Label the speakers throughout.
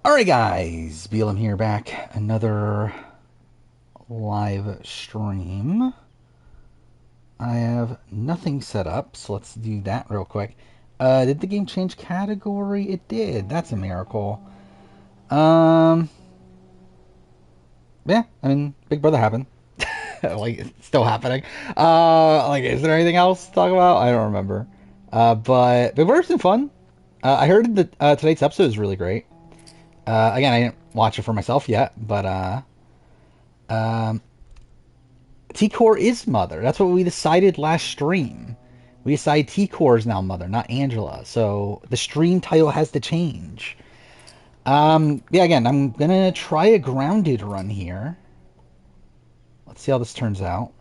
Speaker 1: Alright guys, BLM here back. Another live stream. I have nothing set up, so let's do that real quick. Did the game change category? It did. That's a miracle. Yeah, I mean, Big Brother happened. Like, it's still happening. Like, is there anything else to talk about? I don't remember. But Big Brother's been fun. I heard that today's episode is really great. Again, I didn't watch it for myself yet, but T-Core is mother. That's what we decided last stream. We decided T-Core is now mother, not Angela. So the stream title has to change. Yeah, again, I'm gonna try a grounded run here. Let's see how this turns out.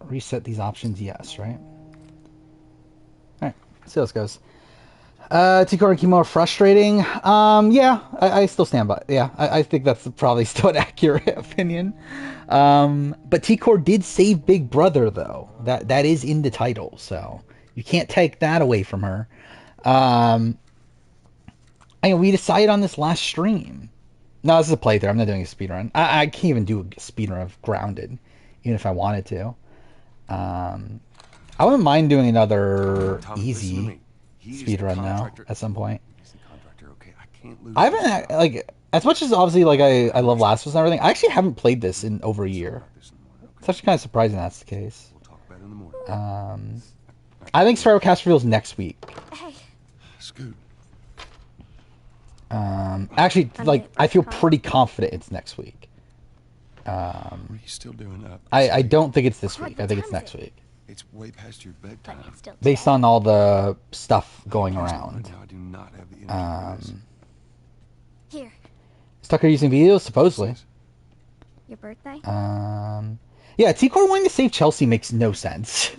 Speaker 1: Reset these options, yes, right? Alright, see how this goes. T-Core and Kimo are frustrating. Yeah, I still stand by. Yeah, I think that's probably still an accurate opinion. But T-Core did save Big Brother, though. That is in the title, so you can't take that away from her. I mean, we decided on this last stream. No, this is a playthrough. I'm not doing a speedrun. I can't even do a speedrun of Grounded, even if I wanted to. I wouldn't mind doing another easy speedrun now at some point. I haven't, like, as much as obviously, like, I love Last of Us and everything, I actually haven't played this in over a year. It's actually kind of surprising that's the case. I think Spiral Cast reveals next week.
Speaker 2: Scoot.
Speaker 1: Actually, like, I feel pretty confident it's next week.
Speaker 2: What are you still doing up?
Speaker 1: I don't think it's this week. I think it's next week.
Speaker 2: It's way past your bedtime.
Speaker 1: Based on all the stuff going around.
Speaker 2: I do not have the energy
Speaker 3: Here.
Speaker 1: Is Tucker using videos? Supposedly.
Speaker 3: Your birthday?
Speaker 1: Yeah, T-Core wanting to save Chelsea makes no sense.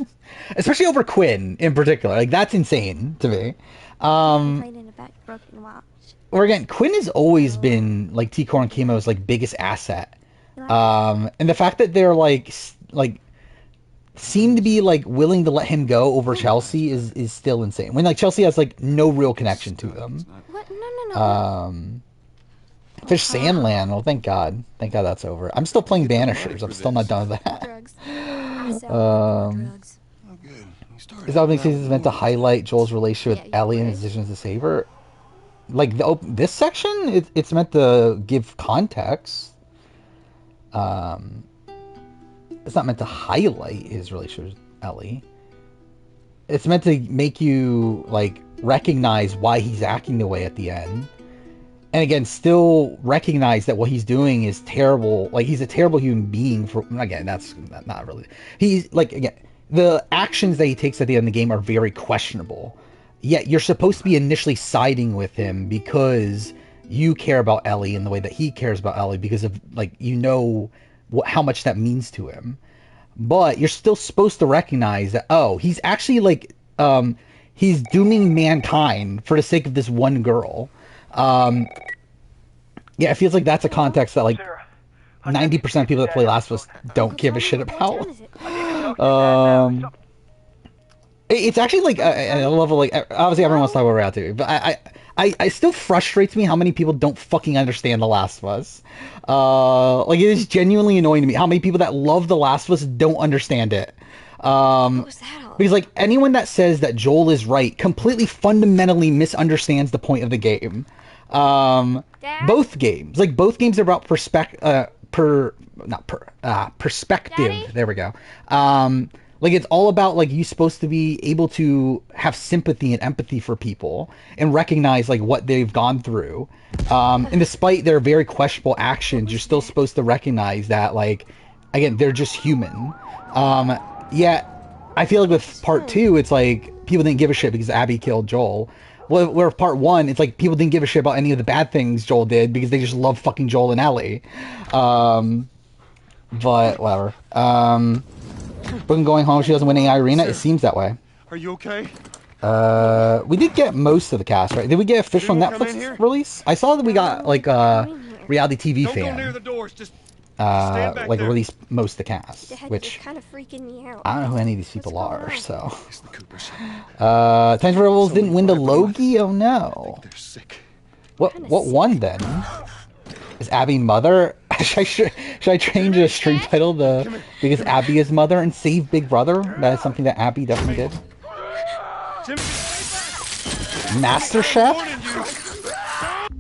Speaker 1: Especially over Quinn, in particular. Like, that's insane to me.
Speaker 3: Played in a broken watch.
Speaker 1: Or again, Quinn has always been, like, T-Core and Kimo's, like, biggest asset. And the fact that they're, like, seem to be, like, willing to let him go over Chelsea is still insane. When, like, Chelsea has, like, no real connection to them.
Speaker 3: What? No.
Speaker 1: Fish Sandland. Well, thank God. Thank God that's over. I'm still playing Banishers. I'm still not done with that.
Speaker 3: Drugs. I sell drugs.
Speaker 2: Oh, good. You started.
Speaker 1: This opening season is meant to highlight Joel's relationship with Ellie and his decisions to save her. Like, this section, it's meant to give context. It's not meant to highlight his relationship with Ellie. It's meant to make you, like, recognize why he's acting the way at the end. And again, still recognize that what he's doing is terrible. Like, he's a terrible human being for, again, that's not really, he's, like, again, the actions that he takes at the end of the game are very questionable. Yet, you're supposed to be initially siding with him because you care about Ellie in the way that he cares about Ellie because of, like, you know how much that means to him. But you're still supposed to recognize that, oh, he's actually, like, he's dooming mankind for the sake of this one girl. Yeah, it feels like that's a context that, like, 90% of people that play Last of Us don't give a shit about. It's actually, like, a level, like, obviously everyone wants to talk about reality, but I still frustrates me how many people don't fucking understand The Last of Us. Like, it is genuinely annoying to me how many people that love The Last of Us don't understand it. Because, like, anyone that says that Joel is right completely fundamentally misunderstands the point of the game. Both games. Like, both games are about perspective.
Speaker 3: Daddy?
Speaker 1: There we go. Like, it's all about, like, you're supposed to be able to have sympathy and empathy for people and recognize, like, what they've gone through. And despite their very questionable actions, you're still supposed to recognize that, like, again, they're just human. Yeah, I feel like with part 2, it's like, people didn't give a shit because Abby killed Joel. Well, where part 1, it's like, people didn't give a shit about any of the bad things Joel did because they just love fucking Joel and Ellie. But, whatever. Brooklyn going home, she doesn't win any arena. It seems that way.
Speaker 2: Are you okay?
Speaker 1: We did get most of the cast, right? Did we get official Netflix release? I saw that we got, like, reality TV fan.
Speaker 2: Don't go near the doors. Just
Speaker 1: like release most of the cast,
Speaker 3: Dad,
Speaker 1: which
Speaker 3: you're kind of freaking me out.
Speaker 1: I don't know who any of these people
Speaker 3: What's going
Speaker 1: are.
Speaker 3: on?
Speaker 1: So,
Speaker 2: It's the Coopers.
Speaker 1: Times Rebels
Speaker 2: So
Speaker 1: didn't win the
Speaker 2: far, but
Speaker 1: Logie. Oh no!
Speaker 2: They're sick.
Speaker 1: What
Speaker 3: Kinda
Speaker 1: won then? Is Abby mother? should I change the stream title to because Abby is mother and save Big Brother? That is something that Abby definitely did. Master Chef?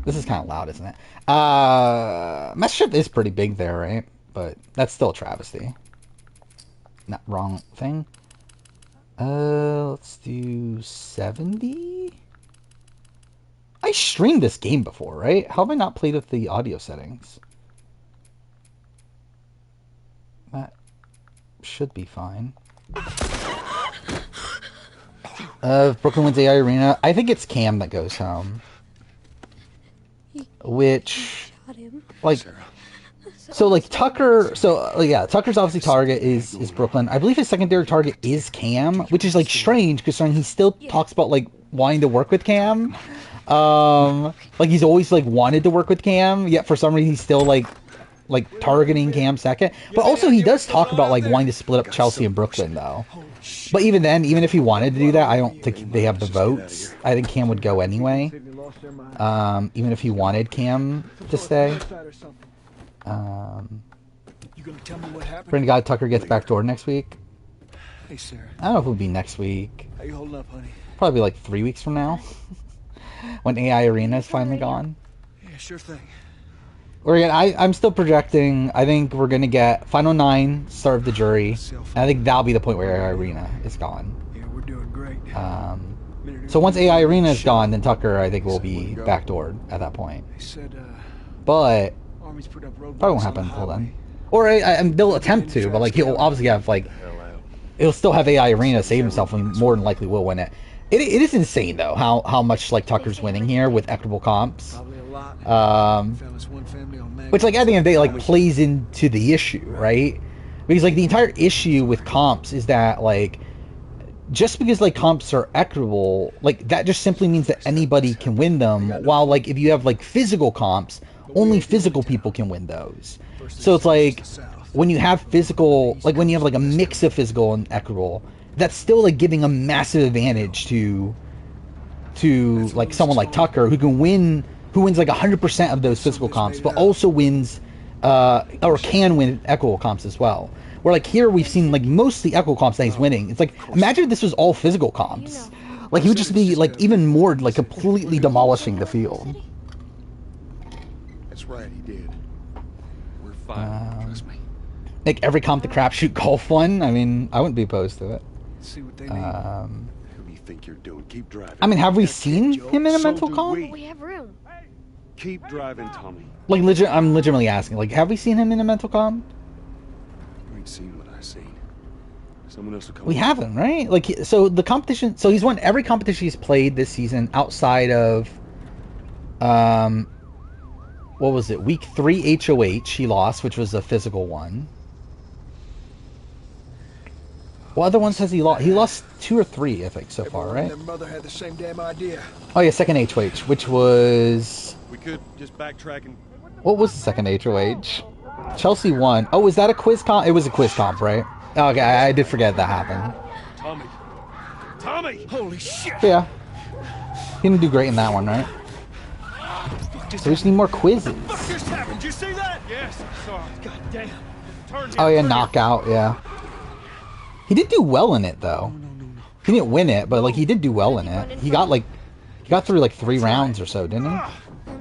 Speaker 1: This is kind of loud, isn't it? Master Chef is pretty big there, right? But that's still a travesty. Not wrong thing. Let's do 70. I streamed this game before, right? How have I not played with the audio settings? That should be fine. Brooklyn wins AI Arena. I think it's Cam that goes home. Which,
Speaker 3: Shot him.
Speaker 1: like, so like Tucker. So yeah, Tucker's obviously target is Brooklyn. I believe his secondary target is Cam, which is like strange because he still talks about like wanting to work with Cam. Like he's always like wanted to work with Cam, yet for some reason he's still like targeting Cam second. But also he does talk about like wanting to split up Chelsea and Brooklyn though. But even then, even if he wanted to do that, I don't think they have the votes. I think Cam would go anyway. Even if he wanted Cam to stay.
Speaker 4: You gonna tell me what happened?
Speaker 1: Brandon God Tucker gets backdoor next week.
Speaker 4: Hey, Sarah.
Speaker 1: I don't know if it'll be next week.
Speaker 4: How you holding up, honey?
Speaker 1: Probably like 3 weeks from now. When AI Arena is finally gone.
Speaker 4: Yeah, sure thing.
Speaker 1: I'm still projecting. I think we're gonna get Final 9, Start of the Jury. And I think that'll be the point where AI Arena is gone.
Speaker 4: Yeah, we're doing great.
Speaker 1: So once AI Arena is gone, then Tucker I think will be backdoored at that point.
Speaker 4: They said,
Speaker 1: But
Speaker 4: Army's put up roadblocks
Speaker 1: probably won't
Speaker 4: on
Speaker 1: happen
Speaker 4: the
Speaker 1: until
Speaker 4: highway.
Speaker 1: then. Or they'll attempt to, but like he'll obviously have like he'll still have AI Arena save himself and more than likely will win it. It is insane though how much like Tucker's winning here with equitable comps.
Speaker 4: Probably a lot. Found this one family on Mag-
Speaker 1: Which, like, at the end of the day, like, plays into the issue, right? Because, like, the entire issue with comps is that, like, just because, like, comps are equitable, like, that just simply means that anybody can win them, while, like, if you have, like, physical comps, only physical people can win those. So it's like, when you have physical, like, when you have, like, a mix of physical and equitable, that's still, like, giving a massive advantage to like, someone like Tucker, who wins like 100% of those physical comps, but also wins, or can win equitable comps as well. Where like here we've seen like mostly equitable comps that he's winning. It's like, imagine if this was all physical comps. Like he would just be like even more like completely demolishing the field.
Speaker 2: That's right, he did. We're fine. Trust me.
Speaker 1: Make every comp the crapshoot golf one. I mean, I wouldn't be opposed to it.
Speaker 4: See what they need.
Speaker 2: Who do you think you're doing? Keep driving.
Speaker 1: I mean, have we seen him in a
Speaker 2: So
Speaker 1: mental
Speaker 2: do
Speaker 1: comp?
Speaker 2: we.
Speaker 3: We have room.
Speaker 2: Keep driving, Tommy.
Speaker 1: Like I'm legitimately asking. Like, have we seen him in a mental comp?
Speaker 2: You ain't seen what I seen. Someone else will come.
Speaker 1: We haven't, right? Like, so the competition. So he's won every competition he's played this season outside of, what was it? Week 3 HOH he lost, which was a physical one. What other ones has he lost? He lost 2 or 3, I think, so far,
Speaker 4: Everyone and
Speaker 1: right?
Speaker 4: their mother had the same damn idea.
Speaker 1: Oh yeah, second HOH, which was,
Speaker 2: We could just backtrack and.
Speaker 1: what was the second HOH? Chelsea won. Oh, was that a quiz comp? It was a quiz comp, right? Okay, I did forget that happened.
Speaker 2: Tommy. Tommy.
Speaker 4: Holy shit!
Speaker 1: Yeah. He didn't do great in that one, right? So we just need more quizzes.
Speaker 4: What just happened? Did you see that?
Speaker 2: Yes, I saw it.
Speaker 4: God damn.
Speaker 2: Turn
Speaker 1: Oh yeah, knockout, yeah. He did do well in it though. He didn't win it, but like he did do well in it. He got through like 3 rounds or so, didn't he?
Speaker 3: Oh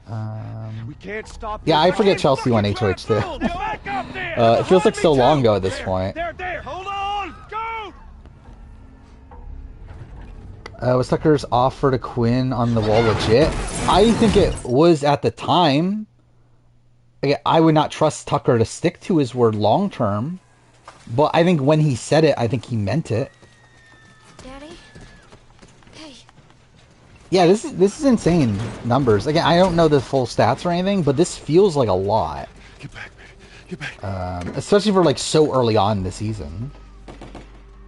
Speaker 3: no.
Speaker 2: We can't stop.
Speaker 1: Yeah,
Speaker 2: this.
Speaker 1: I forget Chelsea won HOH too. It feels like so long ago at this point.
Speaker 2: There. Hold on. Go.
Speaker 1: Was Tucker's offer to Quinn on the wall legit? I think it was at the time. Again, I would not trust Tucker to stick to his word long term. But I think when he said it, I think he meant it.
Speaker 3: Daddy? Hey.
Speaker 1: Yeah, this is insane numbers. Again, I don't know the full stats or anything, but this feels like a lot.
Speaker 2: Get back, baby. Get back.
Speaker 1: Especially for like so early on in the season.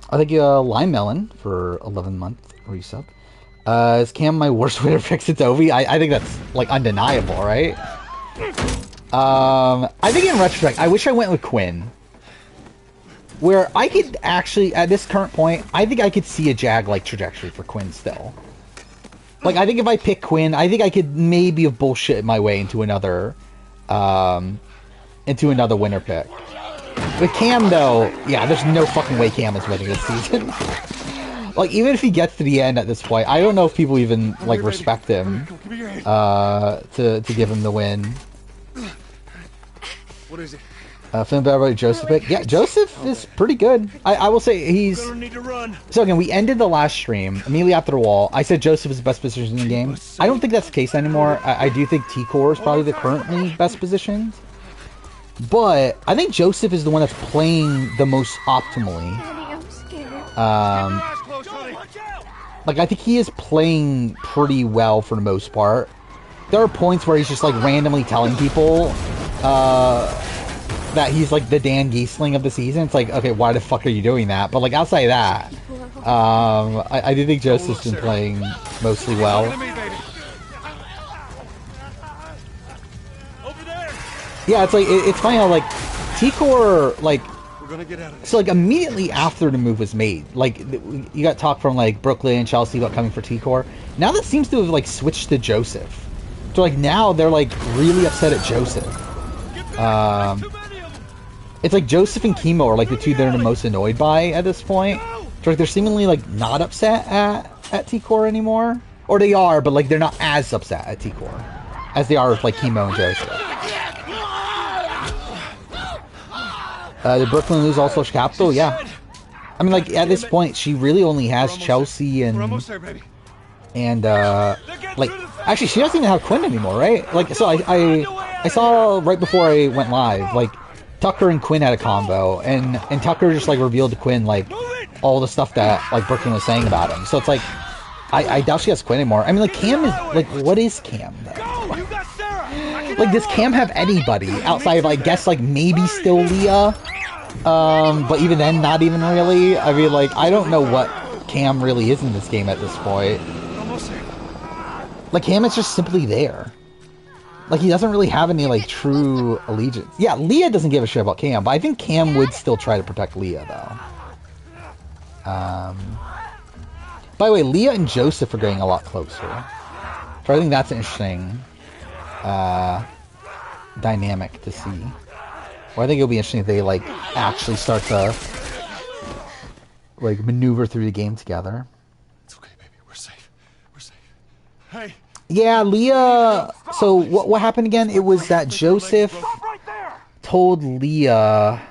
Speaker 1: I think Lime Melon for 11-month resub. Is Cam my worst winner pick since Ovi? I think that's like undeniable, right? I think in retrospect, I wish I went with Quinn. Where I could actually, at this current point, I think I could see a Jag-like trajectory for Quinn still. Like, I think if I pick Quinn, I think I could maybe have bullshit my way into another winner pick. With Cam, though, yeah, there's no fucking way Cam is winning this season. Like, even if he gets to the end at this point, I don't know if people even, like, respect him to give him the win.
Speaker 2: What is it?
Speaker 1: Feeling better about Joseph pick? Yeah, Joseph is pretty good. I will say he's... So again, we ended the last stream immediately after the wall. I said Joseph is the best position in the game. I don't think that's the case anymore. I do think T-Core is probably the currently best positioned. But I think Joseph is the one that's playing the most optimally.
Speaker 3: Daddy, I'm scared.
Speaker 1: Like, I think he is playing pretty well for the most part. There are points where he's just, like, randomly telling people, that he's, like, the Dan Giesling of the season. It's like, okay, why the fuck are you doing that? But, like, outside of that, I do think Joseph's been playing mostly well. Yeah, it's like, it's funny how, like, T-Core, like, so, like, immediately after the move was made, like, you got talk from, like, Brooklyn and Chelsea about coming for T-Core. Now that seems to have, like, switched to Joseph. So, like, now they're, like, really upset at Joseph. It's like Joseph and Chemo are, like, the two they're the most annoyed by at this point. So, like, they're seemingly, like, not upset at T-Core anymore. Or they are, but, like, they're not as upset at T-Core as they are with, like, Chemo and Joseph. Did Brooklyn lose All Social Capital? Yeah. I mean, like, at this point, she really only has Chelsea and... like, actually, she doesn't even have Quinn anymore, right? Like, so I saw right before I went live, like, Tucker and Quinn had a combo, and Tucker just, like, revealed to Quinn, like, all the stuff that, like, Brooklyn was saying about him. So it's like, I doubt she has Quinn anymore. I mean, like, Cam is, like, what is Cam, though? Like, does Cam have anybody outside of, I guess, like, maybe still Leah? But even then, not even really. I mean, like, I don't know what Cam really is in this game at this point. Like, Cam is just simply there. Like, he doesn't really have any, like, true allegiance. Yeah, Leah doesn't give a shit about Cam, but I think Cam would still try to protect Leah, though. By the way, Leah and Joseph are getting a lot closer. So I think that's an interesting dynamic to see. Or I think it'll be interesting if they, like, actually start to, like, maneuver through the game together.
Speaker 2: It's okay, baby. We're safe. We're safe. Hey.
Speaker 1: Yeah, Leah... So, what happened again? It was that Joseph told Leah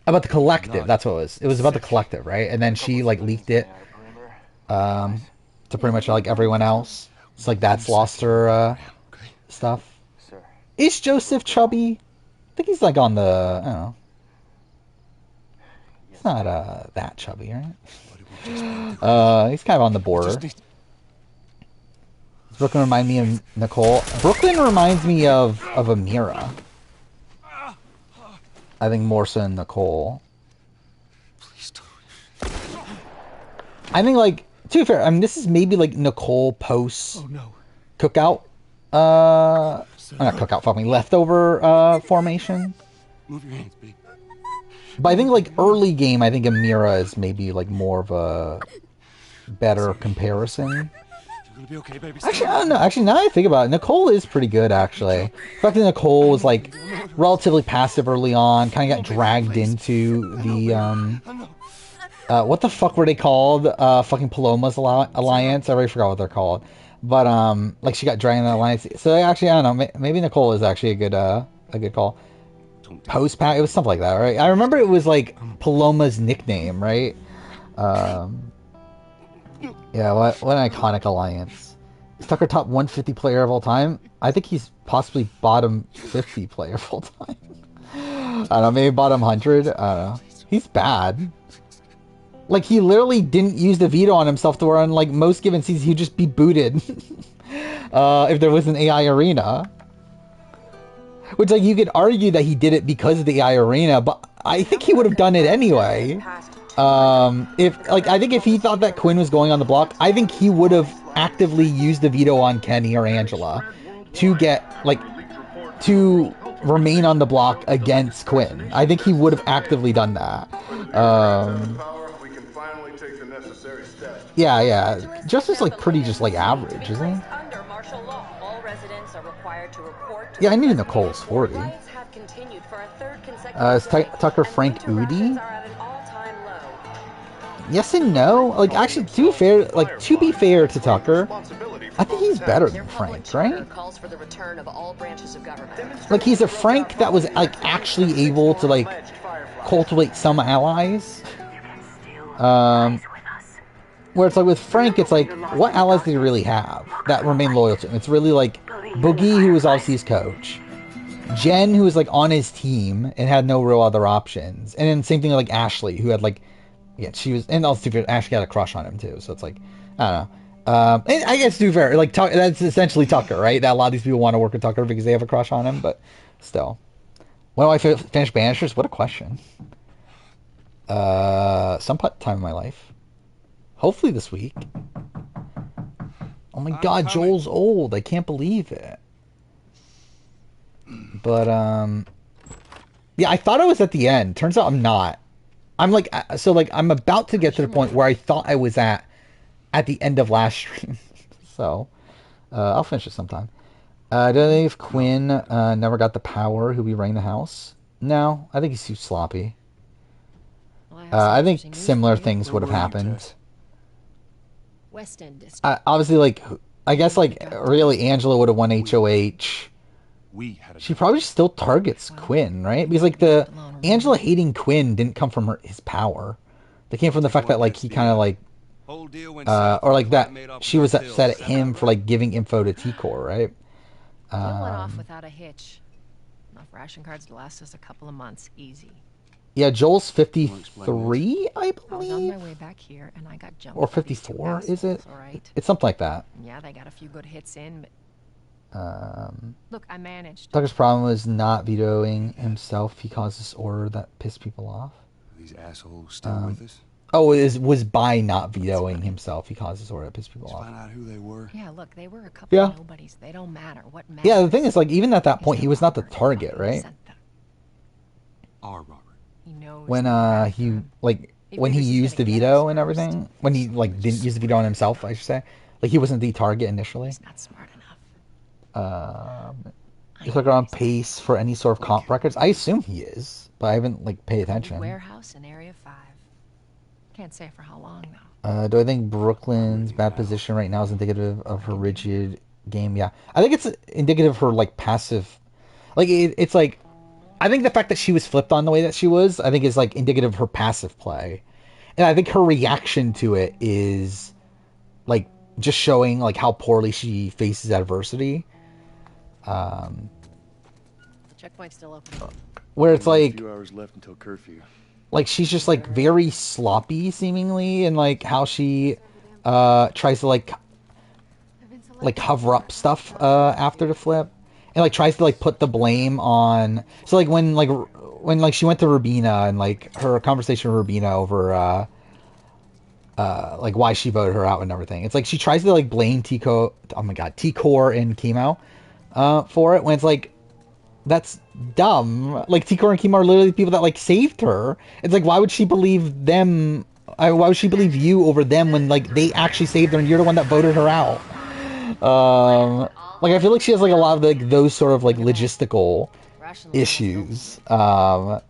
Speaker 1: about the collective. That's what it was. It was about the collective, right? And then she, like, leaked it to pretty much, like, everyone else. It's like, that's lost her stuff. Is Joseph chubby? I think he's, like, on the... I don't know. He's not that chubby, right? He's kind of on the border. Brooklyn remind me of Nicole. Brooklyn reminds me of Amira. I think more so than Nicole. I think, like, to be fair, I mean, this is maybe, like, Nicole post cookout. Not cookout, fuck me, leftover formation.
Speaker 2: Move your hands, big.
Speaker 1: But I think, like, early game, I think Amira is maybe, like, more of a better comparison.
Speaker 2: Be okay, baby.
Speaker 1: Actually, I don't know. Actually, now that I think about it, Nicole is pretty good, actually. The fact that Nicole was, like, relatively passive early on, kind of got dragged into the, what the fuck were they called? Fucking Paloma's Alliance? I already forgot what they're called. But, like, she got dragged into the Alliance. So, actually, I don't know. Maybe Nicole is actually a good call. Post-pack? It was something like that, right? I remember it was, like, Paloma's nickname, right? Yeah, what an iconic alliance. Is Tucker top 150 player of all time? I think he's possibly bottom 50 player of all time. I don't know, maybe bottom 100? I don't know. He's bad. Like, he literally didn't use the veto on himself to where on, like, most given seasons he'd just be booted. If there was an AI arena. Which, like, you could argue that he did it because of the AI arena, but I think he would have done it anyway. I think if he thought that Quinn was going on the block, I think he would have actively used the veto on Kenny or Angela to get, like, to remain on the block against Quinn. I think he would have actively done that. Yeah. Justice like pretty just like average, isn't he? Yeah, I knew Nicole's 40. Is Tucker Frank Udi? Yes and no. Like, actually, to be fair to Tucker, I think he's better than Frank, right? Like, he's a Frank that was, like, actually able to, like, cultivate some allies. Where it's like, with Frank, it's like, what allies did he really have that remain loyal to him? It's really, like, Boogie, who was obviously his coach. Jen, who was, like, on his team and had no real other options. And then same thing with, like, Ashley, who had, like, yeah, she was, and also Ashley had a crush on him too, so it's like, I don't know. And I guess to be fair, like, that's essentially Tucker, right? That a lot of these people want to work with Tucker because they have a crush on him, but still. When do I finish Banishers? What a question. Some time in my life. Hopefully this week. Oh my god, Joel's old. I can't believe it. But, yeah, I thought I was at the end. Turns out I'm not. I'm like, so like, I'm about to get to the point where I thought I was at the end of last stream. So, I'll finish it sometime. Do they if Quinn never got the power, who be running the house? No, I think he's too sloppy. I think similar things would have happened.
Speaker 5: West End District.
Speaker 1: Obviously, like, I guess, like, really, Angela would have won HOH. She probably still targets Quinn, right? Because, like, the Angela hating Quinn didn't come from his power. They came from the fact that, like, he kind of, like, or, like, that she was upset at him for, like, giving info to T-Core, right?
Speaker 5: It went off without a hitch. Enough ration cards to last us a couple of months, easy.
Speaker 1: Yeah, Joel's 53, I believe.
Speaker 5: I was on my way back here, and I got jumped.
Speaker 1: Or 54, is it?
Speaker 5: Right.
Speaker 1: It's something like that.
Speaker 5: Yeah, they got a few good hits in, but... Look, I managed.
Speaker 1: Tucker's problem was not vetoing himself. He caused this order that pissed people off.
Speaker 2: Are these assholes still with us?
Speaker 1: Oh, it was by not vetoing himself. He caused this order that pissed people off.
Speaker 2: Find out who they were.
Speaker 5: Yeah, look, they were a couple of nobodies. They don't matter. What matters?
Speaker 1: Yeah, the thing is, like, even at that point, he was not the target, right?
Speaker 2: Our Robert.
Speaker 5: He knows
Speaker 1: when when he used the veto and everything, when he like didn't use the veto on himself, I should say, like he wasn't the target initially.
Speaker 5: He's not smart enough.
Speaker 1: Is Tucker on pace for any sort of comp records? I assume he is, but I haven't like paid attention.
Speaker 5: Warehouse in Area 5. Can't say for how long though.
Speaker 1: Do I think Brooklyn's bad position right now is indicative of her rigid game? Yeah, I think it's indicative of her like passive, like it's like. I think the fact that she was flipped on the way that she was, I think is like indicative of her passive play. And I think her reaction to it is like just showing like how poorly she faces adversity.
Speaker 5: The checkpoint's still open.
Speaker 1: Where it's like
Speaker 2: a few hours left until curfew.
Speaker 1: Like she's just like very sloppy seemingly in like how she tries to like cover up stuff after the flip. And like tries to like put the blame on. So like when she went to Rubina and like her conversation with Rubina over like why she voted her out and everything. It's like she tries to like blame T-Core and Chemo for it when it's like that's dumb. Like T-Core and Chemo are literally the people that like saved her. It's like why would she believe them? Why would she believe you over them when like they actually saved her and you're the one that voted her out? Like I feel like she has like a lot of like those sort of like logistical issues.
Speaker 5: Must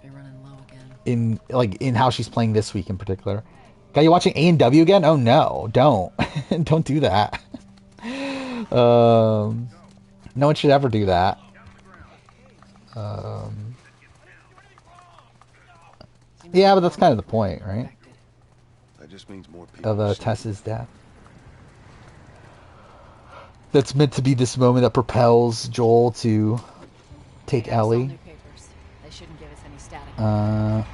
Speaker 5: be running low again.
Speaker 1: in how she's playing this week in particular. Got you watching A&W again? Oh no, don't don't do that. No one should ever do that. Yeah, but that's kind of the point, right?
Speaker 2: That just means more people
Speaker 1: Of Tess's death. That's meant to be this moment that propels Joel to take Ellie.
Speaker 5: They shouldn't give us any static.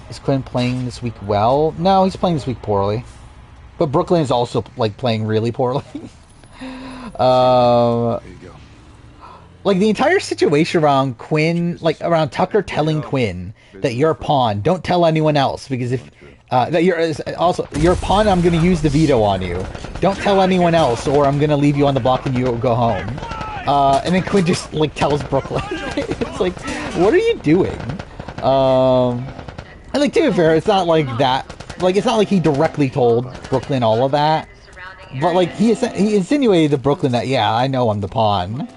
Speaker 1: Is Quinn playing this week well? No, he's playing this week poorly. But Brooklyn is also like playing really poorly.
Speaker 2: There you go.
Speaker 1: Like the entire situation around Quinn, like around Tucker telling Quinn that you're a pawn, don't tell anyone else because if that you're a pawn, I'm gonna use the veto on you. Don't tell anyone else, or I'm gonna leave you on the block and you'll go home. And then Quinn just like tells Brooklyn. It's like, what are you doing? And like, to be fair, it's not like that. Like, it's not like he directly told Brooklyn all of that. But like, he insinuated to Brooklyn that, yeah, I know I'm the pawn.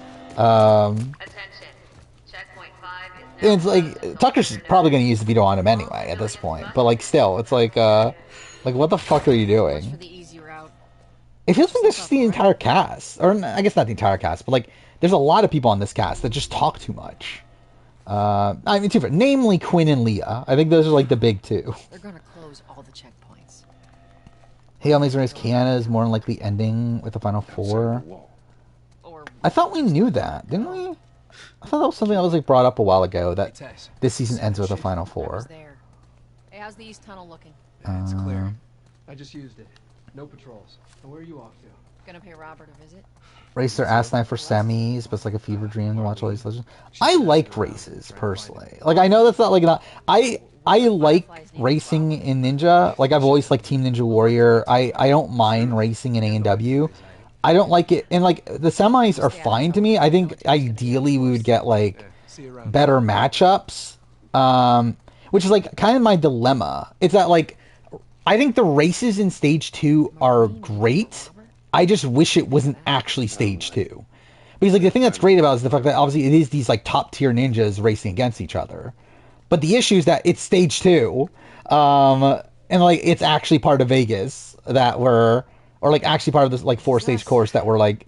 Speaker 1: And it's like, Tucker's probably going to use the veto on him anyway at this point. But like, still, it's like what the fuck are you doing? It feels like that's just the entire cast. Or, I guess not the entire cast, but like, there's a lot of people on this cast that just talk too much. I mean, namely Quinn and Leah. I think those are like the big two.
Speaker 5: They're gonna close all the checkpoints.
Speaker 1: Hail Maze Kiana is more than likely ending with the final four. I thought we knew that, didn't we? I thought that was something that was like brought up a while ago, that this season ends with a final four.
Speaker 5: Hey, how's the east tunnel looking?
Speaker 6: It's clear. I just used it. No patrols. And where are you off to?
Speaker 5: Gonna pay Robert a visit?
Speaker 1: Race their asinine for semis, but it's like a fever dream to watch all these legends. I liked races personally. Like, I know that's not like I like racing in Ninja. Like, I've always liked Team Ninja Warrior. I don't mind racing in A&W. I don't like it, and like the semis are fine to me. I think ideally we would get like better matchups, which is like kind of my dilemma. It's that like I think the races in stage 2 are great. I just wish it wasn't actually stage 2, because like the thing that's great about it is the fact that obviously it is these like top tier ninjas racing against each other, but the issue is that it's stage 2, and like it's actually part of Vegas that we're. Or like actually part of this like 4-stage course that we're like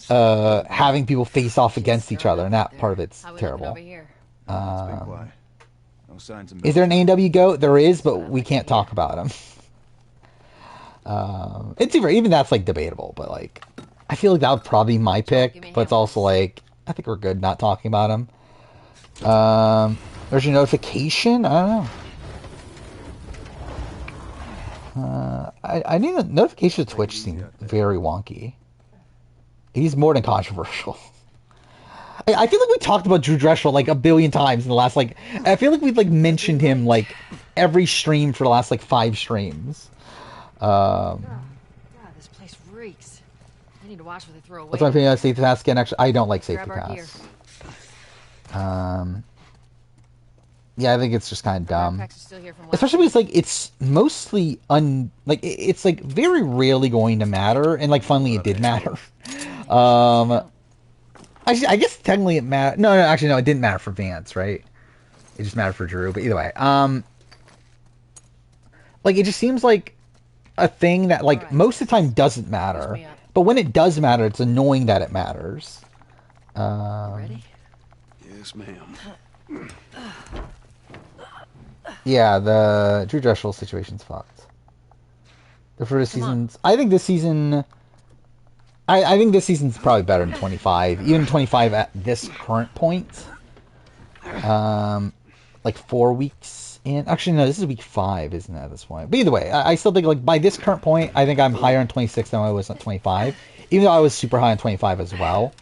Speaker 1: having people face off against each other, and that part of it's terrible. Is there an A&W GOAT? There is, but we can't talk about him. It's even that's like debatable, but like I feel like that would probably be my pick, but it's also like I think we're good not talking about him. There's your notification. I don't know. I need a notification to Twitch seem very wonky. He's more than controversial. I feel like we talked about Drew Dressel like a billion times in the last like. I feel like we've like mentioned him like every stream for the last like 5 streams.
Speaker 5: God, this place reeks. I need to watch what they throw away.
Speaker 1: What's my opinion on Safety Pass again? Actually, I don't like Safety Pass. Yeah, I think it's just kind of dumb. Especially because, like, it's mostly it's, like, very rarely going to matter. And, like, finally it did matter. Actually, I guess technically it mattered. No, actually, no, it didn't matter for Vance, right? It just mattered for Drew. But either way. Like, it just seems like a thing that, like, most of the time doesn't matter. But when it does matter, it's annoying that it matters.
Speaker 2: Ready? Yes, ma'am.
Speaker 1: Yeah, the Drew Dressel situation's fucked. The first seasons, I think this season, I think this season's probably better than 25. Even 25 at this current point. Like 4 weeks in. Actually, no, this is week 5, isn't it, at this point? But either way, I still think, like, by this current point, I think I'm higher on 26 than I was on 25. Even though I was super high on 25 as well.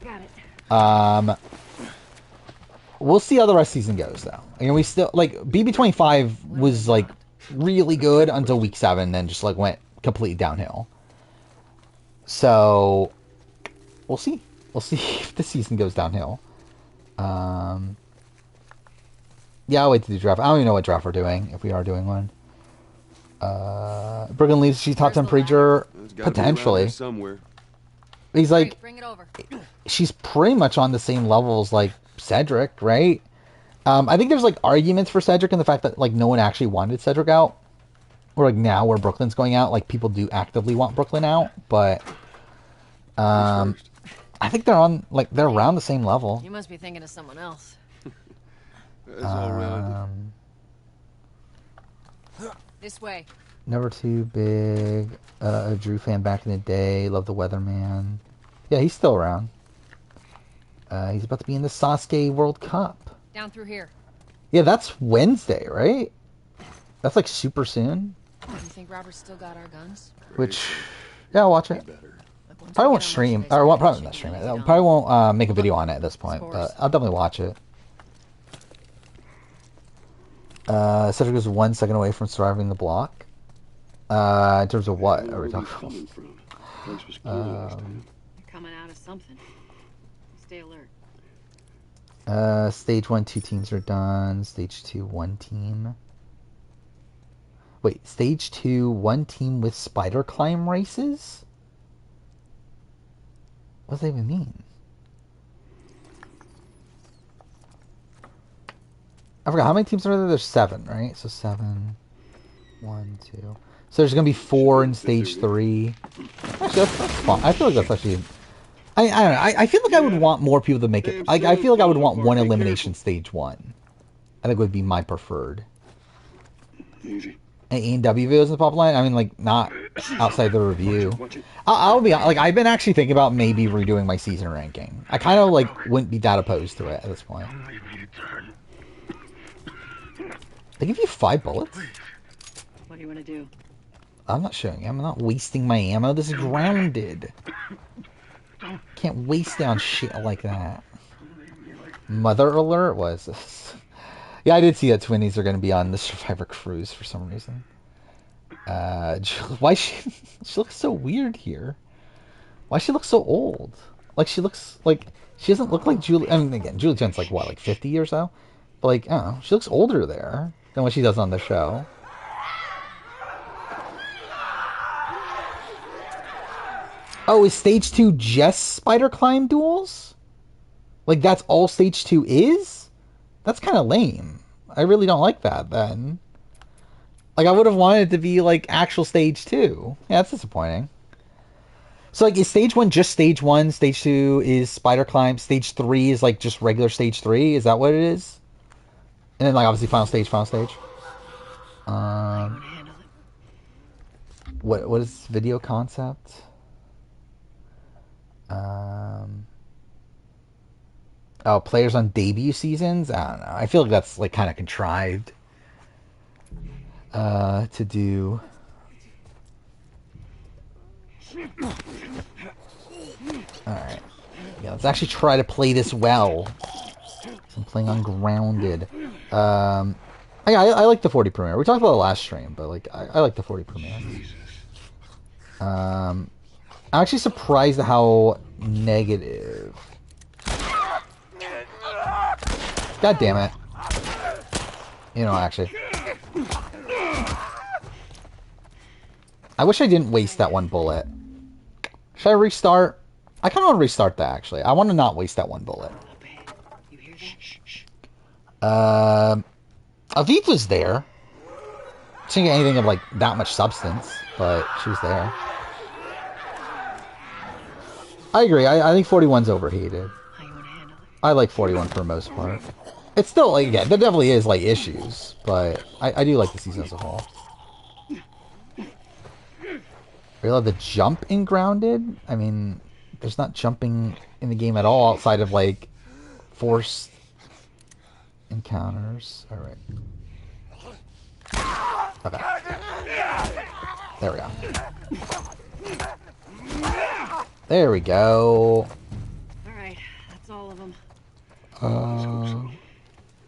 Speaker 1: We'll see how the rest of the season goes, though. You know, we still, like, BB25 was, like, really good until week 7, then just, like, went completely downhill. So, we'll see. We'll see if the season goes downhill. Yeah, I'll wait to do draft. I don't even know what draft we're doing, if we are doing one. Brooklyn leaves, she's top 10 preacher, potentially. He's like, she's pretty much on the same level as, like, Cedric, right? I think there's, like, arguments for Cedric and the fact that, like, no one actually wanted Cedric out. Or, like, now where Brooklyn's going out, like, people do actively want Brooklyn out, but I think they're on, like, they're around the same level.
Speaker 5: You must be thinking of someone else. This way.
Speaker 1: Never too big. A Drew fan back in the day. Love the Weatherman. Yeah, he's still around. He's about to be in the Sasuke World Cup.
Speaker 5: Down through here.
Speaker 1: Yeah, that's Wednesday, right? That's like super soon.
Speaker 5: Do you think Robert's still got our guns?
Speaker 1: Which, yeah, I'll watch it. Probably won't stream, or well, probably not stream it. Probably won't make a video on it at this point, but I'll definitely watch it. Cedric is 1 second away from surviving the block. In terms of what are we talking about?
Speaker 5: You're coming out of something. Stay alert.
Speaker 1: Stage 1, 2 teams are done. Stage 2, 1 team. Wait, Stage 2, 1 team with spider climb races? What does that even mean? I forgot, how many teams are there? There's 7, right? So 7, 1, 2. So there's going to be 4 in Stage 3. Actually, that's fun. I feel like that's actually... I don't know. I feel like I would want more people to make it. I feel like I would want one elimination Stage 1. I think would be my preferred.
Speaker 2: Easy.
Speaker 1: And A&W videos in the pop line? I mean, like, not outside the review. I'll be like, I've been actually thinking about maybe redoing my season ranking. I kind of, like, wouldn't be that opposed to it at this point. They give you 5 bullets?
Speaker 5: What do you want to do?
Speaker 1: I'm not showing you. I'm not wasting my ammo. This is grounded. Can't waste down shit like that. Mother alert was this. Yeah, I did see that twinnies are going to be on the Survivor cruise for some reason. Why she looks so weird here? Why she look so old? Like she looks like she doesn't look like Julie. I mean, again, Julie Jen's like what, like 50 or so? But like, I don't know, she looks older there than what she does on the show. Oh, is Stage 2 just spider climb duels? Like that's all Stage 2 is? That's kind of lame. I really don't like that then. Like I would have wanted it to be like actual Stage 2. Yeah, that's disappointing. So like is Stage 1 just Stage 1? Stage 2 is spider climb. Stage 3 is like just regular Stage 3? Is that what it is? And then like obviously final stage. What is video concept? Oh, players on debut seasons? I don't know. I feel like that's like kind of contrived to do. Alright. Yeah, let's actually try to play this well. I'm playing on grounded. I like the 40 premiere. We talked about the last stream, but like I like the 40 premiere. I'm actually surprised at how negative. God damn it. You know, actually. I wish I didn't waste that one bullet. Should I restart? I kind of want to restart that, actually. I want to not waste that one bullet. Aviv was there. She didn't get anything of, like, that much substance, but she was there. I agree. I think 41's overheated. I like 41 for the most part. It's still, like, again, there definitely is, like, issues, but I do like the season as a whole. Are you allowed to jump in Grounded? I mean, there's not jumping in the game at all outside of, like, forced encounters. Alright. Okay. There we go. There we go.
Speaker 5: Alright, that's all of them.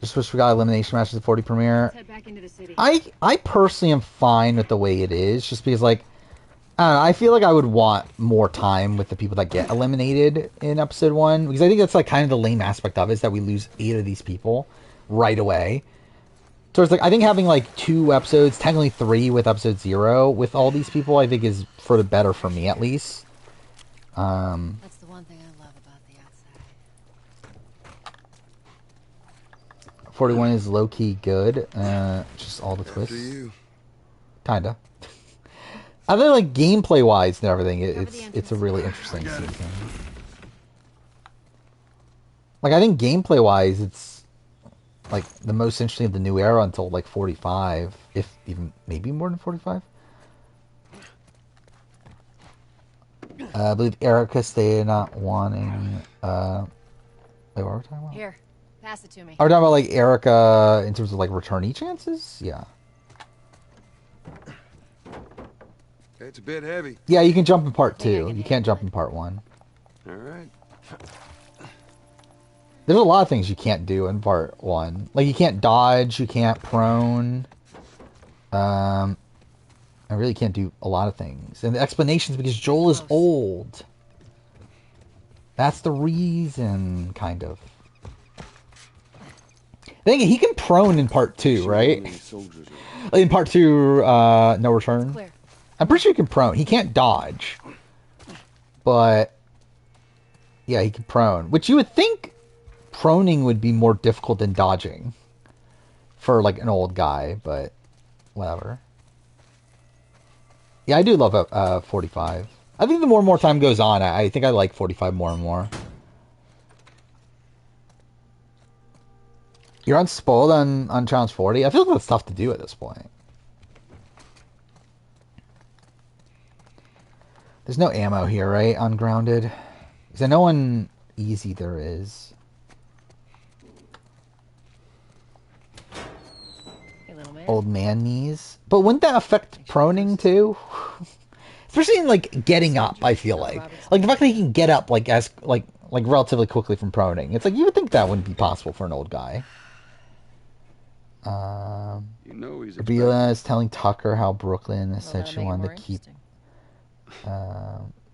Speaker 1: Just wish we got elimination matches at 40 premiere.
Speaker 5: Let's head back into the city.
Speaker 1: I personally am fine with the way it is, just because, like, I don't know, I feel like I would want more time with the people that get eliminated in episode 1, because I think that's, like, kind of the lame aspect of it, is that we lose 8 of these people right away. So it's like, I think having, like, 2 episodes, technically 3 with episode 0, with all these people, I think is for the better for me, at least.
Speaker 5: That's the one thing I love about the outside.
Speaker 1: 41 is low-key good, just all the twists. Kinda. I think, like, gameplay-wise and everything, it's a really interesting season. Like, I think gameplay-wise, it's, like, the most interesting of the new era until, like, 45. If even, maybe more than 45? I believe Erica stated not wanting, wait, what were we talking about?
Speaker 5: Here, pass it to me.
Speaker 1: Are we talking about, like, Erica in terms of, like, returnee chances? Yeah.
Speaker 2: It's a bit heavy.
Speaker 1: Yeah, you can jump in part 2. You can't jump in part 1.
Speaker 2: All right.
Speaker 1: There's a lot of things you can't do in part 1. Like, you can't dodge, you can't prone. I really can't do a lot of things. And the explanations, because Joel is old. That's the reason, kind of. Then he can prone in part 2, right? In part 2, No Return.
Speaker 5: Clear.
Speaker 1: I'm pretty sure he can prone. He can't dodge. But, yeah, he can prone. Which you would think proning would be more difficult than dodging. For, like, an old guy, but whatever. Yeah, I do love 45. I think the more and more time goes on, I think I like 45 more and more. You're unspoiled on Challenge 40? I feel like that's tough to do at this point. There's no ammo here, right? Ungrounded. Because I know on easy there is.
Speaker 5: Hey, little man.
Speaker 1: Old man knees. But wouldn't that affect proning too? Especially in like getting up, I feel like. Like the fact that he can get up like relatively quickly from proning. It's like you would think that wouldn't be possible for an old guy.
Speaker 2: You know he's
Speaker 1: Rabila is telling Tucker how Brooklyn
Speaker 5: Well,
Speaker 1: said
Speaker 5: that'll
Speaker 1: she
Speaker 5: make it
Speaker 1: wanted
Speaker 5: more
Speaker 1: to keep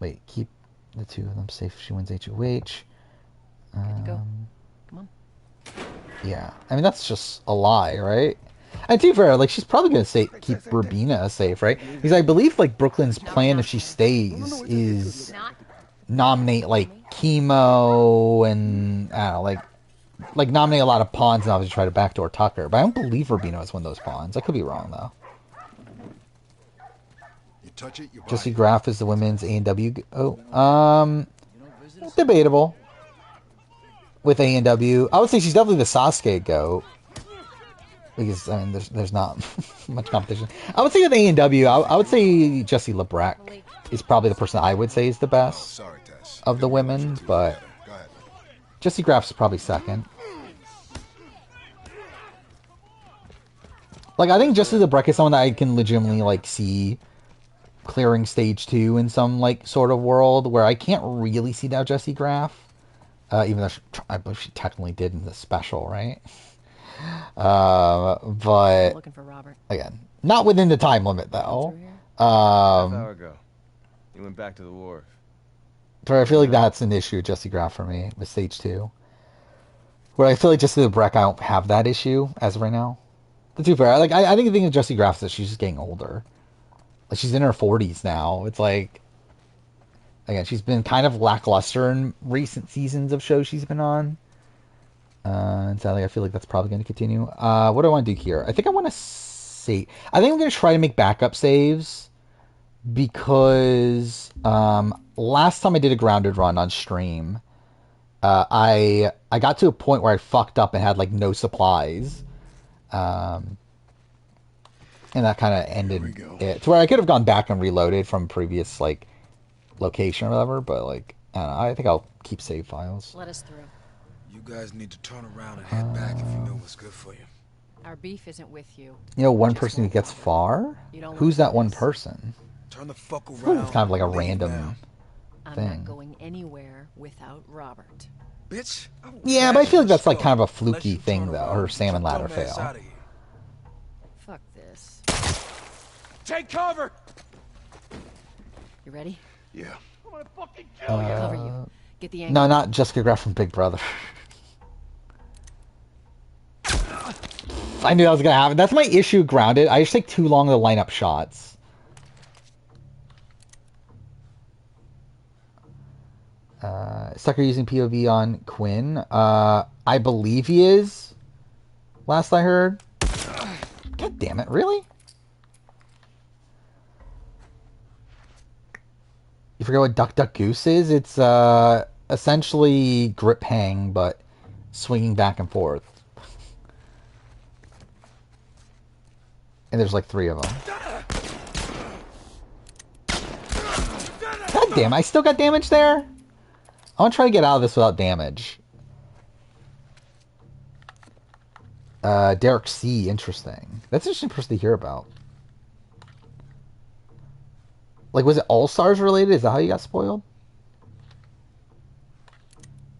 Speaker 5: interesting.
Speaker 1: keep the two of them safe if she wins HOH.
Speaker 5: Good to go. Come on.
Speaker 1: Yeah. I mean that's just a lie, right? And to be fair, like she's probably gonna keep Rubina safe, right? Because I believe like Brooklyn's plan if she stays is nominate like Chemo and I don't know, like nominate a lot of pawns and obviously try to backdoor Tucker. But I don't believe Rubino is one of those pawns. I could be wrong though.
Speaker 2: You touch it, you buy
Speaker 1: Jesse
Speaker 2: it.
Speaker 1: Graff is the women's A&W. Debatable. With A&W. I would say she's definitely the Sasuke goat. Because, I mean, there's not much competition. I would say with A&W, I would say Jesse Lebrecht is probably the person I would say is the best
Speaker 2: Sorry, Tess.
Speaker 1: of the women, but
Speaker 2: Go ahead.
Speaker 1: Jesse Graff's probably second. Like, I think Jesse Lebrecht is someone that I can legitimately, like, see clearing stage 2 in some, like, sort of world where I can't really see now Jesse Graff. Even though I believe she technically did in the special, right? But
Speaker 5: Looking for Robert.
Speaker 1: again, not within the time limit though.
Speaker 5: Through here?
Speaker 7: Half hour ago, he went back to the wharf.
Speaker 1: But I feel like that's an issue with Jesse Graff for me with stage 2. Where I feel like Jesse Lebrecht, I don't have that issue as of right now. But to be fair, like I think the thing with Jesse Graff is that she's just getting older. Like she's in her 40s now. It's like again, she's been kind of lackluster in recent seasons of shows she's been on. And sadly, I feel like that's probably going to continue. What do I want to do here? I think I want to save. I think I'm going to try to make backup saves because last time I did a grounded run on stream, I got to a point where I fucked up and had like no supplies, and that kind of ended it. To where I could have gone back and reloaded from previous like location or whatever, but like I don't know, I think I'll keep save files.
Speaker 5: Let us through.
Speaker 2: You guys need to turn around and head back if you know what's good for you.
Speaker 5: Our beef isn't with you.
Speaker 1: You know, one
Speaker 5: Just
Speaker 1: person who
Speaker 5: won't
Speaker 1: gets
Speaker 5: bother.
Speaker 1: far?
Speaker 5: You don't
Speaker 1: Who's
Speaker 5: want
Speaker 1: that one
Speaker 5: this.
Speaker 1: person?
Speaker 2: Turn the fuck
Speaker 1: I feel
Speaker 2: around.
Speaker 1: like it's kind of like a
Speaker 2: and leave
Speaker 1: random
Speaker 2: now.
Speaker 5: I'm
Speaker 1: thing.
Speaker 5: not going anywhere without Robert.
Speaker 2: Bitch. I will
Speaker 1: Yeah, but I
Speaker 2: bash
Speaker 1: feel like
Speaker 2: your
Speaker 1: that's like
Speaker 2: skull
Speaker 1: kind of a
Speaker 2: unless
Speaker 1: fluky
Speaker 2: you
Speaker 1: thing
Speaker 2: turn
Speaker 1: though,
Speaker 2: around
Speaker 1: her
Speaker 2: and
Speaker 1: salmon
Speaker 2: get your
Speaker 1: ladder
Speaker 2: dumb ass
Speaker 1: fail.
Speaker 2: outta here.
Speaker 5: Fuck this.
Speaker 2: Take cover.
Speaker 5: You ready?
Speaker 2: Yeah.
Speaker 5: Cover you. Get the angle.
Speaker 1: No, not Jessica Graff from Big Brother. I knew that was gonna happen. That's my issue, grounded. I just take too long to line up shots. Sucker using POV on Quinn. I believe he is. Last I heard. God damn it! Really? You forget what Duck Duck Goose is? It's essentially grip hang, but swinging back and forth. And there's like 3 of them. God damn, I still got damage there? I want to try to get out of this without damage. Derek C, interesting. That's an interesting person to hear about. Like, was it All Stars related? Is that how you got spoiled?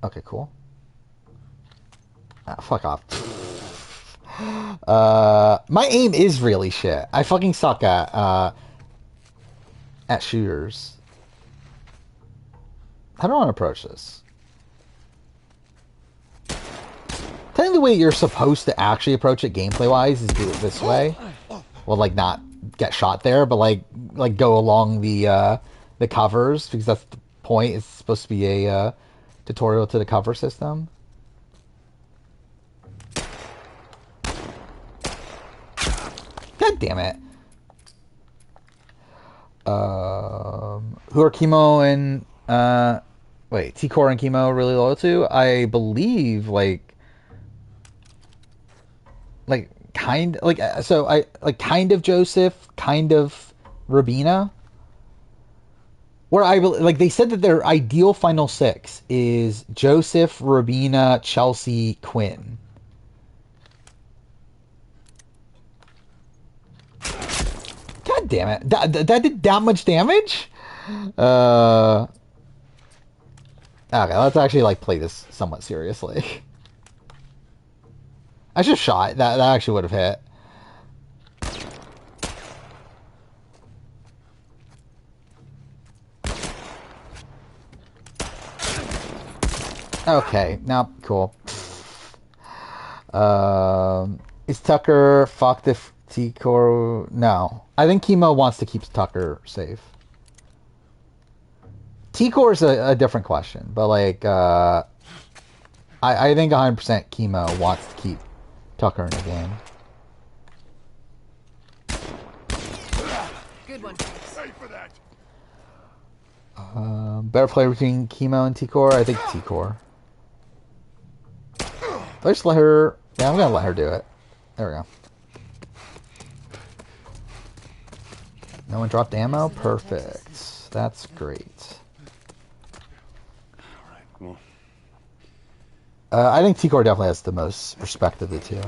Speaker 1: Okay, cool. Ah, fuck off. My aim is really shit. I fucking suck at shooters. How do I want to approach this? Technically, the way you're supposed to actually approach it gameplay-wise is do it this way. Well, like, not get shot there, but, like go along the covers, because that's the point. It's supposed to be a tutorial to the cover system. God damn it. Who are Chemo and wait, T-Core and Chemo really loyal to? I believe kind of Joseph, kind of Rabina. Where I like they said that their ideal final six is Joseph, Rabina, Chelsea, Quinn. God damn it. That did that much damage? Okay, let's actually, like, play this somewhat seriously. I should have shot. That actually would have hit. Okay, now, cool. Is Tucker fucked if T-Core? No. I think Chemo wants to keep Tucker safe. T-Core is a different question, but, like, I think 100% Chemo wants to keep Tucker in the game.
Speaker 5: Good one.
Speaker 2: Pay for that.
Speaker 1: Better play between Chemo and T-Core? I think T-Core. Let's let her... Yeah, I'm gonna let her do it. There we go. No one dropped ammo? Perfect. That's great.
Speaker 2: All right, come on.
Speaker 1: I think T-Core definitely has the most respect of the two.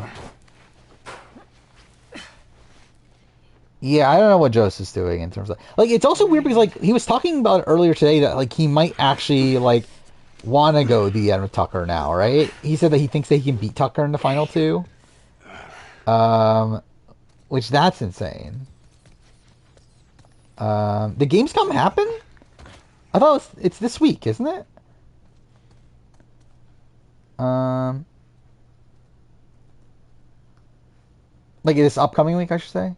Speaker 1: Yeah, I don't know what Joseph's doing in terms of... Like, it's also weird because, like, he was talking about earlier today that, like, he might actually, like, want to go the end with Tucker now, right? He said that he thinks that he can beat Tucker in the final two. Which, that's insane. The Gamescom happen? I thought it's this week, isn't it? Like this upcoming week, I should say.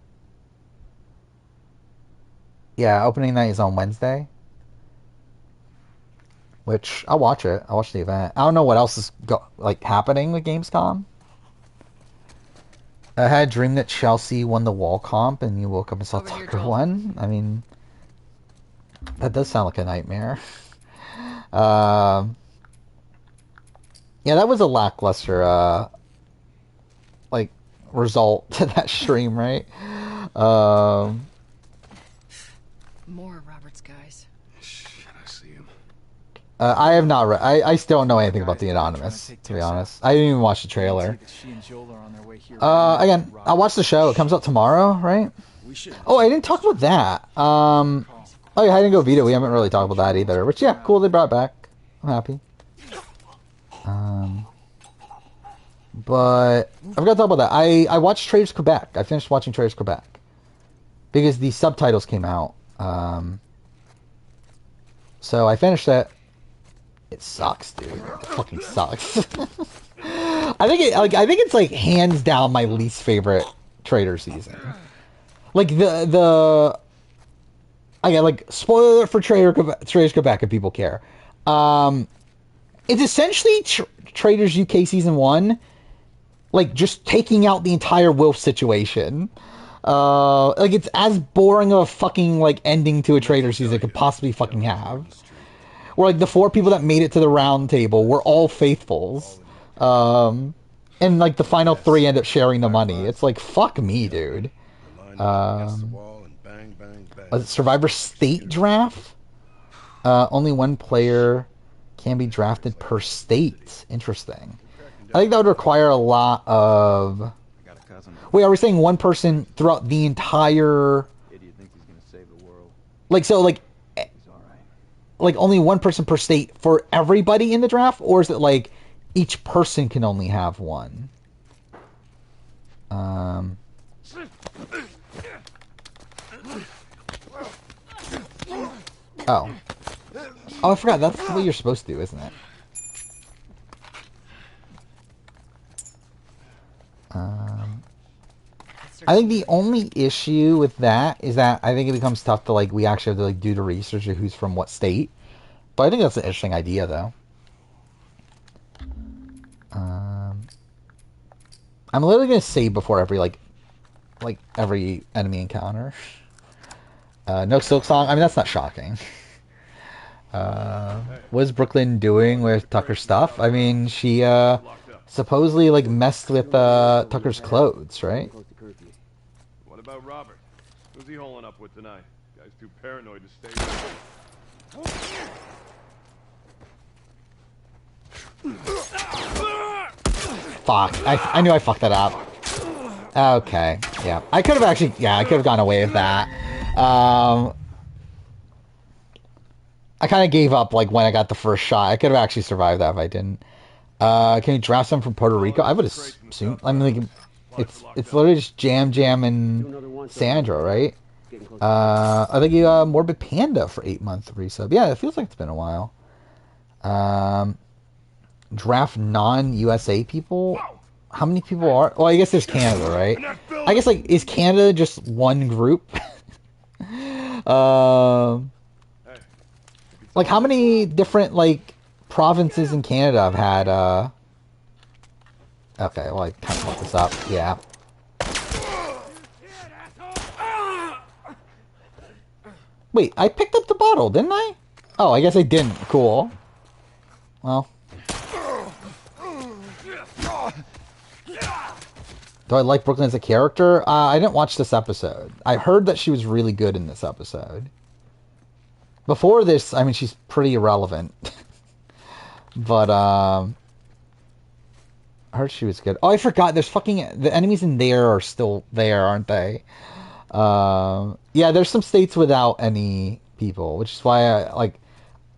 Speaker 1: Yeah, opening night is on Wednesday. Which, I'll watch it. I'll watch the event. I don't know what else is happening with Gamescom. I had a dream that Chelsea won the wall comp and you woke up and saw
Speaker 5: Over here,
Speaker 1: Tucker
Speaker 5: Joel.
Speaker 1: won. I mean, that does sound like a nightmare. Yeah, that was a lackluster, result to that stream, right?
Speaker 5: More of Robert's guys.
Speaker 2: Shit, I see him.
Speaker 1: I have not read. I still don't know anything about the Anonymous, to be honest. I didn't even watch the trailer. Again, I'll watch the show. It comes out tomorrow, right? Oh, I didn't talk about that. Oh yeah, Hide and Go Vita. We haven't really talked about that either. Which, yeah, cool. They brought it back. I'm happy. But I forgot to talk about that. I watched Traders Quebec. I finished watching Traders Quebec because the subtitles came out. So I finished that. It sucks, dude. It fucking sucks. I think it's like hands down my least favorite Trader season. Like spoiler alert for Traders Quebec if people care. It's essentially Traders UK season 1, like just taking out the entire Wilf situation. Like it's as boring of a fucking like ending to a Trader season it could possibly fucking have. Where like the 4 people that made it to the round table were all faithfuls. And like the final 3 end up sharing the money. It's like, fuck me, dude. A Survivor State draft? Only 1 player can be drafted per state. Interesting. I think that would require a lot of... Wait, are we saying 1 person throughout the entire...
Speaker 7: Idiot thinks he's gonna save the world.
Speaker 1: Like, so, like only 1 person per state for everybody in the draft? Or is it like each person can only have 1? Oh, I forgot. That's what you're supposed to do, isn't it? I think the only issue with that is that I think it becomes tough to like we actually have to like do the research of who's from what state. But I think that's an interesting idea though. I'm literally gonna save before every like every enemy encounter. No Silk Song. I mean that's not shocking. What is Brooklyn doing with Tucker's stuff? I mean she supposedly like messed with Tucker's clothes, right?
Speaker 2: What about Robert? Who's he holing up with tonight? Guy's too paranoid to stay here.
Speaker 1: Fuck. I knew I fucked that up. Okay. Yeah. I could have actually... Yeah, I could have gone away with that. I kind of gave up, like, when I got the first shot. I could have actually survived that if I didn't. Can you draft some from Puerto Rico? I would assume... I mean, like, it's literally just Jam and Sandra, right? I think you Morbid Panda for 8 months resub. Yeah, it feels like it's been a while. Draft non-USA people? How many people are... Well, I guess there's Canada, right? I guess, like, is Canada just one group? Like, how many different, like, provinces in Canada have had, Okay, well, I kind of fucked this up. Yeah. Wait, I picked up the bottle, didn't I? Oh, I guess I didn't. Cool. Well... Do I like Brooklyn as a character? I didn't watch this episode. I heard that she was really good in this episode. Before this, I mean, she's pretty irrelevant. But, I heard she was good. Oh, I forgot. There's fucking... The enemies in there are still there, aren't they? Yeah, there's some states without any people, which is why I, like...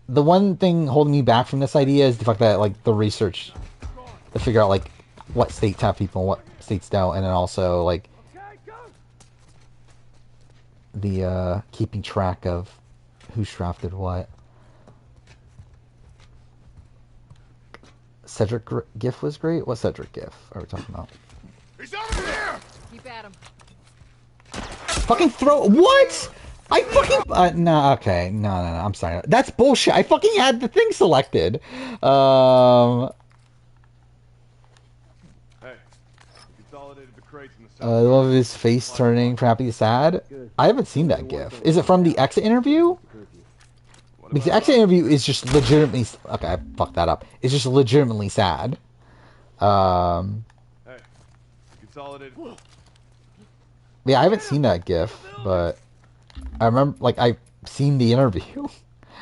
Speaker 1: The one thing holding me back from this idea is the fact that, like, the research to figure out, like, what states have people and what states don't, and then also, like, the, keeping track of who's drafted what. Cedric GIF was great? What Cedric GIF are we talking about?
Speaker 2: He's over here!
Speaker 5: Keep at him.
Speaker 1: Fucking throw... What?! I fucking... no, okay. No, I'm sorry. That's bullshit. I fucking had the thing selected. The one of his face turning from happy to sad. I haven't seen that GIF. Is it from the exit interview? Because the exit interview is just legitimately... Okay, I fucked that up. It's just legitimately sad. Yeah, I haven't seen that GIF, but... I remember, like, I've seen the interview.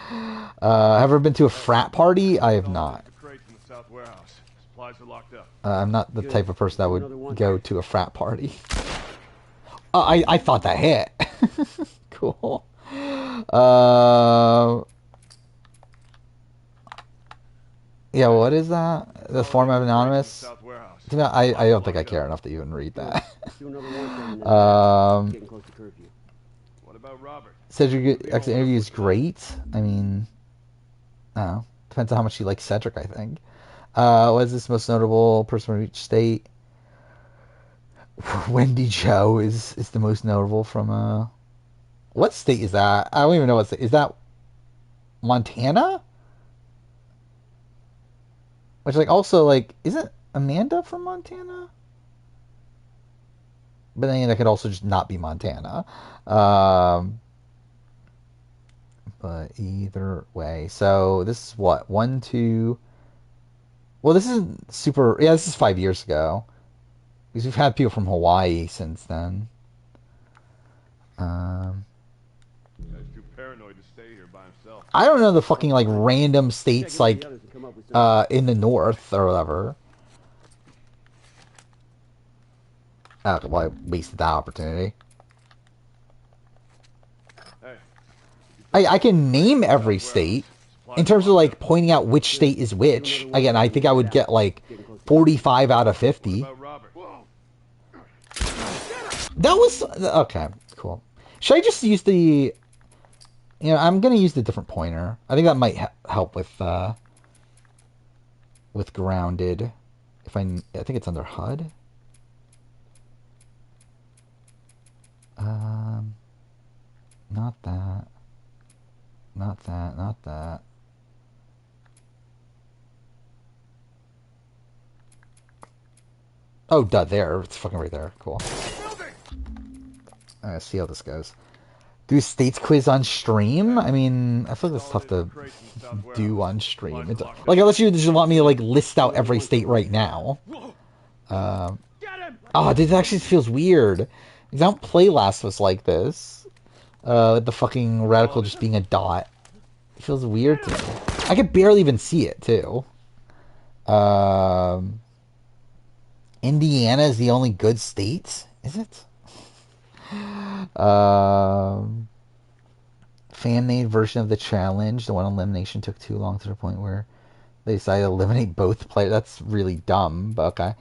Speaker 1: Have I ever been to a frat party? I have not. I'm not the type of person that would go to a frat party. I thought that hit. Cool. Yeah, what is that? The form of anonymous? I don't think I care enough to even read that. Cedric exit interview is great. I mean, I don't know. Depends on how much you like Cedric, I think. What is this most notable person from each state? Wendy Joe is the most notable from what state is that? I don't even know what state. Is that Montana? Which, like, also, like, isn't Amanda from Montana? But then that could also just not be Montana. But either way. So, this is what? 1, 2... Well, this isn't super... Yeah, this is 5 years ago. Because we've had people from Hawaii since then.
Speaker 2: Too paranoid to stay here by himself.
Speaker 1: I don't know the fucking, like, random states, like, in the north or whatever. Oh, well, I wasted that opportunity. I can name every state. In terms of, like, pointing out which state is which. Again, I think I would get, like, 45 out of 50. That was... Okay, cool. Should I just use the... You know, I'm going to use the different pointer. I think that might help with Grounded. If I think it's under HUD. Um, not that. Not that. Not that. Oh, duh, there. It's fucking right there. Cool. Alright, see how this goes. Do states quiz on stream? I mean, I feel like it's tough to do on stream. It's, like, unless you just want me to, like, list out every state right now. Oh, this actually feels weird. Because I don't play Last of Us like this. The fucking reticle just being a dot. It feels weird to me. I could barely even see it, too. Indiana is the only good state? Is it? Fan-made version of the challenge. The one elimination took too long to the point where they decided to eliminate both players. That's really dumb, but okay.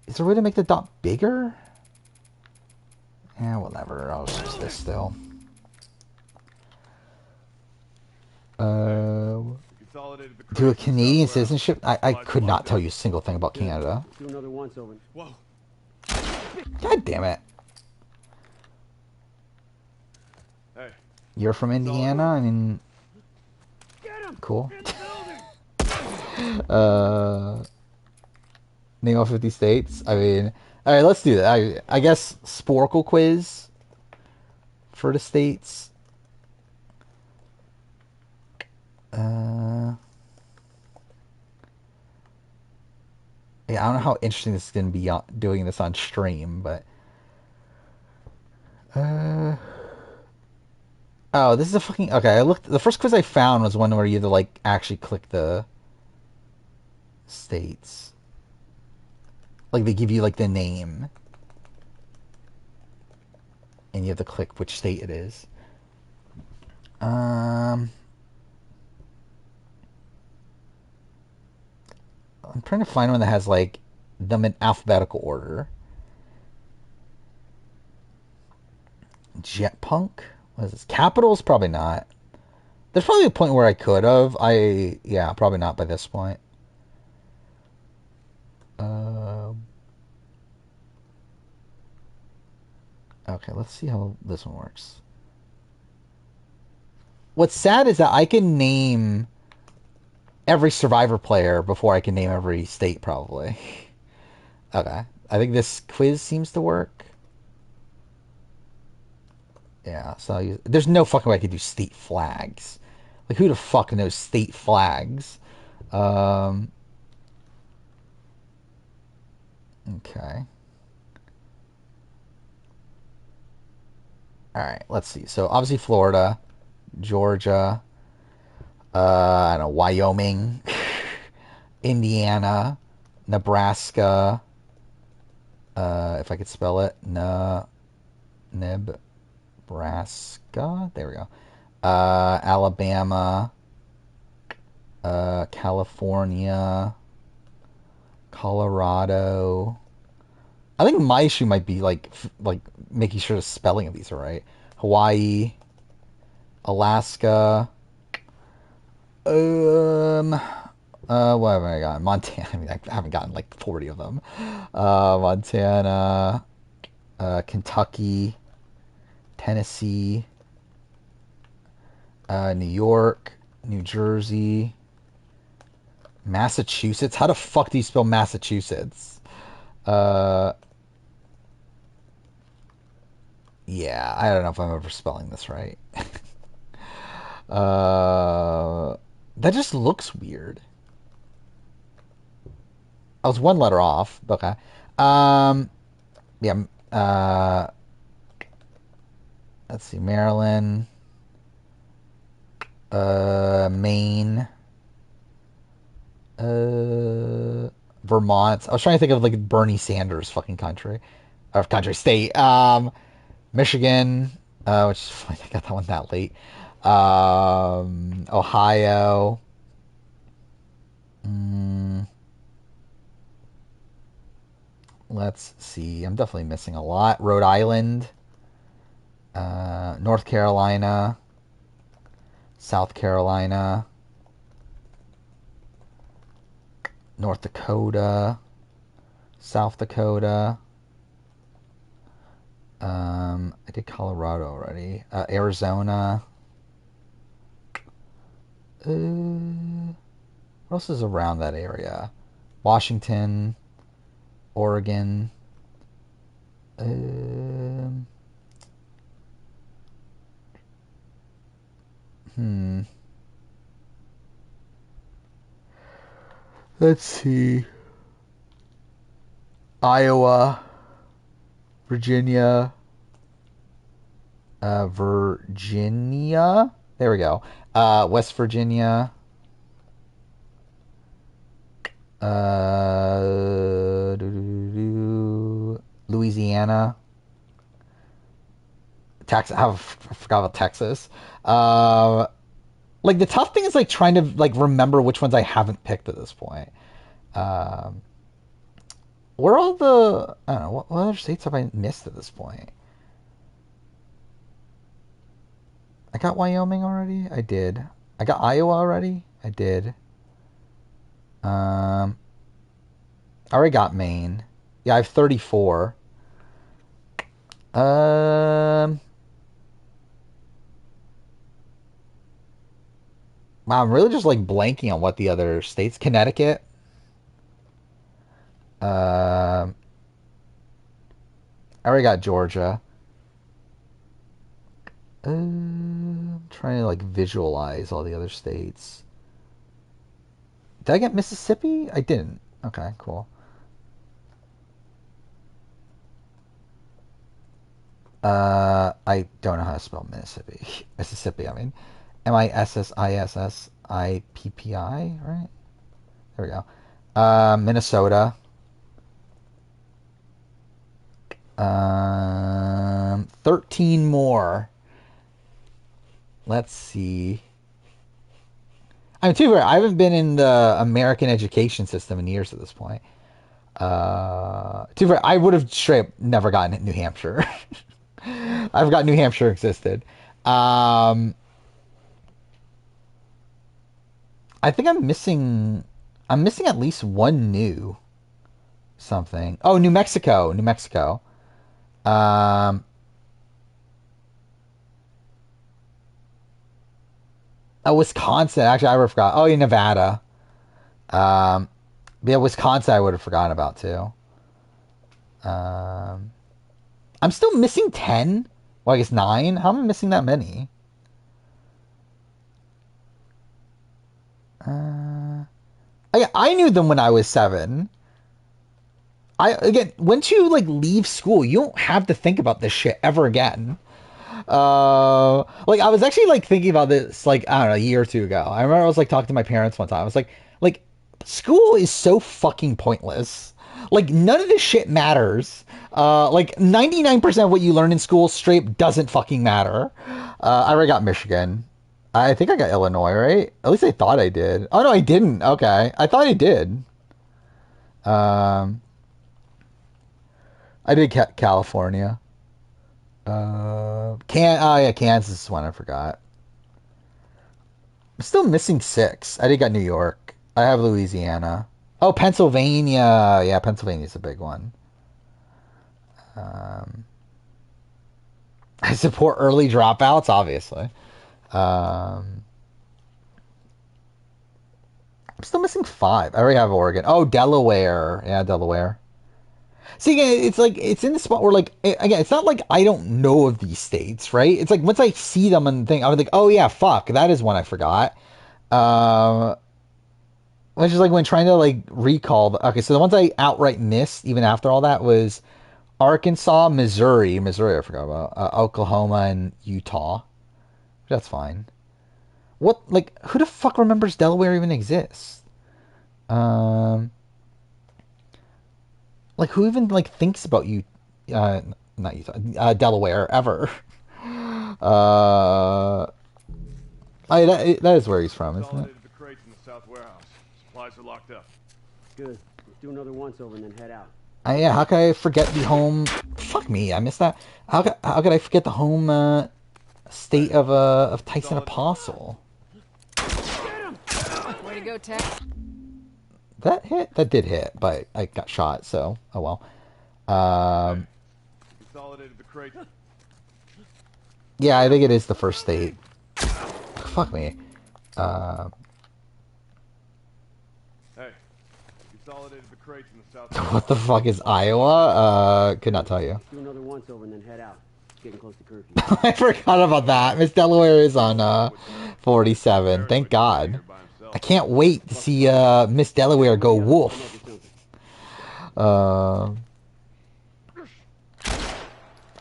Speaker 1: Is there a way to make the dot bigger? Yeah, whatever. I'll just use this still. Do a Canadian citizenship? I could not tell you a single thing about Canada.
Speaker 8: Do another once over.
Speaker 2: Whoa.
Speaker 1: God damn it.
Speaker 2: Hey.
Speaker 1: You're from Indiana? I mean... Cool. Name all 50 states? I mean... Alright, let's do that. I guess Sporkle quiz for the states. Yeah, I don't know how interesting this is going to be doing this on stream, but... Oh, this is a fucking... Okay, I looked... The first quiz I found was one where you had to, like, actually click the states. Like, they give you, like, the name. And you have to click which state it is. I'm trying to find one that has, like, them in alphabetical order. Jetpunk? What is this? Capitals? Probably not. There's probably a point where I could have. Yeah, probably not by this point. Okay, let's see how this one works. What's sad is that I can name every Survivor player before I can name every state, probably. Okay. I think this quiz seems to work. Yeah, so there's no fucking way I could do state flags. Like, who the fuck knows state flags? Okay. Alright, let's see. So, obviously Florida, Georgia, I don't know, Wyoming, Indiana, Nebraska, if I could spell it, Nebraska, there we go, Alabama, California, Colorado. I think my issue might be like making sure the spelling of these are right. Hawaii, Alaska, what have I gotten? Montana. I mean, I haven't gotten like 40 of them. Montana, Kentucky, Tennessee, New York, New Jersey, Massachusetts. How the fuck do you spell Massachusetts? Yeah, I don't know if I'm ever spelling this right. That just looks weird. I was one letter off, but okay. Yeah, let's see, Maryland, Maine, Vermont. I was trying to think of like Bernie Sanders fucking country, or country state. Michigan, which is funny, I got that one that late. Ohio. Let's see. I'm definitely missing a lot. Rhode Island, North Carolina, South Carolina, North Dakota, South Dakota. I did Colorado already. Arizona. What else is around that area? Washington, Oregon. Let's see. Iowa, Virginia. Virginia. There we go. West Virginia. Louisiana. Texas. I forgot about Texas. Like the tough thing is like trying to like remember which ones I haven't picked at this point. Where all the I don't know what other states have I missed at this point? I got Wyoming already. I did. I got Iowa already. I did. I already got Maine. Yeah, I have 34. Wow, I'm really just like blanking on what the other states. Connecticut. I already got Georgia. I'm trying to like visualize all the other states. Did I get Mississippi? I didn't. Okay, cool. I don't know how to spell Mississippi. Mississippi, I mean. Mississippi, right? There we go. Minnesota. 13 more. Let's see. I mean, to be fair, I haven't been in the American education system in years at this point. To be fair, I would have straight up never gotten New Hampshire. I forgot New Hampshire existed. I think I'm missing at least one new something. Oh, New Mexico. Oh, Wisconsin. Actually, I would have forgot. Oh, yeah, Nevada. Yeah, Wisconsin I would have forgotten about too. I'm still missing 10. Well, I guess 9. How am I missing that many? I knew them when I was 7. Once you like leave school, you don't have to think about this shit ever again. Like I was actually like thinking about this like I don't know a year or two ago. I remember I was like talking to my parents one time. I was like school is so fucking pointless. Like none of this shit matters. Like 99% of what you learn in school straight doesn't fucking matter. I already got Michigan. I think I got Illinois, right? At least I thought I did. Oh no, I didn't. Okay, I thought I did. I did California. Kansas is one I forgot. I'm still missing 6. I did got New York. I have Louisiana. Oh, Pennsylvania. Yeah, Pennsylvania's a big one. I support early dropouts, obviously. I'm still missing 5. I already have Oregon. Oh, Delaware. Yeah, Delaware. See, again, it's like, it's in the spot where, like, again, it's not like I don't know of these states, right? It's like, once I see them and think, I was like, oh yeah, fuck, that is one I forgot. Which is like when trying to, like, recall, okay, so the ones I outright missed, even after all that, was Arkansas, Missouri I forgot about, Oklahoma, and Utah. That's fine. What, like, who the fuck remembers Delaware even exists? Like, who even, like, thinks about you, not Utah, Delaware, ever? That is where he's from, isn't it?
Speaker 2: Consolidated the crates in the south warehouse. Supplies are locked up.
Speaker 8: Good. Let's do another once over and then head out.
Speaker 1: Yeah, how could I forget the home... Fuck me, I missed that. How could I forget the home, state of Tyson Apostle?
Speaker 5: Way to go, Tech.
Speaker 1: That hit? That did hit, but I got shot, so oh well.
Speaker 2: Consolidated the crate.
Speaker 1: Yeah, I think it is the first state. Fuck me.
Speaker 2: Hey, consolidated the crates in the south.
Speaker 1: What the fuck is Iowa? Could not tell you.
Speaker 8: Do another once over and then head out. It's getting close to curfew.
Speaker 1: I forgot about that. Miss Delaware is on 47. Thank God. I can't wait to see Miss Delaware go woof.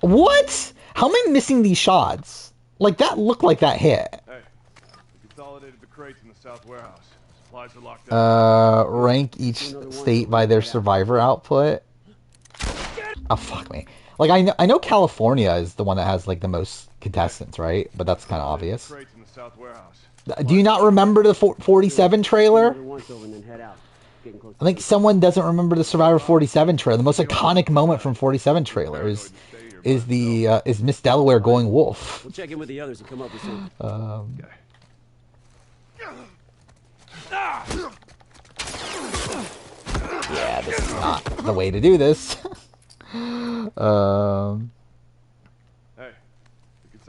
Speaker 1: What? How am I missing these shots? Like, that looked like that hit.
Speaker 2: Hey, we consolidated the crates in the south warehouse. Supplies are locked up.
Speaker 1: Rank each state by their survivor output. Oh, fuck me. Like, I know California is the one that has, like, the most contestants, right? But that's kind of obvious.
Speaker 2: Crates in the south warehouse.
Speaker 1: Do you not remember the 47 trailer?
Speaker 8: Another once over and then head out. It's getting close to
Speaker 1: I think someone doesn't remember the Survivor 47 trailer. The most iconic moment from 47 trailer is Miss Delaware going wolf.
Speaker 8: We'll check in with the others and come up with something.
Speaker 1: Yeah, this is not the way to do this.
Speaker 2: Hey,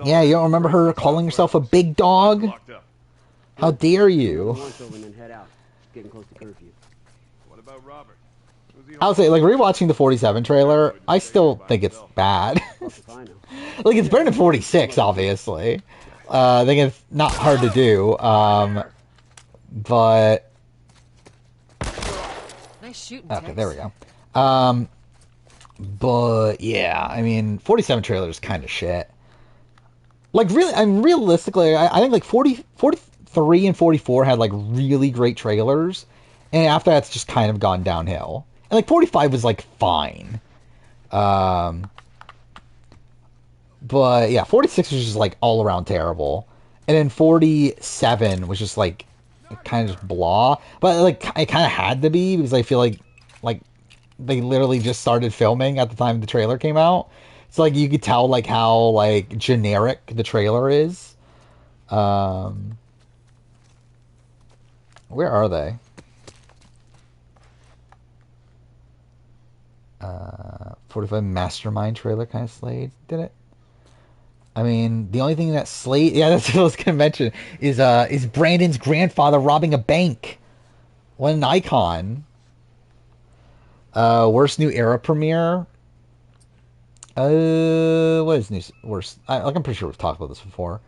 Speaker 1: Yeah, you don't remember her calling herself a big dog?
Speaker 2: locked up.
Speaker 1: How dare you?
Speaker 8: Once over and then head out. It's getting close to curfew.
Speaker 2: What about Robert? Who's he
Speaker 1: I'll say, like, rewatching the 47 trailer, I still think it's bad.
Speaker 8: If I know.
Speaker 1: Like, it's better than 46, obviously. I think it's not hard to do. But...
Speaker 5: Nice shooting.
Speaker 1: Okay,
Speaker 5: Tex.
Speaker 1: there we go. But, yeah, I mean, 47 trailer is kind of shit. Like, really, realistically, I think, like, 43 and 44 had, like, really great trailers. And after that's just kind of gone downhill. And, like, 45 was, like, fine. But, yeah, 46 was just, like, all around terrible. And then 47 was just, like, kind of just blah. But, like, it kind of had to be, because I feel like, they literally just started filming at the time the trailer came out. So, like, you could tell, like, how, like, generic the trailer is. Where are they? 45 Mastermind trailer kind of slayed, did it? I mean, the only thing that slayed... Yeah, that's what I was going to mention. Is Brandon's grandfather robbing a bank. What an icon. Worst new era premiere. What is new? Worst? I'm pretty sure we've talked about this before.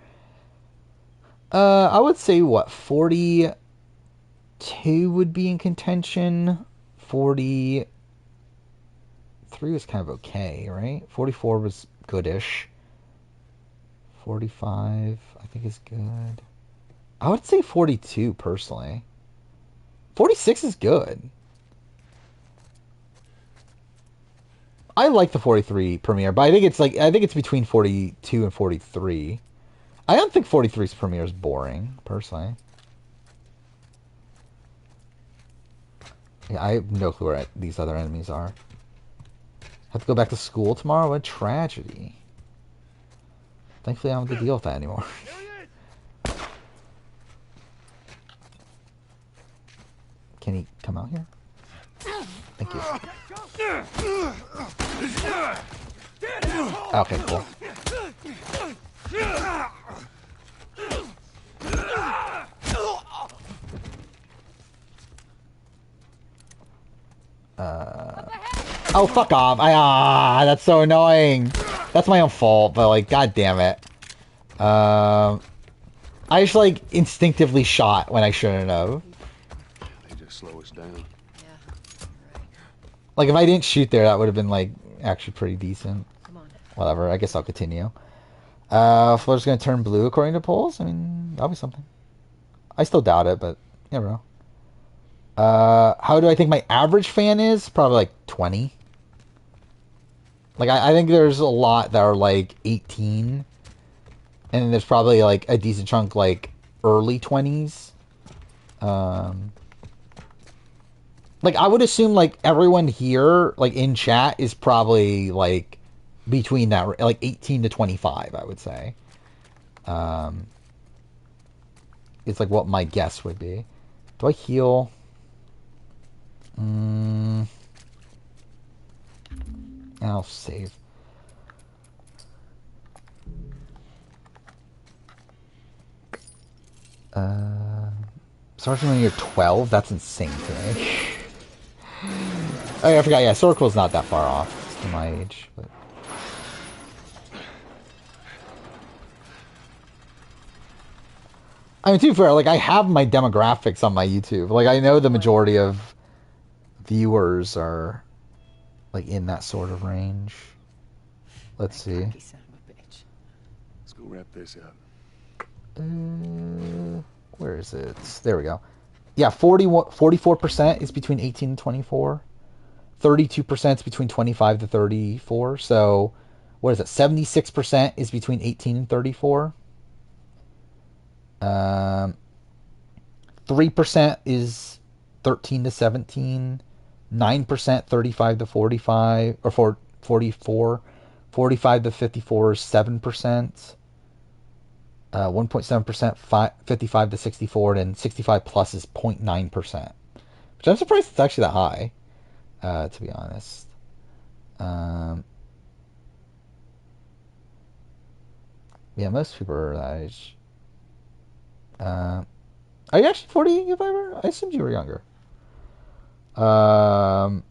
Speaker 1: I would say what 42 would be in contention. 43 was kind of okay, right? 44 was goodish. 45, I think is good. I would say 42 personally. 46 is good. I like the 43 premiere, but I think it's between 42 and 43. I don't think 43's premiere is boring, personally. Yeah, I have no clue where these other enemies are. Have to go back to school tomorrow? What a tragedy. Thankfully, I don't have to deal with that anymore. Can he come out here? Thank you. Okay, cool. Oh, fuck off. That's so annoying. That's my own fault, but, like, god damn it. I just, like, instinctively shot when I shouldn't have.
Speaker 2: They just slow us down.
Speaker 5: Yeah. Right.
Speaker 1: Like, if I didn't shoot there, that would have been, like, actually pretty decent.
Speaker 5: Come on.
Speaker 1: Whatever, I guess I'll continue. Floor's gonna turn blue according to polls? I mean, that'll be something. I still doubt it, but you never know. How do I think my average fan is? Probably, like, 20. Like, I think there's a lot that are, like, 18. And there's probably, like, a decent chunk, like, early 20s. Like, I would assume, like, everyone here, like, in chat is probably, like, between that, like, 18 to 25, I would say. It's, like, what my guess would be. Do I heal? I'll save. Sergeant when you're 12? That's insane to me. Oh yeah, I forgot, yeah, Sorquel's not that far off to my age, but... I mean, to be fair, like, I have my demographics on my YouTube. Like, I know the majority of viewers are, like, in that sort of range. Let's see.
Speaker 9: Let's go wrap this up.
Speaker 1: Where is it? There we go. Yeah, 44% is between 18 and 24. 32% is between 25 to 34. So, what is it? 76% is between 18 and 34. 3% is 13 to 17. 9% 35 to 45 or 44. 45 to 54 is 7%. 1.7% 55 to 64, and 65 plus is 0.9%. Which I'm surprised it's actually that high, to be honest. Yeah, most people are that age. Are you actually 40 if I assumed you were younger. But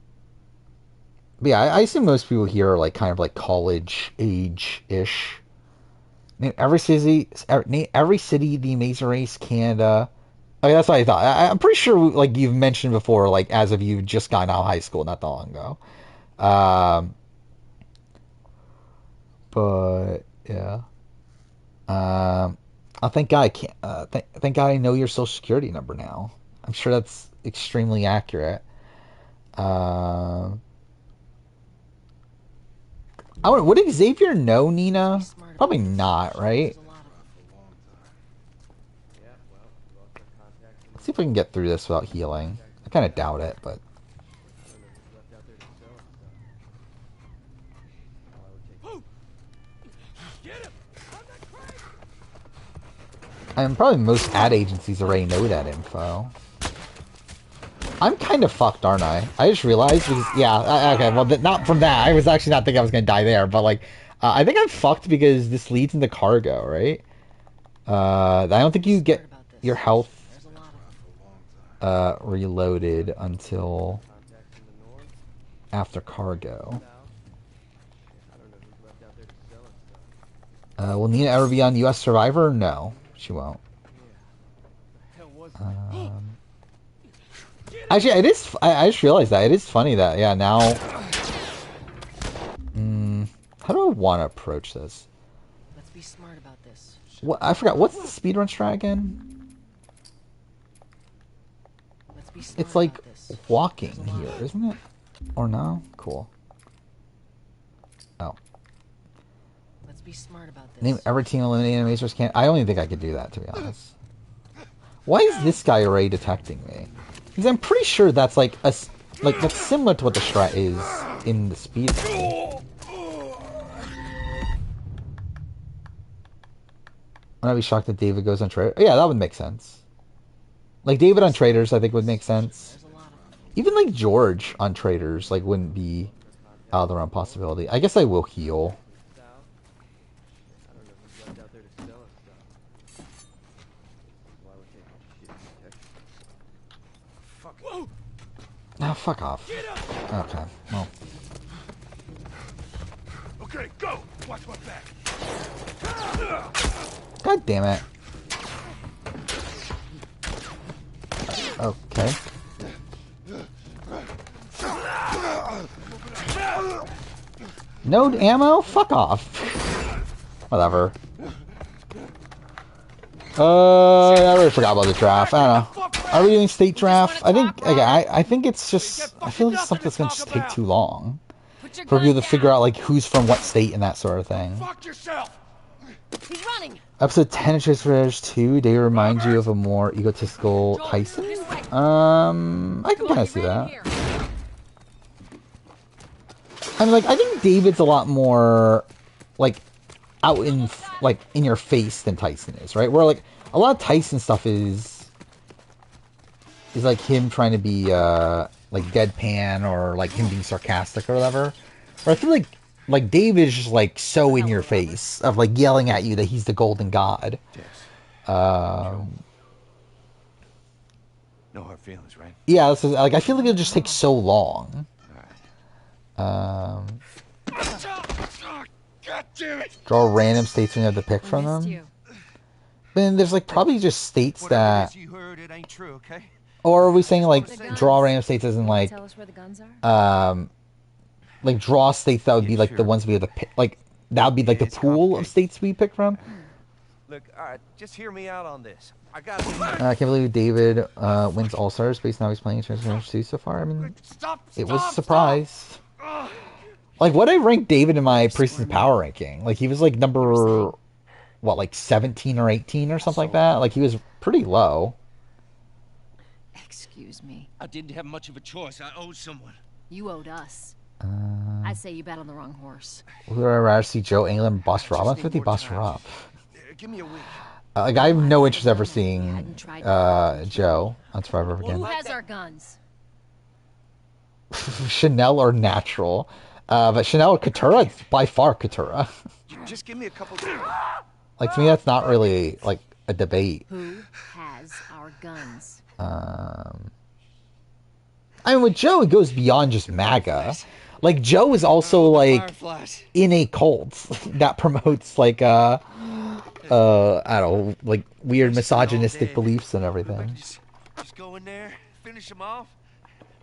Speaker 1: yeah, I assume most people here are like kind of like college age-ish. Name every city, the Amazing Race, Canada. I mean, that's what I thought. I'm pretty sure, like you've mentioned before, like as of you just gotten out of high school not that long ago. But yeah. I thank God I can't. Thank God I know your social security number now. I'm sure that's extremely accurate. I don't, would Xavier know Nina? Probably not, right? Let's see if we can get through this without healing. I kind of doubt it, but... And probably most ad agencies already know that info. I'm kind of fucked, aren't I? I just realized, because, yeah, okay, well, not from that. I was actually not thinking I was going to die there, but, like, I think I'm fucked because this leads into cargo, right? I don't think you get your health reloaded until after cargo. Will Nina ever be on U.S. Survivor? No, she won't. Actually, it is. I just realized that it is funny that now. How do I want to approach this?
Speaker 5: Let's be smart about this.
Speaker 1: What I forgot. What's the speedrun strat again?
Speaker 5: Let's be smart
Speaker 1: It's like
Speaker 5: about this.
Speaker 1: walking here, isn't it? Or no? Cool. Oh.
Speaker 5: Let's be smart about this.
Speaker 1: Name every team eliminated Amazers can't. I don't even think I could do that, to be honest. Why is this guy already detecting me? Because I'm pretty sure that's like that's similar to what the strat is in the speed. I'm not be shocked that David goes on Traitors. Yeah, that would make sense. Like David on Traitors, I think would make sense. Even like George on Traitors, like wouldn't be out of the realm possibility. I guess I will heal. Ah, fuck off. Okay, well.
Speaker 9: Okay, go! Watch my back.
Speaker 1: God damn it. Okay. Node ammo? Fuck off. Whatever. I already forgot about the draft. I don't know. Are we doing state draft? I think, okay, I think it's just, I feel like it's something that's going to just take too long. For people to figure out, like, who's from what state and that sort of thing.
Speaker 9: Fuck yourself!
Speaker 5: He's running.
Speaker 1: Episode 10 of Chase Revenge 2, they remind you of a more egotistical Tyson? I can kind of see that. I mean, like, I think David's a lot more, like, out in, like, in your face than Tyson is, right? Where, like, a lot of Tyson stuff is like him trying to be, like deadpan or like him being sarcastic or whatever. But I feel like Dave is just like so in your face of like yelling at you that he's the golden god.
Speaker 9: No hard feelings, right?
Speaker 1: Yeah, this is, like I feel like it'll just take so long.
Speaker 9: God damn it!
Speaker 1: Draw random states when you have to pick from
Speaker 5: Missed
Speaker 1: them.
Speaker 5: you.
Speaker 1: Then there's like probably just states
Speaker 9: Whatever it
Speaker 1: that,
Speaker 9: is you heard, it ain't true, okay?
Speaker 1: or are we saying like
Speaker 5: The guns.
Speaker 1: draw random states as in
Speaker 5: You wanna
Speaker 1: like
Speaker 5: tell us where the guns are?
Speaker 1: like draw states that would be
Speaker 7: Yeah,
Speaker 1: like the
Speaker 7: sure.
Speaker 1: ones we have to pick, like that would be like the
Speaker 7: It's
Speaker 1: pool of
Speaker 7: complicated.
Speaker 1: states we pick from.
Speaker 7: Look, all right, just hear me out on this. I got
Speaker 1: I can't believe David wins All Stars based on how he's playing Transformers 2 so far. I mean, it was a surprise. Like, what I ranked David in my preseason power ranking? Like, he was like number, what, like 17 or 18 or something like that? Like, he was pretty low.
Speaker 5: Excuse me.
Speaker 9: I didn't have much of a choice. I owed someone.
Speaker 5: You owed us. I'd say you bet on the wrong horse.
Speaker 1: Who would I rather see, Joe England and Boss Rob? I'm 50 Boss Rob.
Speaker 9: Give me a week.
Speaker 1: Like, I have no interest ever seeing
Speaker 5: Hadn't tried
Speaker 1: Joe on Survivor
Speaker 5: Who
Speaker 1: again.
Speaker 5: has our guns?
Speaker 1: Chanel or Natural. But Chanel or Katura, it's by far Katura.
Speaker 9: Just give me a couple.
Speaker 1: Like, to me, that's not really, like, a debate.
Speaker 5: Who has our guns?
Speaker 1: I mean, with Joe, it goes beyond just MAGA. Like, Joe is also, like,
Speaker 9: Fireflies.
Speaker 1: in a cult that promotes, like, I don't know, like, weird misogynistic beliefs and everything.
Speaker 9: Just go in there, finish them off.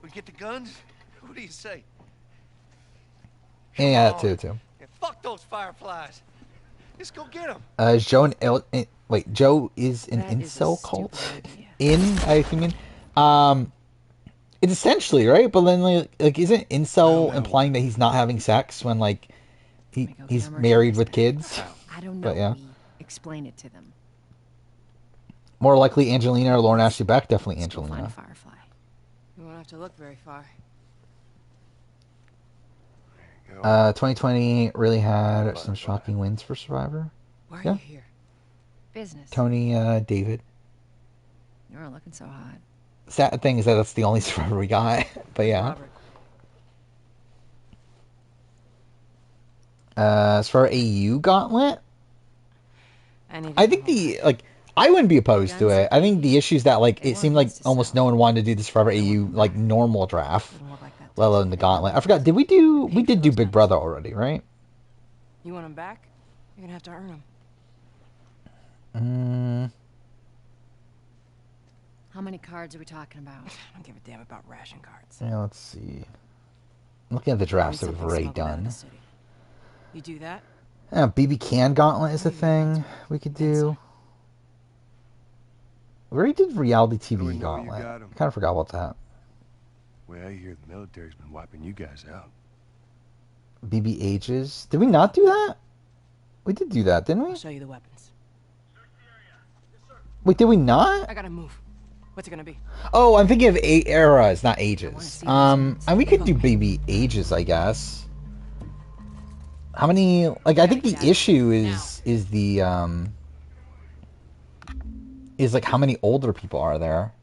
Speaker 9: We get the guns. What do you say?
Speaker 1: Yeah, that too.
Speaker 9: Yeah, fuck those fireflies. Just go get them.
Speaker 1: Is Joe wait, Joe is an
Speaker 5: That is a
Speaker 1: incel
Speaker 5: stupid
Speaker 1: cult?
Speaker 5: idea.
Speaker 1: I mean, it's essentially, right? But then, like isn't incel implying that he's not having sex when, like, he's married with kids?
Speaker 5: I don't know.
Speaker 1: But yeah.
Speaker 5: We explain it to them.
Speaker 1: More likely Angelina or Lauren Ashley Beck, definitely
Speaker 5: Let's go find a
Speaker 1: Angelina.
Speaker 5: firefly.
Speaker 10: You won't have to look very far.
Speaker 1: 2020 really had some shocking wins for Survivor.
Speaker 10: Why are
Speaker 1: Yeah.
Speaker 10: you here?
Speaker 5: Business.
Speaker 1: Tony, David.
Speaker 5: You weren't looking so hot.
Speaker 1: Sad thing is that that's the only Survivor we got. But yeah.
Speaker 10: Robert.
Speaker 1: As for AU Gauntlet,
Speaker 10: I
Speaker 1: I think I wouldn't be opposed to it. I think the issue is that, like, it seemed like almost no one wanted to do the Survivor AU, like, normal draft, let alone the Gauntlet. I forgot, we did do Big Brother already, right?
Speaker 10: You want them back? You're gonna have to earn them.
Speaker 5: How many cards are we talking about?
Speaker 10: I don't give a damn about ration cards.
Speaker 1: Yeah, let's see. I'm looking at the drafts that we've already done.
Speaker 10: You do that?
Speaker 1: Yeah, BB Can Gauntlet is a thing we could do. We already did Reality
Speaker 9: do we
Speaker 1: TV
Speaker 9: know you
Speaker 1: Gauntlet.
Speaker 9: got 'em?
Speaker 1: Kind of forgot about that.
Speaker 9: Well, I hear the military's been wiping you guys out.
Speaker 1: BB Ages. Did we not do that? We did do that, didn't we?
Speaker 10: I'll show you the weapons.
Speaker 1: Wait, did we not?
Speaker 10: I gotta move. What's it gonna be?
Speaker 1: Oh, I'm thinking of eras, not ages. And we could do BB Ages, I guess. How many? Like, I think the issue is the is like how many older people are there?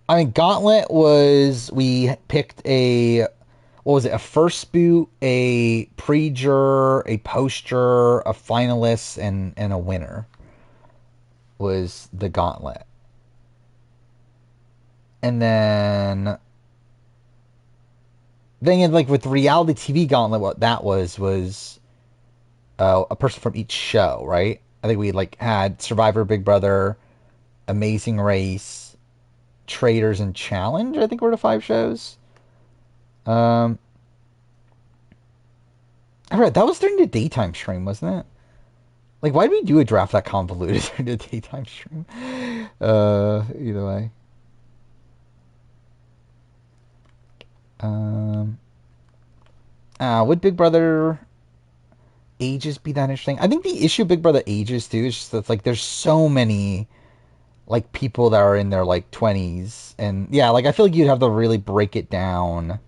Speaker 1: I mean, Gauntlet was, we picked a, what was it? A first boot, a pre-juror, a post-juror, a finalist, and a winner. Was the Gauntlet. And then like with Reality TV Gauntlet, what that was a person from each show, right? I think we like had Survivor, Big Brother, Amazing Race, Traitors, and Challenge. I think were the 5 shows. I read that was during the daytime stream, wasn't it? Like, why did we do a draft that convoluted during the daytime stream? Either way. Would Big Brother Ages be that interesting? I think the issue of Big Brother Ages too is just that, like, there's so many, like, people that are in their, like, 20s, and yeah, like, I feel like you'd have to really break it down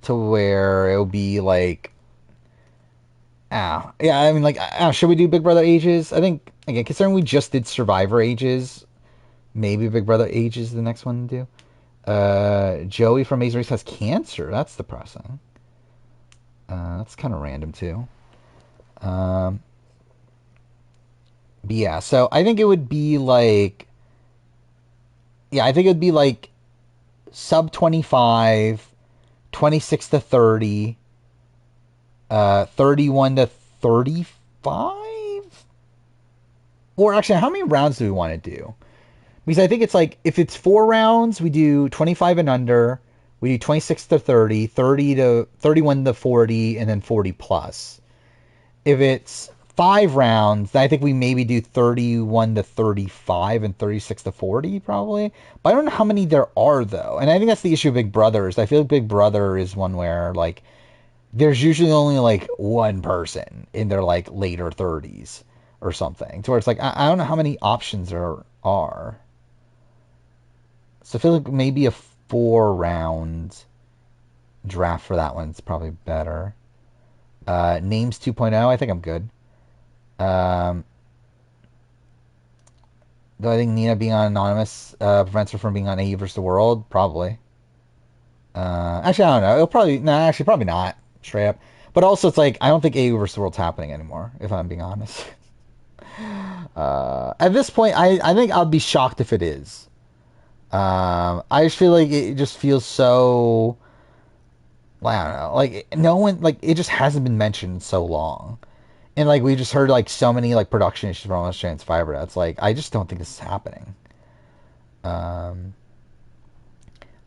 Speaker 1: to where it would be like, yeah, I mean, like, should we do Big Brother Ages? I think again, considering we just did Survivor Ages, maybe Big Brother Ages is the next one to do. Joey from Amazing Race has cancer. That's depressing. That's kind of random too. But yeah, so I think it would be like, sub 25, 26 to 30, 31 to 35? Or actually, how many rounds do we want to do? Because I think it's like, if it's 4 rounds, we do 25 and under, we do 26 to 30, 30 to 31 to 40, and then 40 plus. If it's 5 rounds, then I think we maybe do 31 to 35 and 36 to 40 probably. But I don't know how many there are though. And I think that's the issue of Big Brother. Is I feel like Big Brother is one where like there's usually only like one person in their like later 30s or something. To where it's like I don't know how many options there are. So I feel like maybe a 4-round draft for that one is probably better. Names 2.0, I think I'm good. Do I think Nina being on Anonymous prevents her from being on AE vs. the World? Probably. Actually, I don't know. It'll probably... probably not. Straight up. But also, it's like, I don't think AE vs. the World's happening anymore, if I'm being honest. At this point, I think I'll be shocked if it is. I just feel like it just feels so... I don't know. Like, no one... Like, it just hasn't been mentioned in so long. And, like, we just heard, like, so many, like, production issues from Almost Trans Fiber. It's like, I just don't think this is happening.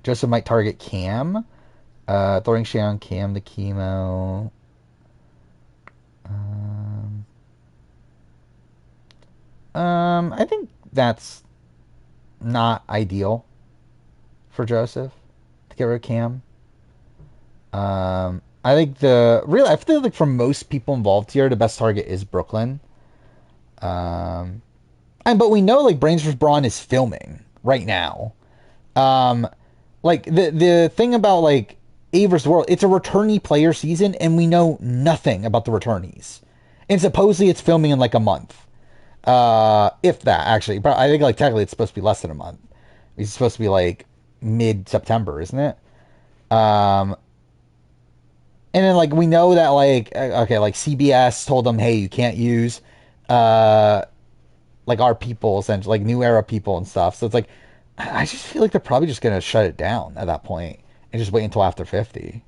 Speaker 1: Joseph might target Cam. Throwing shade on Cam, the chemo. I think that's not ideal for Joseph to get rid of Cam. I think I feel like for most people involved here, the best target is Brooklyn. But we know like Brains vs. Brawn is filming right now. Like the thing about like AE vs. World, it's a returnee player season, and we know nothing about the returnees. And supposedly it's filming in like a month. If that, actually. But I think like technically it's supposed to be less than a month. It's supposed to be like mid-September, isn't it? And then, like, we know that, like, okay, like, CBS told them, hey, you can't use, like, our people, essentially, like, New Era people and stuff. So it's like, I just feel like they're probably just going to shut it down at that point and just wait until after 50.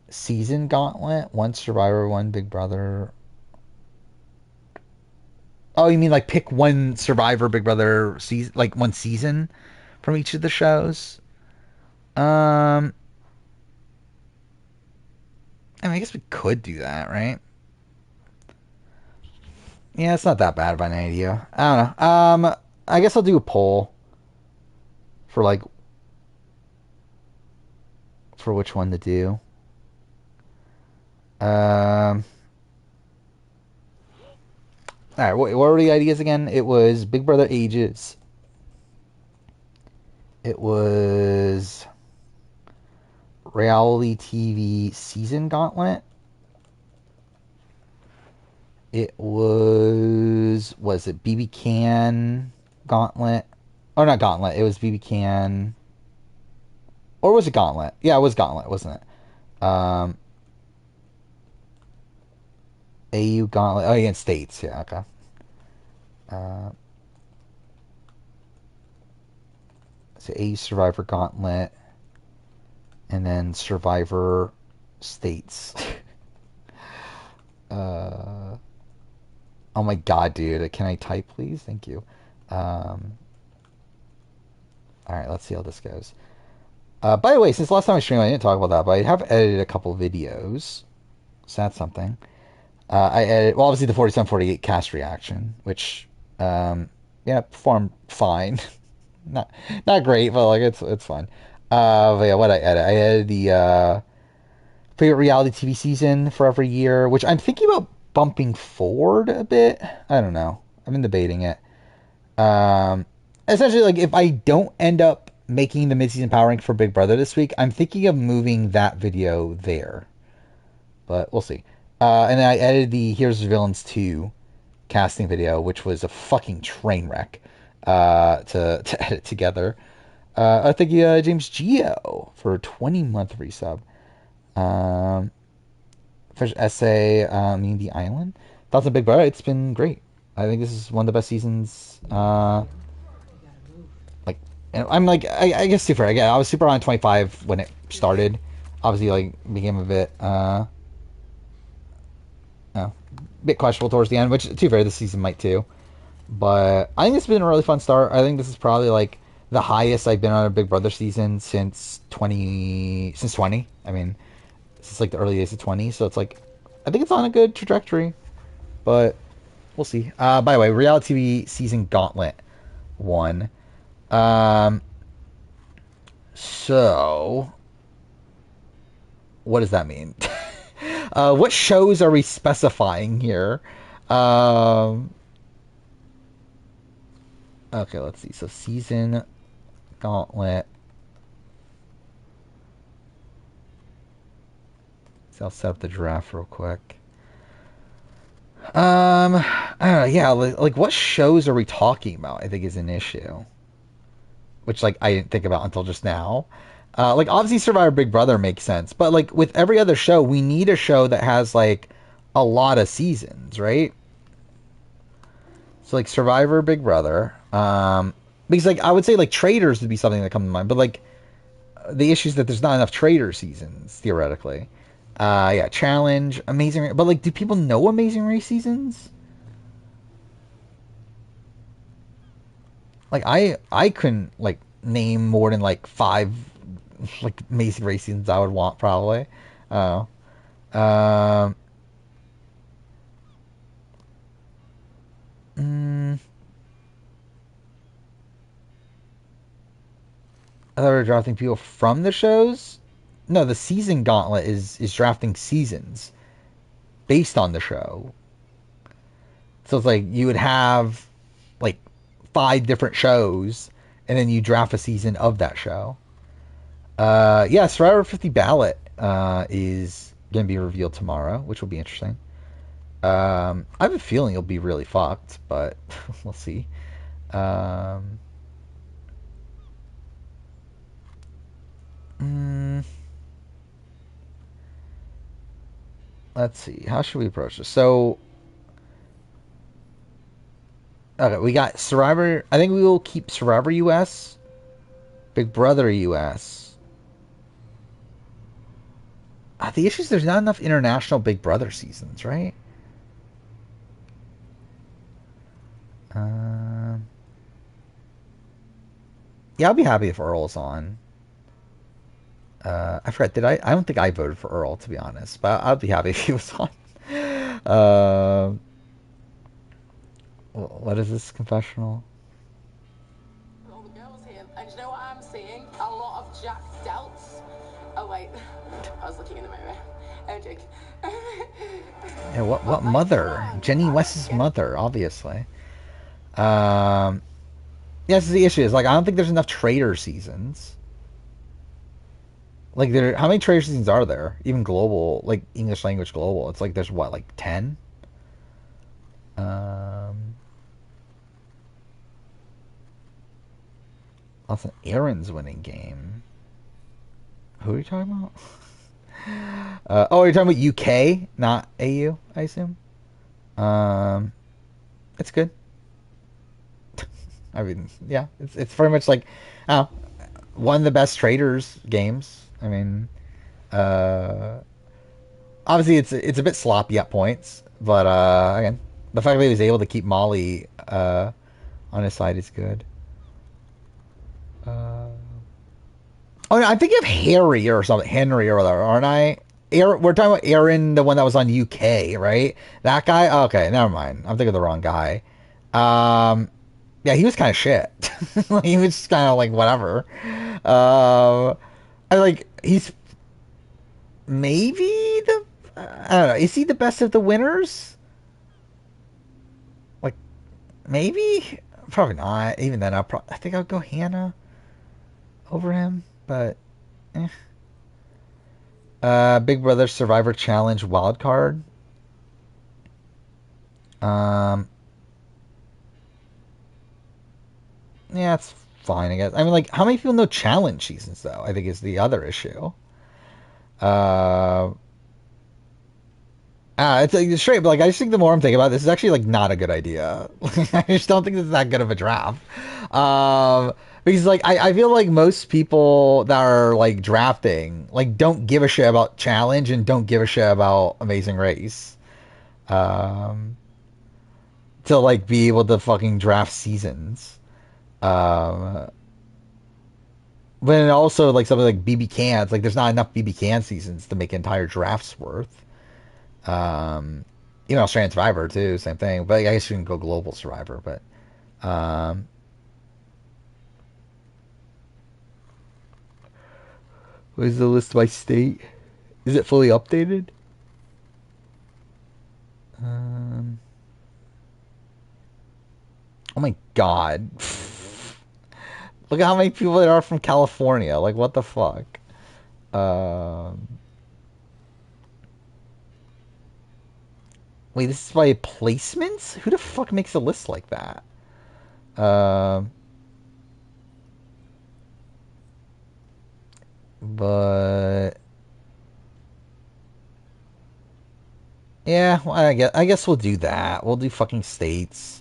Speaker 1: Season Gauntlet, 1 Survivor, 1 Big Brother. Oh, you mean, like, pick 1 Survivor, Big Brother, season, like, 1 season from each of the shows? I mean, I guess we could do that, right? Yeah, it's not that bad of an idea. I don't know. I guess I'll do a poll for, like, for which one to do. Alright, what were the ideas again? It was Big Brother Ages. It was reality TV season gauntlet. It was it BB Can gauntlet? Or not gauntlet, it was BB Can. Or was it gauntlet? Yeah, it was gauntlet, wasn't it? AU gauntlet. Oh, against states. Yeah, okay. So AU Survivor Gauntlet, and then Survivor States. Oh my god, dude. Can I type, please? Thank you. Alright, let's see how this goes. By the way, since last time I streamed, I didn't talk about that, but I have edited a couple videos. So that's something. I edited, well, obviously the 47-48 cast reaction, which, yeah, performed fine. not great, but like it's fun. But yeah, what I edited the favorite reality TV season for every year, which I'm thinking about bumping forward a bit. I don't know. I've been debating it. Essentially, like if I don't end up making the mid-season power rank for Big Brother this week, I'm thinking of moving that video there. but we'll see. And then I edited the Here's the Villains 2 casting video, which was a fucking train wreck to edit together. I thank you, James Geo, for a 20-month resub. First essay, Me and the Island. Thoughts on Big Brother? It's been great. I think this is one of the best seasons. Like, I'm like, I guess super. Again, I was super on 25 when it started. Obviously, like, became a bit, bit questionable towards the end, which, to be fair, this season might too. But I think it's been a really fun start. I think this is probably like the highest I've been on a Big Brother season since 20. I mean, since like the early days of 20. So it's like, I think it's on a good trajectory. But we'll see. By the way, Reality TV season Gauntlet 1. So what does that mean? What shows are we specifying here? Okay, let's see. So season Gauntlet. So I'll set up the draft real quick. I don't know. Yeah, like what shows are we talking about? I think is an issue, which like I didn't think about until just now. Like obviously Survivor Big Brother makes sense, but like with every other show, we need a show that has like a lot of seasons, right? So like Survivor Big Brother, because like I would say like Traitors would be something that comes to mind, but like the issue is that there's not enough Traitor seasons theoretically. Yeah, Challenge, Amazing, but like, do people know Amazing Race seasons? Like, I couldn't like name more than like 5 like Amazing Race seasons I would want probably. Oh, I thought we were drafting people from the shows. No, the season Gauntlet is drafting seasons based on the show. So it's like you would have like 5 different shows, and then you draft a season of that show. Yeah, Survivor 50 Ballot is going to be revealed tomorrow, which will be interesting. I have a feeling it'll be really fucked, but we'll see. Let's see. How should we approach this? So, okay, we got Survivor. I think we will keep Survivor US, Big Brother US. The issue is there's not enough international Big Brother seasons, right? Yeah, I'll be happy if Earl's on. I forgot. Did I? I don't think I voted for Earl, to be honest. But I'd be happy if he was on. What is this confessional?
Speaker 11: All the girls here, and you know what I'm seeing? A lot of Jack Delts. Oh wait, I was looking in the mirror. Oh, Jake.
Speaker 1: Yeah, what mother? Jenny West's mother, obviously. Yes, the issue is like I don't think there's enough Traitor seasons. Like how many Traitor seasons are there? Even global, like English language global. It's like there's what, like 10? That's an Aaron's winning game. Who are you talking about? Oh, you're talking about UK, not AU, I assume. It's good. I mean, yeah, it's very much like one of the best Traitors games. I mean, obviously it's a bit sloppy at points, but again, the fact that he was able to keep Molly on his side is good. Oh, no, I'm thinking of Harry or something, Henry or whatever, aren't I? We're talking about Aaron, the one that was on UK, right? That guy? Okay, never mind. I'm thinking of the wrong guy. Yeah, he was kind of shit. He was just kind of like whatever. I like he's maybe the I don't know. Is he the best of the winners? Like maybe, probably not. Even then, I think I'll go Hannah over him. But Big Brother Survivor Challenge wildcard. Yeah, it's fine, I guess. I mean, like, how many people know challenge seasons, though? I think is the other issue. It's like, straight, but like, I just think the more I'm thinking about it, this is actually like not a good idea. I just don't think this is that good of a draft. Because like, I feel like most people that are like drafting, like, don't give a shit about challenge and don't give a shit about Amazing Race. To like be able to fucking draft seasons. But also like something like BB Cans, like there's not enough BB Can seasons to make entire drafts worth. Australian Survivor too, same thing. But I guess you can go Global Survivor. But what is the list by state? Is it fully updated? Oh my god. Look at how many people there are from California. Like, what the fuck? Wait, this is by placements? Who the fuck makes a list like that? But yeah, well, I guess we'll do that. We'll do fucking states.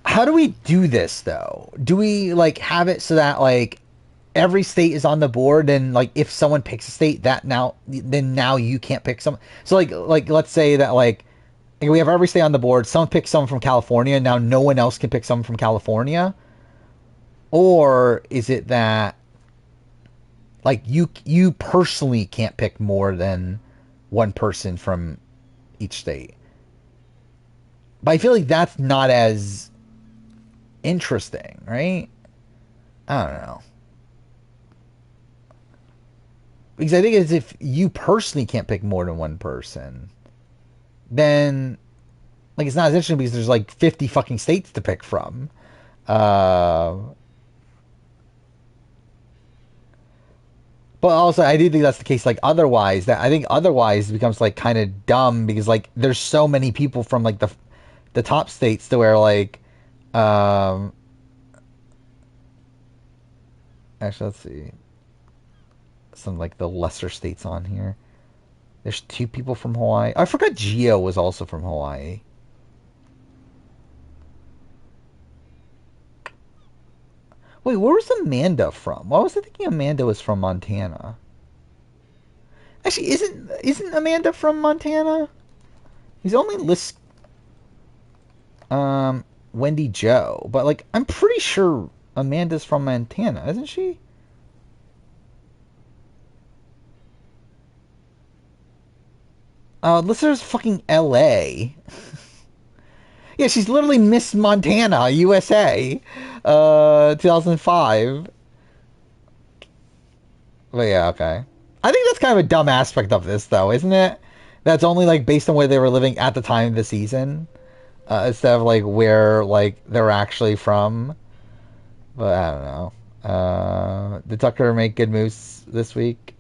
Speaker 1: How do we do this though? Do we like have it so that like every state is on the board, and like if someone picks a state then now you can't pick some. So like let's say that like we have every state on the board, someone picks someone from California, and now no one else can pick someone from California? Or is it that like you personally can't pick more than one person from each state? But I feel like that's not as interesting, right? I don't know. Because I think as if you personally can't pick more than one person, then like it's not as interesting because there's like 50 fucking states to pick from. But also I do think that's the case like otherwise, I think otherwise it becomes like kind of dumb because like there's so many people from like the top states to where like actually let's see some like the lesser states on here. There's 2 people from Hawaii. I forgot Gio was also from Hawaii. Wait, where was Amanda from? Why was I thinking Amanda was from Montana? Actually, isn't Amanda from Montana? He's only lists Wendy Jo, but like I'm pretty sure Amanda's from Montana, isn't she? Listeners fucking LA. Yeah, she's literally Miss Montana, USA, 2005. But yeah, okay. I think that's kind of a dumb aspect of this, though, isn't it? That's only like based on where they were living at the time of the season, instead of like where like they're actually from. But I don't know. Did Tucker make good moves this week?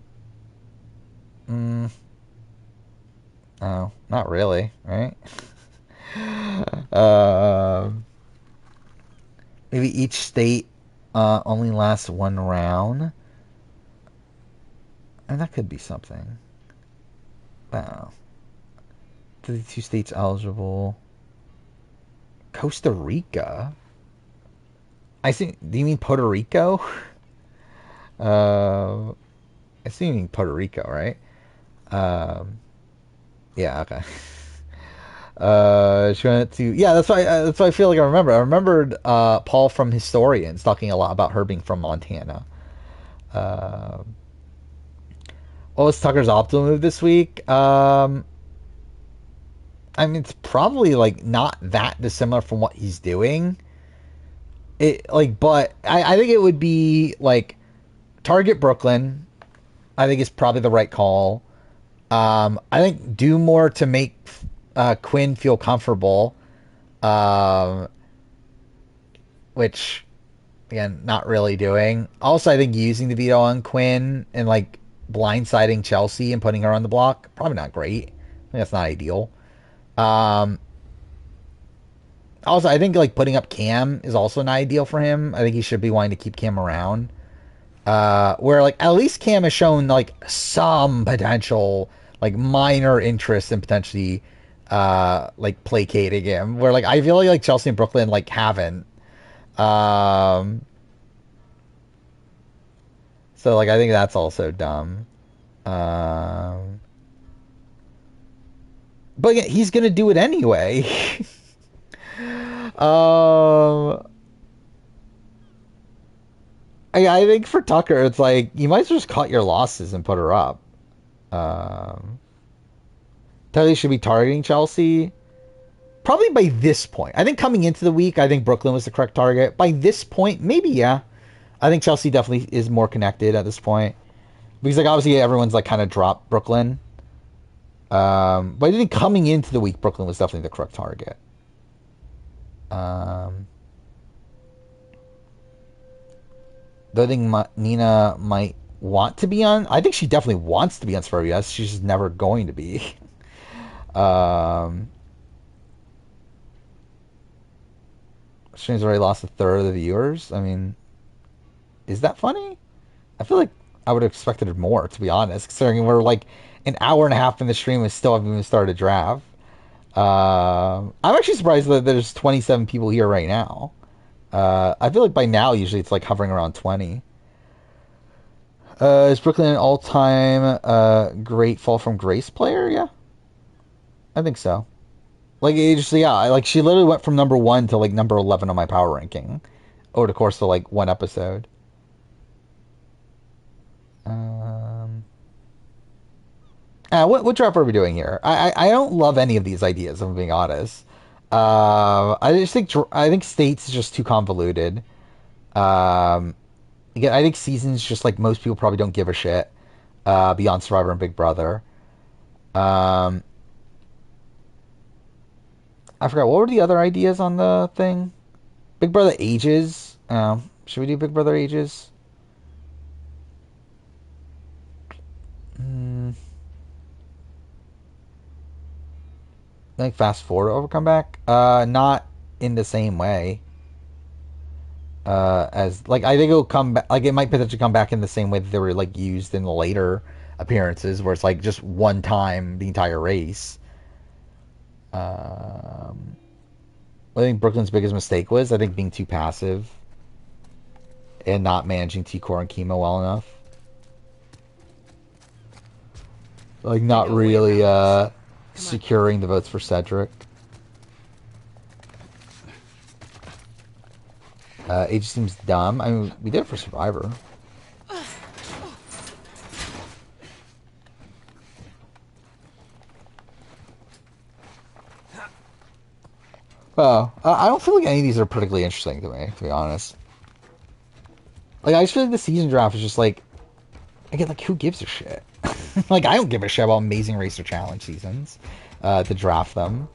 Speaker 1: Oh, not really, right? Maybe each state only lasts one round. And that could be something. Wow. 32 states eligible. Costa Rica? I think. Do you mean Puerto Rico? I see you mean Puerto Rico, right? Yeah, okay. She went to that's why I feel like I remember. I remembered Paul from Historians talking a lot about her being from Montana. What was Tucker's optimal move this week? I mean, it's probably like not that dissimilar from what he's doing. But I think it would be like target Brooklyn. I think is probably the right call. I think do more to make Quinn feel comfortable, which again not really doing. Also, I think using the veto on Quinn and like blindsiding Chelsea and putting her on the block, probably not great. I think that's not ideal. Also, I think like putting up Cam is also not ideal for him. I think he should be wanting to keep Cam around. Where like at least Cam has shown like some potential, like minor interest in potentially like placating him. Where like I feel like Chelsea and Brooklyn like haven't. So like I think that's also dumb. But again, he's gonna do it anyway. I think for Tucker, it's like you might as well just cut your losses and put her up. Telly should be targeting Chelsea. Probably by this point. I think coming into the week, I think Brooklyn was the correct target. By this point, maybe, yeah. I think Chelsea definitely is more connected at this point. Because, like, obviously everyone's, like, kind of dropped Brooklyn. But I think coming into the week, Brooklyn was definitely the correct target. Though I think Nina might want to be on. I think she definitely wants to be on Survivor. Yes, she's just never going to be. Stream's already lost a third of the viewers. I mean, is that funny? I feel like I would have expected more, to be honest, considering we're like an hour and a half in the stream and still haven't even started a draft. I'm actually surprised that there's 27 people here right now. I feel like by now usually it's like hovering around 20. Is Brooklyn an all-time great Fall from Grace player? Yeah, I think so. Like, it just, yeah, like she literally went from number 1 to like number 11 on my power ranking over the course of like one episode. What draft are we doing here? I don't love any of these ideas, if I'm being honest. I think States is just too convoluted. Again, I think Seasons just like most people probably don't give a shit beyond Survivor and Big Brother. I forgot, what were the other ideas on the thing? Big Brother Ages. Should we do Big Brother Ages? I think Fast Forward will come back. Not in the same way. As like I think it'll come back. Like it might potentially come back in the same way that they were like used in the later appearances, where it's like just one time the entire race. What I think Brooklyn's biggest mistake was, I think, being too passive and not managing T-Core and Chemo well enough. Like not really securing the votes for Cedric. It just seems dumb. I mean, we did it for Survivor. I don't feel like any of these are particularly interesting to me, to be honest. Like, I just feel like the season draft is just like, again, like, who gives a shit? Like, I don't give a shit about Amazing Racer Challenge seasons to draft them.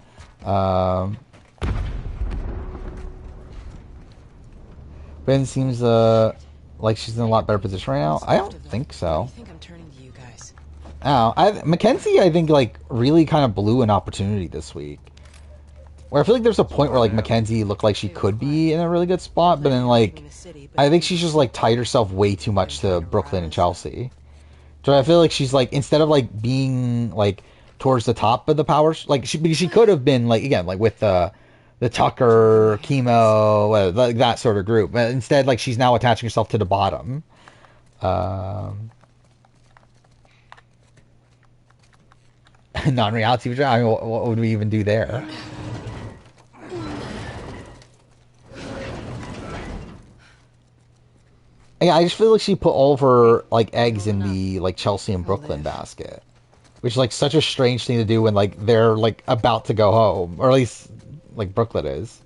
Speaker 1: Ben seems like she's in a lot better position right now. I don't think so.
Speaker 10: I think I'm turning to you guys.
Speaker 1: Mackenzie, I think, like, really kind of blew an opportunity this week. Where I feel like there's a point where, like, Mackenzie looked like she could be in a really good spot, but then, like, I think she's just, like, tied herself way too much to Brooklyn and Chelsea. So I feel like she's, like, instead of, like, being, like, towards the top of the powers, like, because she could have been, like, again, like, with the Tucker, Chemo, like, that sort of group. But instead, like, she's now attaching herself to the bottom. Non-reality, I mean, what would we even do there? Yeah, I just feel like she put all of her, like, eggs in the, like, Chelsea and Brooklyn basket. Which is, like, such a strange thing to do when, like, they're, like, about to go home. Or at least, like, Brooklyn is.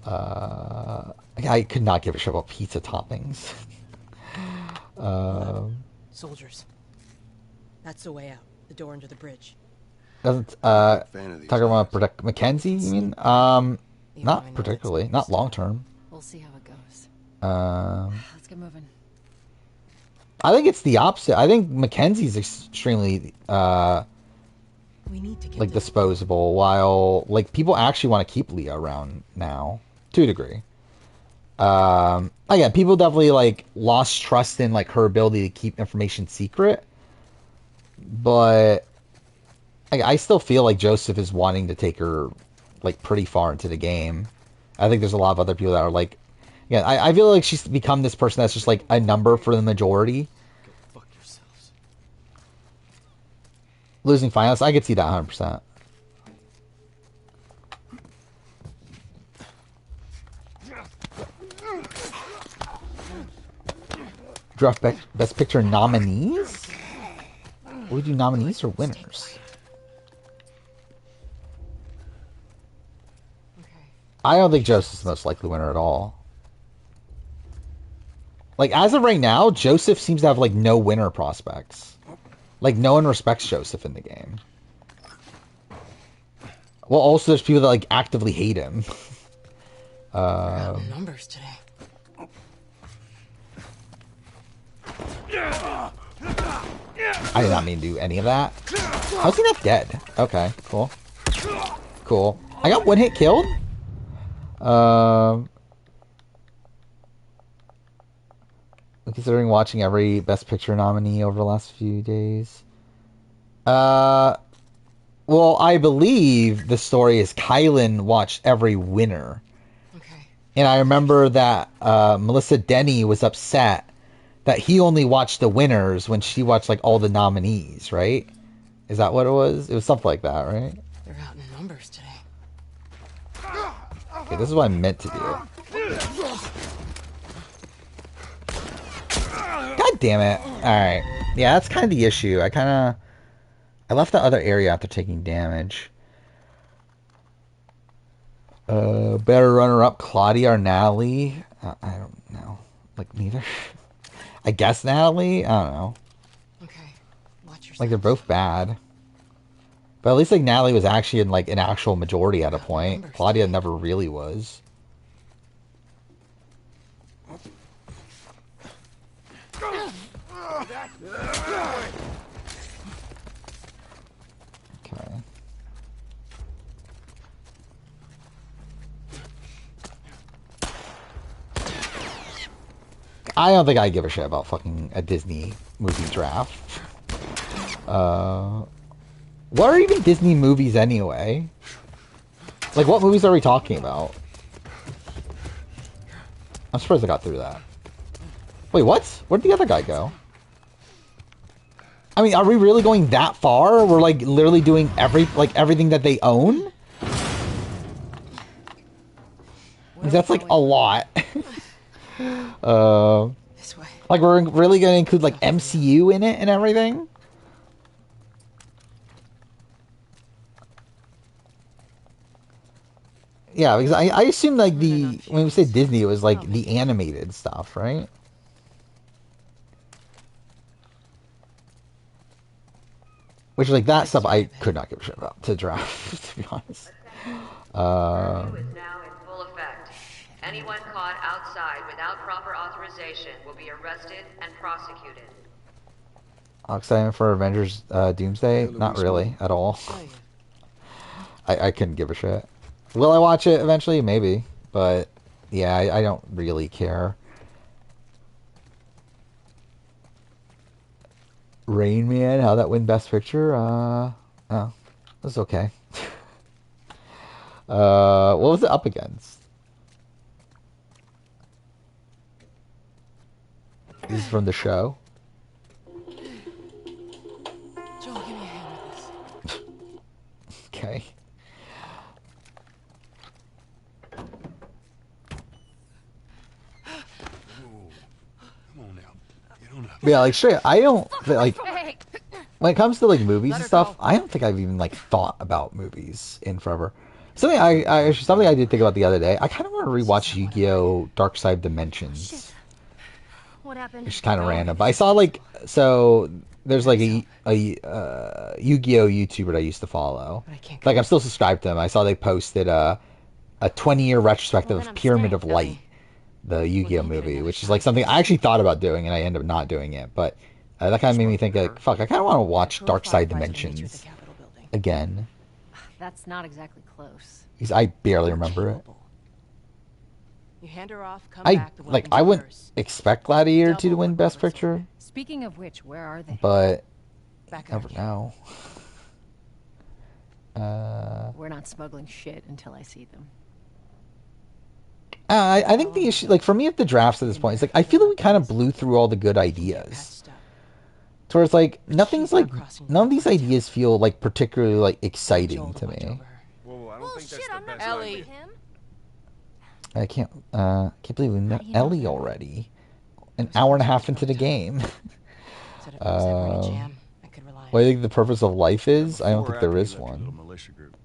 Speaker 1: I could not give a shit about pizza toppings.
Speaker 10: Soldiers. That's the way out. The door under the bridge.
Speaker 1: Doesn't, Tucker want to protect Mackenzie, you mean? Not particularly. Not long term.
Speaker 5: We'll see how it goes.
Speaker 1: Let's
Speaker 5: get moving.
Speaker 1: I think it's the opposite. I think Mackenzie's extremely
Speaker 10: We need to get
Speaker 1: like disposable, while like people actually want to keep Leah around now to a degree. Again, people definitely like lost trust in like her ability to keep information secret, but I still feel like Joseph is wanting to take her like pretty far into the game. I think there's a lot of other people that are like, yeah, I feel like she's become this person that's just like a number for the majority.
Speaker 9: Go fuck yourselves.
Speaker 1: Losing finals, I could see that 100%. Draft Best Picture nominees? What we do, nominees or winners? I don't think Joseph's the most likely winner at all. Like, as of right now, Joseph seems to have, like, no winner prospects. Like, no one respects Joseph in the game. Well, also, there's people that, like, actively hate him.
Speaker 10: numbers today.
Speaker 1: I did not mean to do any of that. How's he not dead? Okay, cool. Cool. I got one hit killed? Considering watching every Best Picture nominee over the last few days. Well, I believe the story is Kylan watched every winner.
Speaker 10: Okay.
Speaker 1: And I remember that Melissa Denny was upset that he only watched the winners when she watched like all the nominees, right? Is that what it was? It was something like that, right?
Speaker 10: They're out in numbers today.
Speaker 1: Okay, this is what I meant to do. God damn it. Alright. Yeah, that's kind of the issue. I left the other area after taking damage. Better runner-up, Claudia or Natalie? I don't know. Like, neither. I guess Natalie? I don't know.
Speaker 10: Okay. Watch yourself.
Speaker 1: Like, they're both bad. But at least, like, Natalie was actually in, like, an actual majority at a point. Claudia never really was. Okay. I don't think I give a shit about fucking a Disney movie draft. What are even Disney movies anyway? Like, what movies are we talking about? I'm surprised I got through that. Wait, what? Where'd the other guy go? I mean, are we really going that far? We're like literally doing everything that they own? That's like a lot.
Speaker 10: This way.
Speaker 1: Like we're really gonna include like MCU in it and everything? Yeah, because I assume like when we say Disney, it was like the animated stuff, right? Which like that stuff I could not give a shit about to draft, to be honest.
Speaker 12: Curfew is now in full effect. Anyone caught outside without proper authorization will be arrested and prosecuted.
Speaker 1: Excited for Avengers Doomsday? Not really, at all. I couldn't give a shit. Will I watch it eventually? Maybe. But, yeah, I don't really care. Rain Man, how that win Best Picture? Oh, that's okay. What was it up against? This is from the show.
Speaker 10: Joel, give me a hand with this.
Speaker 1: Okay. Yeah, like straight. I don't like when it comes to like movies and stuff. I don't think I've even like thought about movies in forever. Something I did think about the other day. I kind of want to rewatch Yu-Gi-Oh! Dark Side Dimensions.
Speaker 3: What happened?
Speaker 1: Which is kind of random, but I saw like there's like a Yu-Gi-Oh! YouTuber that I used to follow. Like I'm still subscribed to them. I saw they posted a 20-year retrospective of Pyramid of Light the Yu-Gi-Oh movie, which is like something I actually thought about doing and I ended up not doing it. But that kind of made me think like, fuck, I kind of want to watch Dark Side Dimensions again.
Speaker 5: That's not exactly close.
Speaker 1: Because I barely remember it.
Speaker 10: You hand her off, come back, the weapons
Speaker 1: I
Speaker 10: are
Speaker 1: wouldn't
Speaker 10: hers.
Speaker 1: expect Gladiator to win Best Picture,
Speaker 5: Speaking of which, where are they?
Speaker 1: but
Speaker 10: Back
Speaker 1: never know.
Speaker 5: We're not smuggling shit until I see them.
Speaker 1: I think the issue, like for me, at the drafts at this point, it's like I feel like we kind of blew through all the good ideas. So it's like nothing's like none of these ideas feel like particularly like exciting to me.
Speaker 2: Whoa, I don't think that's the best
Speaker 10: Ellie.
Speaker 2: idea.
Speaker 1: I can't believe we met Ellie already. An hour and a half into the game.
Speaker 10: Said if I was ever in a jam, I could rely on
Speaker 1: What do you think the purpose of life is? I don't think there is
Speaker 2: Little
Speaker 1: one.
Speaker 2: militia group.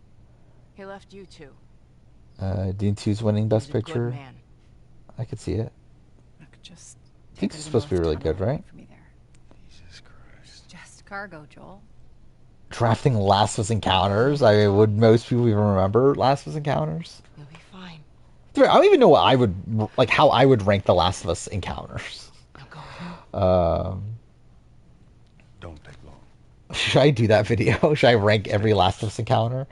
Speaker 10: He left you two.
Speaker 1: Dean 2's winning Best
Speaker 10: He was a good
Speaker 1: Picture.
Speaker 10: man.
Speaker 1: I could see it.
Speaker 5: I could just
Speaker 1: I think it's supposed to be really good, right?
Speaker 5: for me there.
Speaker 2: Jesus Christ.
Speaker 5: Just cargo, Joel.
Speaker 1: Drafting Last of Us Encounters. I mean, would most people even remember Last of Us Encounters?
Speaker 10: You'll be fine.
Speaker 1: I don't even know what I would like. How I would rank the Last of Us Encounters.
Speaker 2: Don't take long.
Speaker 1: Should I do that video? Should I rank every Last of Us encounter?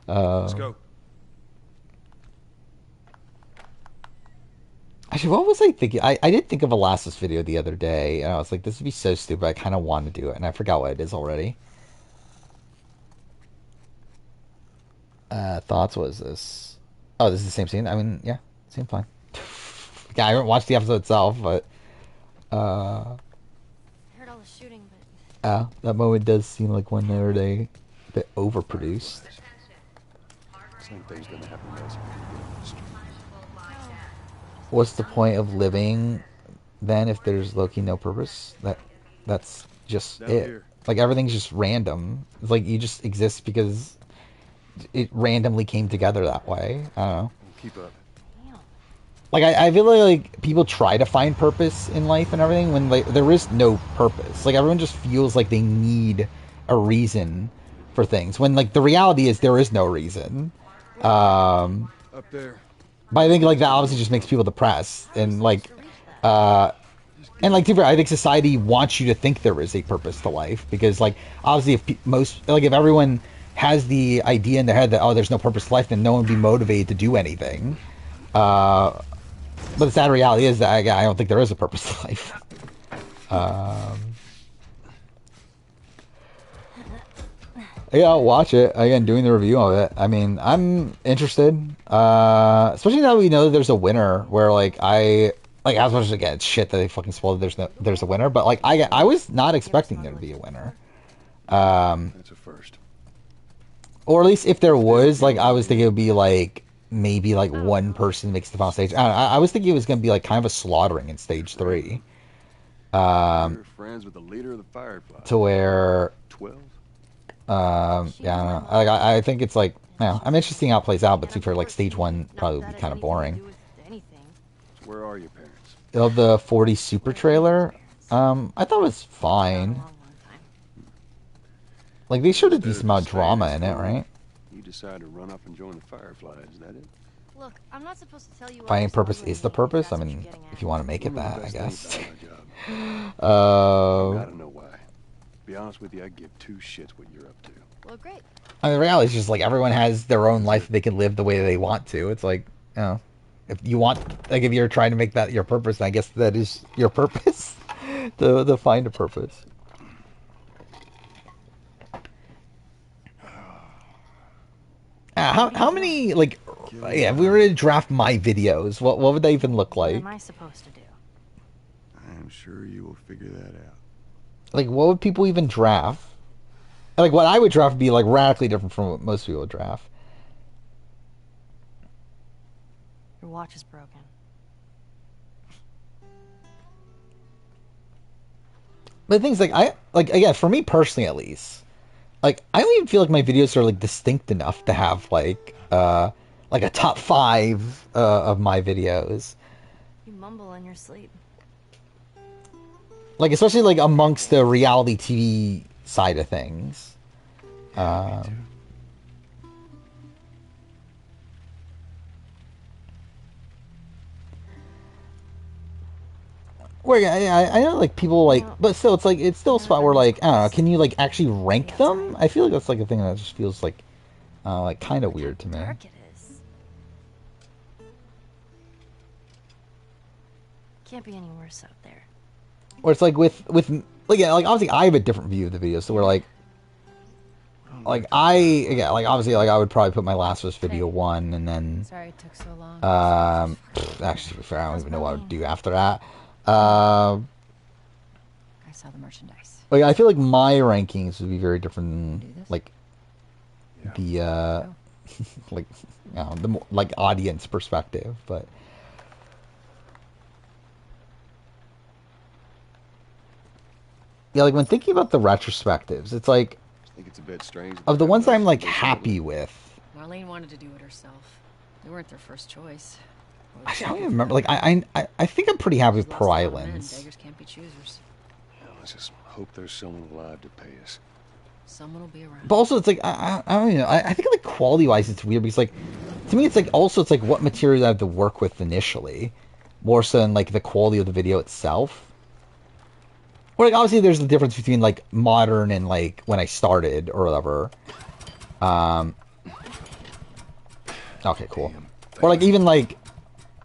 Speaker 2: Let's go.
Speaker 1: Actually, what was I thinking? I did think of a Last of Us video the other day, and I was like, this would be so stupid. I kind of want to do it, and I forgot what it is already. Thoughts was this? Oh, this is the same scene. I mean, yeah, same fine. Yeah, I haven't watched the episode itself, but
Speaker 3: I heard all the shooting, but
Speaker 1: that moment does seem like one they were a bit overproduced.
Speaker 2: Same thing's gonna happen, guys.
Speaker 1: What's the point of living then if there's Loki no purpose? That's just
Speaker 2: Down
Speaker 1: it.
Speaker 2: here.
Speaker 1: Like everything's just random. It's like you just exist because it randomly came together that way. I don't know.
Speaker 2: Keep up.
Speaker 1: Like I feel like people try to find purpose in life and everything when like there is no purpose. Like everyone just feels like they need a reason for things when like the reality is there is no reason.
Speaker 2: Up there.
Speaker 1: But I think like that obviously just makes people depressed and like to be fair, I think society wants you to think there is a purpose to life because like obviously if everyone has the idea in their head that there's no purpose to life, then no one would be motivated to do anything. But the sad reality is that I don't think there is a purpose to life. Yeah, I'll watch it. Again, doing the review of it. I mean, I'm interested. Especially now that we know that there's a winner. Where like as much as again, it's shit that they fucking spoiled. There's a winner, but like I was not expecting there to be a winner.
Speaker 2: That's a first.
Speaker 1: Or at least if there was, like I was thinking it would be like maybe like one person makes the final stage. I was thinking it was gonna be like kind of a slaughtering in stage 3.
Speaker 2: You're friends with the leader of the Firefly.
Speaker 1: To where
Speaker 2: 12.
Speaker 1: yeah, I don't know. I think it's like, I'm interested in seeing how it plays out, but to be fair, like stage 1 probably would be kind of boring.
Speaker 2: Where are your parents?
Speaker 1: The 40 Super trailer, I thought it was fine. Like they showed a decent amount of drama in it, right?
Speaker 2: You decided to run up and join the Firefly, is that it?
Speaker 3: look, I'm not supposed to tell you.
Speaker 1: Finding purpose is the purpose. I mean, if you want to make it that, I guess.
Speaker 2: I gotta know why. Be honest with you, I give two shits what you're up to.
Speaker 3: Well, great.
Speaker 1: I mean, the reality is just like everyone has their own life that they can live the way they want to. It's like, if you want, like, if you're trying to make that your purpose, I guess that is your purpose. to find a purpose. How many, like, if we were to draft my videos, what would they even look like?
Speaker 3: What am I supposed to do?
Speaker 2: I'm sure you will figure that out.
Speaker 1: Like, what would people even draft? Like, what I would draft would be, like, radically different from what most people would draft.
Speaker 3: Your watch is broken.
Speaker 1: But the thing's, again, for me personally at least, like, I don't even feel like my videos are, like, distinct enough to have, like a top 5 of my videos.
Speaker 3: You mumble in your sleep.
Speaker 1: Like, especially, like, amongst the reality TV side of things. Where I know like people like, but still it's still a spot where like I don't know, can you like actually rank them? I feel like that's like a thing that just feels like kind of weird to me.
Speaker 3: Dark it is. Can't be any worse out there.
Speaker 1: Where it's like with like yeah, like obviously I have a different view of the video, so we're like obviously like I would probably put my Last of Us video 1 and then
Speaker 5: sorry it took so long.
Speaker 1: Actually to be fair, I don't even know what I would do after that.
Speaker 5: I saw the merchandise.
Speaker 1: Like I feel like my rankings would be very different than like the like the more, like audience perspective, but yeah, like when thinking about the retrospectives, it's like
Speaker 2: I think it's a bit strange.
Speaker 1: Of the ones I'm like happy with.
Speaker 5: Marlene wanted to do it herself. They weren't their first choice.
Speaker 1: Actually, I don't even remember. Like I think I'm pretty happy with Pearl Islands.
Speaker 5: Beggars can't be choosers.
Speaker 2: Yeah, let's just hope there's someone alive to pay us.
Speaker 5: Someone will be around.
Speaker 1: But also, it's like I don't know. I think like quality wise, it's weird because like to me, it's like also it's like what material I have to work with initially, more so than like the quality of the video itself. Or like obviously, there's the difference between like modern and like when I started or whatever. Okay, cool. Or like even like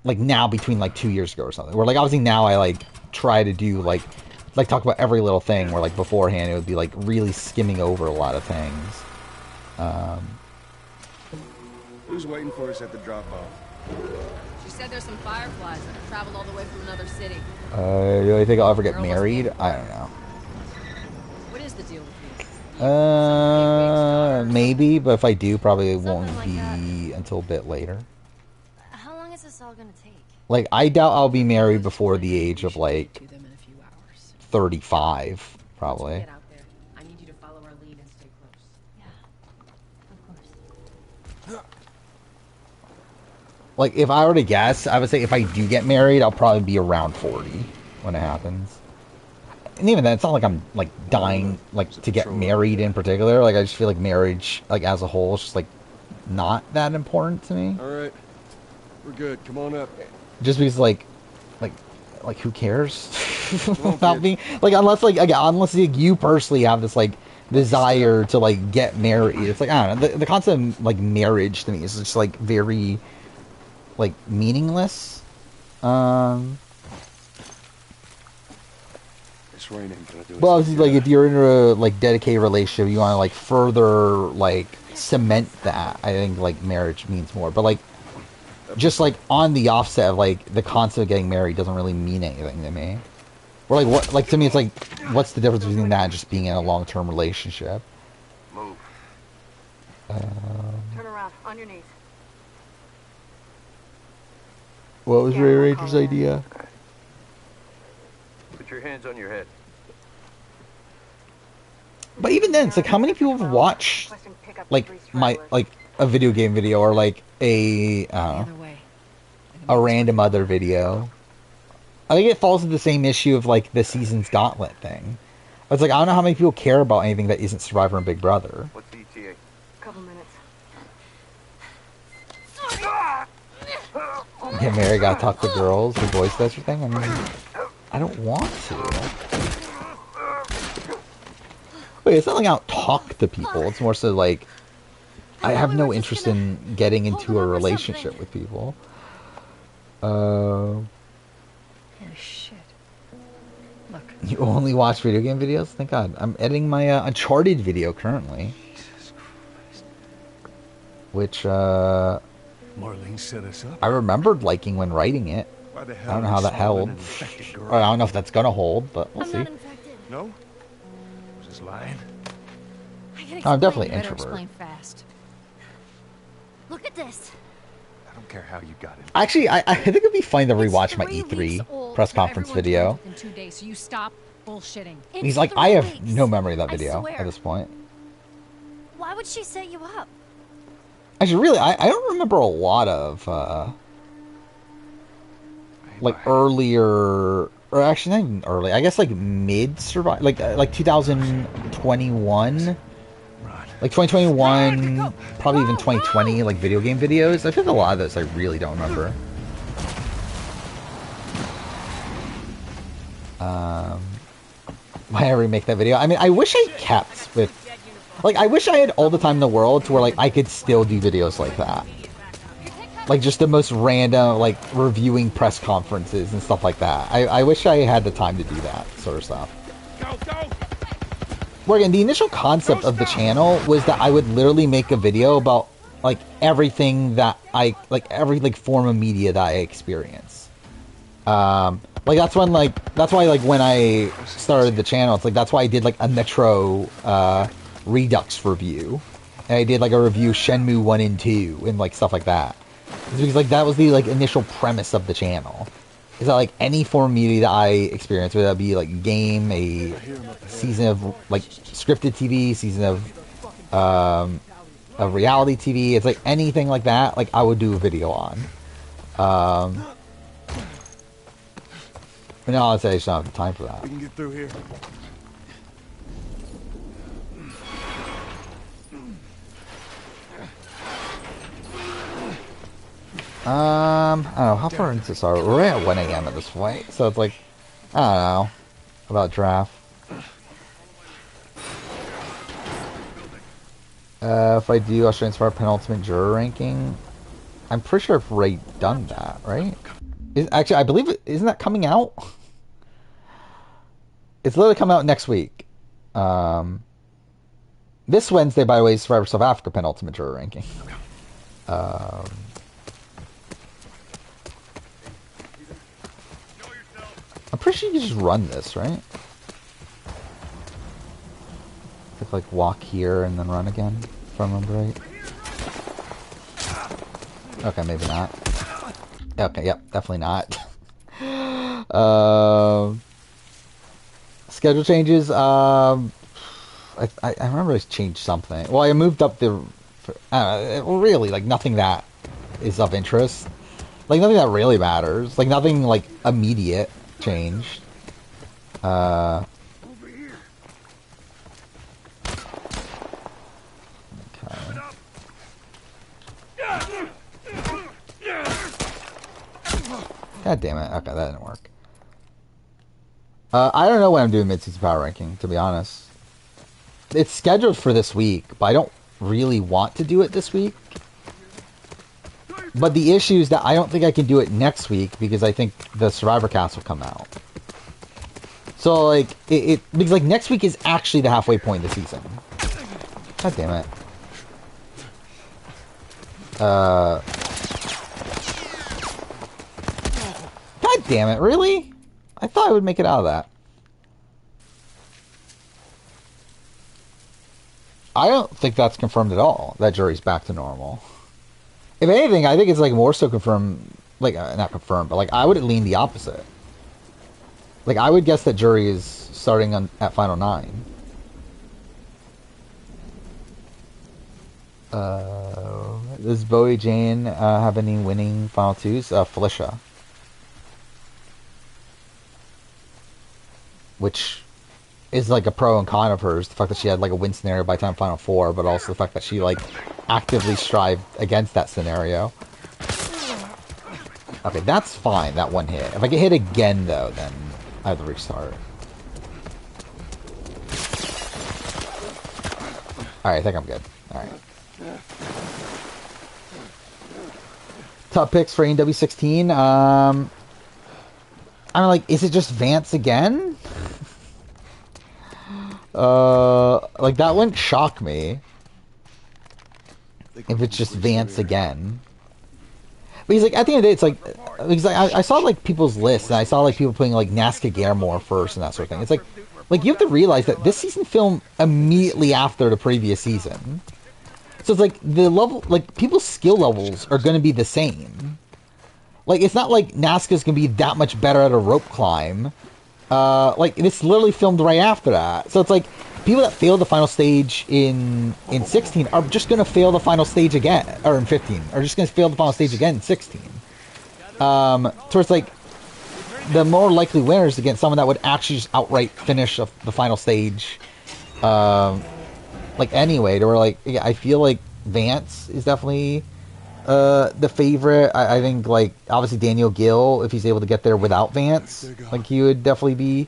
Speaker 1: now between like 2 years ago or something. Where like obviously now I like try to do like talk about every little thing. Where like beforehand it would be like really skimming over a lot of things.
Speaker 2: Who's waiting for us at the drop-off?
Speaker 5: She said there's some fireflies that have traveled all the way from another city.
Speaker 1: Do I think I'll ever get married? I don't know.
Speaker 5: What is the deal with these?
Speaker 1: Maybe, but if I do, probably it won't be until a bit later.
Speaker 3: How long is this all gonna take?
Speaker 1: Like, I doubt I'll be married before the age of, like, 35, probably.
Speaker 5: Get out there. I need you to follow our lead and stay close.
Speaker 3: Yeah, of course.
Speaker 1: Like, if I were to guess, I would say if I do get married, I'll probably be around 40 when it happens. And even then, it's not like I'm, like, dying, like, to get married in particular. Like, I just feel like marriage, like, as a whole is just, like, not that important to me.
Speaker 2: All right. We're good. Come on up.
Speaker 1: Just because, like, who cares about me? Like, unless, like, again, unless like, you personally have this, like, desire to, like, get married. It's like, I don't know. The concept of, like, marriage to me is just, like, very, like, meaningless.
Speaker 2: This rain ain't gonna do it.
Speaker 1: Well, obviously, like, if you're in a, like, dedicated relationship, you want to, like, further, like, cement that. I think, like, marriage means more. But, like, just, like, on the offset of, like, the concept of getting married doesn't really mean anything to me. Or, like, what, like, to me, it's like, what's the difference between that and just being in a long-term relationship?
Speaker 9: Move.
Speaker 10: Turn around, on your knees.
Speaker 1: What was Ray Ranger's idea?
Speaker 9: Put your hands on your head.
Speaker 1: But even then, it's like, how many people have watched, like, a video game video or, like, a random other video? I think it falls into the same issue of, like, the Seasons Gauntlet thing. It's like, I don't know how many people care about anything that isn't Survivor and Big Brother.
Speaker 9: What's the ETA?
Speaker 10: Couple minutes.
Speaker 1: Get married, gotta talk to girls, the voice that's your thing? I mean, I don't want to. Wait, it's not like I don't talk to people. It's more so like I have no interest in getting into a relationship with people.
Speaker 5: Holy shit. Look.
Speaker 1: You only watch video game videos? Thank God. I'm editing my Uncharted video currently.
Speaker 2: Jesus Christ.
Speaker 1: Which,
Speaker 2: Marlene set us up.
Speaker 1: I remembered liking when writing it.
Speaker 2: Why the hell
Speaker 1: I don't know how that held. Or I don't know if that's gonna hold, but we'll see.
Speaker 2: No? Was just lying?
Speaker 1: I'm definitely
Speaker 5: Better
Speaker 1: introvert.
Speaker 5: explain fast.
Speaker 3: Look at this.
Speaker 2: I don't care how you got it.
Speaker 1: Actually, I think it'd be fun to rewatch my E3 press conference video.
Speaker 5: In 2 days, so you stop bullshitting.
Speaker 1: He's like, I have no memory of that video at this point.
Speaker 3: Why would she set you up?
Speaker 1: Actually, really, I don't remember a lot of, like, earlier, or actually not even early, I guess, like, mid-survival, like 2021, like 2021, probably even 2020, like, video game videos. I feel like a lot of those I really don't remember. Why I remake that video? I mean, I wish I kept with... Like, I wish I had all the time in the world to where, like, I could still do videos like that. Like, just the most random, like, reviewing press conferences and stuff like that. I wish I had the time to do that sort of stuff. Where, again, the initial concept of the channel was that I would literally make a video about, like, everything that every, like, form of media that I experience. Like, that's when, like, that's why, like, when I started the channel, it's like, that's why I did, like, a Metro, Redux review. And I did, like, a review Shenmue 1 and 2 and, like, stuff like that. It's because, like, that was the, like, initial premise of the channel. Is that, like, any form of media that I experience, whether that be, like, a game, a season of, like, scripted TV, season of reality TV, it's, like, anything like that, like, I would do a video on. But now I'd say I just don't have the time for that.
Speaker 2: We can get through here.
Speaker 1: I don't know, how far into this are we? We're at 1 AM at this point, so it's like, I don't know, about draft. If I do, I'll transfer our penultimate juror ranking. I'm pretty sure I've already done that, right? Actually, I believe it, isn't that coming out? It's literally coming out next week. This Wednesday, by the way, is Survivor South Africa penultimate juror ranking. I'm pretty sure you can just run this, right? Like walk here and then run again, if I remember right. Okay, maybe not. Okay, yep, definitely not. Schedule changes. I remember I changed something. Well, I moved up the. Really, like nothing that is of interest. Like nothing that really matters. Like nothing like immediate changed. Okay. God damn it. Okay, that didn't work. I don't know when I'm doing mid-season power ranking, to be honest. It's scheduled for this week, but I don't really want to do it this week. But the issue is that I don't think I can do it next week because I think the Survivor Cast will come out. So, like, because, like, next week is actually the halfway point of the season. God damn it. God damn it, really? I thought I would make it out of that. I don't think that's confirmed at all, that jury's back to normal. If anything, I think it's, like, more so confirmed, like, not confirmed, but, like, I would lean the opposite. Like, I would guess that jury is starting at Final 9. Does Bowie Jane have any winning Final 2s? Felicia. Which is, like, a pro and con of hers. The fact that she had, like, a win scenario by time Final 4, but also the fact that she, like, actively strived against that scenario. Okay, that's fine, that one hit. If I get hit again, though, then I have to restart. Alright, I think I'm good. Alright. Top picks for AW16. I'm like, is it just Vance again? Like, that wouldn't shock me if it's just Vance again. Because, like, at the end of the day, it's like, because I saw, like, people's lists, and I saw, like, people putting, like, Nazca Garemore first and that sort of thing. It's like, you have to realize that this season filmed immediately after the previous season. So it's like, the level, like, people's skill levels are going to be the same. Like, it's not like Nazca's going to be that much better at a rope climb. Like, it's literally filmed right after that. So it's like, people that failed the final stage in 16 are just going to fail the final stage again, or in 15, are just going to fail the final stage again in 16. So it's like, the more likely winners against someone that would actually just outright finish the final stage, like, anyway, to where, like, yeah, I feel like Vance is definitely the favorite. I think, like, obviously Daniel Gill, if he's able to get there without Vance, like, he would definitely be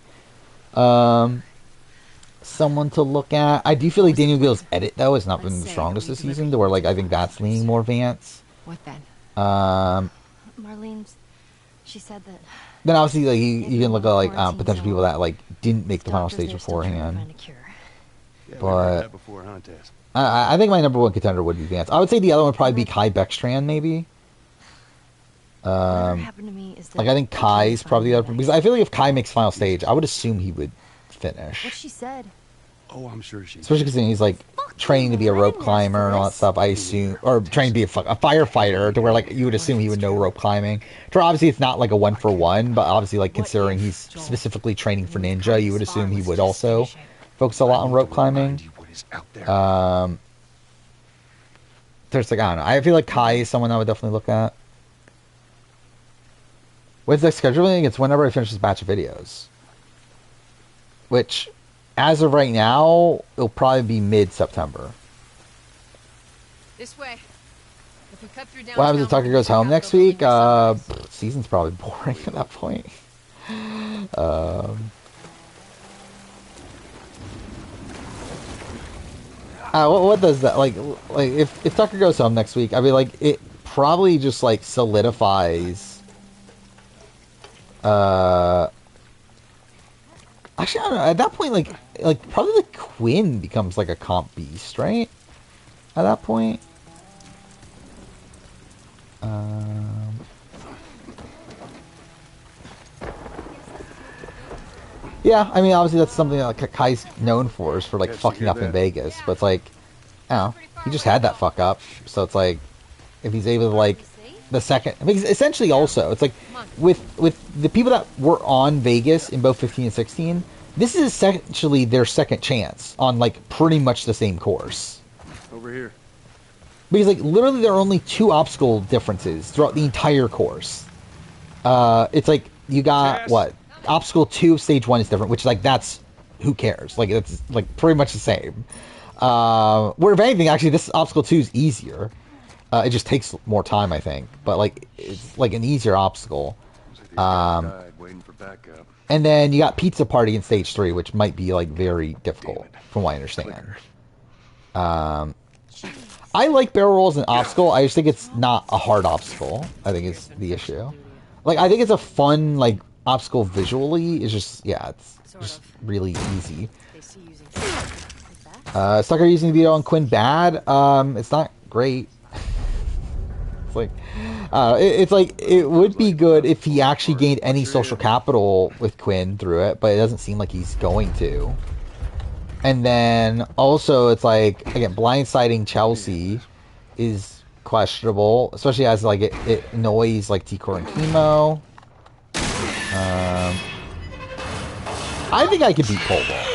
Speaker 1: someone to look at. I do feel like Daniel Gill's edit, though, has not been the strongest this season, to where, like, I think that's leaning more Vance.
Speaker 5: What then?
Speaker 3: Marlene's... She said that...
Speaker 1: Then obviously, like, you can look at, like, potential people that, like, didn't make the final stage beforehand. But I think my number one contender would be Vance. I would say the other one would probably be Kai Beckstrand, maybe. Like, I think Kai's probably the other, because I feel like if Kai makes final stage, I would assume he would finish.
Speaker 3: What she said.
Speaker 2: Oh, I'm sure she.
Speaker 1: Especially because he's like training to be a rope climber and all that stuff. I assume, or training to be a firefighter, to where like you would assume he would know rope climbing. For obviously, it's not like a 1-for-1, but obviously, like considering he's specifically training for ninja, you would assume he would also focus a lot on rope climbing. There's like, I don't know. I feel like Kai is someone I would definitely look at. When's the scheduling? It's whenever I finish this batch of videos. Which, as of right now, it'll probably be mid-September.
Speaker 5: This way. If we cut through
Speaker 1: What happens if Tucker goes home next week? Season's probably boring at that point. What does that, like if Tucker goes home next week, I mean, like, it probably just like solidifies actually, I don't know, at that point, like probably the Quinn becomes like a comp beast, right? At that point. Yeah, I mean, obviously that's something that like, Kai's known for, is for like fucking up in Vegas, but it's like, I don't know, he just had that fuck up, so it's like, if he's able to like, the second, because essentially also, it's like, with the people that were on Vegas in both 15 and 16, this is essentially their second chance on like pretty much the same course.
Speaker 2: Over here.
Speaker 1: Because like literally there are only 2 obstacle differences throughout the entire course. It's like you got what? Obstacle 2 of stage 1 is different, which like that's who cares? Like it's like pretty much the same. Where if anything, actually this obstacle 2 is easier. It just takes more time, I think. But like it's like an easier obstacle. And then you got Pizza Party in stage 3, which might be like very difficult, from what I understand. I like barrel rolls and obstacle. I just think it's not a hard obstacle, I think is the issue. Like, I think it's a fun, like, obstacle visually. It's just, yeah, it's just really easy. Sucker using the video on Quinn bad. It's not great. It's like, it's like, it would be good if he actually gained any social capital with Quinn through it, but it doesn't seem like he's going to. And then also it's like, again, blindsiding Chelsea is questionable, especially as like it annoys like T-Core and Chemo. I think I could beat Pole Vault.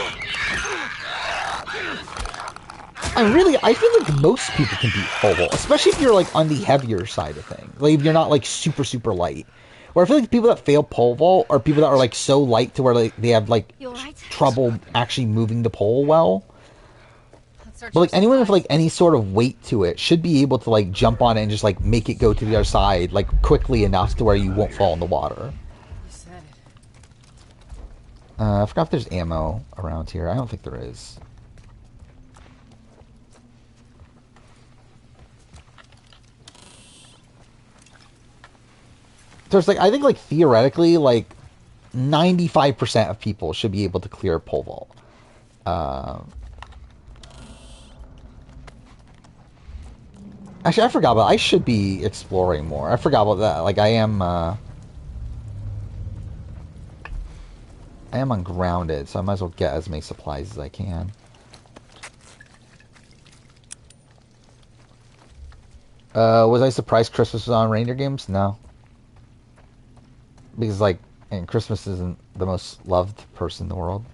Speaker 1: I feel like most people can beat Pole Vault, especially if you're like on the heavier side of things. Like if you're not like super light. Where I feel like people that fail pole vault are people that are like so light to where like they have like trouble actually moving the pole well. But like anyone with like any sort of weight to it should be able to like jump on it and just like make it go to the other side like quickly enough to where you won't fall in the water. I forgot if there's ammo around here. I don't think there is. There's like, I think like theoretically like 95% of people should be able to clear pole vault. Actually, I forgot about I should be exploring more. I forgot about that. Like I am ungrounded, so I might as well get as many supplies as I can. Was I surprised Christmas was on Reindeer Games? No. Because, like, and Christmas isn't the most loved person in the world.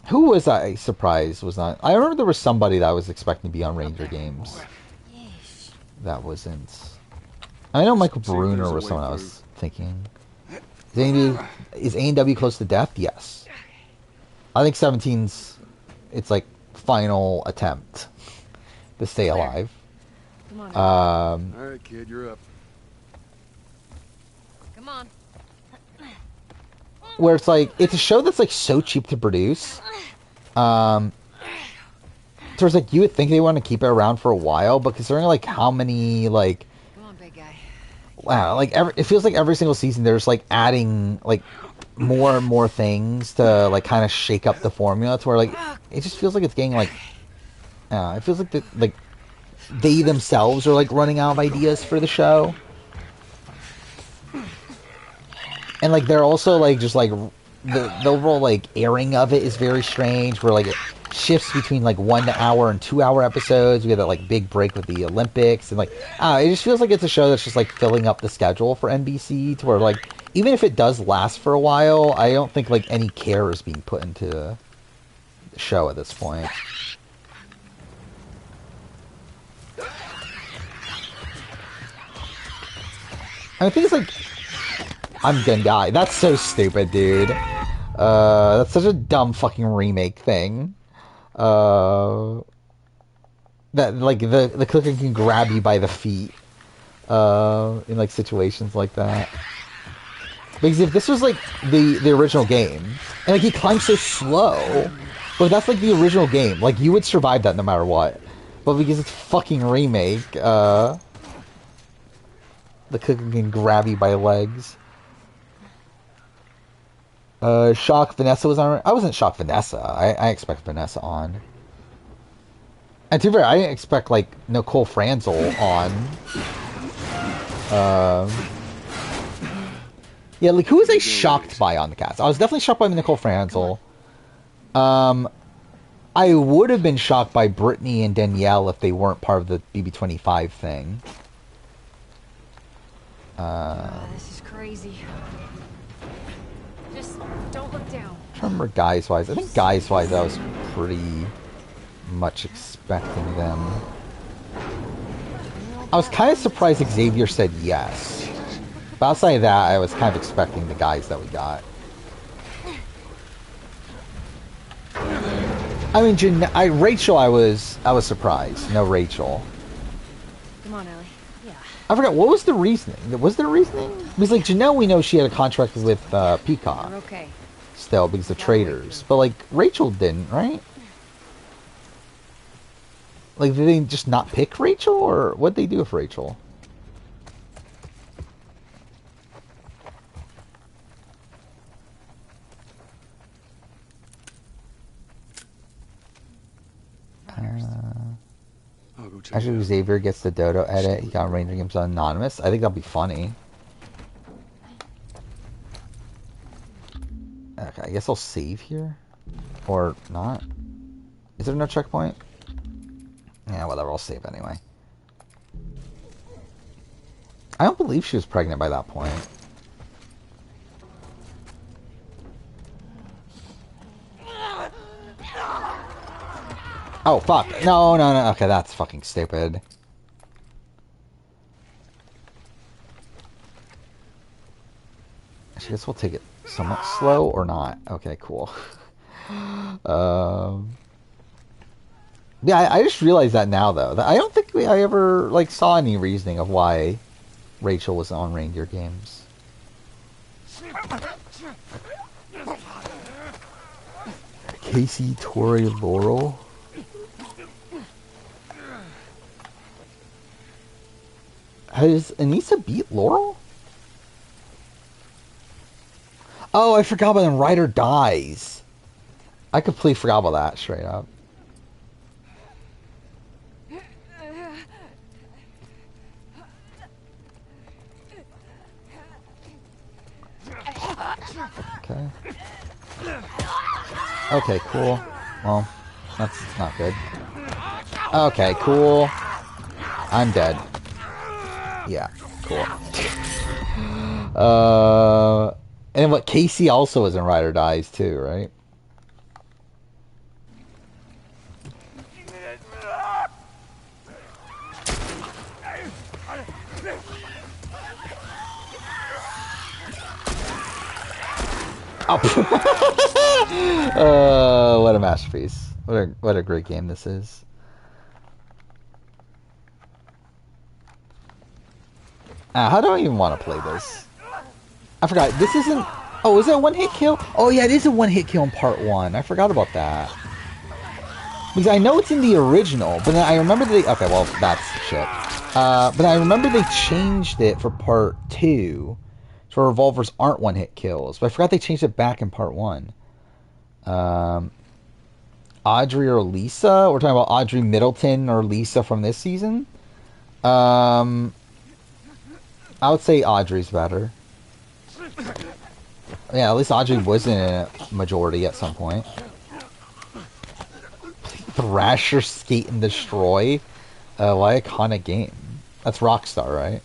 Speaker 1: Who was I surprised was not... I remember there was somebody that I was expecting to be on Ranger Games. That wasn't... I know Michael Bruner was someone I was thinking. Is A&W close to death? Yes. I think 17's its like final attempt to stay alive.
Speaker 5: Come on.
Speaker 4: All right, kid, you're up.
Speaker 5: Come on.
Speaker 1: Where it's like it's a show that's like so cheap to produce. So it's like you would think they want to keep it around for a while, but considering like how many like,
Speaker 5: Come on, big guy.
Speaker 1: wow, like it feels like every single season there's like adding like more and more things to like kind of shake up the formula to where like it just feels like it's getting like, it feels like they themselves are like running out of ideas for the show. And like they're also like just like the overall like airing of it is very strange, where like it shifts between like 1 hour and 2 hour episodes. We had that like big break with the Olympics, and like it just feels like it's a show that's just like filling up the schedule for NBC to where like even if it does last for a while, I don't think like any care is being put into the show at this point. I think it's like I'm gonna die. That's so stupid, dude. That's such a dumb fucking remake thing. That like the cooker can grab you by the feet in like situations like that. Because if this was like the original game, and like he climbs so slow, but that's like the original game, like you would survive that no matter what. But because it's fucking remake, the cooker can grab you by legs. Shock Vanessa was on. I wasn't shocked Vanessa. I expect Vanessa on. And to be fair, I didn't expect like Nicole Franzel on. Yeah, like who was I shocked by on the cast? I was definitely shocked by Nicole Franzel. I would have been shocked by Brittany and Danielle if they weren't part of the BB25 thing.
Speaker 5: This is crazy. Just don't look down.
Speaker 1: I remember guys-wise. I think guys-wise I was pretty much expecting them. I was kind of surprised Xavier said yes. But outside of that, I was kind of expecting the guys that we got. I mean, Rachel, I was surprised. No Rachel.
Speaker 5: Come on, Ellie. Yeah.
Speaker 1: I forgot, what was the reasoning? Was there reasoning? Because, like, Janelle, we know she had a contract with Peacock.
Speaker 5: You're okay.
Speaker 1: Still, because of traders. But, like, Rachel didn't, right? Like, did they just not pick Rachel? Or what'd they do with Rachel? Actually, Xavier gets the Dodo edit. He got Ranger Games Anonymous. I think that'll be funny. Okay, I guess I'll save here. Or not. Is there no checkpoint? Yeah, whatever. I'll save anyway. I don't believe she was pregnant by that point. Oh, fuck. No. Okay, that's fucking stupid. I guess we'll take it somewhat slow or not. Okay, cool. Yeah, I just realized that now, though. I don't think I ever like saw any reasoning of why Rachel was on Reindeer Games. Casey, Tori, Laurel. Has Anissa beat Laurel? Oh, I forgot about when Ryder dies. I completely forgot about that, straight up. Okay. Okay, cool. Well, that's not good. Okay, cool. I'm dead. Yeah, cool. And what, Casey also was in Ride or Dies too, right? Oh. What a masterpiece. What a great game this is. How do I even want to play this? I forgot. This isn't... Oh, is it a one-hit kill? Oh, yeah, it is a one-hit kill in part 1. I forgot about that. Because I know it's in the original, but then I remember they... Okay, well, that's shit. But I remember they changed it for part 2. So revolvers aren't one-hit kills. But I forgot they changed it back in part 1. Audrey or Lisa? We're talking about Audrey Middleton or Lisa from this season? I would say Audrey's better. Yeah, at least Audrey was in a majority at some point. Thrasher, Skate, and Destroy? What iconic game. That's Rockstar, right?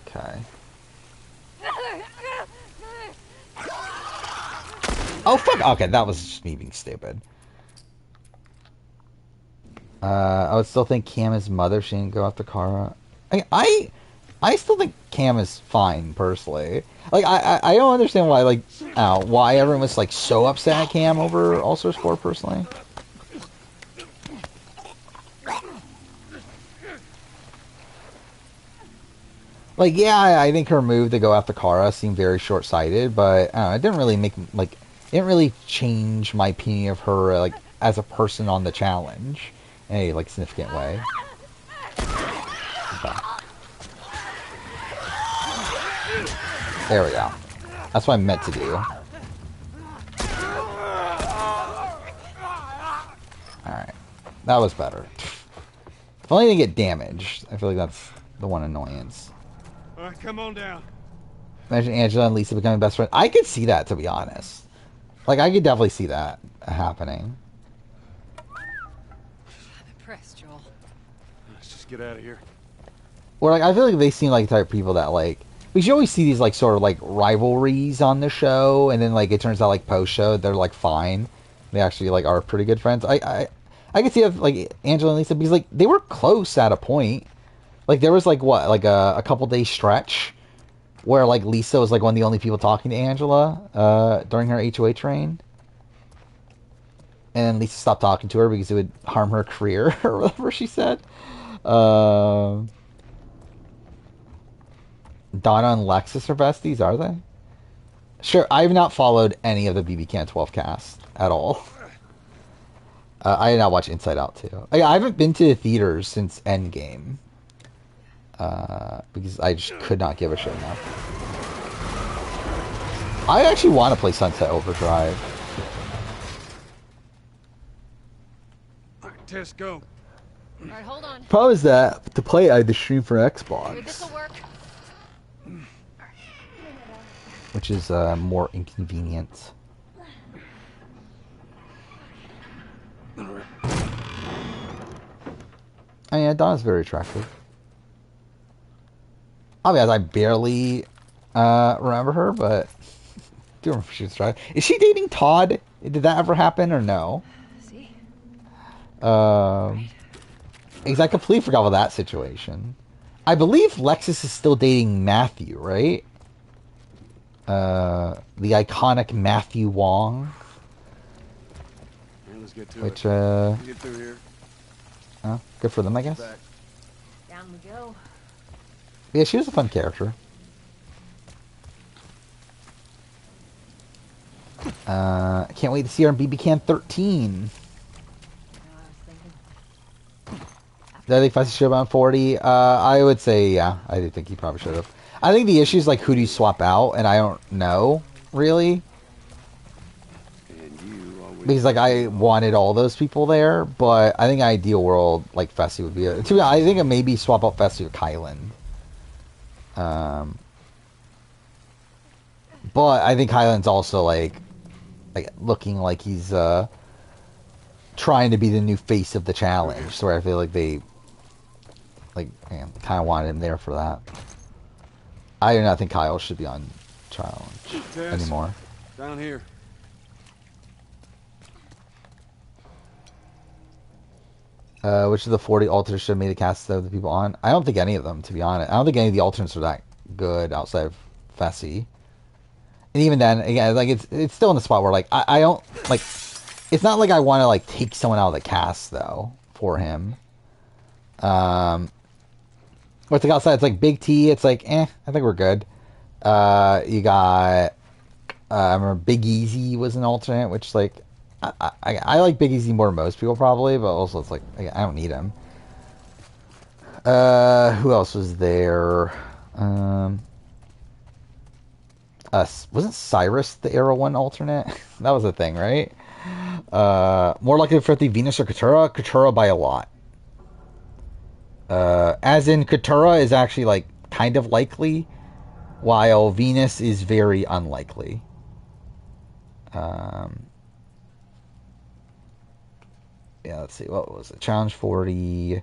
Speaker 1: Okay. Oh, fuck! Okay, that was just me being stupid. I would still think Cam is mother. She didn't go after Kara. I still think Cam is fine, personally. Like, I don't understand why, like, why everyone was, like, so upset at Cam over All-Star 4, personally. Like, yeah, I think her move to go after Kara seemed very short-sighted, but it didn't really make, like, it didn't really change my opinion of her, like, as a person on the challenge in a, like, significant way. Okay. There we go. That's what I meant to do. Alright. That was better. If only they get damaged. I feel like that's the one annoyance.
Speaker 2: Alright, come on down.
Speaker 1: Imagine Angela and Lisa becoming best friends. I could see that, to be honest. Like, I could definitely see that happening.
Speaker 5: I'm impressed, Joel.
Speaker 4: Let's just get out of here.
Speaker 1: Or, like, I feel like they seem like the type of people that, like... Because you always see these, like, sort of, like, rivalries on the show, and then, like, it turns out, like, post-show, they're, like, fine. They actually, like, are pretty good friends. I could see, like, Angela and Lisa, because, like, they were close at a point. Like, there was, like, what, like, a couple-day stretch where, like, Lisa was, like, one of the only people talking to Angela during her HOH reign. And then Lisa stopped talking to her because it would harm her career, or whatever she said. Donna and Lexus are besties, are they? Sure, I've not followed any of the BB Can 12 cast at all. I did not watch Inside Out 2. I haven't been to the theaters since Endgame. Because I just could not give a shit enough. I actually want to play Sunset Overdrive.
Speaker 4: Alright, Tess, go.
Speaker 5: Alright, hold on.
Speaker 1: Problem is that to play, I had to stream for Xbox.
Speaker 5: This'll work.
Speaker 1: Which is more inconvenient. I mean, Donna's very attractive. Obviously, I barely remember her, but I do remember she was attractive. Is she dating Todd? Did that ever happen or no?
Speaker 5: See?
Speaker 1: Because I completely forgot about that situation. I believe Lexus is still dating Matthew, right? The iconic Matthew Wong.
Speaker 4: Yeah, let's get to
Speaker 1: which,
Speaker 4: it. Get through here.
Speaker 1: Good for them, I guess.
Speaker 5: Down we go.
Speaker 1: Yeah, she was a fun character. Can't wait to see her in BB Can 13. Did I think Fessy should have been on 40? I would say, yeah. I do think he probably should have. I think the issue is, like, who do you swap out? And I don't know, really. Because, like, I wanted all those people there. But I think ideal world, like, Fessy would be... I think it maybe swap out Fessy with Kylan. But I think Kylan's also, like looking like he's trying to be the new face of the challenge. So I feel like they... kind of wanted him there for that. I do not think Kyle should be on challenge anymore.
Speaker 4: Down here.
Speaker 1: Which of the 40 alternates should have made the cast of the people on? I don't think any of them, to be honest. I don't think any of the alternates are that good outside of Fessy. And even then, again, like it's still in the spot where like I don't like. It's not like I want to like take someone out of the cast though for him. What's like outside? It's like Big T. It's like I think we're good. You got I remember Big Easy was an alternate, which like I like Big Easy more than most people probably, but also it's like I don't need him. Who else was there? Wasn't Cyrus the Arrow 1 alternate? That was a thing, right? More likely for the Venus or Katura? Katura by a lot. As in, Katura is actually, like, kind of likely, while Venus is very unlikely. Yeah, let's see. What was it? Challenge 40.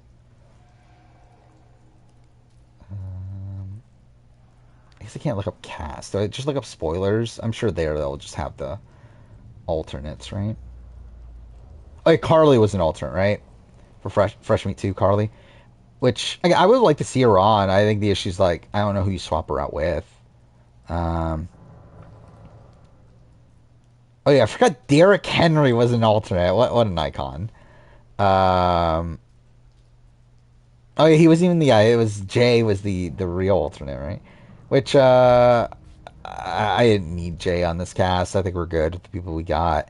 Speaker 1: I guess I can't look up cast. Do I just look up spoilers? I'm sure they'll just have the alternates, right? Oh, yeah, Carly was an alternate, right? For Fresh Meat 2, Carly. Which, I would like to see her on. I think the issue's like, I don't know who you swap her out with. Oh yeah, I forgot Derek Henry was an alternate. What an icon. Oh yeah, he was even the guy. It was Jay was the real alternate, right? Which I didn't need Jay on this cast. I think we're good with the people we got.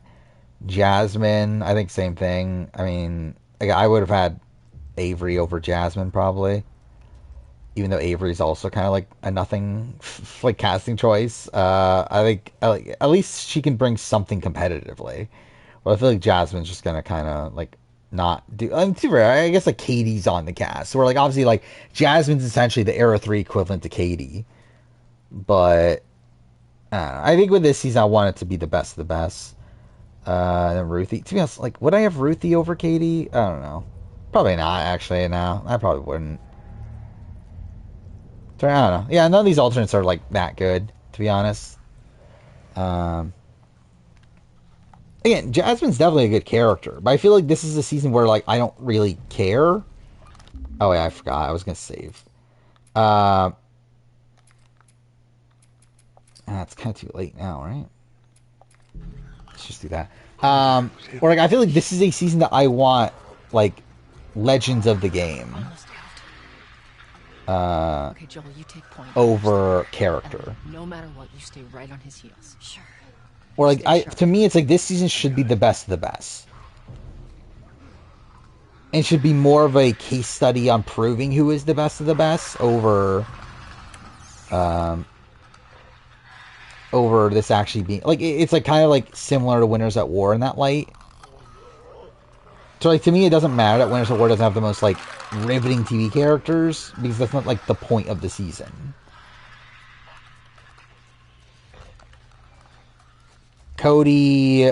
Speaker 1: Jasmine, I think same thing. I mean, I would have had Avery over Jasmine probably, even though Avery's also kind of like a nothing like casting choice. I think at least she can bring something competitively. Well, I feel like Jasmine's just gonna kind of like not do. Too rare. I guess like Katie's on the cast, so we're like obviously like Jasmine's essentially the Era 3 equivalent to Katie. But I think with this season, I want it to be the best of the best. Then Ruthie. To be honest, like, would I have Ruthie over Katie? I don't know. Probably not, actually, no. I probably wouldn't. So, I don't know. Yeah, none of these alternates are, like, that good, to be honest. Again, Jasmine's definitely a good character. But I feel like this is a season where, like, I don't really care. Oh, yeah, I forgot. I was going to save. It's kind of too late now, right? Let's just do that. Or like, I feel like this is a season that I want, like, Legends of the Game.
Speaker 5: Okay, Joel, you take point.
Speaker 1: Over character.
Speaker 5: No matter what, you stay right on his heels. Sure.
Speaker 1: Or like, to me, it's like this season should be the best of the best. And it should be more of a case study on proving who is the best of the best over this actually being like it's like kind of like similar to Winners at War in that light. So like to me it doesn't matter that Winners at War doesn't have the most like riveting TV characters because that's not like the point of the season. Cody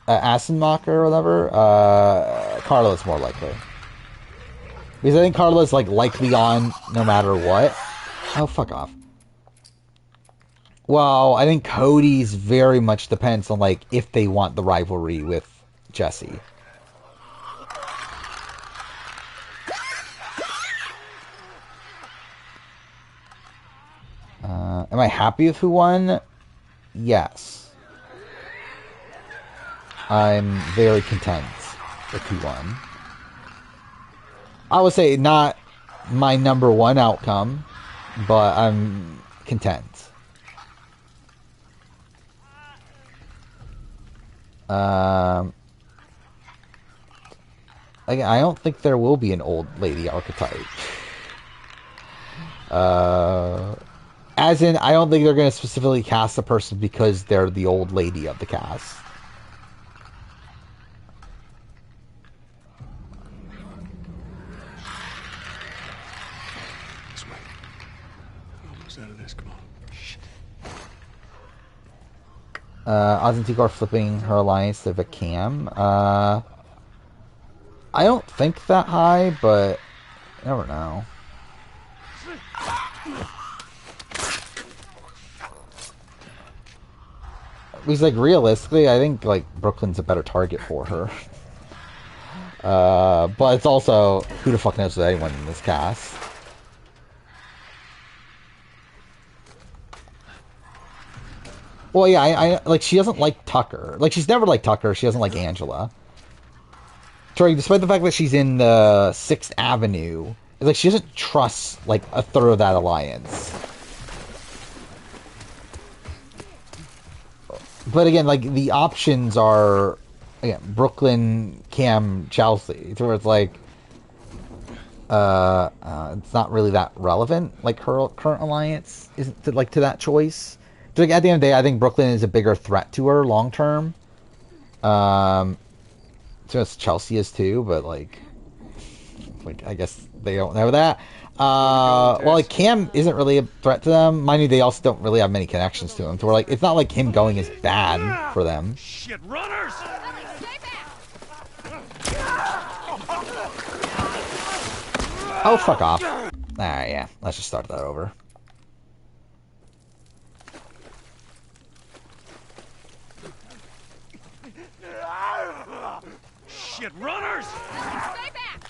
Speaker 1: Assenmacher or whatever, Carla's more likely. Because I think Carla's like likely on no matter what. Oh, fuck off. Well, I think Cody's very much depends on like if they want the rivalry with Jesse. Am I happy with who won? Yes. I'm very content with who won. I would say not my number one outcome, but I'm content. I don't think there will be an old lady archetype. As in, I don't think they're going to specifically cast a person because they're the old lady of the cast.
Speaker 4: This way. Almost out of this. Come on.
Speaker 1: Oz and Tikor flipping her alliance to Vicam. I don't think that high, but you never know. Because, like, realistically, I think, like, Brooklyn's a better target for her. But it's also, who the fuck knows with anyone in this cast. Well, yeah, I like she doesn't like Tucker. Like she's never liked Tucker. She doesn't like Angela. Tori, despite the fact that she's in the 6th Avenue, it's like she doesn't trust like a third of that alliance. But again, like the options are again Brooklyn, Cam, Chelsea. So where it's like it's not really that relevant. Like her current alliance isn't to that choice. So, like at the end of the day, I think Brooklyn is a bigger threat to her long term. So as Chelsea is too, but like I guess they don't know that. Well, like Cam isn't really a threat to them. Mind you, they also don't really have many connections to him. So we're like, it's not like him going is bad for them.
Speaker 2: Shit, runners!
Speaker 1: Oh, fuck off. Alright, yeah. Let's just start that over.
Speaker 2: Shit, runners! Stay back!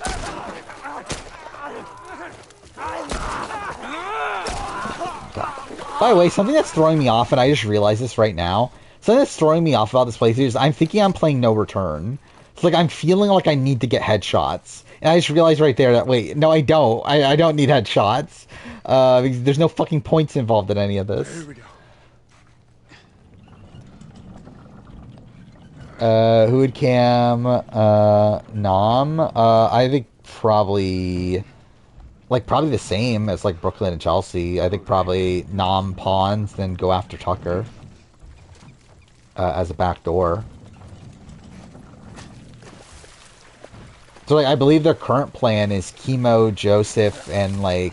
Speaker 1: By the way, something that's throwing me off, and I just realized this right now, something that's throwing me off about this playthrough is I'm thinking I'm playing No Return. It's like I'm feeling like I need to get headshots. And I just realized right there that, wait, no, I don't. I don't need headshots. Because there's no fucking points involved in any of this.
Speaker 4: Here we
Speaker 1: Uh,
Speaker 4: go.
Speaker 1: Hood Cam, Nom. I think probably the same as like Brooklyn and Chelsea. I think probably Nom pawns, then go after Tucker as a backdoor. So like, I believe their current plan is Chemo, Joseph, and like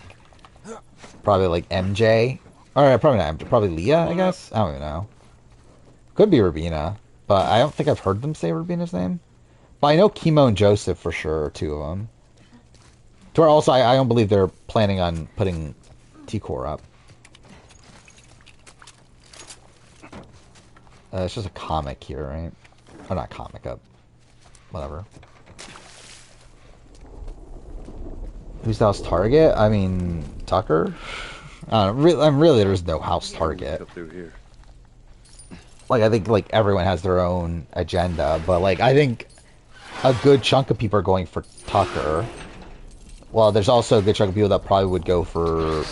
Speaker 1: probably like MJ. Or probably not MJ, probably Leah, I guess. I don't even know. Could be Rubina, but I don't think I've heard them say Rubina's name. But I know Chemo and Joseph for sure, 2 of them. To where also, I don't believe they're planning on putting T-Core up. It's just a comic here, right? Or not comic up. Whatever. Who's the house target? I mean, Tucker? I don't know. Really, there's no house target. Like, I think, like, everyone has their own agenda. But, like, I think a good chunk of people are going for Tucker. Well, there's also a good chunk of people that probably would go for,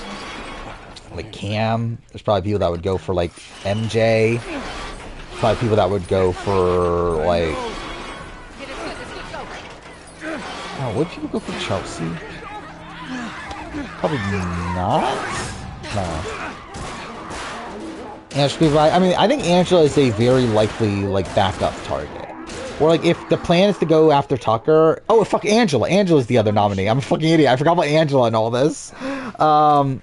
Speaker 1: like, Cam. There's probably people that would go for, like, MJ. Probably people that would go for, like... Oh, would people go for Chelsea? Probably not. No. Angela, I mean, I think Angela is a very likely, like, backup target. Or, like, if the plan is to go after Tucker... Oh, fuck, Angela. Angela's the other nominee. I'm a fucking idiot. I forgot about Angela and all this. But...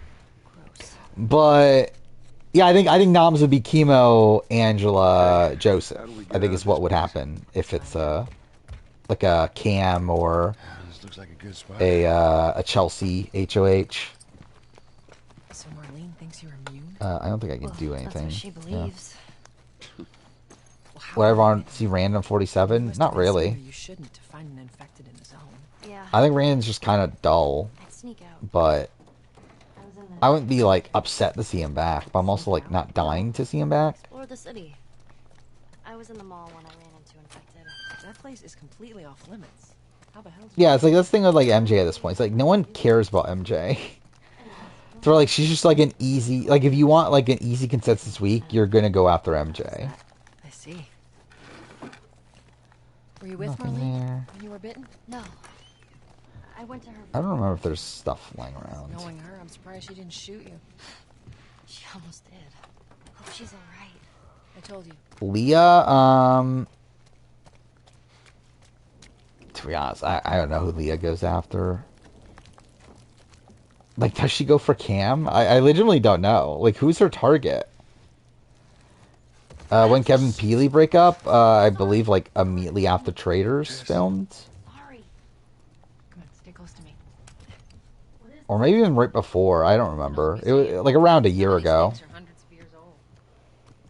Speaker 1: Yeah, I think noms would be Chemo, Angela, Joseph. I think is what would happen if it's, like a Cam or...
Speaker 4: Looks like a good spot.
Speaker 1: A Chelsea HOH.
Speaker 5: So Marlene thinks you're immune?
Speaker 1: I don't think I can do anything.
Speaker 3: That's what she believes.
Speaker 1: Yeah. Whatever on see random 47? Not really.
Speaker 5: You shouldn't to find an infected in the zone.
Speaker 3: Yeah.
Speaker 1: I think random's just kind of dull.
Speaker 3: I'd sneak out.
Speaker 1: But I wouldn't be like upset to see him back. But I'm also like not dying to see him back.
Speaker 3: Explore the city. I was in the mall when I ran into infected.
Speaker 5: That place is completely off limits. How the hell?
Speaker 1: Yeah, it's like that's the thing with like MJ at this point. It's like no one cares about MJ. So like she's just like an easy like if you want like an easy consensus week, you're gonna go after MJ.
Speaker 5: I see. Were you with
Speaker 1: Nothing
Speaker 5: Marlene
Speaker 1: there.
Speaker 5: when you were bitten?
Speaker 3: No. I went to her.
Speaker 1: I don't remember if there's stuff lying around.
Speaker 5: Knowing her, I'm surprised she didn't shoot you.
Speaker 3: She almost did. Hope she's alright.
Speaker 5: I told you.
Speaker 1: Leah, to be honest, I don't know who Leah goes after. Like, does she go for Cam? I legitimately don't know. Like, who's her target? When Kevin Peele break up, I believe, like, immediately after Traitors filmed.
Speaker 3: Sorry.
Speaker 5: Come on, stay close to me.
Speaker 1: Or maybe even right before. I don't remember. It was, like, around a year ago.
Speaker 5: These things are hundreds of years old.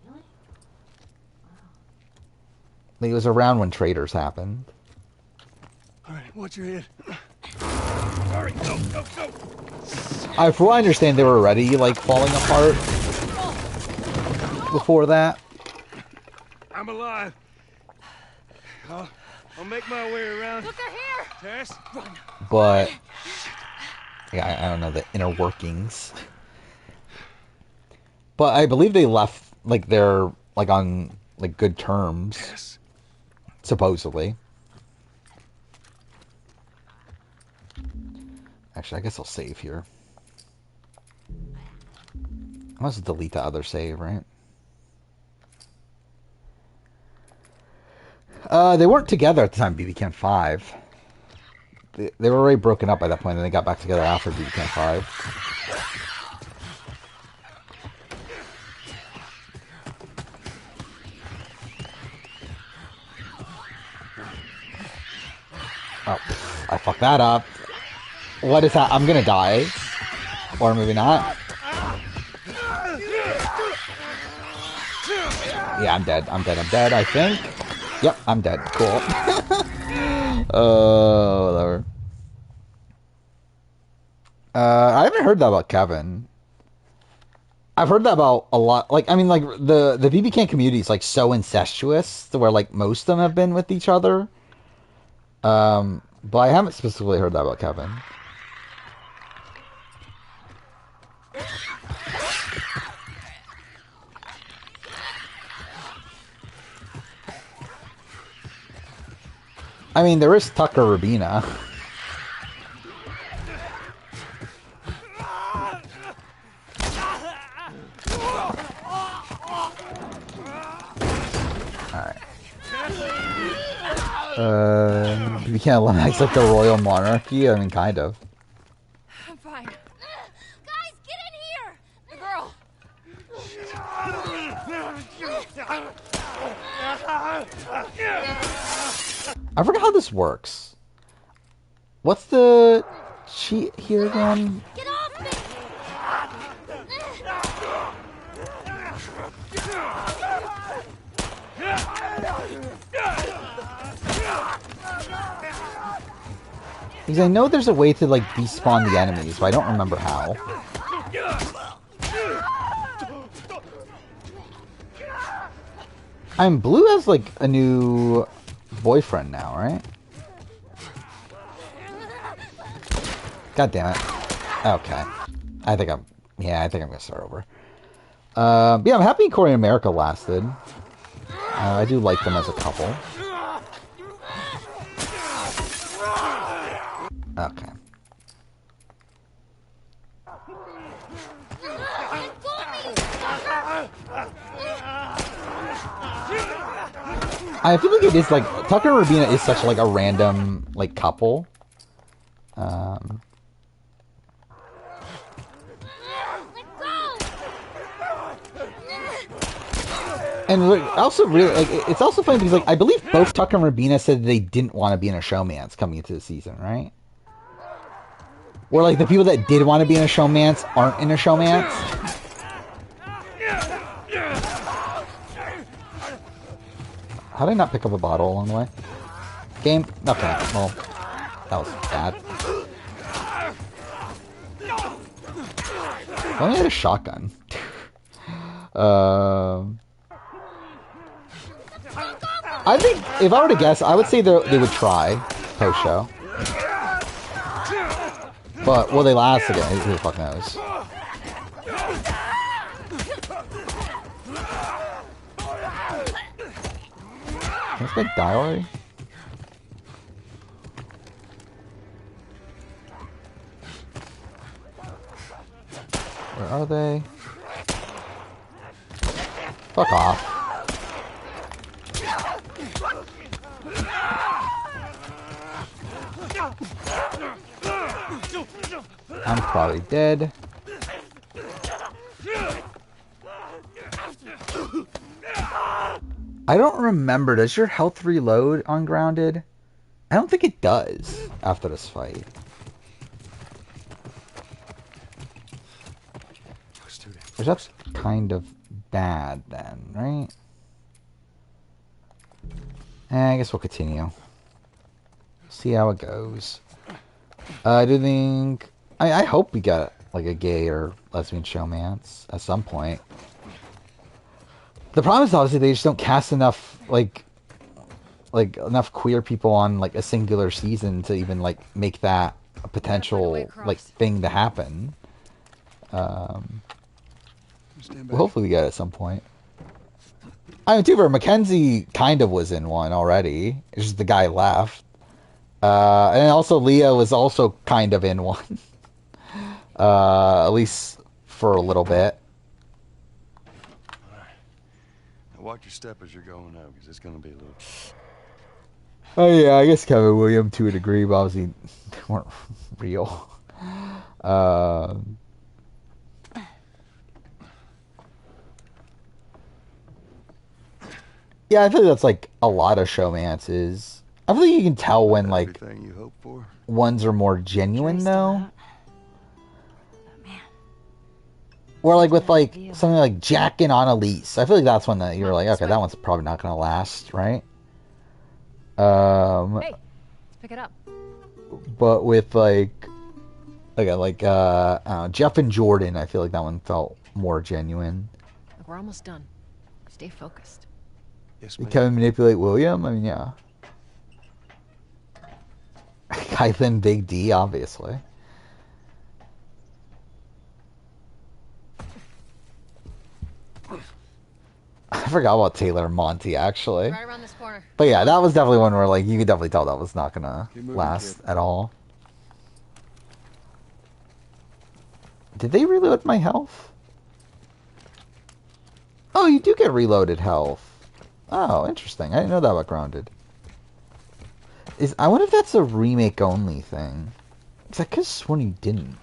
Speaker 3: Really?
Speaker 1: I think it was around when Traitors happened.
Speaker 4: Alright, watch your head.
Speaker 2: Sorry, go.
Speaker 1: From what I understand, they were already, like, falling apart. before that.
Speaker 2: I'm alive. I'll make my way around.
Speaker 3: Look, they're here!
Speaker 2: Tess?
Speaker 3: Run.
Speaker 1: But yeah, I don't know the inner workings. But I believe they left like they're like on like good terms.
Speaker 2: Tess.
Speaker 1: Supposedly. Actually, I guess I'll save here. I must delete the other save, right? They weren't together at the time BB Can 5. They were already broken up by that point, and they got back together after BB Can 5. Oh, I fucked that up. What is that? I'm gonna die. Or maybe not. Yeah, I'm dead. I'm dead, I think. Yep, I'm dead. Cool. Whatever. I haven't heard that about Kevin. I've heard that about a lot. Like, I mean, like, the BB Can community is, like, so incestuous to where, like, most of them have been with each other. But I haven't specifically heard that about Kevin. I mean, there is Tucker Rabina. Alright. You can't act like the royal monarchy? I mean, kind of.
Speaker 3: I'm fine. Guys, get in here! The girl!
Speaker 1: I forgot how this works. What's the cheat here again?
Speaker 3: Get off me!
Speaker 1: Because I know there's a way to, like, despawn the enemies, but I don't remember how. Blue has, like, a new boyfriend now, right? God damn it. Okay. I think I'm gonna start over. Yeah, I'm happy Corey and America lasted. I do like them as a couple. Okay. I feel like it is like Tucker and Rabina is such like a random like couple. And also really like it's also funny because like I believe both Tucker and Rabina said they didn't want to be in a showmance coming into the season, right? Or like the people that did want to be in a showmance aren't in a showmance. How did I not pick up a bottle along the way? Game? Okay, well, that was bad. I only had a shotgun. I think, if I were to guess, I would say they would try post-show. But will they last again? Who the fuck knows? Can this guy die already? Where are they? Fuck off. I'm probably dead. I don't remember. Does your health reload on Grounded? I don't think it does after this fight. Which that's kind of bad then, right? I guess we'll continue. See how it goes. I do think... I hope we got like a gay or lesbian showmance at some point. The problem is obviously they just don't cast enough like enough queer people on like a singular season to even like make that a potential like thing to happen. Well, hopefully we get it at some point. I mean, too, for Mackenzie kind of was in one already. It's just the guy left. And also Leah was also kind of in one. At least for a little bit.
Speaker 4: Watch your step as you're going out, because it's going to be a little...
Speaker 1: Oh yeah, I guess Kevin Williams to a degree, but obviously they weren't real. Yeah, I feel like that's like a lot of showmances. I feel like you can tell when like
Speaker 4: you hope for.
Speaker 1: Ones are more genuine though. Or like with like something like Jack and Annalise. I feel like that's one that you're like, okay, that one's probably not gonna last, right?
Speaker 5: Hey, let's pick it up.
Speaker 1: But with like Jeff and Jordan, I feel like that one felt more genuine.
Speaker 5: Look, we're almost done. Stay focused.
Speaker 4: Yes,
Speaker 1: Kevin manipulate William? I mean, yeah. Kylan Big D, obviously. I forgot about Taylor and Monty, actually.
Speaker 5: Right around this corner.
Speaker 1: But yeah, that was definitely one where, like, you could definitely tell that was not gonna last at all. Did they reload my health? Oh, you do get reloaded health. Oh, interesting. I didn't know that about Grounded. I wonder if that's a remake only thing. Because I could have sworn you didn't.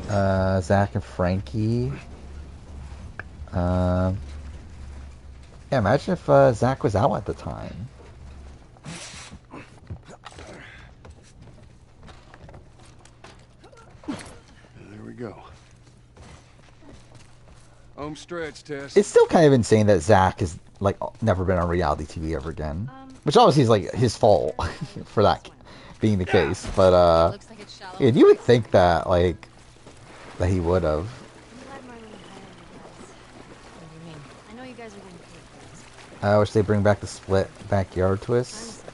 Speaker 1: Zach and Frankie. Yeah, imagine if Zach was out at the time.
Speaker 4: There we go. Home stretch, Tess.
Speaker 1: It's still kind of insane that Zach has like never been on reality TV ever again, which obviously is like his fault for that being the case. But yeah, you would think that like that he would have. I wish they bring back the split backyard twist.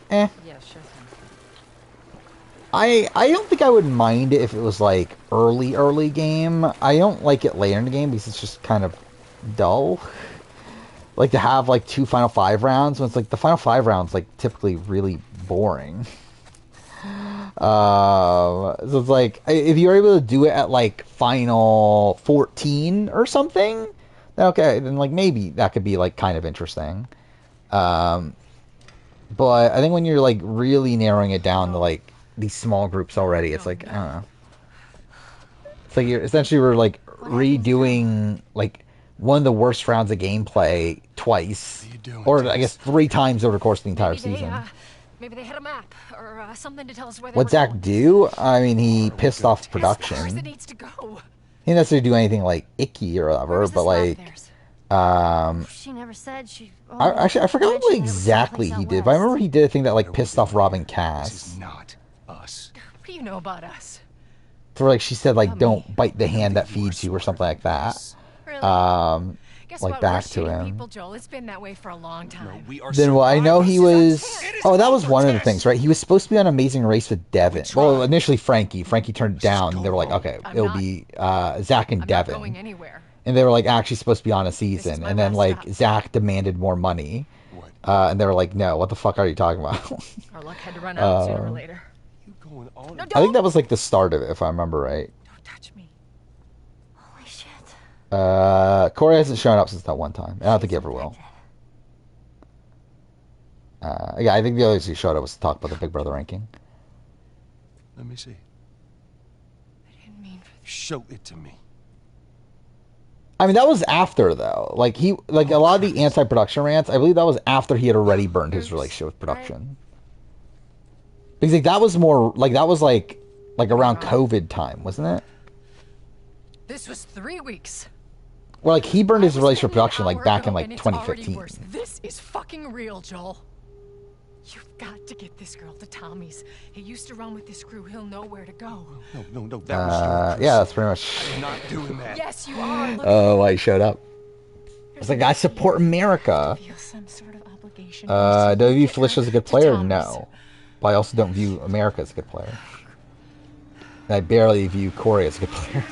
Speaker 1: Eh.
Speaker 5: Yeah, sure thing.
Speaker 1: I don't think I would mind it if it was like early game. I don't like it later in the game because it's just kind of dull. Like to have like 2 Final 5 rounds when it's like the Final 5 rounds like typically really boring. So it's like if you're able to do it at like Final 14 or something, okay, then like maybe that could be like kind of interesting. But I think when you're like really narrowing it down to like these small groups already, it's like I don't know. It's like we're like redoing like one of the worst rounds of gameplay twice, or I guess 3 times over the course of the entire season.
Speaker 5: Maybe they had a map or something to tell us where they
Speaker 1: What
Speaker 5: were
Speaker 1: Zach
Speaker 5: going.
Speaker 1: do? I mean, he pissed off production.
Speaker 5: Where's it needs to go?
Speaker 1: He didn't necessarily do anything like icky or whatever, but like,
Speaker 3: She never said she.
Speaker 1: I forgot what exactly he did, but I remember he did a thing that like pissed off Robin Cass.
Speaker 4: This is not us.
Speaker 5: What do you know about us?
Speaker 1: For like she said like don't bite the hand that feeds you or something like that.
Speaker 5: Really? Guess
Speaker 1: like
Speaker 5: what?
Speaker 1: back
Speaker 5: We're
Speaker 1: to
Speaker 5: shitty
Speaker 1: him.
Speaker 5: People, Joel. It's been that way for a long time.
Speaker 1: Then well, I know he was. Oh, that was one of the things, right? He was supposed to be on Amazing Race with Devin. Well, initially Frankie. Frankie turned it down. They were like, okay, it'll be Zach and Devin.
Speaker 5: Not going anywhere.
Speaker 1: And they were like actually supposed to be on a season, and then like Zach demanded more money, and they were like, no, what the fuck are you talking about?
Speaker 5: Our luck had to run out sooner or later.
Speaker 4: Going on.
Speaker 5: No,
Speaker 1: I think that was like the start of it, if I remember right.
Speaker 5: Don't touch me.
Speaker 3: Holy shit.
Speaker 1: Corey hasn't shown up since that one time. I don't think he ever will. Yeah, I think the other reason he showed up was to talk about the Big Brother ranking.
Speaker 4: Let me see.
Speaker 5: I didn't mean for this.
Speaker 4: Show it to me.
Speaker 1: I mean, that was after though. Like a lot of the anti-production rants. I believe that was after he had already burned his relationship with production. Because like that was more like that was like around COVID time, wasn't it?
Speaker 5: This was 3 weeks.
Speaker 1: Where like he burned his relationship with production like back in like
Speaker 5: And it's already
Speaker 1: 2015.
Speaker 5: worse. This is fucking real, Joel. You've got to get this girl to Tommy's. He used to run with this crew. He'll know where to go.
Speaker 4: No, that was
Speaker 1: yeah, that's pretty much.
Speaker 4: I'm not doing that.
Speaker 5: Yes, you are. Look,
Speaker 1: Oh, why he showed up. It's like, I support America.
Speaker 5: feel some sort of obligation.
Speaker 1: Do I view Felicia as a good player? No. But I also don't view America as a good player. And I barely view Corey as a good player.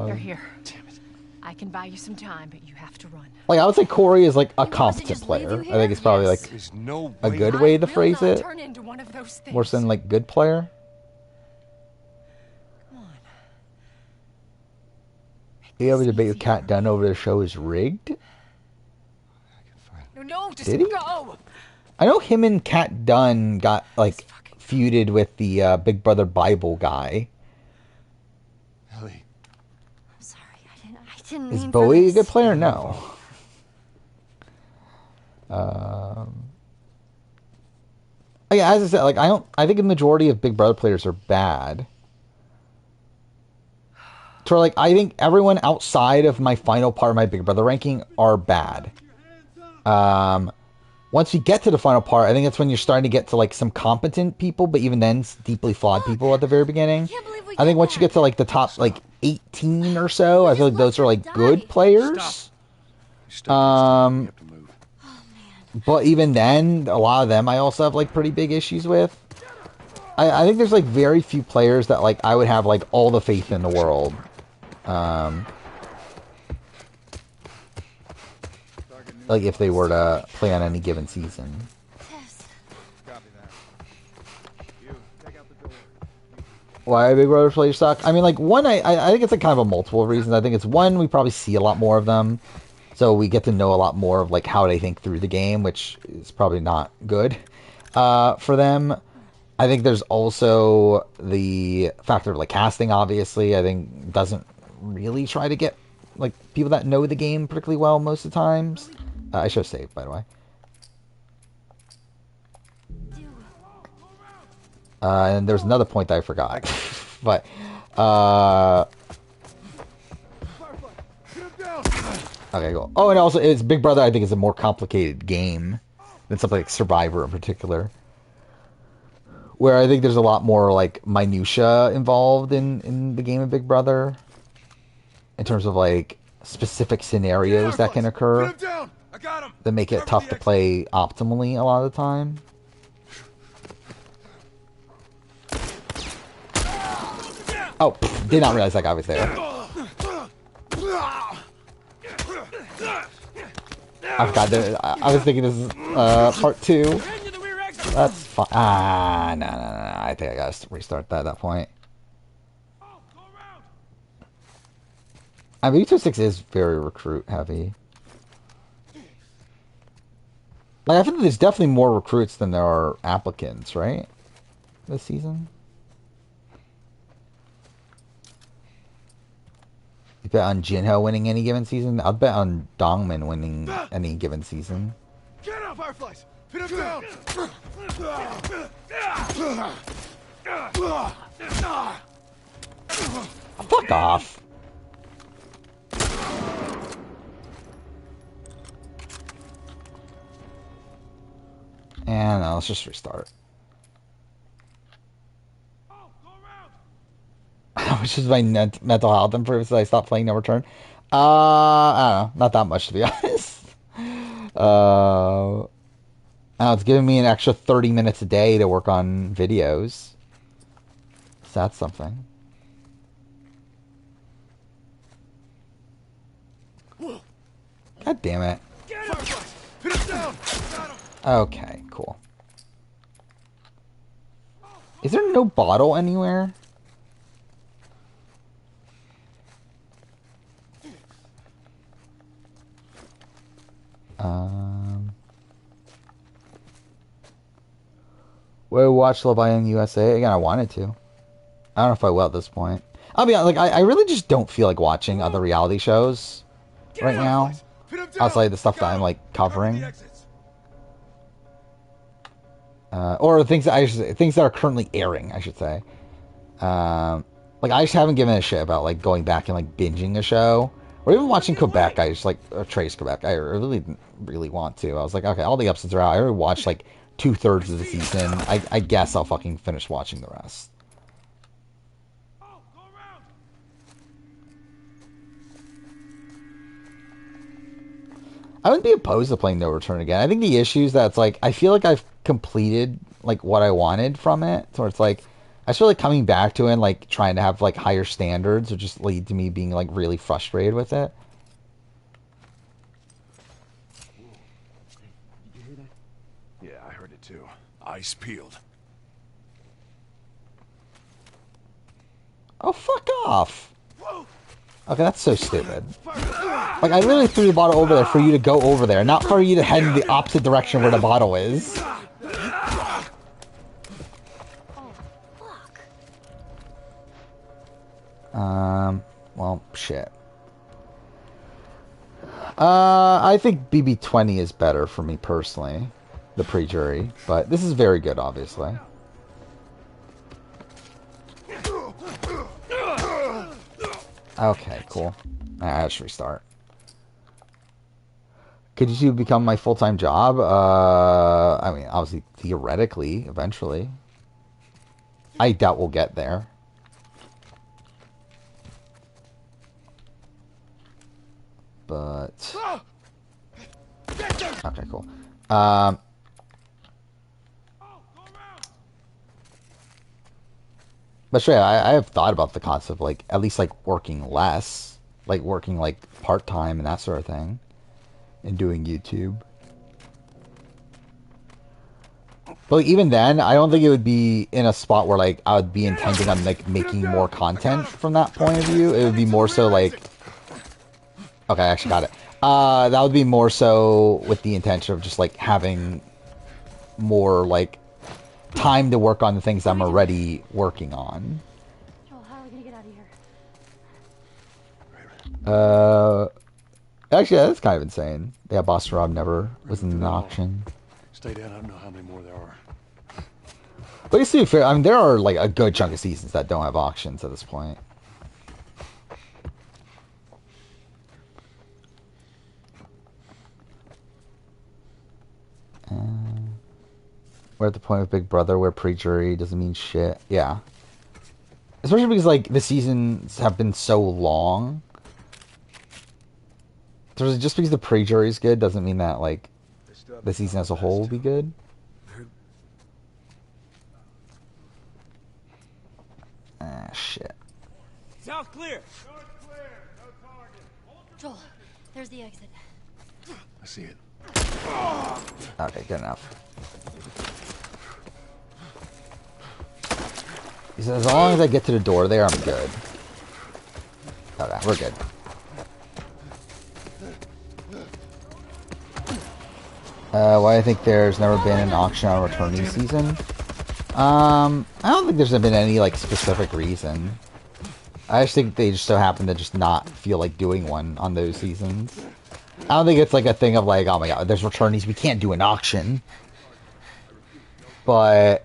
Speaker 5: You're here. Damn it. I can buy you some time, but you have to run.
Speaker 1: Like, I would say Corey is, like, a competent player. I think it's probably, like, a good way to phrase it.
Speaker 5: Turn into one of those things.
Speaker 1: Worse than, like, good player. You ever debate with Kat Dunn over the show is rigged?
Speaker 5: No, just
Speaker 1: Did he?
Speaker 5: go.
Speaker 1: I know him and Kat Dunn got, like, feuded with the Big Brother Bible guy.
Speaker 4: Ellie.
Speaker 3: I'm sorry, I didn't
Speaker 1: Is
Speaker 3: mean
Speaker 1: Bowie a
Speaker 3: for
Speaker 1: good
Speaker 3: this.
Speaker 1: player? No. Yeah, as I said, like, I think the majority of Big Brother players are bad. So, like, I think everyone outside of my final part of my Big Brother ranking are bad. Once you get to the final part, I think that's when you're starting to get to, like, some competent people, but even then, deeply flawed people at the very beginning. I think once you get to, like, the top, like, 18 or so, I feel like those are, like, good players. But even then, a lot of them I also have, like, pretty big issues with. I think there's, like, very few players that, like, I would have, like, all the faith in the world. Like, if they were to play on any given season. Why Big Brother players suck? I mean, like, one, I think it's, like, kind of a multiple reasons. I think it's, one, we probably see a lot more of them. So we get to know a lot more of, like, how they think through the game, which is probably not good for them. I think there's also the factor of, like, casting, obviously. I think doesn't really try to get, like, people that know the game particularly well most of the times. I should have saved, by the way. And there's another point that I forgot. But, okay, cool. Oh, and also, it's Big Brother, I think, is a more complicated game than something like Survivor in particular. Where I think there's a lot more, like, minutia involved in the game of Big Brother. In terms of, like, specific scenarios that can occur. That make it tough to play optimally a lot of the time. Oh, did not realize that guy was there. I forgot that. I was thinking this is part 2. That's fine. No. I think I gotta restart that at that point. I mean, U26 is very recruit heavy. Like, I think there's definitely more recruits than there are applicants, right? This season. You bet on Jinho winning any given season? I'll bet on Dongman winning any given season.
Speaker 9: Get up, Fireflies! Pin him down!
Speaker 1: Fuck off. And let's just restart. Which is my mental health improves so I stopped playing No Return. I don't know. Not that much, to be honest. It's giving me an extra 30 minutes a day to work on videos. So that's something. God damn it. Okay, cool. Is there no bottle anywhere? Will watch Love Island USA? Again, I wanted to. I don't know if I will at this point. I'll be honest, like, I really just don't feel like watching other reality shows right now. Outside the stuff that I'm, like, covering. Or things that things that are currently airing, I should say. Like, I just haven't given a shit about, like, going back and, like, binging a show. Or even watching Quebec, I just like Trace Quebec. I really didn't really want to. I was like, okay, all the episodes are out. I already watched like 2/3 of the season. I guess I'll fucking finish watching the rest. I wouldn't be opposed to playing No Return again. I think the issue is that it's like I feel like I've completed like what I wanted from it. So it's like I feel like coming back to it and like trying to have like higher standards would just lead to me being like really frustrated with it.
Speaker 9: Did you hear that? Yeah, I heard it too. Eyes peeled.
Speaker 1: Oh, fuck off. Okay, that's so stupid. Like, I literally threw the bottle over there for you to go over there, not for you to head in the opposite direction where the bottle is. Well, shit. I think BB-20 is better for me personally, the pre-jury, but this is very good, obviously. Okay, cool. Alright, let's restart. Could you become my full-time job? I mean, obviously, theoretically, eventually. I doubt we'll get there. But... okay, cool. But sure, I have thought about the concept of, like, at least, like, working less. Like, working, like, part-time and that sort of thing. And doing YouTube. But like, even then, I don't think it would be in a spot where, like, I would be intending on, like, making more content from that point of view. It would be more so, like... okay, I actually got it. That would be more so with the intention of just, like, having more, like, time to work on the things I'm already working on.
Speaker 3: Joel, how are we gonna get out of here?
Speaker 1: Actually, yeah, that's kind of insane. Yeah, Boston Rob never was in an auction.
Speaker 4: Stay down. I don't know how many more there are.
Speaker 1: But to be fair, I mean, there are like a good chunk of seasons that don't have auctions at this point. We're at the point with Big Brother where pre-jury doesn't mean shit. Yeah. Especially because, like, the seasons have been so long. Just because the pre-jury is good doesn't mean that, like, the season as a whole will be good. Ah, shit.
Speaker 9: South clear.
Speaker 3: Joel, there's the exit.
Speaker 4: I see it.
Speaker 1: Okay, good enough. He says, as long as I get to the door there, I'm good. Okay, we're good. Why I think there's never been an auction on returning season? I don't think there's been any, like, specific reason. I just think they just so happen to just not feel like doing one on those seasons. I don't think it's like a thing of like, oh my god, there's returnees, we can't do an auction. But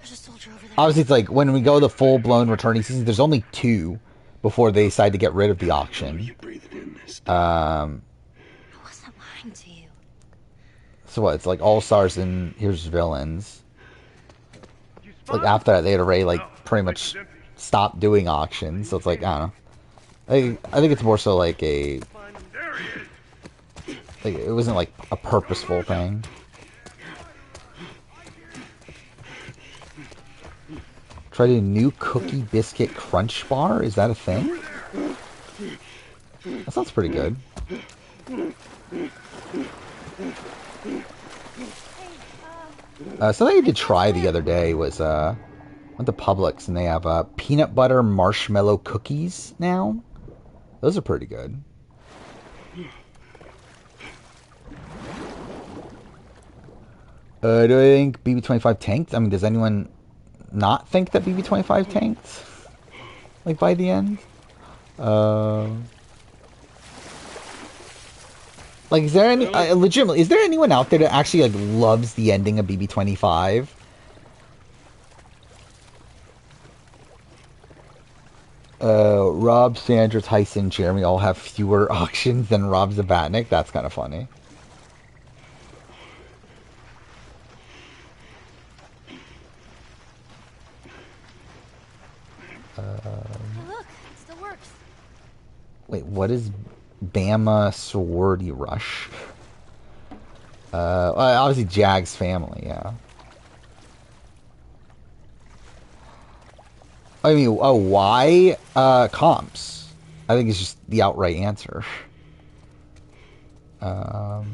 Speaker 1: obviously it's like when we go the full-blown returnee season, there's only 2 before they decide to get rid of the auction.
Speaker 3: I wasn't lying to you.
Speaker 1: So what, it's like All-Stars and here's Villains. Like after that they had already like pretty much stopped doing auctions, so it's like, I don't know. I think it's more so like a... like, it wasn't like a purposeful thing. Tried a new cookie biscuit crunch bar? Is that a thing? That sounds pretty good. Something I did try the other day was went to Publix and they have peanut butter marshmallow cookies now. Those are pretty good. Do I think BB-25 tanked? I mean, does anyone not think that BB-25 tanked? Like, by the end? Like, is there any... legitimately, is there anyone out there that actually, like, loves the ending of BB-25? Rob, Sandra, Tyson, Jeremy all have fewer auctions than Rob Zabatnik. That's kind of funny.
Speaker 3: Look, it still works.
Speaker 1: Wait, what is Bama Sorority Rush? Obviously Jag's family, yeah. I mean, why? Comps. I think it's just the outright answer. Oh,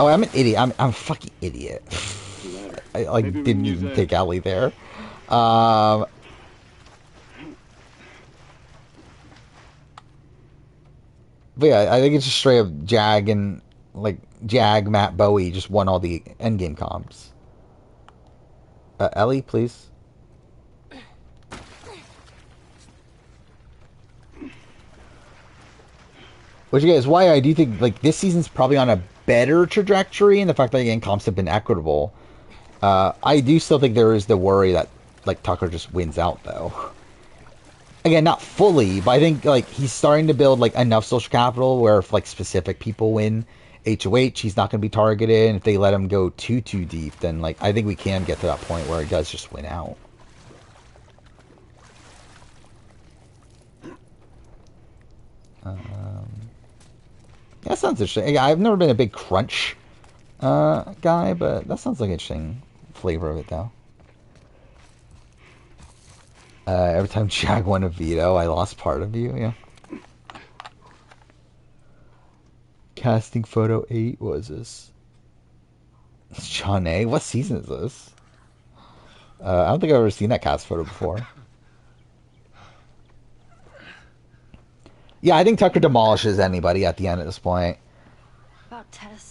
Speaker 1: I'm an idiot. I'm a fucking idiot. I like didn't even take Ellie there. But yeah, I think it's just straight up Jag and like Jag, Matt Bowie just won all the endgame comps. Ellie, please. Which again is why I do think like this season's probably on a better trajectory, and the fact that again comps have been equitable. I do still think there is the worry that like Tucker just wins out though. Again, not fully, but I think like he's starting to build like enough social capital where if like specific people win HOH, he's not going to be targeted. And if they let him go too deep, then like I think we can get to that point where he does just win out. That sounds interesting. I've never been a big Crunch guy, but that sounds like an interesting flavor of it though. Every time Jag won a veto, I lost part of you, yeah. Casting photo 8, what is this? It's John A. What season is this? I don't think I've ever seen that cast photo before. Yeah, I think Tucker demolishes anybody at the end at this point.
Speaker 3: About Tess.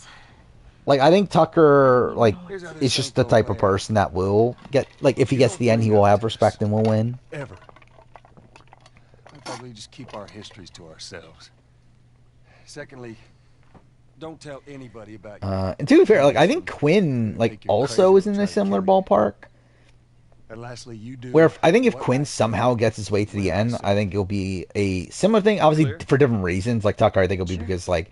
Speaker 1: Like, I think Tucker, like, is just the type of person that will get, like, if he gets to the end, he will have respect and will win.
Speaker 4: Ever. I thought we'd just keep our histories to ourselves. Secondly, don't tell anybody about you.
Speaker 1: And to be fair, like, I think Quinn, like, also is in a similar ballpark.
Speaker 4: And lastly, you do.
Speaker 1: Where I think if Quinn somehow gets his way to the end, I think it'll be a similar thing, obviously for different reasons. Like Tucker, I think it'll be because, like,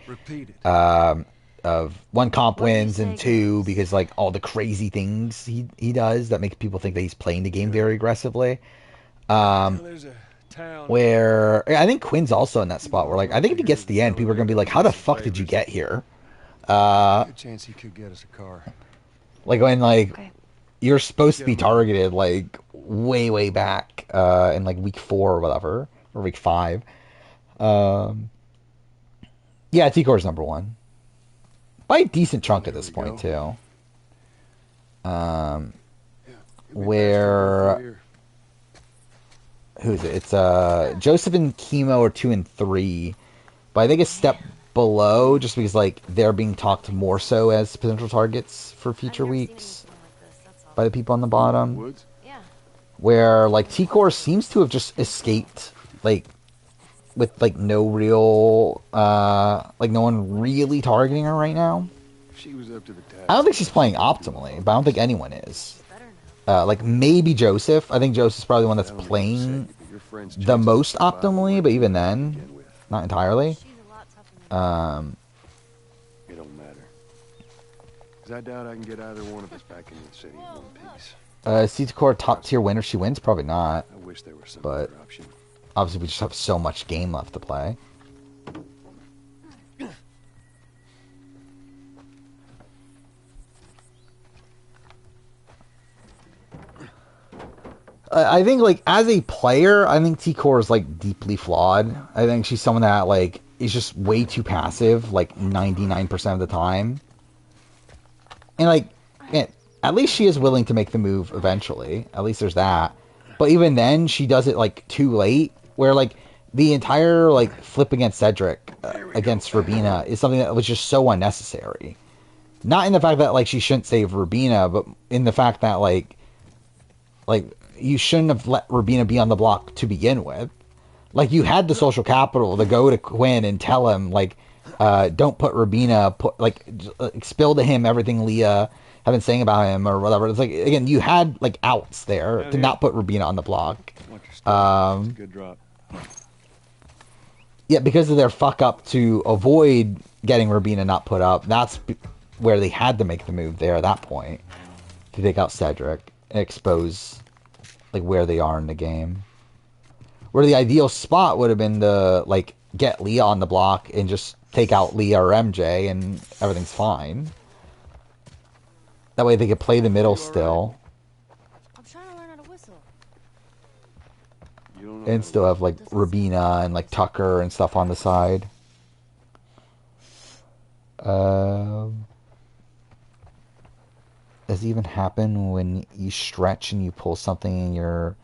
Speaker 1: of one, comp wins, and two, because like all the crazy things he does that makes people think that he's playing the game very aggressively. Where I think Quinn's also in that spot where like I think if he gets to the end, people are gonna be like, "How the fuck did you get here?"
Speaker 4: Good chance he could get us a car.
Speaker 1: Like when like you're supposed to be targeted like way back in like week 4 or whatever, or week 5. Yeah, T-Core's number 1. By a decent chunk at this point, too. Where... Who's it? It's Joseph and Chemo are 2 and 3. But I think a step below, just because like they're being talked more so as potential targets for future weeks by the people on the bottom. Where like T-Core seems to have just escaped, like, with like no real like no one really targeting her right now.
Speaker 4: She was up to the task.
Speaker 1: I don't think she's playing optimally, but I don't think anyone is. Like maybe Joseph. I think Joseph's probably the one that's playing the most optimally, but even then, not entirely.
Speaker 4: It don't matter. 'Cause I doubt I can get either one of us back into the city in one piece.
Speaker 1: T-Core top tier winner she wins? Probably not.
Speaker 4: I wish there were some
Speaker 1: but
Speaker 4: other option.
Speaker 1: obviously we just have so much game left to play. I think, like, as a player, I think T-Core is, like, deeply flawed. I think she's someone that, like, is just way too passive, like, 99% of the time. And, like, at least she is willing to make the move eventually. At least there's that. But even then, she does it, like, too late. Where, like, the entire, like, flip against Cedric, against Rubina, is something that was just so unnecessary. Not in the fact that, like, she shouldn't save Rubina, but in the fact that, like, you shouldn't have let Rubina be on the block to begin with. Like, you had the social capital to go to Quinn and tell him, like, don't put Rubina, spill to him everything Leah had been saying about him or whatever. It's like, again, you had like outs there to not put Rubina on the block.
Speaker 2: Good drop.
Speaker 1: Yeah, because of their fuck up to avoid getting Rubina not put up, that's where they had to make the move there at that point to take out Cedric and expose like where they are in the game. Where the ideal spot would have been to like get Leah on the block and just take out Leah or MJ and everything's fine. That way they could play the middle still.
Speaker 3: I'm trying to learn how to whistle.
Speaker 1: And still have like Rubina and like Tucker and stuff on the side. Does it even happen when you stretch and you pull something and you're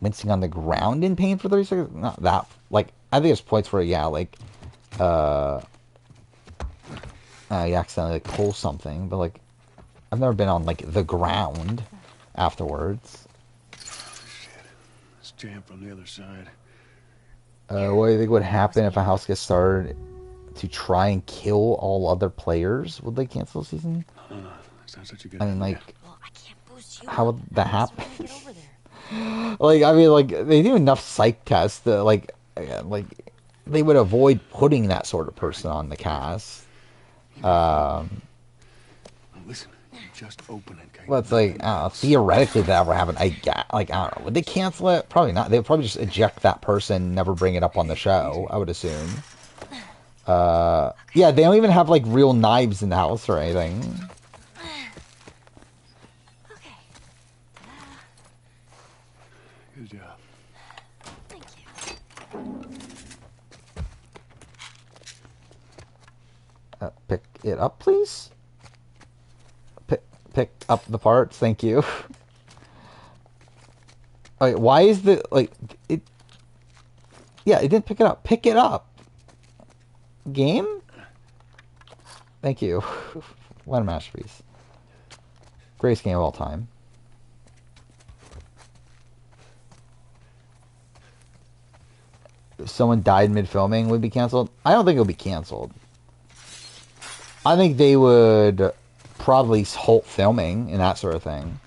Speaker 1: wincing on the ground in pain for 30 seconds? Not that. Like, I think there's points where, yeah, like, you accidentally like pull something, but like, I've never been on like the ground afterwards.
Speaker 2: Shit. It's jammed from the other side.
Speaker 1: What do you think would happen if a house gets started to try and kill all other players? Would they cancel the season?
Speaker 2: Sounds such a good
Speaker 1: I mean, like,
Speaker 3: Well, I can't boost you.
Speaker 1: how would that happen?
Speaker 3: Get over there.
Speaker 1: Like, I mean, like, they do enough psych tests that, like, they would avoid putting that sort of person on the cast.
Speaker 2: Listen, just open it.
Speaker 1: Well, it's like, theoretically that ever happened. I don't know. Would they cancel it? Probably not. They would probably just eject that person, never bring it up on the show, I would assume. Yeah, they don't even have, like, real knives in the house or anything.
Speaker 2: Good job.
Speaker 3: Thank you.
Speaker 1: Pick it up, please. Pick up the parts. Thank you. Wait, why is the like it? Yeah, it didn't pick it up. Pick it up. Game. Thank you. What a masterpiece. Greatest game of all time. If someone died mid-filming, would be canceled? I don't think it would be canceled. I think they would probably halt filming and that sort of thing.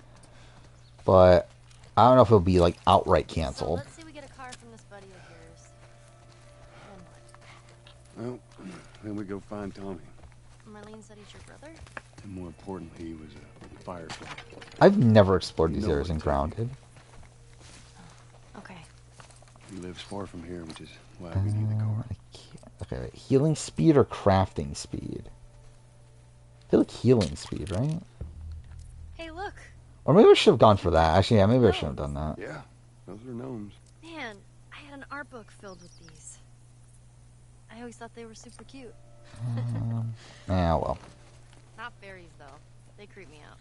Speaker 1: But I don't know if it'll be like outright canceled.
Speaker 3: So let's say we get a car from this buddy of yours.
Speaker 2: Well, then we go find Tommy.
Speaker 3: Marlene said he's your brother?
Speaker 2: And more importantly, he was a firefly.
Speaker 1: I've never explored these areas in Grounded.
Speaker 3: Okay.
Speaker 2: He lives far from here, which is why we need the car.
Speaker 1: Okay, wait. Healing speed or crafting speed? I feel like healing speed, right?
Speaker 3: Hey, look.
Speaker 1: Or maybe I should have gone for that. Actually, yeah, maybe I should have done that.
Speaker 2: Yeah, those are gnomes.
Speaker 3: Man, I had an art book filled with these. I always thought they were super cute.
Speaker 1: Yeah, well.
Speaker 3: Not fairies, though. They creep me out.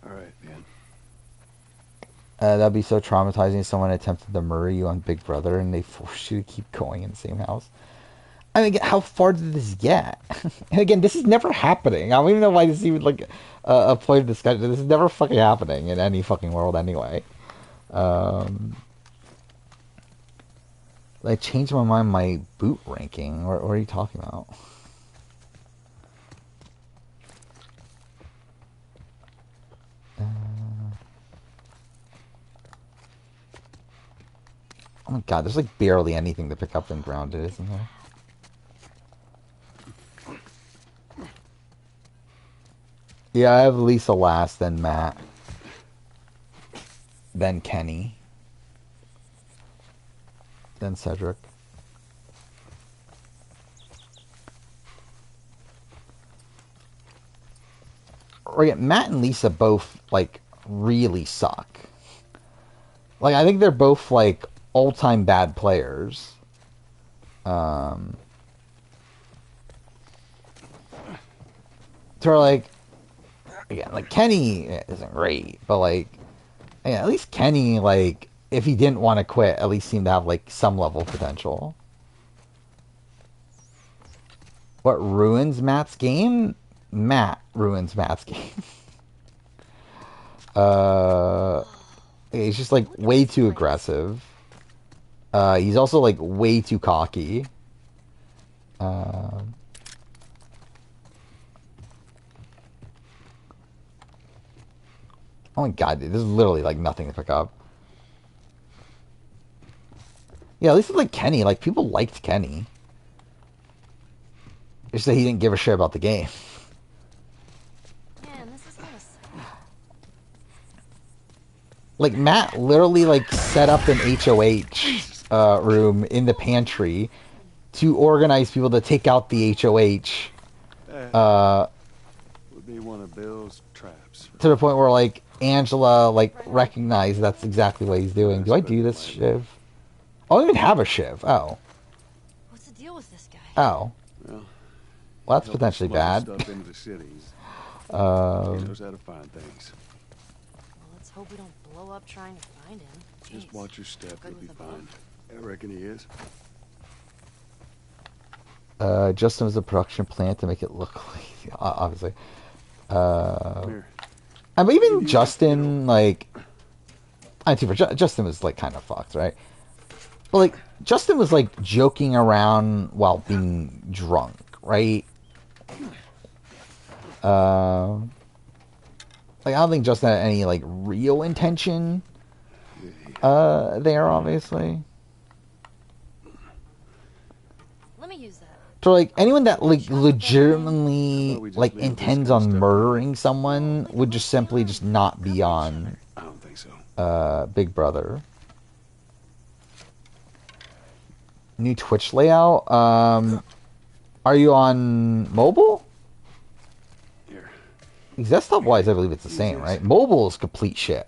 Speaker 2: All right, man.
Speaker 1: That'd be so traumatizing if someone attempted to murder you on Big Brother and they forced you to keep going in the same house. I mean, how far did this get? And again, this is never happening. I don't even know why this is even like a point of discussion. This is never fucking happening in any fucking world anyway. I changed my mind my boot ranking. What are you talking about? Oh my god, there's like barely anything to pick up in Grounded, isn't there? Yeah, I have Lisa last, then Matt. Then Kenny. Then Cedric. Right, Matt and Lisa both, like, really suck. Like, I think they're both, like, all-time bad players. So, like, again, like, Kenny isn't great, but, like, yeah, at least Kenny, like, if he didn't want to quit, at least seemed to have, like, some level of potential. What ruins Matt's game? Matt ruins Matt's game. He's just, like, way too aggressive. He's also, like, way too cocky. Um, oh my god, dude, this is literally like nothing to pick up. Yeah, at least with like Kenny, like people liked Kenny. It's that he didn't give a shit about the game.
Speaker 3: Man, this is kind of sad.
Speaker 1: Like Matt literally like set up an HOH room in the pantry to organize people to take out the HOH.
Speaker 4: Would be one of Bill's traps.
Speaker 1: To the point where like Angela like recognized that's exactly what he's doing. Do I do this shiv? I don't even have a shiv. Oh.
Speaker 3: What's the deal with this guy?
Speaker 1: Oh. Well, that's potentially bad.
Speaker 4: Stuff into the cities. He
Speaker 1: Um,
Speaker 4: knows how to find things.
Speaker 3: Well, let's hope we don't blow up trying to find him.
Speaker 4: Just
Speaker 3: Jeez.
Speaker 4: watch your step.
Speaker 3: Good
Speaker 4: You'll be
Speaker 3: with a
Speaker 4: fine. I reckon he is.
Speaker 1: Justin was a production plant to make it look like, obviously.
Speaker 4: Here.
Speaker 1: And even Justin, like, Justin was like kind of fucked, right? But like, Justin was like joking around while being drunk, right? Like, I don't think Justin had any like real intention there, obviously.
Speaker 3: Let me use that.
Speaker 1: So like anyone that like legitimately like intends on murdering someone would just simply just not be on
Speaker 4: I don't think so.
Speaker 1: Big Brother. New Twitch layout. Are you on mobile?
Speaker 4: Here.
Speaker 1: Because desktop wise I believe it's the same, right? Mobile is complete shit.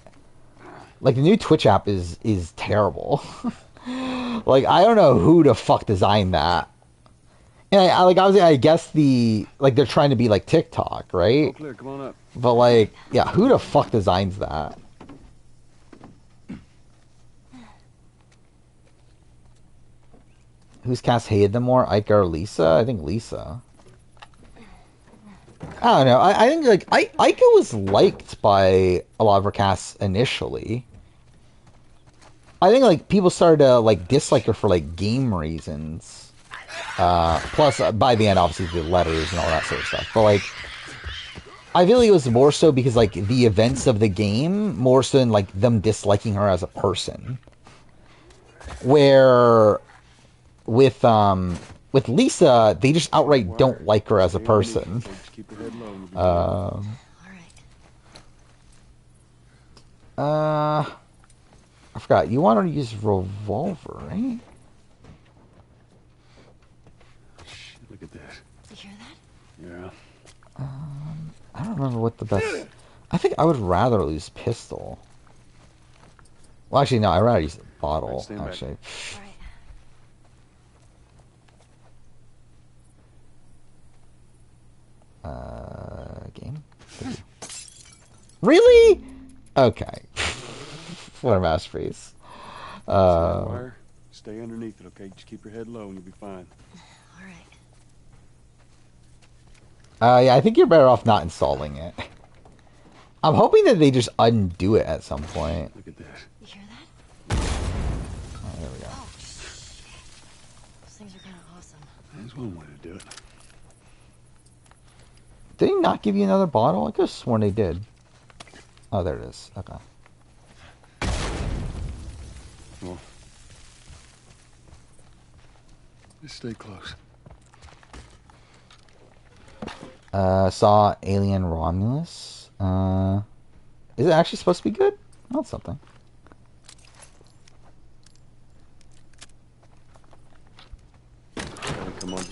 Speaker 1: Like the new Twitch app is terrible. Like I don't know who the fuck designed that. And I like obviously I guess the like they're trying to be like TikTok, right?
Speaker 4: All clear. Come on up.
Speaker 1: But like, yeah, who the fuck designs that? Whose cast hated them more, Ika or Lisa? I think Lisa. I don't know. I think like Ika was liked by a lot of her casts initially. I think like people started to like dislike her for like game reasons. Plus, by the end, obviously the letters and all that sort of stuff. But like, I feel like it was more so because like the events of the game, more so than like them disliking her as a person. Where with Lisa, they just outright don't like her as a person.
Speaker 4: Keep your head low.
Speaker 1: I forgot. You wanted to use revolver, right?
Speaker 4: Look at this.
Speaker 3: Did you hear that?
Speaker 4: Yeah.
Speaker 1: I don't remember what the best... I think I would rather use pistol. Well, actually, no. I'd rather use bottle,
Speaker 4: Stand back.
Speaker 1: actually. Game? Really? Okay. What a masterpiece.
Speaker 4: Wire. Stay underneath it, okay? Just keep your head low and you'll be fine.
Speaker 1: Yeah, I think you're better off not installing it. I'm hoping that they just undo it at some point.
Speaker 4: Look at this.
Speaker 3: You hear that?
Speaker 1: Oh, there we go.
Speaker 3: Oh, those things are kind of awesome.
Speaker 4: There's one way to do it.
Speaker 1: Did he not give you another bottle? I could have sworn they did. Oh, there it is. Okay.
Speaker 4: Well, just stay close.
Speaker 1: Saw Alien Romulus. Is it actually supposed to be good? That's something.
Speaker 4: Come on.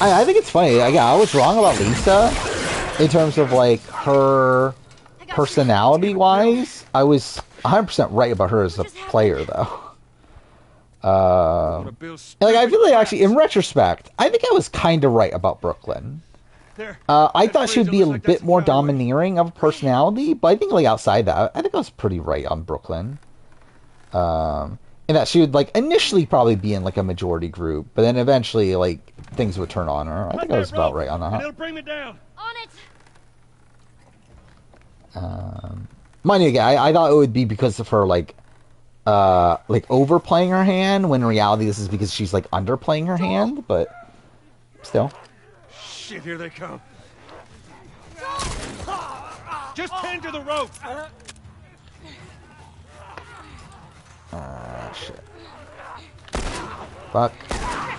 Speaker 1: I think it's funny. Yeah, I was wrong about Lisa in terms of like her personality wise. I was 100% right about her as a player though. And, like I feel like actually in retrospect, I think I was kind of right about Brooklyn. I thought she would be a bit more domineering of a personality, but I think like outside that, I think I was pretty right on Brooklyn. And that she would like initially probably be in like a majority group, but then eventually like things would turn on her. I think I was about right on that.
Speaker 2: It'll bring me down.
Speaker 3: On it.
Speaker 1: Mind you, again, I thought it would be because of her like overplaying her hand, when in reality this is because she's like underplaying her hand, but still.
Speaker 2: Shit, here they come. Just tend to the rope.
Speaker 1: Shit. Fuck.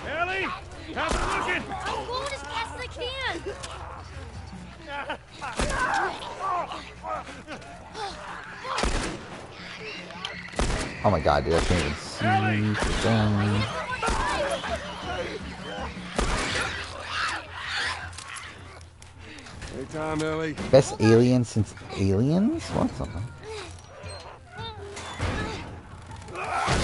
Speaker 2: Ellie, how's it looking?
Speaker 3: I'm going as fast as I can.
Speaker 1: Oh my god, dude, I can't even see the thing.
Speaker 4: Anytime, Ellie.
Speaker 1: Best alien since Aliens? What? Something.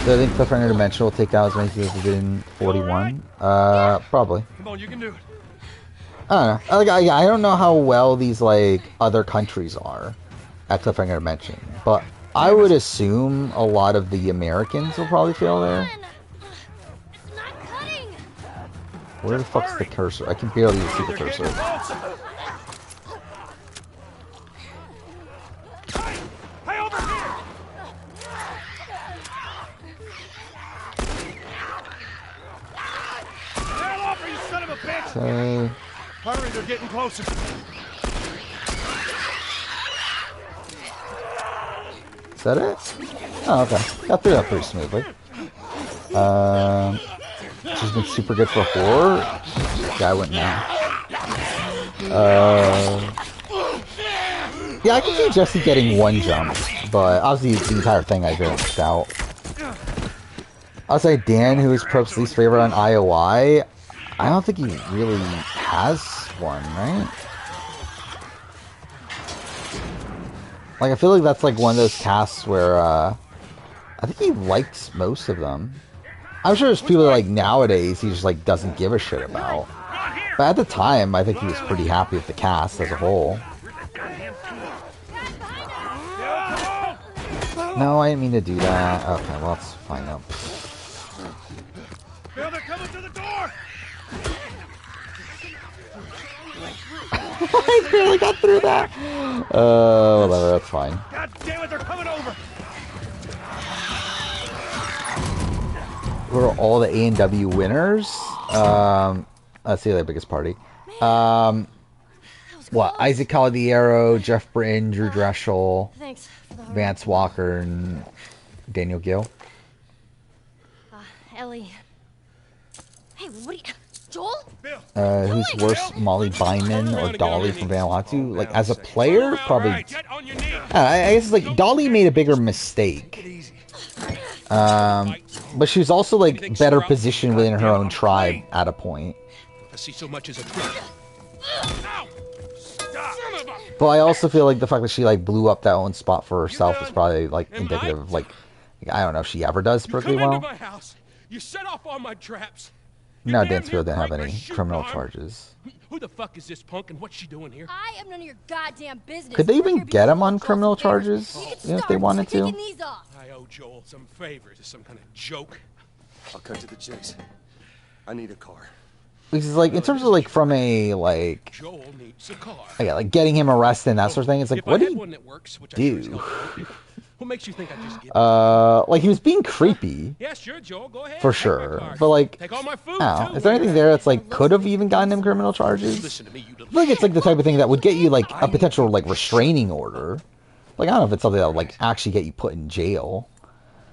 Speaker 1: So I think Cliffhanger Dimension will take out as many people as we did in 41. Probably.
Speaker 2: Come on, you can do it.
Speaker 1: I don't know. I don't know how well these like other countries are at Cliffhanger Dimension, but I would assume a lot of the Americans will probably fail there.
Speaker 3: It's not cutting.
Speaker 1: Where the fuck's the cursor? I can barely even see the cursor.
Speaker 2: Hey, over here! Hell off, you son of a bitch!
Speaker 1: Okay.
Speaker 2: Hurry, they're getting closer.
Speaker 1: Is that it? Oh, okay. Got through that pretty smoothly. She's been super good for horror. Guy went now. Yeah, I can see Jesse getting one jump, but obviously the entire thing I don't doubt. I'll say Dan, who is Prope's least favorite on IOI, I don't think he really has one, right? Like, I feel like that's like one of those casts where, I think he likes most of them. I'm sure there's people that, like, nowadays he just, like, doesn't give a shit about. But at the time, I think he was pretty happy with the cast as a whole. No, I didn't mean to do that. Okay, well, let's find out.
Speaker 2: Bill, they're coming to the door!
Speaker 1: I barely got through that. Whatever, that's fine.
Speaker 2: God damn it, they're coming over!
Speaker 1: Who are all the A&W winners? That's the other biggest party. What? Isaac Caladiero, Jeff Britton, Drew Dreschel, Vance Walker, and Daniel Gill.
Speaker 3: Ellie. Hey, what are you... Joel?
Speaker 1: Who's worse, Molly Byman or Dolly from Vanuatu? Like, as a player, probably... I guess, like, Dolly made a bigger mistake. But she was also, like, better positioned within her own tribe at a point.
Speaker 9: I see so much as a
Speaker 1: But I also feel like the fact that she, like, blew up that own spot for herself is probably, like, indicative of, like, I don't know if she ever does perfectly well.
Speaker 9: You set off all my traps.
Speaker 1: No, Dansfield didn't have any criminal charges.
Speaker 9: Who the fuck is this punk and what's she doing here?
Speaker 3: I am none of your goddamn business.
Speaker 1: Could they even get him on criminal charges if they wanted to?
Speaker 9: I owe Joel some favors. Is some kind of joke?
Speaker 4: I'll cut to the chase. I need a car.
Speaker 1: Because, like, in terms of, like, from a, like...
Speaker 9: Joel needs a car.
Speaker 1: Yeah, like, getting him arrested and that sort of thing, it's like, what did he do?
Speaker 9: What makes you think I just get
Speaker 1: like, he was being creepy.
Speaker 9: Yeah, sure, Joel, go ahead.
Speaker 1: For sure. But, like,
Speaker 9: take all my food,
Speaker 1: I don't know, is there anything there that's, like, could have even gotten him criminal charges?
Speaker 9: Listen to me, you
Speaker 1: I feel like it's, like, the type of thing that would get you, like, a potential, like, restraining order. Like, I don't know if it's something that would, like, actually get you put in jail.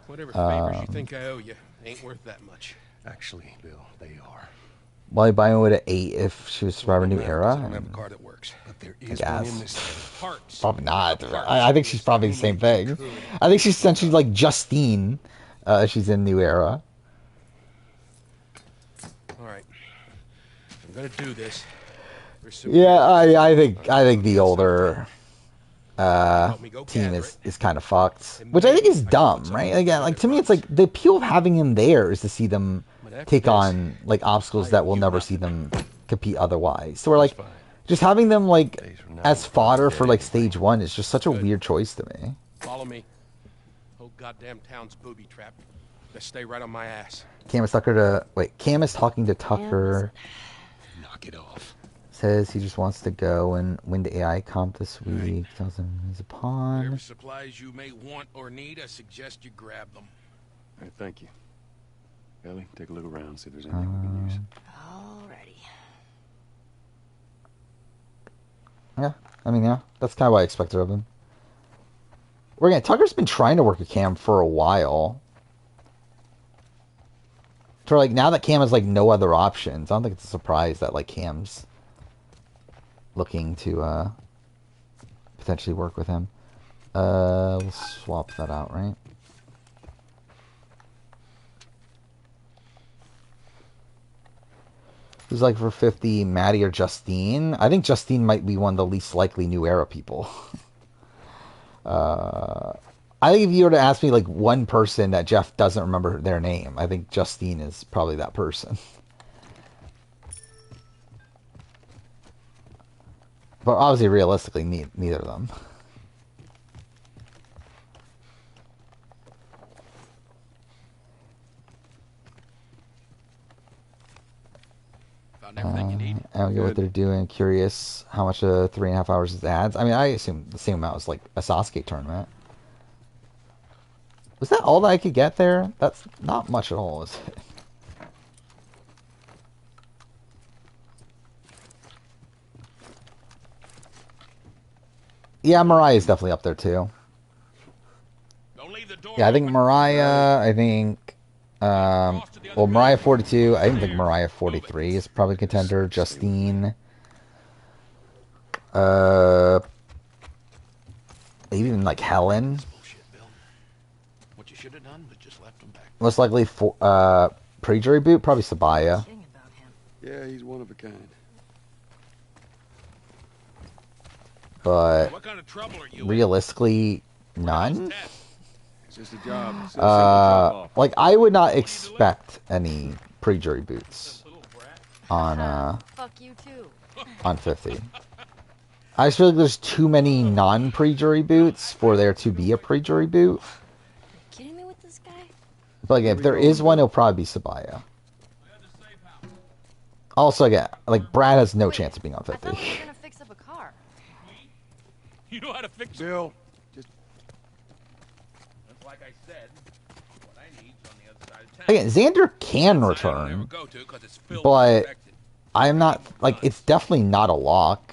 Speaker 9: Whatever favors you think I owe you ain't worth that much.
Speaker 4: Actually, Bill, they are.
Speaker 1: Molly Byman would have 8 if she was Survivor New Era.
Speaker 9: I don't have a car that works.
Speaker 4: But there
Speaker 1: I
Speaker 4: is one in
Speaker 1: guess.
Speaker 4: this.
Speaker 1: Probably not. I think she's probably the same thing. I think she's essentially like Justine. She's in New Era.
Speaker 9: All right. I'm gonna do this.
Speaker 1: Yeah, I think the older team is kind of fucked, which I think is dumb, right? Again, like to me, it's like the appeal of having him there is to see them take on like obstacles that we'll never see them compete otherwise. So we're like, just having them like as fodder for like stage 1 is just such a weird choice to me.
Speaker 9: Follow me. Whole goddamn town's booby trapped. Just stay right on my ass.
Speaker 1: Cam is talking to Tucker.
Speaker 4: Knock it off.
Speaker 1: Says he just wants to go and win the AI comp this week. Tells him he's a pawn.
Speaker 9: Whatever supplies you may want or need, I suggest you grab them.
Speaker 4: All right, thank you. Ellie, take a look around, see if there's anything we can use.
Speaker 3: Alrighty.
Speaker 1: I mean, yeah, that's kind of what I expected of him. Again, Tucker's been trying to work with Cam for a while. So, like, now that Cam has, like, no other options, I don't think it's a surprise that, like, Cam's looking to, potentially work with him. We'll swap that out, right? Who's like for 50, Maddie or Justine? I think Justine might be one of the least likely New Era people. I think if you were to ask me like one person that Jeff doesn't remember their name, I think Justine is probably that person. But obviously, realistically, neither of them. I don't get what they're doing. Curious how much 3.5 hours is ads. I mean, I assume the same amount as like a Sasuke tournament. Was that all that I could get there? That's not much at all, is it? Yeah, Mariah is definitely up there too. Yeah, I think Mariah, well, Mariah 42, I think Mariah 43 is probably a contender. Justine. Even like Helen.
Speaker 9: What you should have done was just left him back.
Speaker 1: Most likely for pre-jury boot, probably Sabaya.
Speaker 4: Yeah, he's one of a kind.
Speaker 1: But
Speaker 9: What kind of trouble are you
Speaker 1: realistically, none.
Speaker 4: It's just a job.
Speaker 1: Like I would not expect any pre-jury boots on
Speaker 3: Fuck you too.
Speaker 1: on 50. I just feel like there's too many non-pre-jury boots for there to be a pre-jury boot.
Speaker 3: Kidding me with this guy?
Speaker 1: But again, if there is one, it'll probably be Sabaya. Also, again, like Brad has no chance of being on 50.
Speaker 3: I thought we were gonna fix up a car.
Speaker 9: You know how to fix
Speaker 4: Bill, just
Speaker 9: like I said, what I need on the other side of town.
Speaker 1: Again, Xander can return, but I'm not like it's definitely not a lock.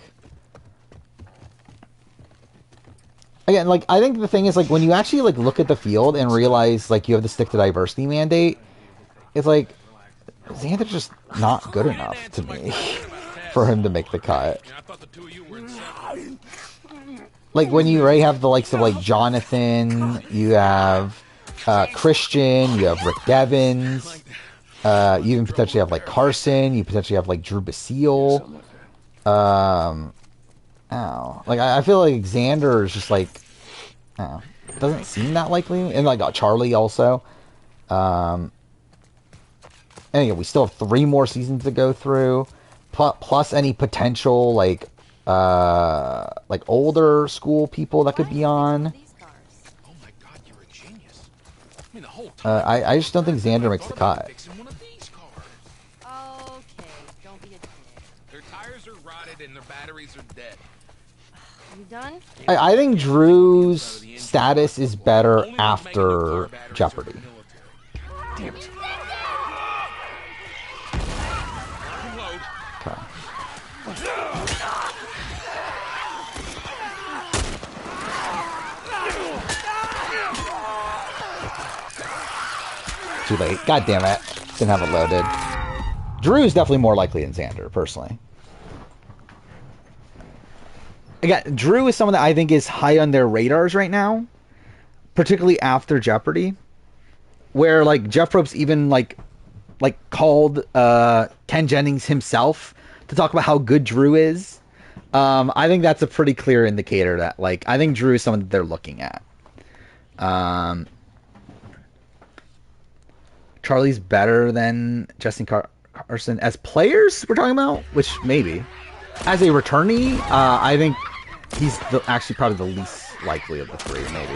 Speaker 1: Again, like I think the thing is like when you actually like look at the field and realize like you have to stick to diversity mandate, it's like Xander's just not good enough to me for him to make the cut. Like when you already have the likes of like Jonathan, you have Christian, you have Rick Devens, you even potentially have like Carson, you potentially have like Drew Basile. Like I feel like Xander is just like, doesn't seem that likely, and like Charlie also. And again, we still have 3 more seasons to go through, plus any potential like older school people that could be on. I just don't think Xander makes the cut.
Speaker 3: Okay, don't be a dick.
Speaker 9: Their tires are rotted and their batteries are dead.
Speaker 3: You done?
Speaker 1: I think Drew's status is better after Jeopardy.
Speaker 9: Damn it.
Speaker 1: Okay. Too late. God damn it. Didn't have it loaded. Drew's definitely more likely than Xander, personally. Again, Drew is someone that I think is high on their radars right now, particularly after Jeopardy, where like Jeff Probst even like called Ken Jennings himself to talk about how good Drew is. I think that's a pretty clear indicator that like I think Drew is someone that they're looking at. Charlie's better than Justin Carson as players we're talking about, which maybe. As a returnee, I think he's actually probably the least likely of the 3, maybe.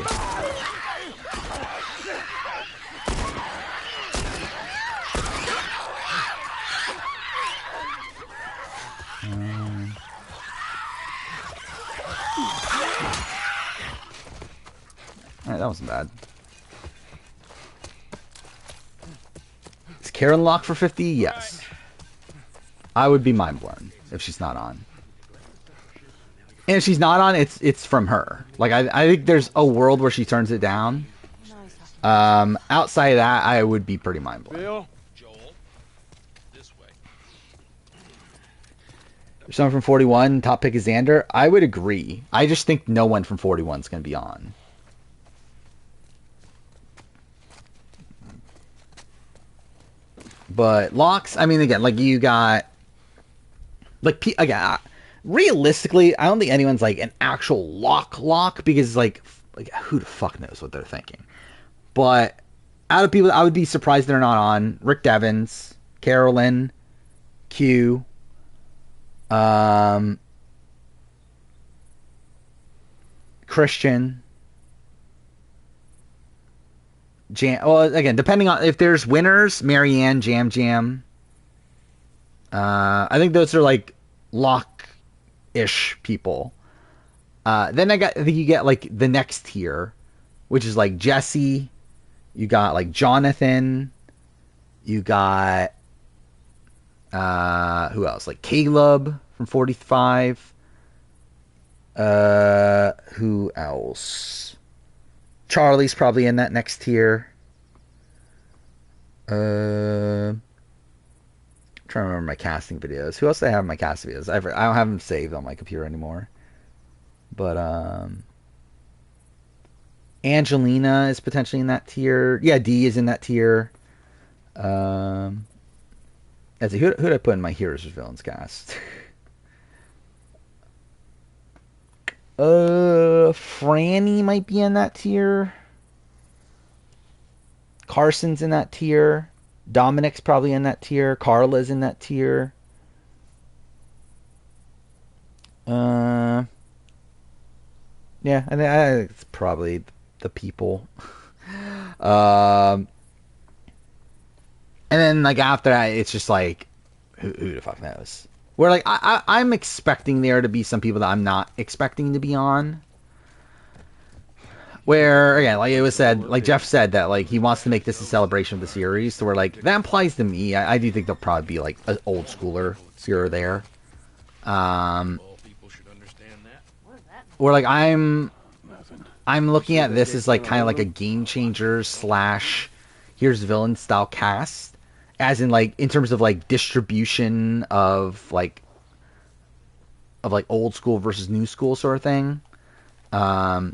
Speaker 1: Alright, that wasn't bad. Is Karen locked for 50? Yes. I would be mind blown if she's not on. And if she's not on, it's from her. Like I think there's a world where she turns it down. Outside of that, I would be pretty mind blown.
Speaker 9: Bill, Joel, this way.
Speaker 1: Someone from 41, top pick is Xander. I would agree. I just think no one from 41 is going to be on. But locks, I mean, again, like you got, like again, realistically, I don't think anyone's like an actual lock because like who the fuck knows what they're thinking. But out of people, I would be surprised they're not on. Rick Devens, Carolyn, Q, Christian, Jam. Well, again, depending on if there's winners, Marianne, Jam. I think those are like lock-ish people. Then I think you get like the next tier, which is like Jesse. You got like Jonathan. You got who else? Like Caleb from 45. Who else? Charlie's probably in that next tier. I'm trying to remember my casting videos. Who else do I have in my casting videos? I don't have them saved on my computer anymore. But Angelina is potentially in that tier. Yeah, D is in that tier. Let's see, who did I put in my Heroes vs. Villains cast? Franny might be in that tier. Carson's in that tier. Dominic's probably in that tier. Carla's in that tier. Yeah, I think it's probably the people. And then like after that, it's just like who the fuck knows? Where like I'm expecting there to be some people that I'm not expecting to be on. Where again, like it was said, like Jeff said that like he wants to make this a celebration of the series. So we're like that implies to me, I do think there'll probably be like an old schooler here or there. Or like I'm looking at this as like kind of like a game changer / here's villain style cast. As in, like, in terms of, like, distribution of old school versus new school sort of thing. So,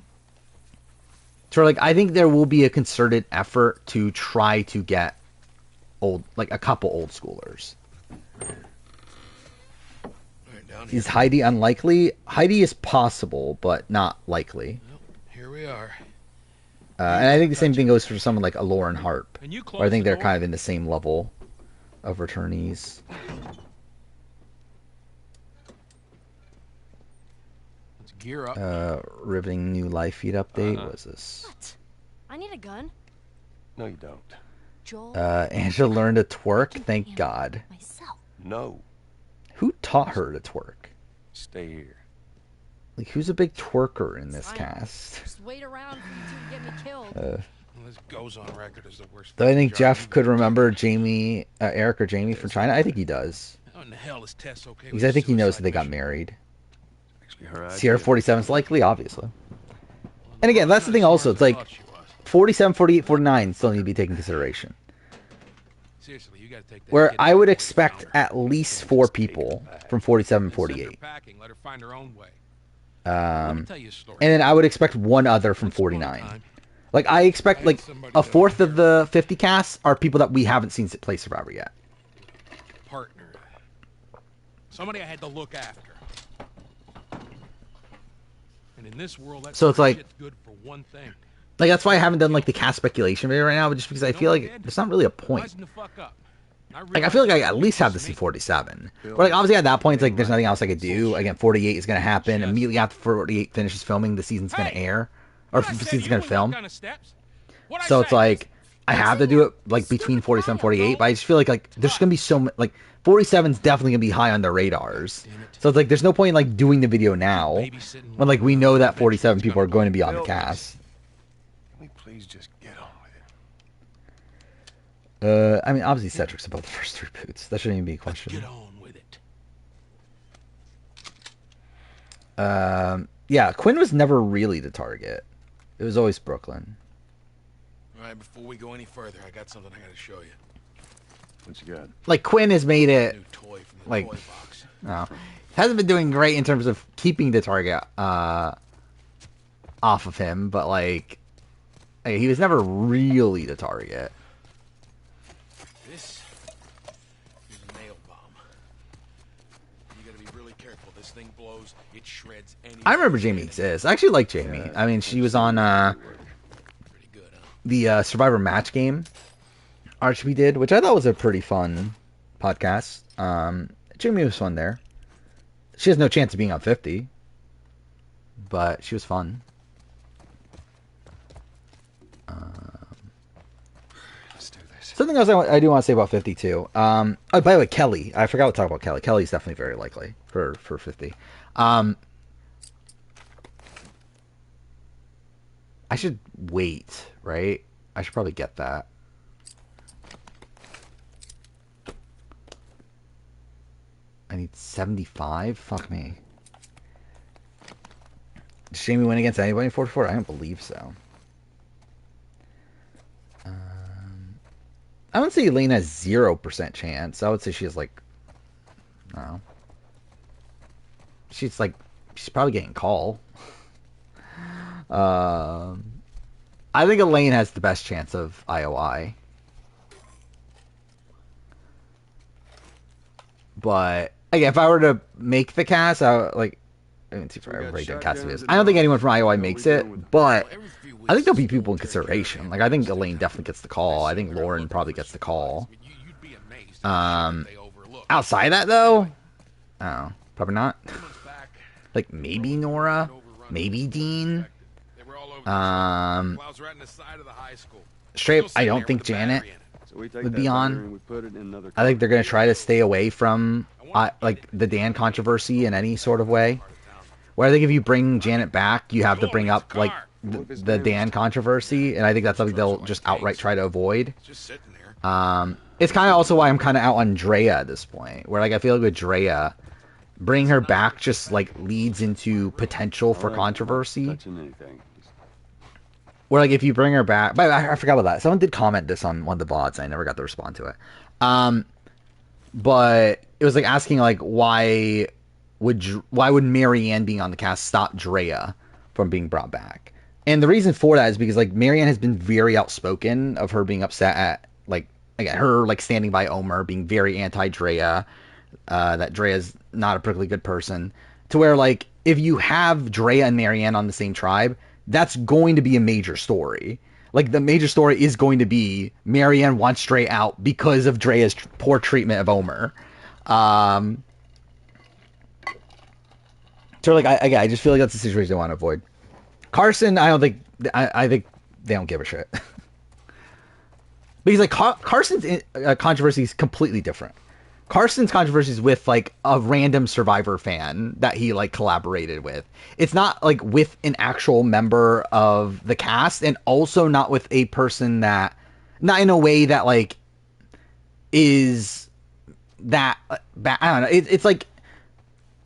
Speaker 1: like, I think there will be a concerted effort to try to get a couple old schoolers. Is Heidi unlikely? Heidi is possible, but not likely.
Speaker 9: Well, here we are.
Speaker 1: And I think the same thing goes for someone like a Lauren Harp. Where I think they're kind of in the same level of returnees.
Speaker 9: Let's gear up.
Speaker 1: Riveting new live feed update. What is this?
Speaker 3: What? I need a gun.
Speaker 4: No, you don't.
Speaker 3: Joel.
Speaker 1: Angela learned to twerk. Thank God.
Speaker 3: Myself.
Speaker 4: No.
Speaker 1: Who taught her to twerk?
Speaker 4: Stay here.
Speaker 1: Like, who's a big twerker in this cast?
Speaker 3: Just wait around for you two to get me killed.
Speaker 9: This goes on record as the worst.
Speaker 1: Do I think Jeff could remember Jamie, Eric or Jamie from China? I think he does.
Speaker 9: How in the hell is Tess okay?
Speaker 1: Because I think he knows that they got married. Sierra 47's likely, obviously. And again, that's the thing also. It's like 47, 48, 49 still need to be taken into consideration.
Speaker 9: Seriously, you gotta take that.
Speaker 1: Where I would expect at least 4 people from 47 and 48.
Speaker 9: Let her find her own way.
Speaker 1: And then I would expect one other from 49. Like, I expect, like, a fourth of the 50 casts are people that we haven't seen play Survivor yet.
Speaker 9: Partner. Somebody I had to look after. And in this world, that's
Speaker 1: so it's like,
Speaker 9: good for one thing.
Speaker 1: Like, that's why I haven't done, like, the cast speculation video right now, but just because I feel like there's not really a point. Like, I feel like I at least have to see 47. But, like, obviously at that point, it's like, there's nothing else I could do. Again, 48 is going to happen. Immediately after 48 finishes filming, the season's going to air. Or the season's going to film. So it's like, I have to do it, like, between 47 and 48. But I just feel like there's going to be so much, like, 47's definitely going to be high on their radars. So it's like, there's no point in, like, doing the video now. When, like, we know that 47 people are going to be on the cast.
Speaker 4: Can we please just get on with
Speaker 1: it? I mean, obviously Cedric's above the first 3 boots. That shouldn't even be a question.
Speaker 9: Get on with it.
Speaker 1: Yeah, Quinn was never really the target. It was always Brooklyn.
Speaker 13: All right, before we go any further, I got something I gotta show you.
Speaker 2: What you got?
Speaker 1: Like, Quinn has made it,
Speaker 13: New toy from the
Speaker 1: like,
Speaker 13: toy box.
Speaker 1: no, hasn't been doing great in terms of keeping the target off of him, but like he was never really the target.
Speaker 13: This is a nail bomb. You gotta be really careful. This thing blows, it shreds any.
Speaker 1: I remember Jamie exists. I actually like Jamie. I mean, she was on the Survivor match game Archie did, which I thought was a pretty fun podcast. Jamie was fun there. She has no chance of being on 50, but she was fun.
Speaker 4: Let's do this.
Speaker 1: Something else I do want to say about 50 too. Oh, by the way, Kelly. I forgot to talk about Kelly. Kelly's definitely very likely for 50. I should wait, right? I should probably get that. I need 75? Fuck me. Did Jamie win against anybody in 44? I don't believe so. I wouldn't say Elaine has 0% chance. I would say she has like, I don't know. She's probably getting call. I think Elaine has the best chance of IOI. But again, if I were to make the cast, I don't think anyone from IOI makes it, but I think there'll be people in consideration. Like, I think Elaine definitely gets the call. I think Lauren probably gets the call. Outside of that, though, oh, probably not. Like, maybe Nora, maybe Dean. Straight up, I don't think Janet would be on. I think they're going to try to stay away from like the Dan controversy in any sort of way. Where I think if you bring Janet back, you have to bring up like the Dan controversy, and I think that's something they'll just outright try to avoid. It's kind of also why I'm kind of out on Drea at this point, where like I feel like with Drea, bring her back just like leads into potential for controversy. Where like if you bring her back, but I forgot about that. Someone did comment this on one of the VODs. I never got to respond to it. But it was like asking like why would Marianne being on the cast stop Drea from being brought back? And the reason for that is because like Marianne has been very outspoken of her being upset at like again her like standing by Omer, being very anti Drea, that Drea's not a particularly good person. To where like if you have Drea and Marianne on the same tribe, that's going to be a major story. Like the major story is going to be Marianne wants Drea out because of Drea's poor treatment of Omer. So like I just feel like that's a situation I want to avoid. Carson, I don't think I think they don't give a shit because like Carson's controversy is completely different. Carson's controversy is with like a random Survivor fan that he like collaborated with. It's not like with an actual member of the cast, and also not with a person that, not in a way that like is that bad. I don't know. It's like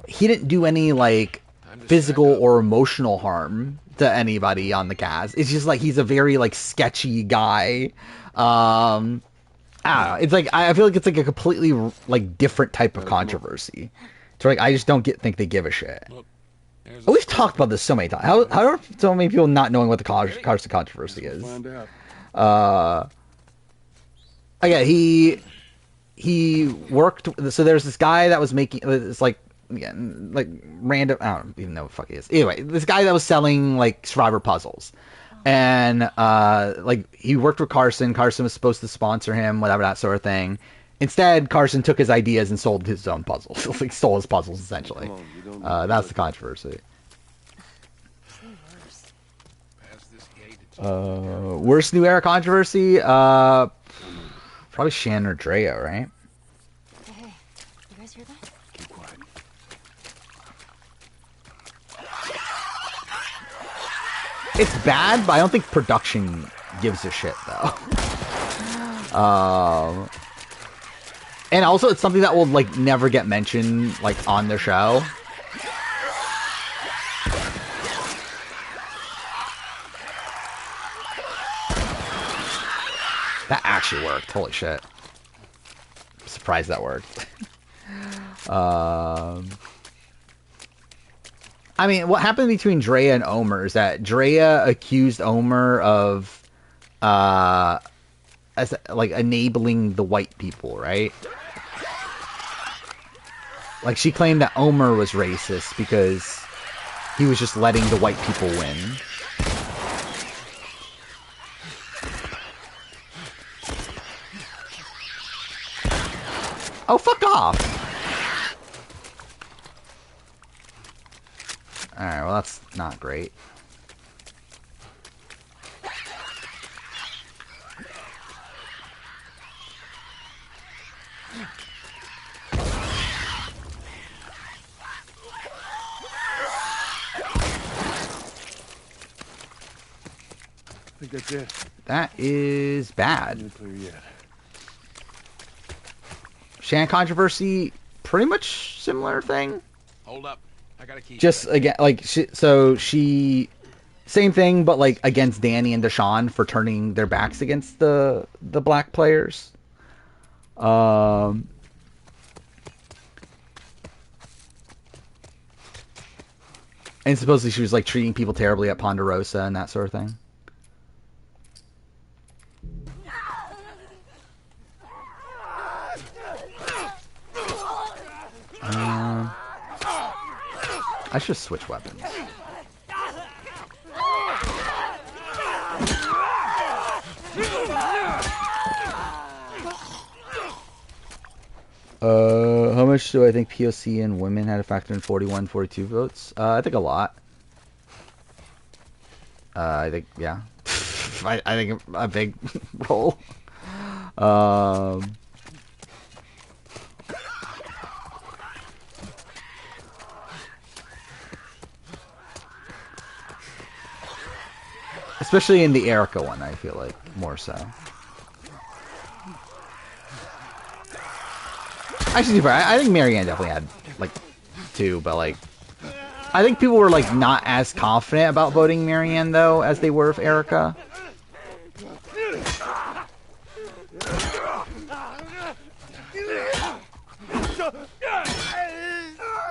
Speaker 1: he didn't do any like physical or emotional harm to anybody on the cast. It's just like he's a very like sketchy guy. I don't know. It's like I feel like it's like a completely like different type of controversy. So like I just don't think they give a shit. We've talked about this so many times. How are so many people not knowing what the Carson controversy is? Yeah, he worked. So there's this guy that was making it's like again like random. I don't even know what the fuck he is. Anyway, this guy that was selling like Survivor puzzles. And like he worked with Carson. Carson was supposed to sponsor him, whatever, that sort of thing. Instead, Carson took his ideas and sold his own puzzles. Like stole his puzzles essentially. That's the controversy. Worst new era controversy? Probably Shannon or Drea, right?
Speaker 3: Hey, you guys hear that?
Speaker 4: Keep quiet.
Speaker 1: It's bad, but I don't think production gives a shit, though. And also, it's something that will, like, never get mentioned, like, on the show. actually worked. Holy shit. I'm surprised that worked. I mean, what happened between Drea and Omer is that Drea accused Omer of, as like enabling the white people, right? Like she claimed that Omer was racist because he was just letting the white people win. Oh, fuck off! Alright, well that's not great.
Speaker 2: I think that's it.
Speaker 1: That is bad.
Speaker 2: Not clear yet.
Speaker 1: Shan controversy, pretty much similar thing.
Speaker 13: Hold up. I gotta keep.
Speaker 1: Just again, like she, same thing, but like against Danny and Deshaun for turning their backs against the black players. And supposedly she was like treating people terribly at Ponderosa and that sort of thing. I should switch weapons. How much do I think POC and women had a factor in 41, 42 votes? I think a lot. I think, yeah. I think a big role. Especially in the Erica one, I feel like, more so. Actually, I think Marianne definitely had, like, 2, but, like... I think people were, like, not as confident about voting Marianne, though, as they were of Erica.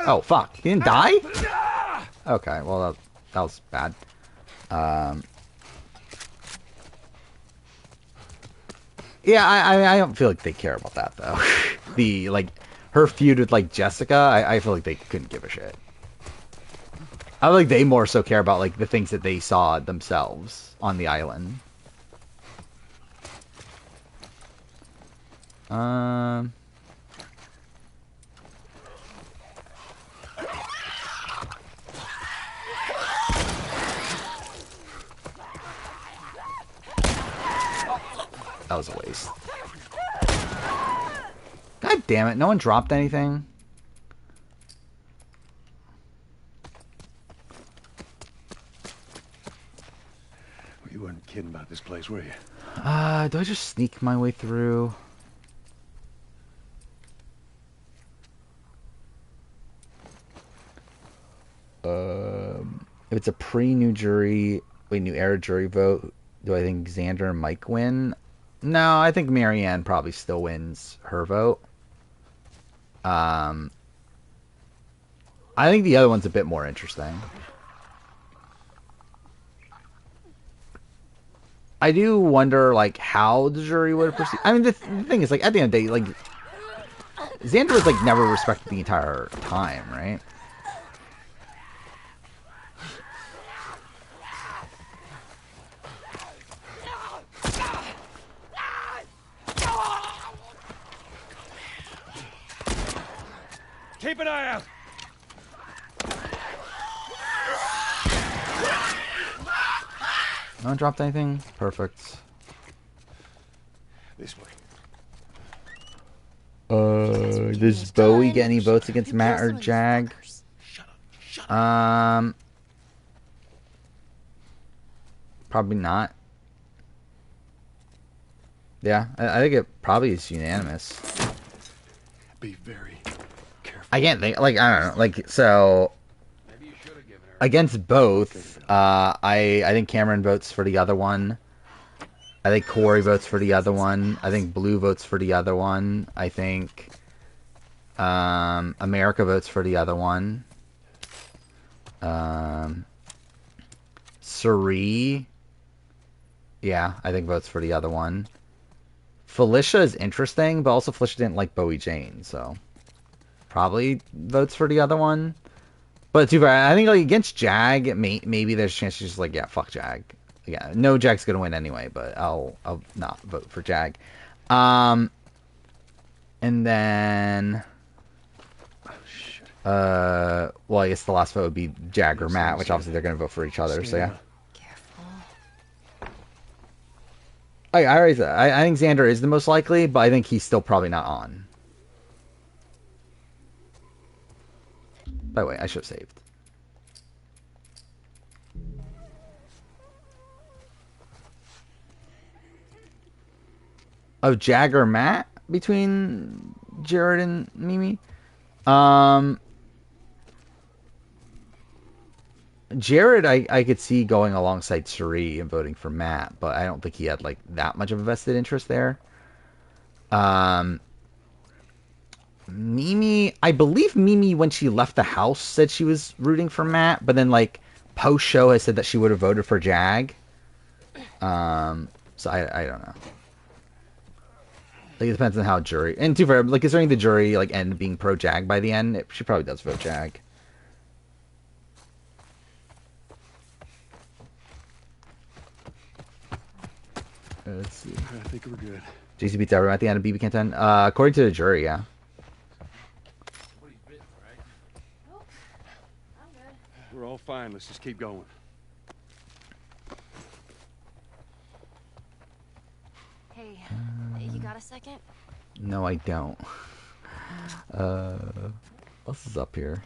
Speaker 1: Oh, fuck. He didn't die? Okay, well, that was bad. Yeah, I don't feel like they care about that, though. Her feud with, like, Jessica, I feel like they couldn't give a shit. I feel like they more so care about, like, the things that they saw themselves on the island. That was a waste. God damn it, no one dropped anything?
Speaker 2: You weren't kidding about this place, were you?
Speaker 1: Do I just sneak my way through? If it's a pre-new new era jury vote, do I think Xander and Mike win? No, I think Marianne probably still wins her vote. I think the other one's a bit more interesting. I do wonder, like, how the jury would proceed. I mean, the thing is, like, at the end of the day, like, Xander was, like, never respected the entire time, right?
Speaker 2: Keep an eye out!
Speaker 1: No one dropped anything? Perfect.
Speaker 2: This way.
Speaker 1: Does Bowie get any votes against Matt or Jag? Probably not. Yeah, I think it probably is unanimous.
Speaker 2: Be very careful.
Speaker 1: I can't think, like, I don't know, like, so against both, I think Cameron votes for the other one. I think Corey votes for the other one. I think Blue votes for the other one. I think America votes for the other one. Suri, yeah, I think votes for the other one. Felicia is interesting, but also Felicia didn't like Bowie Jane, so probably votes for the other one. But too bad. I think like against Jag, maybe there's a chance she's just like, yeah, fuck Jag. Yeah, no, Jag's gonna win anyway, but I'll not vote for Jag. And then, well, I guess the last vote would be Jag or Matt, which obviously they're gonna vote for each other. So yeah. I already said, I think Xander is the most likely, but I think he's still probably not on. By the way, I should have saved. Oh, Jagger Matt between Jared and Mimi? Jared, I could see going alongside Suri and voting for Matt, but I don't think he had like that much of a vested interest there. Mimi, I believe Mimi when she left the house said she was rooting for Matt, but then like post show has said that she would have voted for Jag. So I don't know. Like it depends on how jury and too far like considering the jury like end being pro Jag by the end, she probably does vote Jag. Let's see.
Speaker 4: I think we're good.
Speaker 1: JC beats everyone at the end of BB Can 10. According to the jury, yeah.
Speaker 4: We're all fine. Let's just keep going.
Speaker 3: Hey, you got a second?
Speaker 1: No, I don't. What else is up here?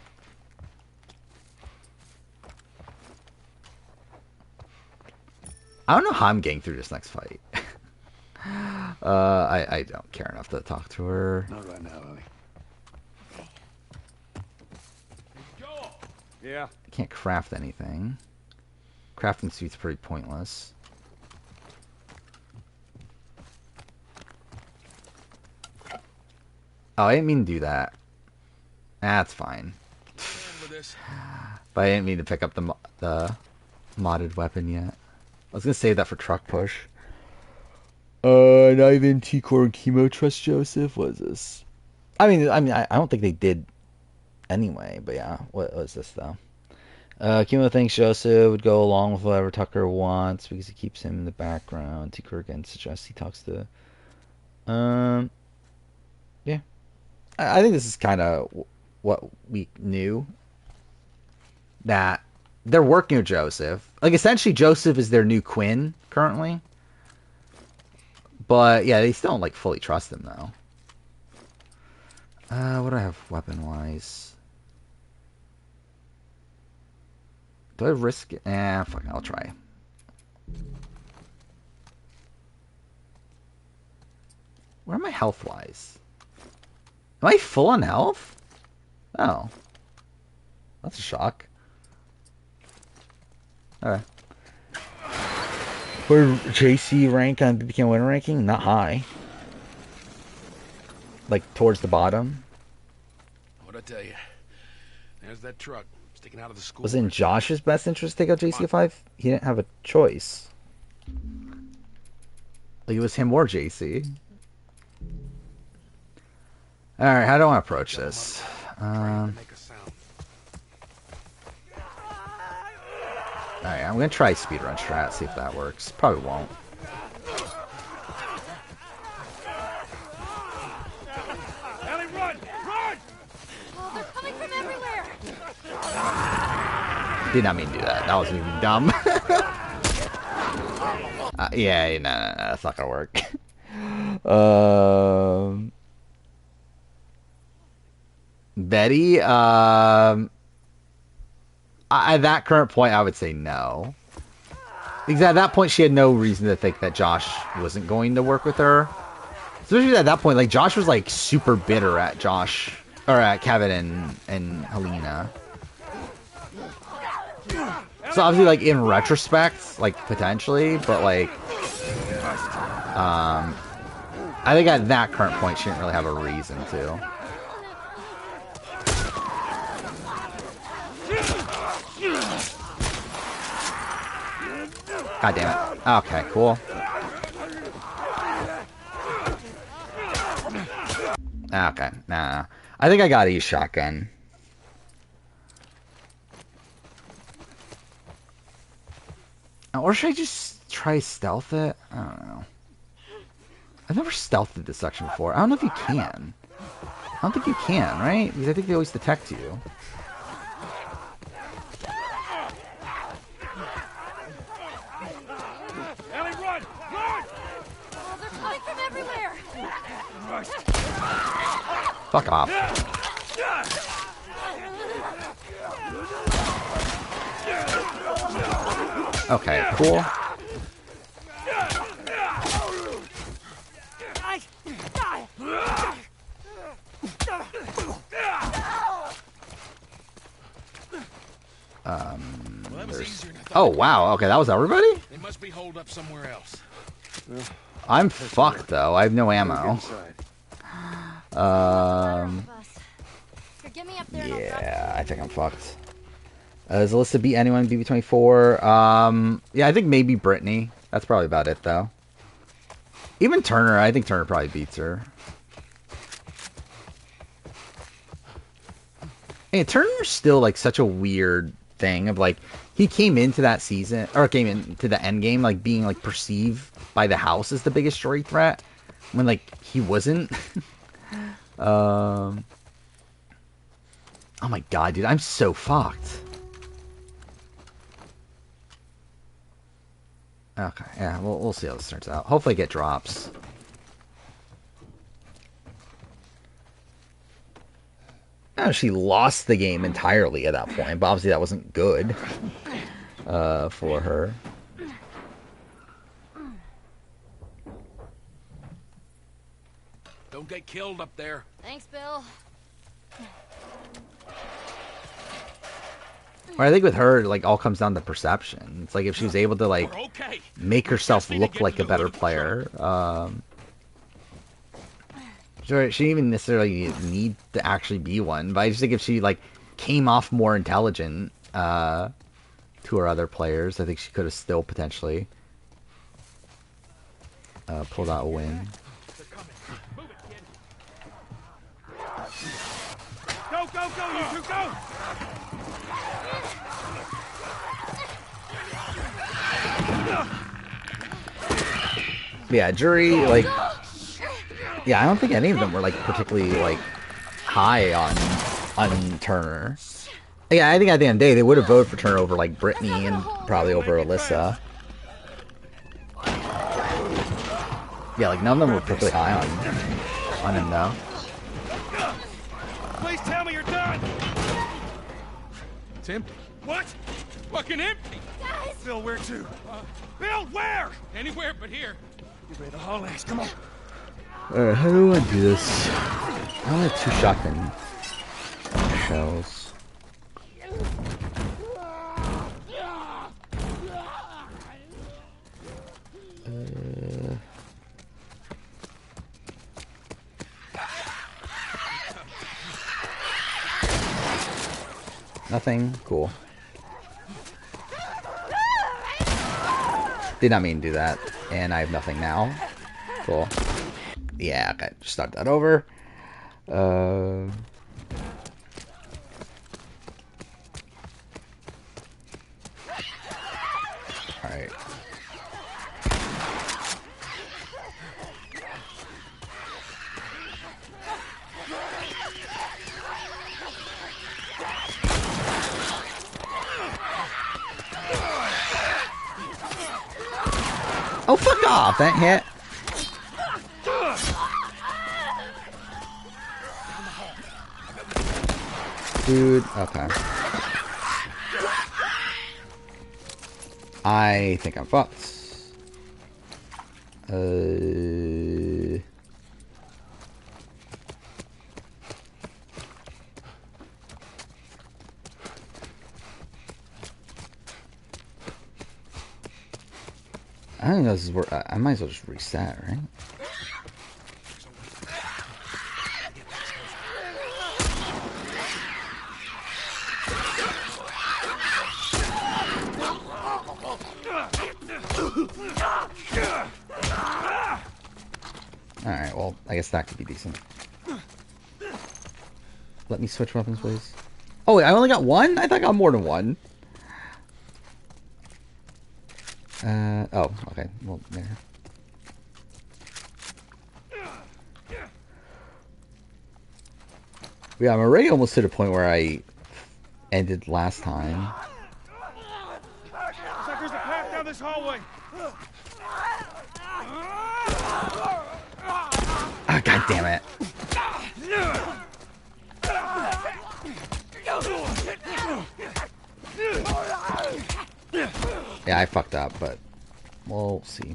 Speaker 1: I don't know how I'm getting through this next fight. I don't care enough to talk to her.
Speaker 4: Not right now, Ellie.
Speaker 2: Joel!
Speaker 4: Yeah?
Speaker 1: I can't craft anything. Crafting suit's pretty pointless. Oh, I didn't mean to do that. That's fine. But I didn't mean to pick up the modded weapon yet. I was gonna save that for truck push. Not even T-Core and Chemo trust Joseph. What is this? I don't think they did anyway, but yeah. What was this though? Chemo thinks Joseph would go along with whatever Tucker wants because he keeps him in the background. T-Core again suggests he talks to yeah. I think this is kind of what we knew. That they're working with Joseph. Like, essentially, Joseph is their new Quinn, currently. But, yeah, they still don't, like, fully trust him, though. What do I have weapon-wise? Do I risk it? Fuck it, I'll try. Where am I health-wise? Am I full on health? Oh. That's a shock. Alright. Where JC rank on BB Can winner ranking? Not high. Like, towards the bottom.
Speaker 13: What'd I tell you? There's that truck sticking out of the school.
Speaker 1: Was it in Josh's best interest to take out JC5? He didn't have a choice. Like, it was him or JC. Alright, how do I want to approach this? Alright, I'm going to try speedrun strat, see if that works. Probably won't.
Speaker 2: Ellie, run! Run!
Speaker 3: Oh, they're coming from everywhere!
Speaker 1: Did not mean to do that. That wasn't even dumb. Yeah, no, that's not going to work. Betty, at that current point, I would say no. Because at that point, she had no reason to think that Josh wasn't going to work with her. Especially at that point, like, Josh was, like, super bitter at Josh, or at Kevin and Helena. So obviously, like, in retrospect, like, potentially, but, like, I think at that current point, she didn't really have a reason to. God damn it. Okay, cool. Okay, nah. I think I gotta use shotgun. Or should I just try stealth it? I don't know. I've never stealthed this section before. I don't know if you can. I don't think you can, right? Because I think they always detect you.
Speaker 9: Ellie, run! Run!
Speaker 3: Oh, they're coming from everywhere.
Speaker 1: Fuck off. Okay, cool. Oh wow, okay, that was everybody?
Speaker 13: They must be holed up somewhere else.
Speaker 1: I'm fucked though, I have no ammo. Yeah, I think I'm fucked. Does Alyssa beat anyone in BB24? Yeah, I think maybe Brittany. That's probably about it though. Even Turner, I think Turner probably beats her. And Turner's still like such a weird thing of like he came into that season or came into the end game like being like perceived by the house as the biggest story threat when like he wasn't. Oh my god, dude, I'm so fucked. Okay, yeah, we'll see how this turns out. Hopefully I get drops. She lost the game entirely at that point, but obviously that wasn't good for her.
Speaker 13: Don't get killed up there.
Speaker 3: Thanks, Bill.
Speaker 1: Or I think with her, like, all comes down to perception. It's like if she was able to, like, make herself look like a better player. Sure, she didn't even necessarily need to actually be one, but I just think if she, like, came off more intelligent to her other players, I think she could have still potentially pulled out a win.
Speaker 9: Go, go, go, you two, go!
Speaker 1: Yeah, jury, like, yeah, I don't think any of them were like particularly like high on Turner. Yeah, I think at the end of the day they would have voted for Turner over like Brittany and probably over Alyssa. Yeah, like none of them were particularly high on him though.
Speaker 9: Please tell me you're done!
Speaker 13: It's empty.
Speaker 9: What? Fucking empty!
Speaker 3: Guys!
Speaker 9: Bill, where to? Bill, where?
Speaker 13: Anywhere but here.
Speaker 9: Get ready to haul ass, come on.
Speaker 1: Alright, how do I do this? I only have 2 shotgun shells. Nothing? Cool. Did not mean to do that. And I have nothing now. Cool. Yeah, okay. Just start that over. Alright. Oh, fuck off! That hit. Dude, okay. I think I'm fucked. I don't know if this is work. I might as well just reset, right? Alright, well, I guess that could be decent. Let me switch weapons, please. Oh, wait, I only got one? I thought I got more than one. Oh, okay. Well, there. Yeah, I'm already almost to the point where I ended last time.
Speaker 2: Looks like there's a path down this hallway.
Speaker 1: Ah, God damn it. Yeah, I fucked up, but we'll see.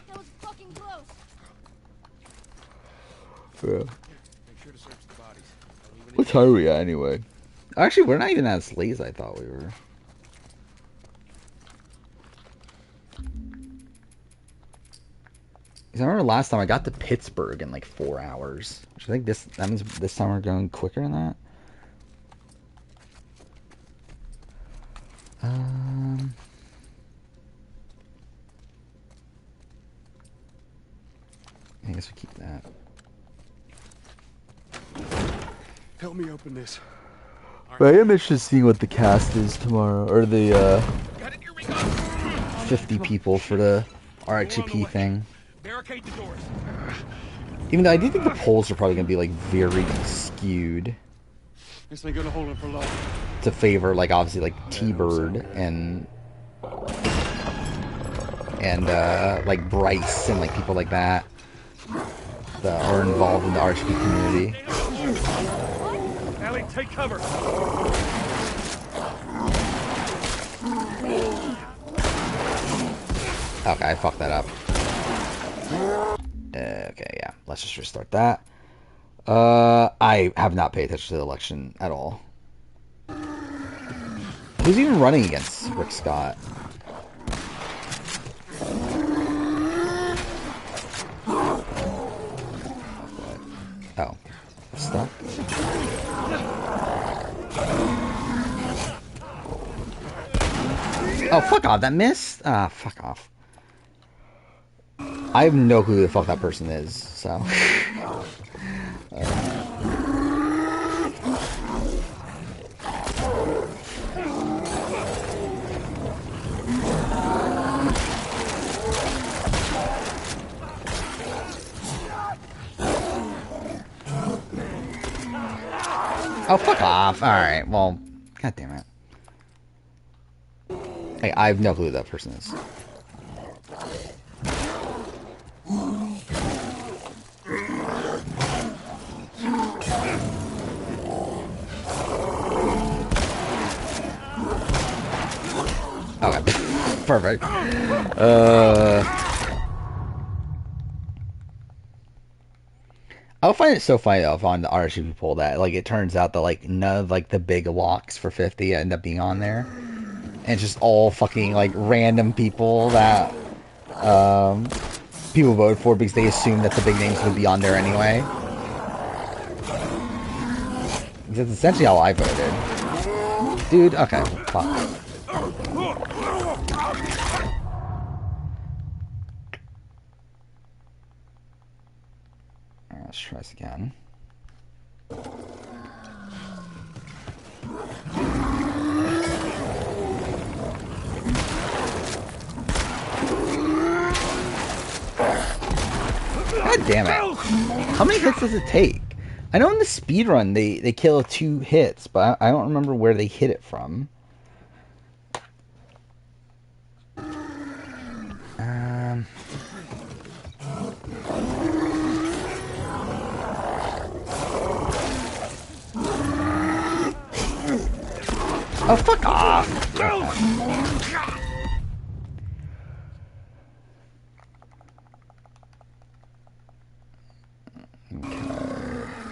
Speaker 3: That was fucking close.
Speaker 1: Yeah. What time are we at anyway? Actually, we're not even as late as I thought we were. Because I remember last time I got to Pittsburgh in like 4 hours. Which I think that means this time we're going quicker than that. I guess we keep that.
Speaker 4: Help me open this.
Speaker 1: But I am interested in seeing what the cast is tomorrow, or the 50 people for the RHAP thing.
Speaker 13: Barricade the doors.
Speaker 1: Even though I do think the polls are probably going to be like very skewed
Speaker 4: This ain't gonna hold him for long.
Speaker 1: to favor like obviously like T-Bird and like Bryce and like people like that that are involved in the RHP community.
Speaker 2: Ellie, take cover.
Speaker 1: Okay, I fucked that up. Okay, yeah. Let's just restart that. I have not paid attention to the election at all. Who's even running against Rick Scott? Oh. Stuck? Oh, fuck off. That missed? Ah, fuck off. I have no clue who the fuck that person is, so... Oh, fuck off. Alright, well, god damn it. Hey, I have no clue who that person is. Okay, perfect. I find it so funny though, on the RSU poll that like it turns out that like none of like the big locks for 50 end up being on there, and it's just all fucking like random people that people voted for because they assumed that the big names would be on there anyway. That's essentially how I voted, dude. Okay, fuck. Let's try this again. God damn it. How many hits does it take? I know in the speedrun they kill 2 hits, but I don't remember where they hit it from. Oh, fuck off! Okay.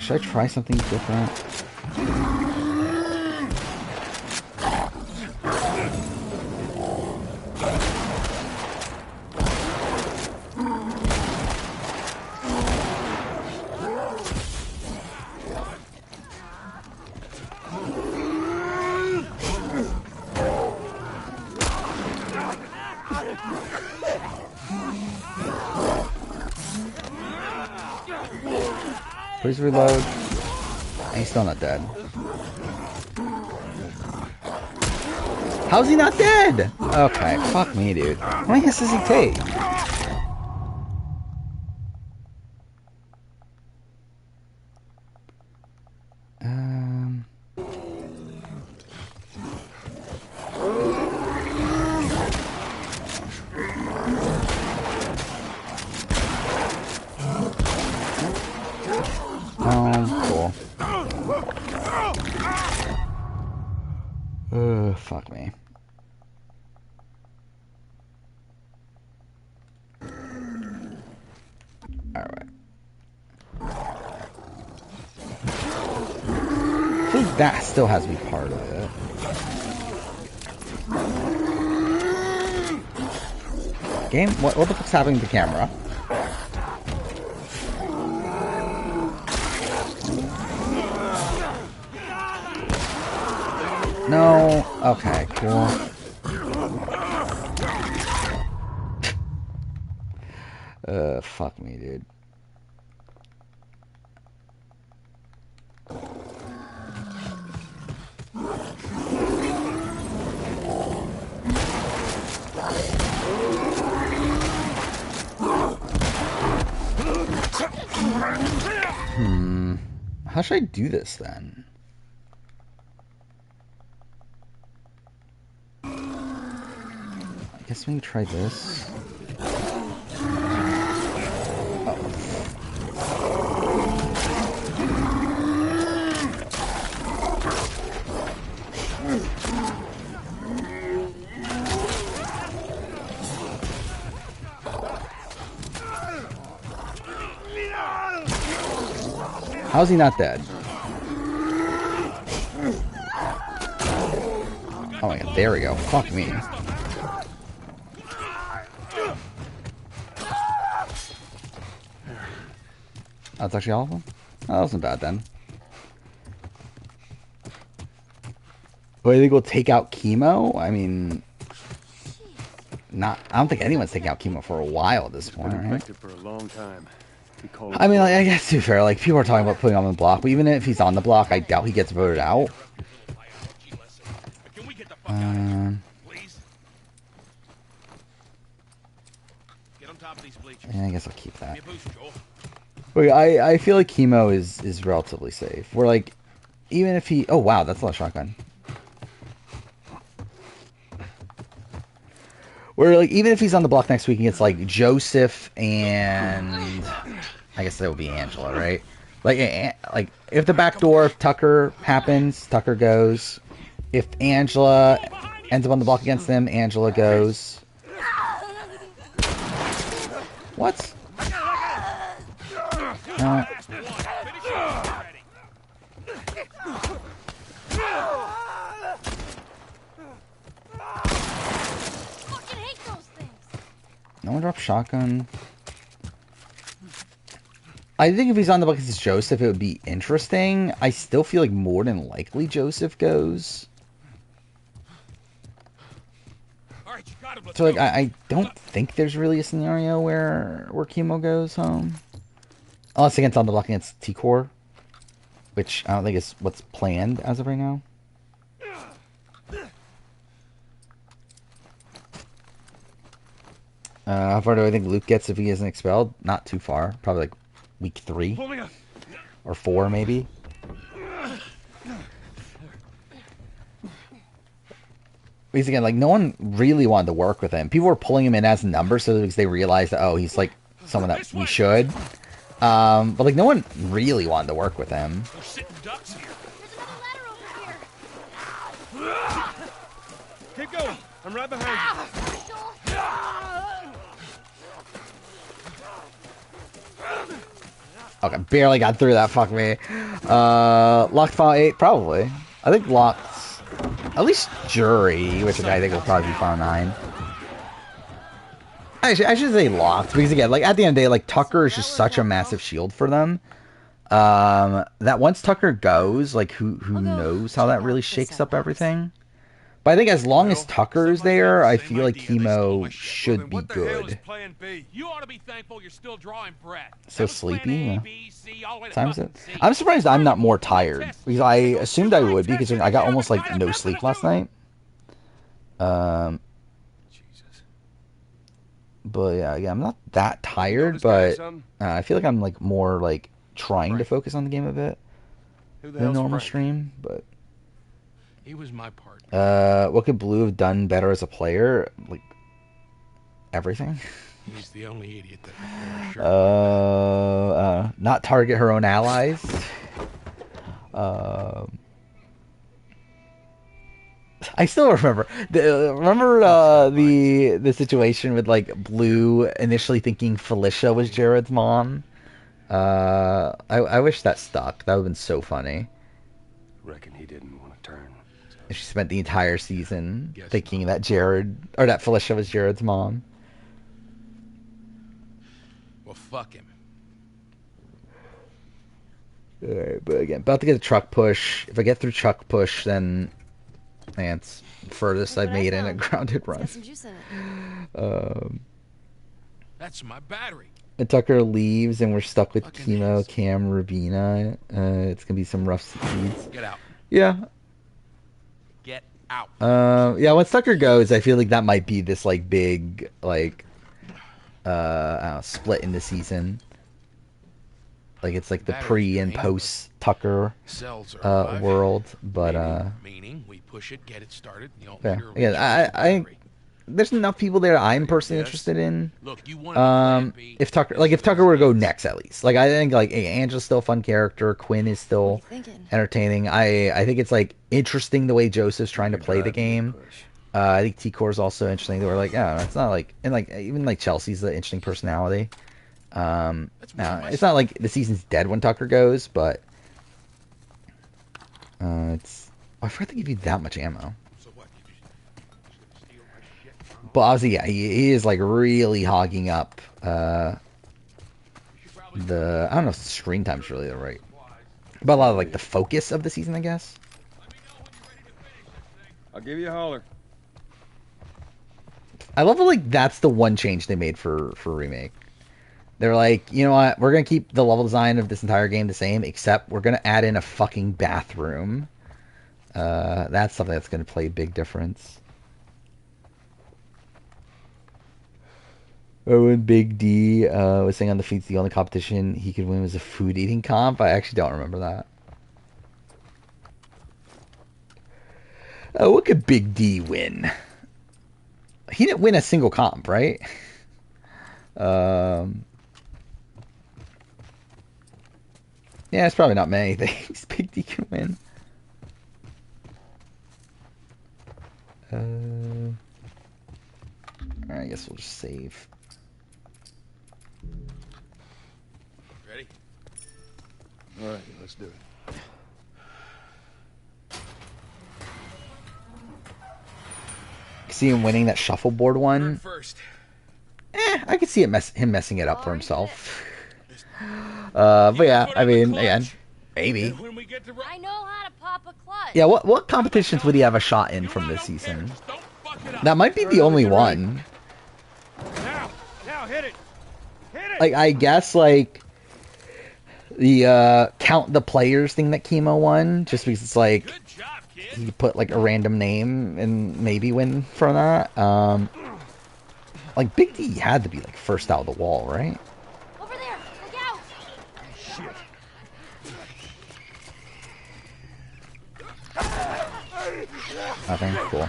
Speaker 1: Should I try something different? Please reload. And he's still not dead. How's he not dead? Okay, fuck me, dude. How many hits does he take? Cool. Fuck me. Alright. I think that still has to be part of it. Game? What the fuck's happening to the camera? No. Okay, cool. Fuck me, dude. How should I do this then? I guess maybe try this. How's he not dead? Oh my god, there we go. Fuck me. That's actually all of them? Oh, that wasn't bad then. But I think we'll take out chemo? I mean... I don't think anyone's taking out chemo for a while at this point, right?
Speaker 4: Infected for a long time.
Speaker 1: I mean, like, I guess to be fair, like, people are talking about putting him on the block, but even if he's on the block, I doubt he gets voted out. Yeah, I guess I'll keep that. Wait, I feel like chemo is relatively safe. We're like, even if he... Oh, wow, that's a lot of shotgun. We're like, even if he's on the block next week, it's like Joseph and... I guess that would be Angela, right? Like if the back door, if Tucker happens, Tucker goes. If Angela ends up on the block against them, Angela goes. What? No. No one dropped shotgun. I think if he's on the block against Joseph, it would be interesting. I still feel like more than likely Joseph goes. So like I don't think there's really a scenario where chemo goes home. Unless against on the block against T-Core. Which I don't think is what's planned as of right now. How far do I think Luke gets if he isn't expelled? Not too far. Probably like week 3 or 4 maybe. Because again, like no one really wanted to work with him. People were pulling him in as a number so because they realized that oh he's like someone that we should. But like no one really wanted to work with him.
Speaker 2: Keep going. I'm right behind you.
Speaker 1: Okay, barely got through that, fuck me. Locked file 8, probably. I think locked, at least jury, which I think will probably be file 9. Actually, I should say locked, because again, like at the end of the day, like Tucker is just such a massive shield for them. That once Tucker goes, like who knows how that really shakes up everything. But I think as long as Tucker's there, I feel like Chemo should be good.
Speaker 13: You ought to be thankful you're still drawing breath.
Speaker 1: So sleepy? Yeah. What time is it? I'm surprised I'm not more tired. Because I assumed I would be, because I got almost like no sleep last night. But yeah, I'm not that tired, but I feel like I'm like more like trying to focus on the game a bit than normal stream. But
Speaker 13: he was my partner.
Speaker 1: What could Blue have done better as a player? Like everything.
Speaker 13: He's the only idiot that
Speaker 1: not target her own allies. I still remember the situation with like Blue initially thinking Felicia was Jared's mom. I wish that stuck. That would have been so funny.
Speaker 4: Reckon he didn't want to turn.
Speaker 1: If she spent the entire season thinking that that Felicia was Jared's mom.
Speaker 13: Well, fuck him.
Speaker 1: Alright, but again, about to get a truck push. If I get through truck push, then it's furthest I've made in a grounded run.
Speaker 13: That's my battery.
Speaker 1: And Tucker leaves, and we're stuck with Chemo, Cam, Rabina. It's gonna be some rough seeds.
Speaker 13: Get out.
Speaker 1: Yeah.
Speaker 13: Get out.
Speaker 1: Yeah. Once Tucker goes, I feel like that might be this like big like split in the season. Like it's like the pre and post Tucker world, but
Speaker 13: meaning we push it, get it started.
Speaker 1: Yeah, again, I there's enough people there I'm personally interested in.
Speaker 13: Look, you want
Speaker 1: if Tucker were to go next, at least, like I think like Angela's still a fun character, Quinn is still entertaining. I think it's like interesting the way Joseph's trying to play the game. I think T-Core is also interesting. They were like, yeah, it's not like, and like even like Chelsea's an interesting personality. It's not like the season's dead when Tucker goes, but it's. I forgot to give you that much ammo. But obviously, yeah, he is like really hogging up the. I don't know if screen time's really the right, but a lot of like the focus of the season, I guess.
Speaker 14: I'll give you a holler.
Speaker 1: I love it, like that's the one change they made for remake. They're like, you know what? We're gonna keep the level design of this entire game the same, except we're gonna add in a fucking bathroom. That's something that's gonna play a big difference. When Big D was saying on the feats the only competition he could win was a food eating comp, I actually don't remember that. What could Big D win? He didn't win a single comp, right? Yeah, it's probably not many things Big D can win. Alright, I guess we'll just save.
Speaker 13: Ready?
Speaker 4: Alright, let's do it.
Speaker 1: See him winning that shuffleboard one.
Speaker 13: First.
Speaker 1: I could see him messing it up for himself. But yeah, I mean, again, maybe.
Speaker 3: I know how to pop a clutch.
Speaker 1: Yeah, what competitions would he have a shot in from this season? That might be the only one.
Speaker 2: Now hit it.
Speaker 1: Like, I guess, like, the count the players thing that Chemo won, just because it's like, he put like a random name and maybe win for that. Like Big D had to be like first out of the wall, right?
Speaker 3: Over there, look out!
Speaker 4: Shit.
Speaker 1: Nothing. Cool.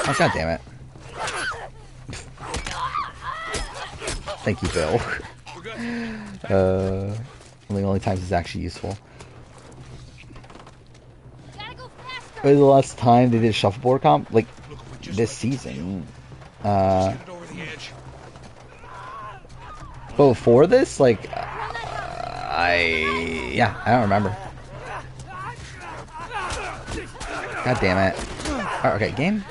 Speaker 1: Oh, God damn it. Thank you, Bill. One of the only times it's actually useful. It was the last time they did a shuffleboard comp, like, this season. But before this, like, I don't remember. God damn it. Alright, okay, game.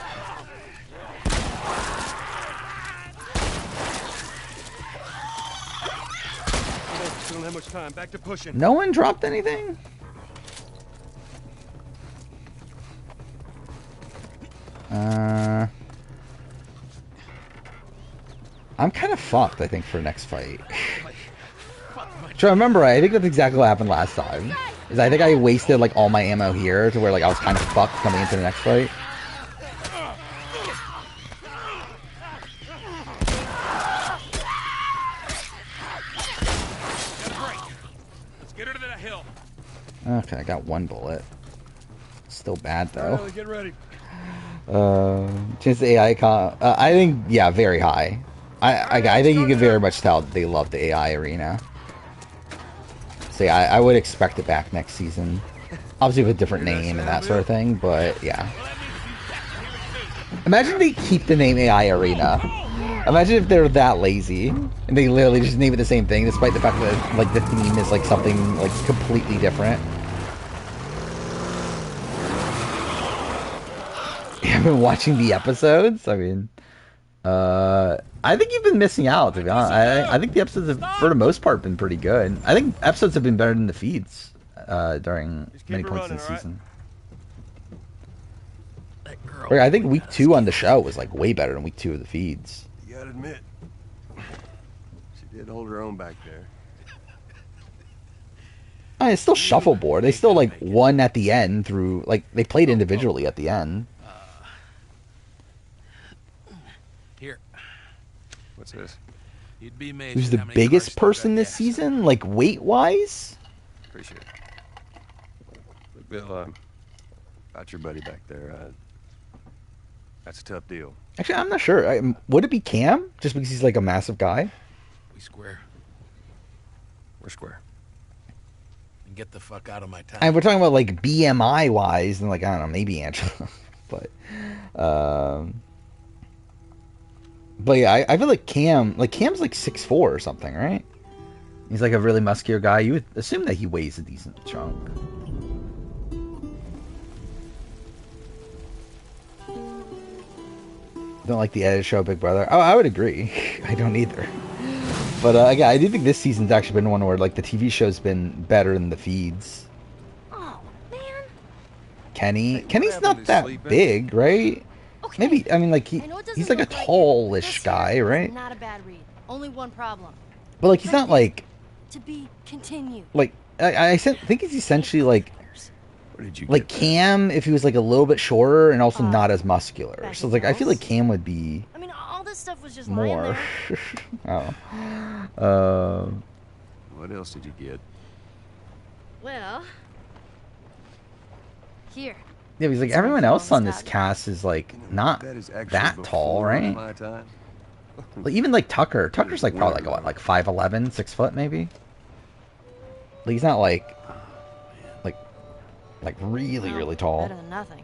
Speaker 4: much time. Back to pushing.
Speaker 1: No one dropped anything? I'm kind of fucked, I think, for next fight. So remember, I think that's exactly what happened last time. Is I think I wasted like all my ammo here to where like I was kind of fucked coming into the next fight.
Speaker 13: Let's get her to that hill.
Speaker 1: Okay, I got one bullet. Still bad though.
Speaker 4: Get ready.
Speaker 1: Chance the AI I think, yeah, very high. I think you can very much tell they love the AI arena. So yeah, I would expect it back next season. Obviously with a different name and that sort of thing, but yeah. Imagine they keep the name AI Arena. Imagine if they're that lazy and they literally just name it the same thing despite the fact that like the theme is like something like completely different. You haven't been watching the episodes? I mean, I think you've been missing out, to be honest. I think the episodes have, for the most part, been pretty good. I think episodes have been better than the feeds during many points in the season. Right, I think week 2 on the show was like way better than week 2 of the feeds.
Speaker 4: You gotta admit, she did hold her own back there.
Speaker 1: I mean, it's still shuffleboard. They still like won at the end through like they played individually at the end.
Speaker 13: Here.
Speaker 4: What's this?
Speaker 13: You'd be amazed.
Speaker 1: Who's the biggest person this season, like weight-wise?
Speaker 4: Appreciate it. Look, Bill, about your buddy back there. That's a tough deal.
Speaker 1: Actually, I'm not sure. Would it be Cam? Just because he's like a massive guy?
Speaker 13: We square.
Speaker 4: We're square.
Speaker 13: And get the fuck out of my town.
Speaker 1: And we're talking about like BMI-wise, and like I don't know, maybe Angela, but yeah, I feel like Cam's like 6'4" or something, right? He's like a really muscular guy. You would assume that he weighs a decent chunk. Don't like the edit show, Big Brother. Oh, I would agree. I don't either. But yeah, I do think this season's actually been one where like the TV show's been better than the feeds.
Speaker 3: Oh man.
Speaker 1: Kenny's not that big, right? Okay. Maybe I mean like he's like a tallish guy, right?
Speaker 3: Not a bad read. Only one problem.
Speaker 1: But like he's not like
Speaker 3: to be continued.
Speaker 1: Like I think he's essentially like like Cam if he was like a little bit shorter and also not as muscular. So like I feel like Cam would be.
Speaker 3: I mean, all this stuff was just
Speaker 1: more. Oh.
Speaker 4: What else did you get?
Speaker 3: Well, here.
Speaker 1: Yeah, he's like everyone else on this cast is like not that tall, right? Like, even like Tucker. Tucker's like probably like what, like 5'11", 6 foot maybe. Like, he's not like really tall.
Speaker 3: Better than nothing.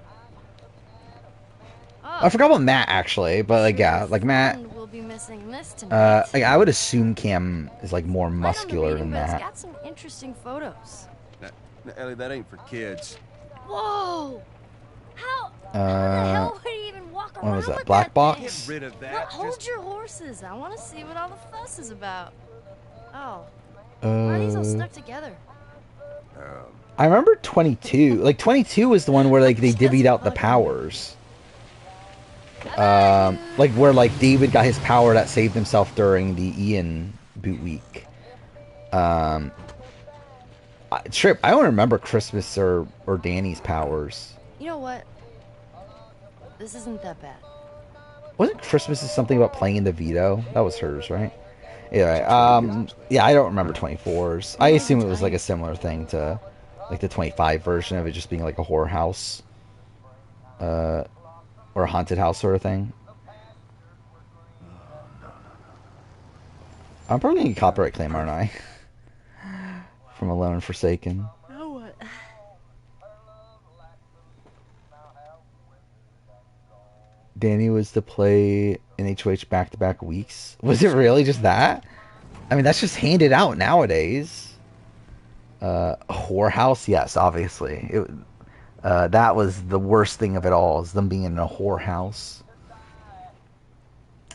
Speaker 3: Oh,
Speaker 1: I forgot about Matt actually, but like yeah, like Matt.
Speaker 3: We'll be missing this tonight.
Speaker 1: Like, I would assume Cam is like more muscular than
Speaker 3: It's
Speaker 1: that.
Speaker 3: got some interesting photos.
Speaker 4: Now, Ellie, that ain't for kids.
Speaker 3: Whoa! How the hell would he even walk around
Speaker 1: What was that?
Speaker 3: with
Speaker 1: Black
Speaker 3: that
Speaker 1: box?
Speaker 3: thing? Look, hold your horses. I want to see what all the fuss is about. Oh. Why are these all stuck together?
Speaker 1: I remember 22. Like 22 was the one where like they divvied out the powers. Like where like David got his power that saved himself during the Ian boot week. Trip, I don't remember Christmas or Danny's powers.
Speaker 3: You know what? This isn't that bad.
Speaker 1: Wasn't Christmas is something about playing in the veto? That was hers, right? Yeah, yeah, I don't remember 24's. I assume it was like a similar thing to like the 25 version of it just being like a horror house. Or a haunted house sort of thing. I'm probably gonna get a copyright claim, aren't I? From Alone and Forsaken.
Speaker 3: Now what?
Speaker 1: Danny was to play in HOH back-to-back weeks. Was it really just that? I mean, that's just handed out nowadays. Whorehouse? Yes, obviously. That was the worst thing of it all, is them being in a whorehouse.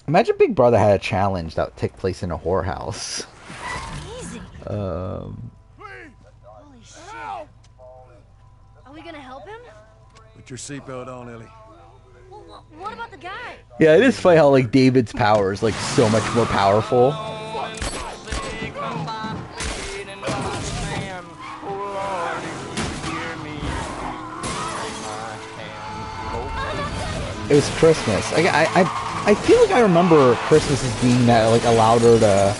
Speaker 1: Imagine Big Brother had a challenge that would take place in a whorehouse.
Speaker 3: Easy. Holy shit. Are we gonna help him?
Speaker 4: Put your seatbelt on, Ellie.
Speaker 3: Well, what about the guy?
Speaker 1: Yeah, it is funny how like David's power is like so much more powerful. It was Christmas. I feel like I remember Christmas as being that like allowed her to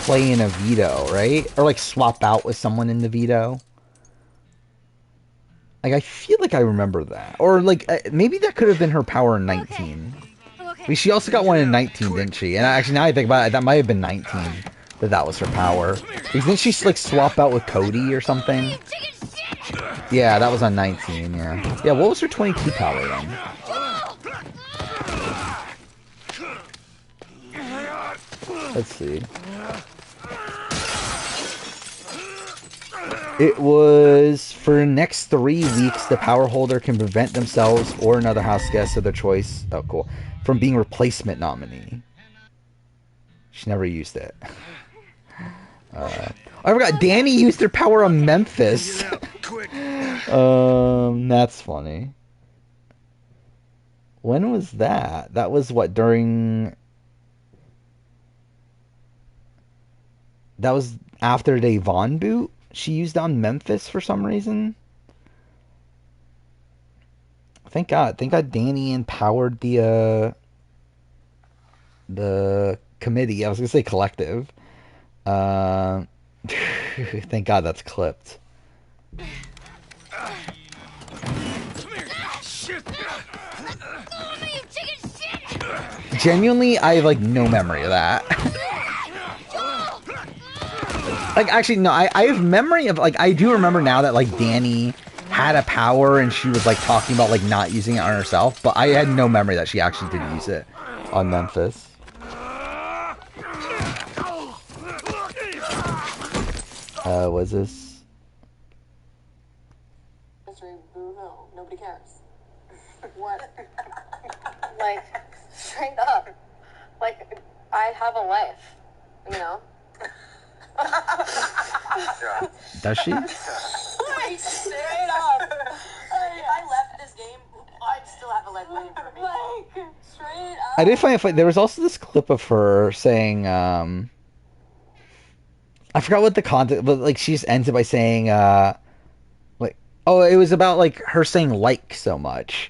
Speaker 1: play in a Vito, right? Or like swap out with someone in the Vito. Like I feel like I remember that, or like maybe that could have been her power in 19. I mean, she also got one in 19, didn't she? And actually, now I think about it, that might have been 19 that was her power. Because didn't she like swap out with Cody or something? Yeah, that was on 19. Yeah. Yeah. What was her 22 power then? Let's see. It was for the next 3 weeks, the power holder can prevent themselves or another house guest of their choice. Oh, cool. From being replacement nominee. She never used it. I forgot Danny used her power on Memphis. That's funny. When was that? That was what, during... That was after the Vaughn boot? She used on Memphis for some reason. Thank God Danny empowered the committee. I was gonna say collective. Thank God that's clipped. Genuinely, I have like no memory of that. Like, actually, no, I have memory of, like, I do remember now that, like, Danny had a power and she was, like, talking about, like, not using it on herself, but I had no memory that she actually did use it on Memphis. Was this?
Speaker 11: No, nobody cares. What? Like, straight up. Like, I have a life, you know?
Speaker 1: Does she?
Speaker 11: Like, straight up. If I left this game, I'd still have a life waiting for me. Like, straight up.
Speaker 1: I did find it funny. There was also this clip of her saying, I forgot what the content, but like she just ends it by saying, like, oh, it was about like her saying like so much.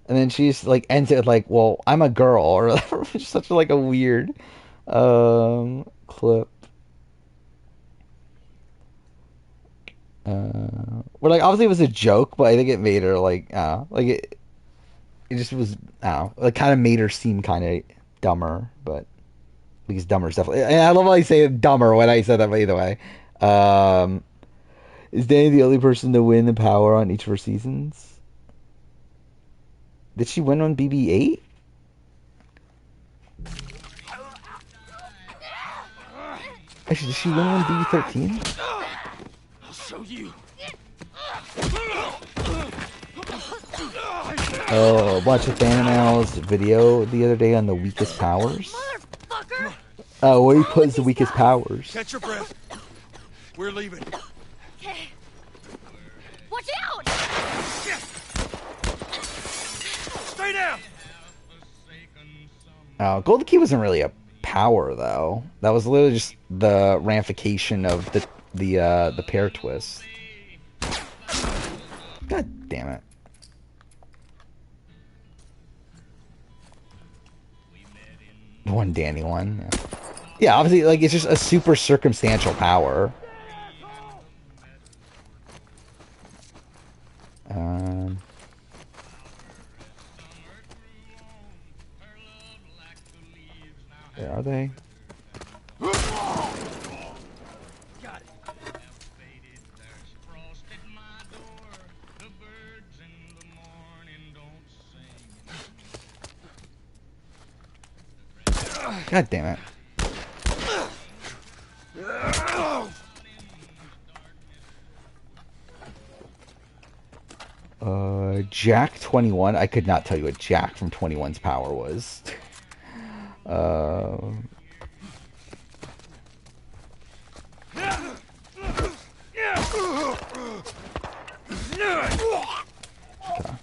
Speaker 1: And then she's like ends it with like, well, I'm a girl or whatever. It's just such like a weird clip. Well, like obviously it was a joke, but I think it made her like it just was like kind of made her seem kind of dumber, but because dumber is definitely. And I love how I say dumber when I said that. But either way, is Danny the only person to win the power on each of her seasons? Did she win on BB-8? Actually, did she win on BB-13?
Speaker 9: You.
Speaker 1: Oh, a bunch of fan mails video the other day on the weakest powers. Oh, where he puts the weakest powers.
Speaker 13: Catch your breath. We're leaving.
Speaker 3: Okay. Watch out!
Speaker 13: Stay down.
Speaker 1: Oh, Golden Key wasn't really a power though. That was literally just the ramification of the pair twist. God damn it. One Danny one. Yeah, obviously, like, it's just a super circumstantial power. Where are they? God damn it. Jack 21. I could not tell you what Jack from 21's power was. Okay.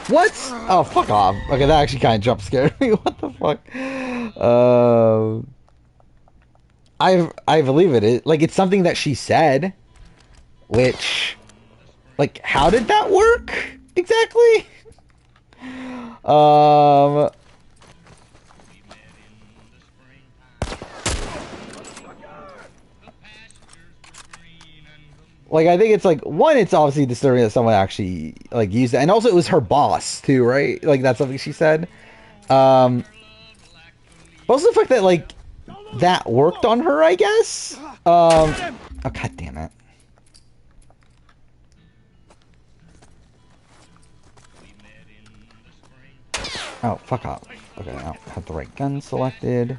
Speaker 1: What? Oh, fuck off. Okay, that actually kind of jump scared me. What the fuck? I believe it. Like, it's something that she said, which, like, how did that work exactly? Like, I think it's like, one, it's obviously disturbing that someone actually like used it, and also it was her boss too, right? Like, that's something she said. Also the fact that like that worked on her, I guess. Oh, god damn it. Oh, fuck off. Okay, I don't have the right gun selected.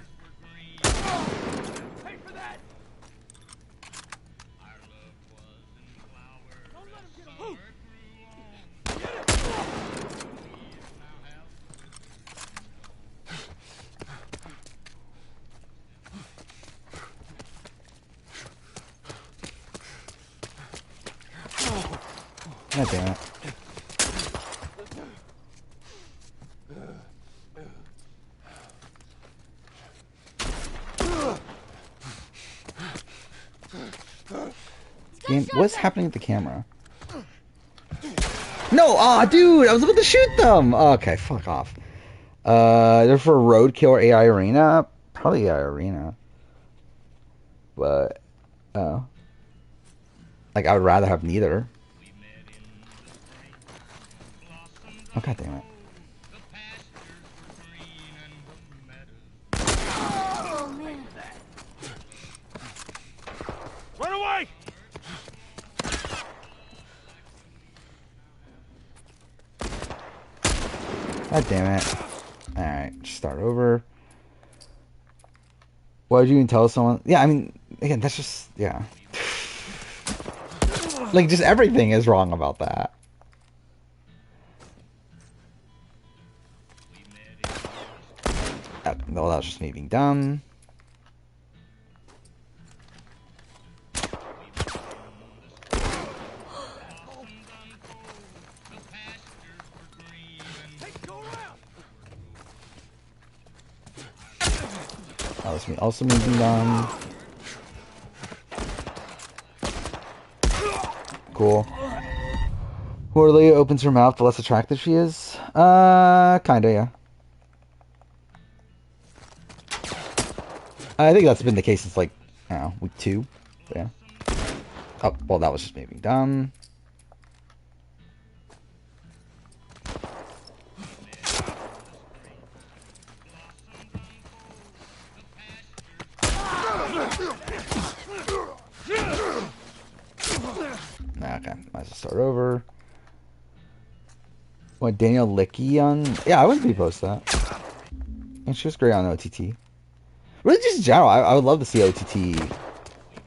Speaker 1: God damn it. Game, what's happening with the camera? No! Aw, dude! I was about to shoot them! Oh, okay, fuck off. They're for Roadkill or AI Arena? Probably AI Arena. But, oh. Like, I would rather have neither. Oh, god damn it.
Speaker 3: Oh, man.
Speaker 9: Run away!
Speaker 1: God damn it. Alright, just start over. Why would you even tell someone? Yeah, I mean, again, that's just, yeah. Like, just everything is wrong about that. No, that was just me being dumb. That was me also me being dumb. Cool. The more Leia opens her mouth, the less attractive she is. Kinda, yeah. I think that's been the case since, like, I don't know, week 2. But yeah. Oh, well, that was just me being dumb. Okay, might as well start over. What, Danielle Licky on? Yeah, I wouldn't be opposed to that. And she was great on OTT. Really, just in general, I would love to see OTT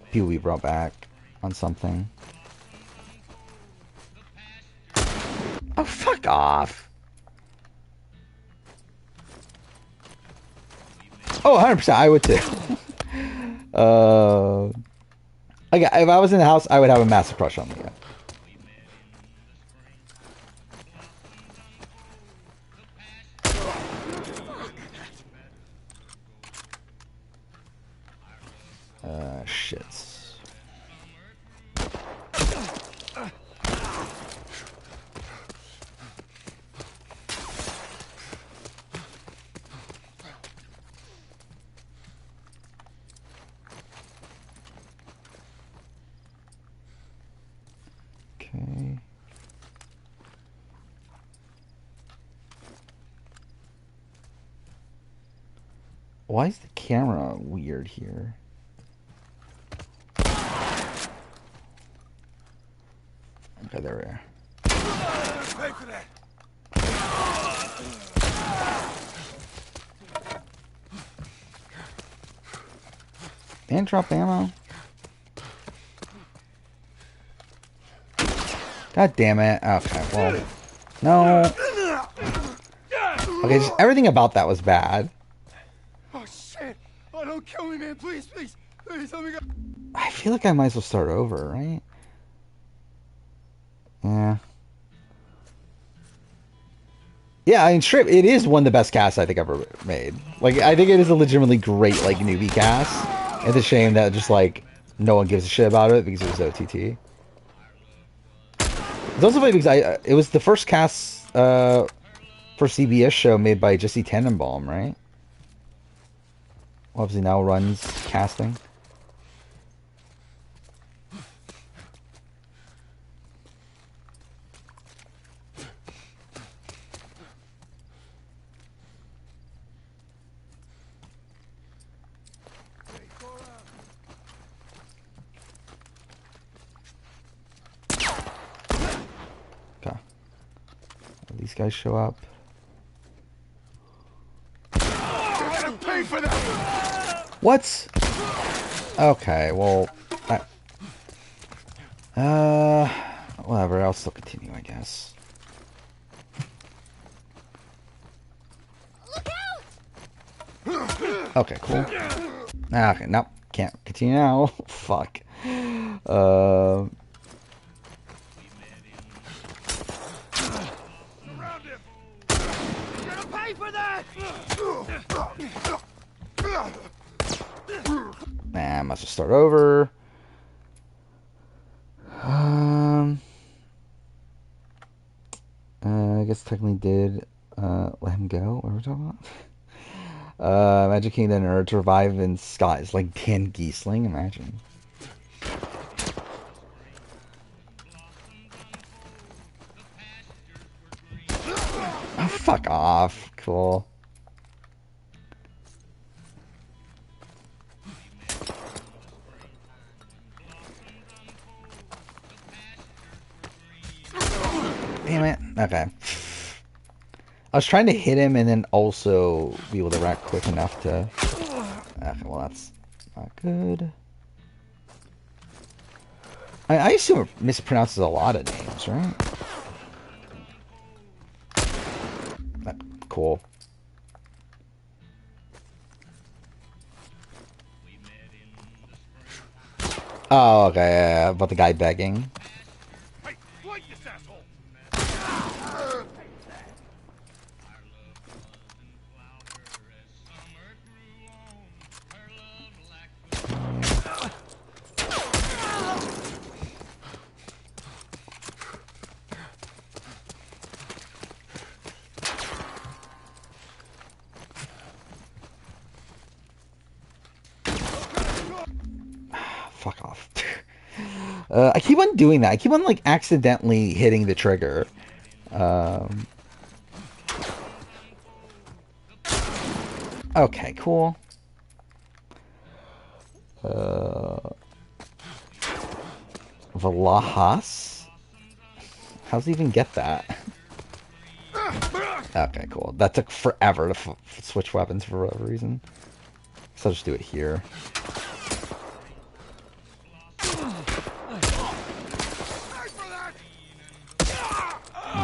Speaker 1: people we brought back on something. Oh, fuck off. Oh, 100%, I would too. Like, if I was in the house, I would have a massive crush on Leah. Shits. Okay. Why is the camera weird here? Okay, there we are.
Speaker 9: Pay for that.
Speaker 1: And drop ammo. God damn it. Okay, well. No. Okay, just everything about that was bad.
Speaker 9: Oh, shit.
Speaker 4: kill me, man. Please, please. Please, let me go.
Speaker 1: I feel like I might as well start over, right? Yeah. Yeah, I mean, Strip, it is one of the best casts I think ever made. Like, I think it is a legitimately great, like, newbie cast. It's a shame that just, like, no one gives a shit about it because it was OTT. It's also funny because it was the first cast for CBS show made by Jesse Tannenbaum, right? Obviously now runs casting. Okay. These guys show up.
Speaker 4: Pay for that.
Speaker 1: What? Okay, well, whatever. I'll still continue, I guess. Okay, cool. Okay, nope, can't continue now. Fuck.
Speaker 4: Pay for that.
Speaker 1: Nah, I must just start over. I guess technically did let him go. What are we talking about? Magic Kingdom or to revive in skies like Dan Giesling. Imagine. Oh, fuck off. Cool. Damn it. Okay. I was trying to hit him and then also be able to rack quick enough to... Okay, well that's not good. I assume it mispronounces a lot of names, right? Cool. Oh, okay, yeah, about the guy begging.
Speaker 4: Hey, light this asshole.
Speaker 1: Fuck off. I keep on doing that. I keep on, like, accidentally hitting the trigger. Okay, cool. Valahas? How's he even get that? Okay, cool. That took forever to switch weapons for whatever reason. So I'll just do it here.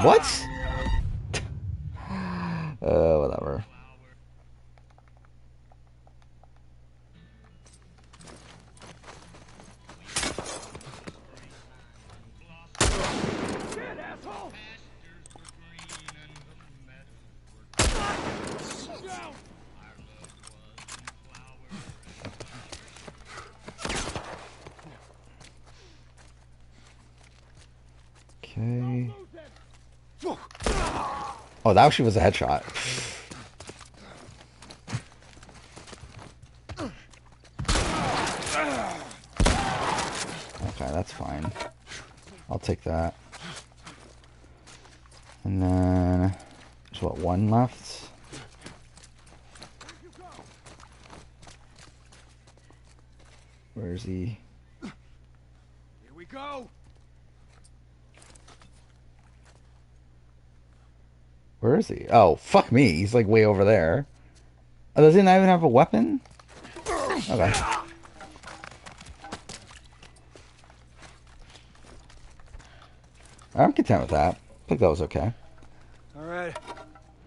Speaker 1: What? Whatever. Okay. Oh, that actually was a headshot. Okay, that's fine. I'll take that. And then there's what, one left? Where is he?
Speaker 4: Here we go.
Speaker 1: Where is he? Oh, fuck me. He's like way over there. Oh, does he not even have a weapon? Okay. I'm content with that. I think that was okay.
Speaker 4: All right.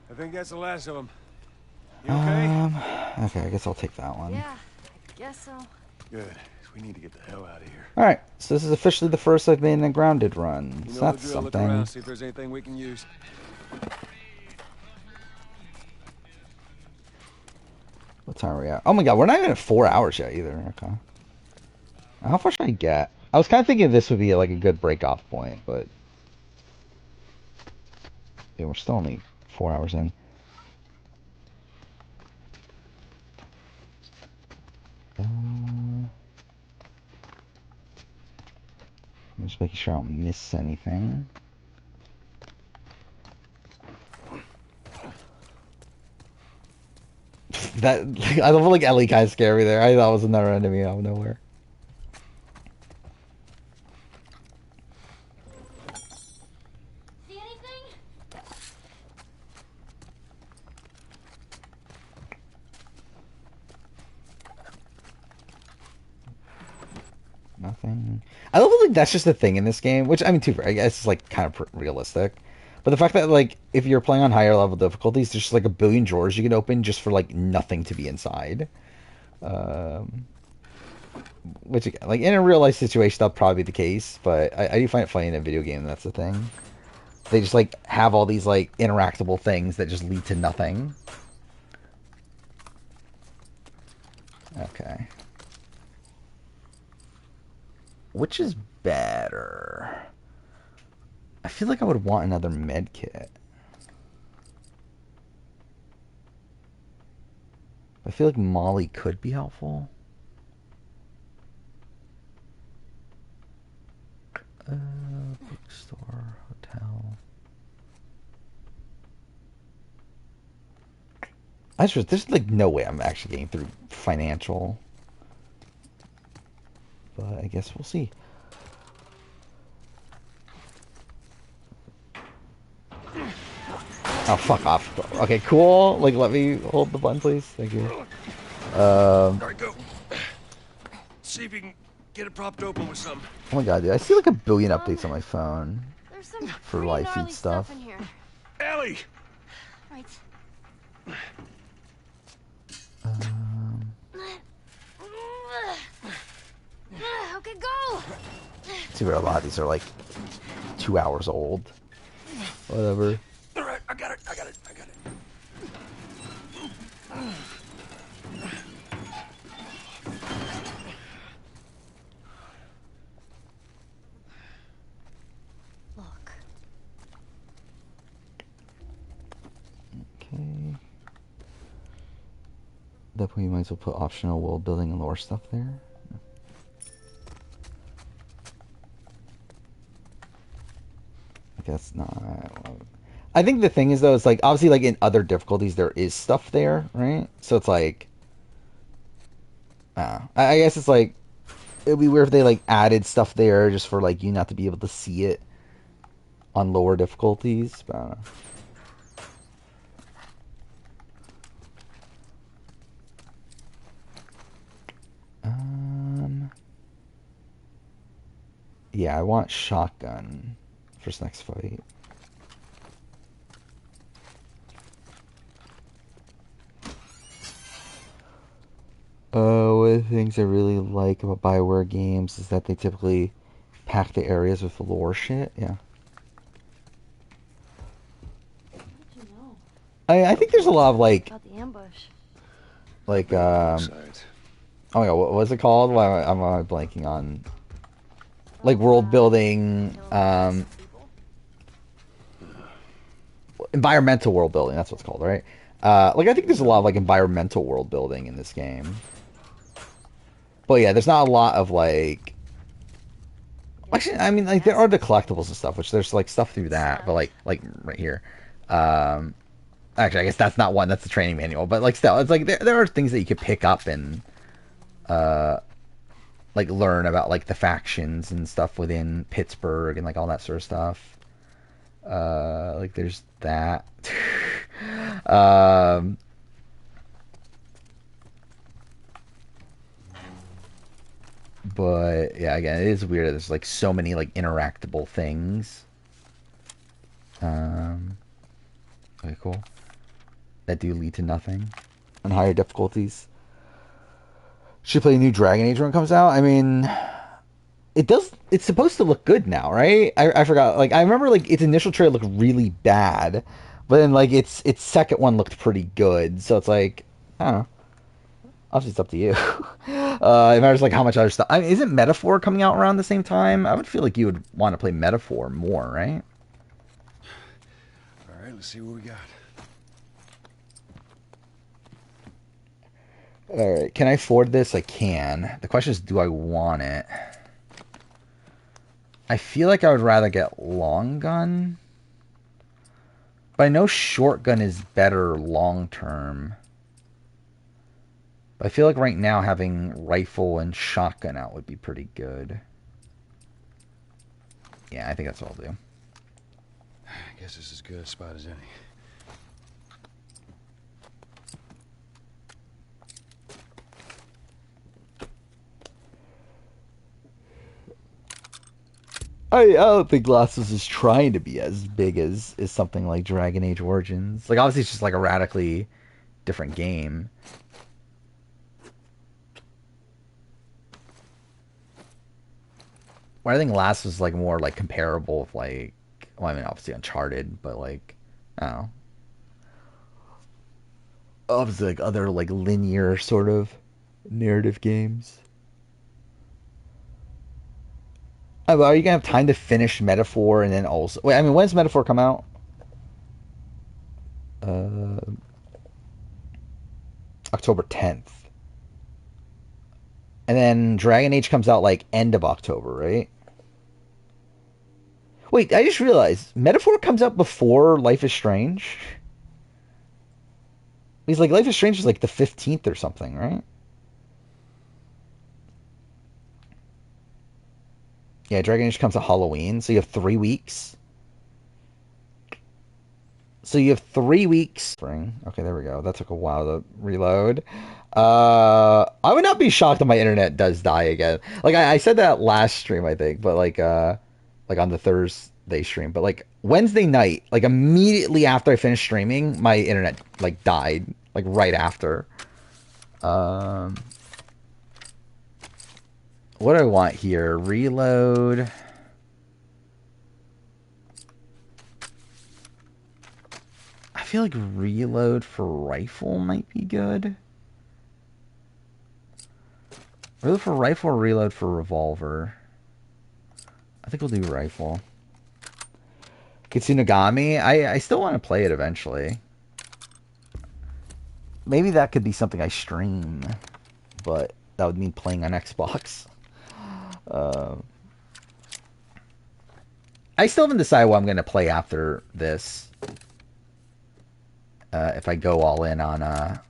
Speaker 4: I think that's the last of them. You okay?
Speaker 1: Okay, I guess I'll take that one.
Speaker 5: Yeah,
Speaker 3: Guess so.
Speaker 4: Good. We need to get the hell out of here.
Speaker 1: Alright, so this is officially the first I've been in a grounded run.
Speaker 4: You
Speaker 1: So
Speaker 4: know
Speaker 1: that's
Speaker 4: the drill. Look
Speaker 1: something.
Speaker 4: around, see if there's anything we can use.
Speaker 1: What time are we at? Oh my god, we're not even at 4 hours yet either. Okay. How far should I get? I was kind of thinking this would be like a good break-off point, but... Yeah, we're still only 4 hours in. I'm just making sure I don't miss anything. That I don't feel like Ellie kind of scared me there. I thought it was another enemy out of nowhere.
Speaker 3: See anything?
Speaker 1: Nothing. I don't feel like that's just a thing in this game, which I mean, too, I guess it's like kind of realistic. But the fact that like if you're playing on higher level difficulties, there's just like a billion drawers you can open just for like nothing to be inside. Which again, like in a real life situation, that'll probably be the case. But I do find it funny in a video game. That's the thing. They just like have all these like interactable things that just lead to nothing. Okay. Which is better? I feel like I would want another med kit. I feel like Molly could be helpful. Bookstore, hotel. There's like no way I'm actually getting through financial. But I guess we'll see. Oh, fuck off. Okay, cool. Like, let me hold the button, please. Thank you.
Speaker 4: Alright, go. See if you can get it propped open with something.
Speaker 1: Oh my god, dude. I see like a billion updates on my phone.
Speaker 3: There's some
Speaker 1: For
Speaker 3: pretty
Speaker 1: live
Speaker 3: gnarly
Speaker 1: feed stuff.
Speaker 3: in here.
Speaker 4: Ellie!
Speaker 3: Right. Okay, go.
Speaker 1: See where a lot of these are like 2 hours old. Whatever.
Speaker 4: Alright, I got it. I got it.
Speaker 3: Look.
Speaker 1: Okay. At that point, you might as well put optional world building and lore stuff there. I guess not. I think the thing is, though, it's like, obviously, like, in other difficulties, there is stuff there, right? So it's like, I guess it's like, it would be weird if they, like, added stuff there just for, like, you not to be able to see it on lower difficulties, but I don't know. Yeah, I want shotgun for this next fight. One of the things I really like about BioWare games is that they typically pack the areas with lore shit. Yeah. I think there's a lot of like
Speaker 3: About the ambush.
Speaker 1: like oh my god, what was it called? Why am I blanking on? Like world building, environmental world building. That's what it's called, right? Like I think there's a lot of like environmental world building in this game. But yeah, there's not a lot of like. Actually, I mean, like there are the collectibles and stuff, which there's like stuff through that, but like right here. Actually, I guess that's not one. That's the training manual. But like still, it's like there are things that you could pick up and like learn about like the factions and stuff within Pittsburgh and like all that sort of stuff. Like there's that. But yeah, again, it is weird that there's like so many like interactable things. Okay, cool. That do lead to nothing on higher difficulties. Should play a new Dragon Age when it comes out. I mean, it does. It's supposed to look good now, right? I forgot. Like I remember, like its initial trailer looked really bad, but then like its second one looked pretty good. So it's like, I don't know. Obviously, it's up to you. It matters like how much other stuff. I mean, isn't Metaphor coming out around the same time? I would feel like you would want to play Metaphor more, right?
Speaker 4: All right, let's see what we got.
Speaker 1: All right, can I afford this? I can. The question is, do I want it? I feel like I would rather get long gun, but I know short gun is better long term. But I feel like right now having rifle and shotgun out would be pretty good. Yeah, I think that's what I'll do.
Speaker 4: I guess this is as good a spot as any.
Speaker 1: I don't think Glasses is trying to be as big as something like Dragon Age Origins. Like, obviously it's just like a radically different game. Where I think Last was like more like comparable with like, well, I mean obviously Uncharted, but like, I don't know. Obviously like other like linear sort of narrative games. Oh, but are you gonna have time to finish Metaphor and then also wait? I mean, when does Metaphor come out? October 10th. And then Dragon Age comes out like end of October, right? Wait, I just realized Metaphor comes out before Life is Strange. He's like Life is Strange is like the 15th or something, right? Yeah, Dragon Age comes out Halloween, so you have 3 weeks. So you have 3 weeks. Okay, there we go. That took a while to reload. I would not be shocked if my internet does die again. Like I said that last stream, I think, but like on the Thursday stream, but like Wednesday night, like immediately after I finished streaming, my internet like died, like right after. What do I want here? Reload. I feel like reload for rifle might be good. Reload for rifle or reload for revolver? I think we'll do rifle. Kitsunogami? I still want to play it eventually. Maybe that could be something I stream, but that would mean playing on Xbox. I still haven't decided what I'm going to play after this. If I go all in on a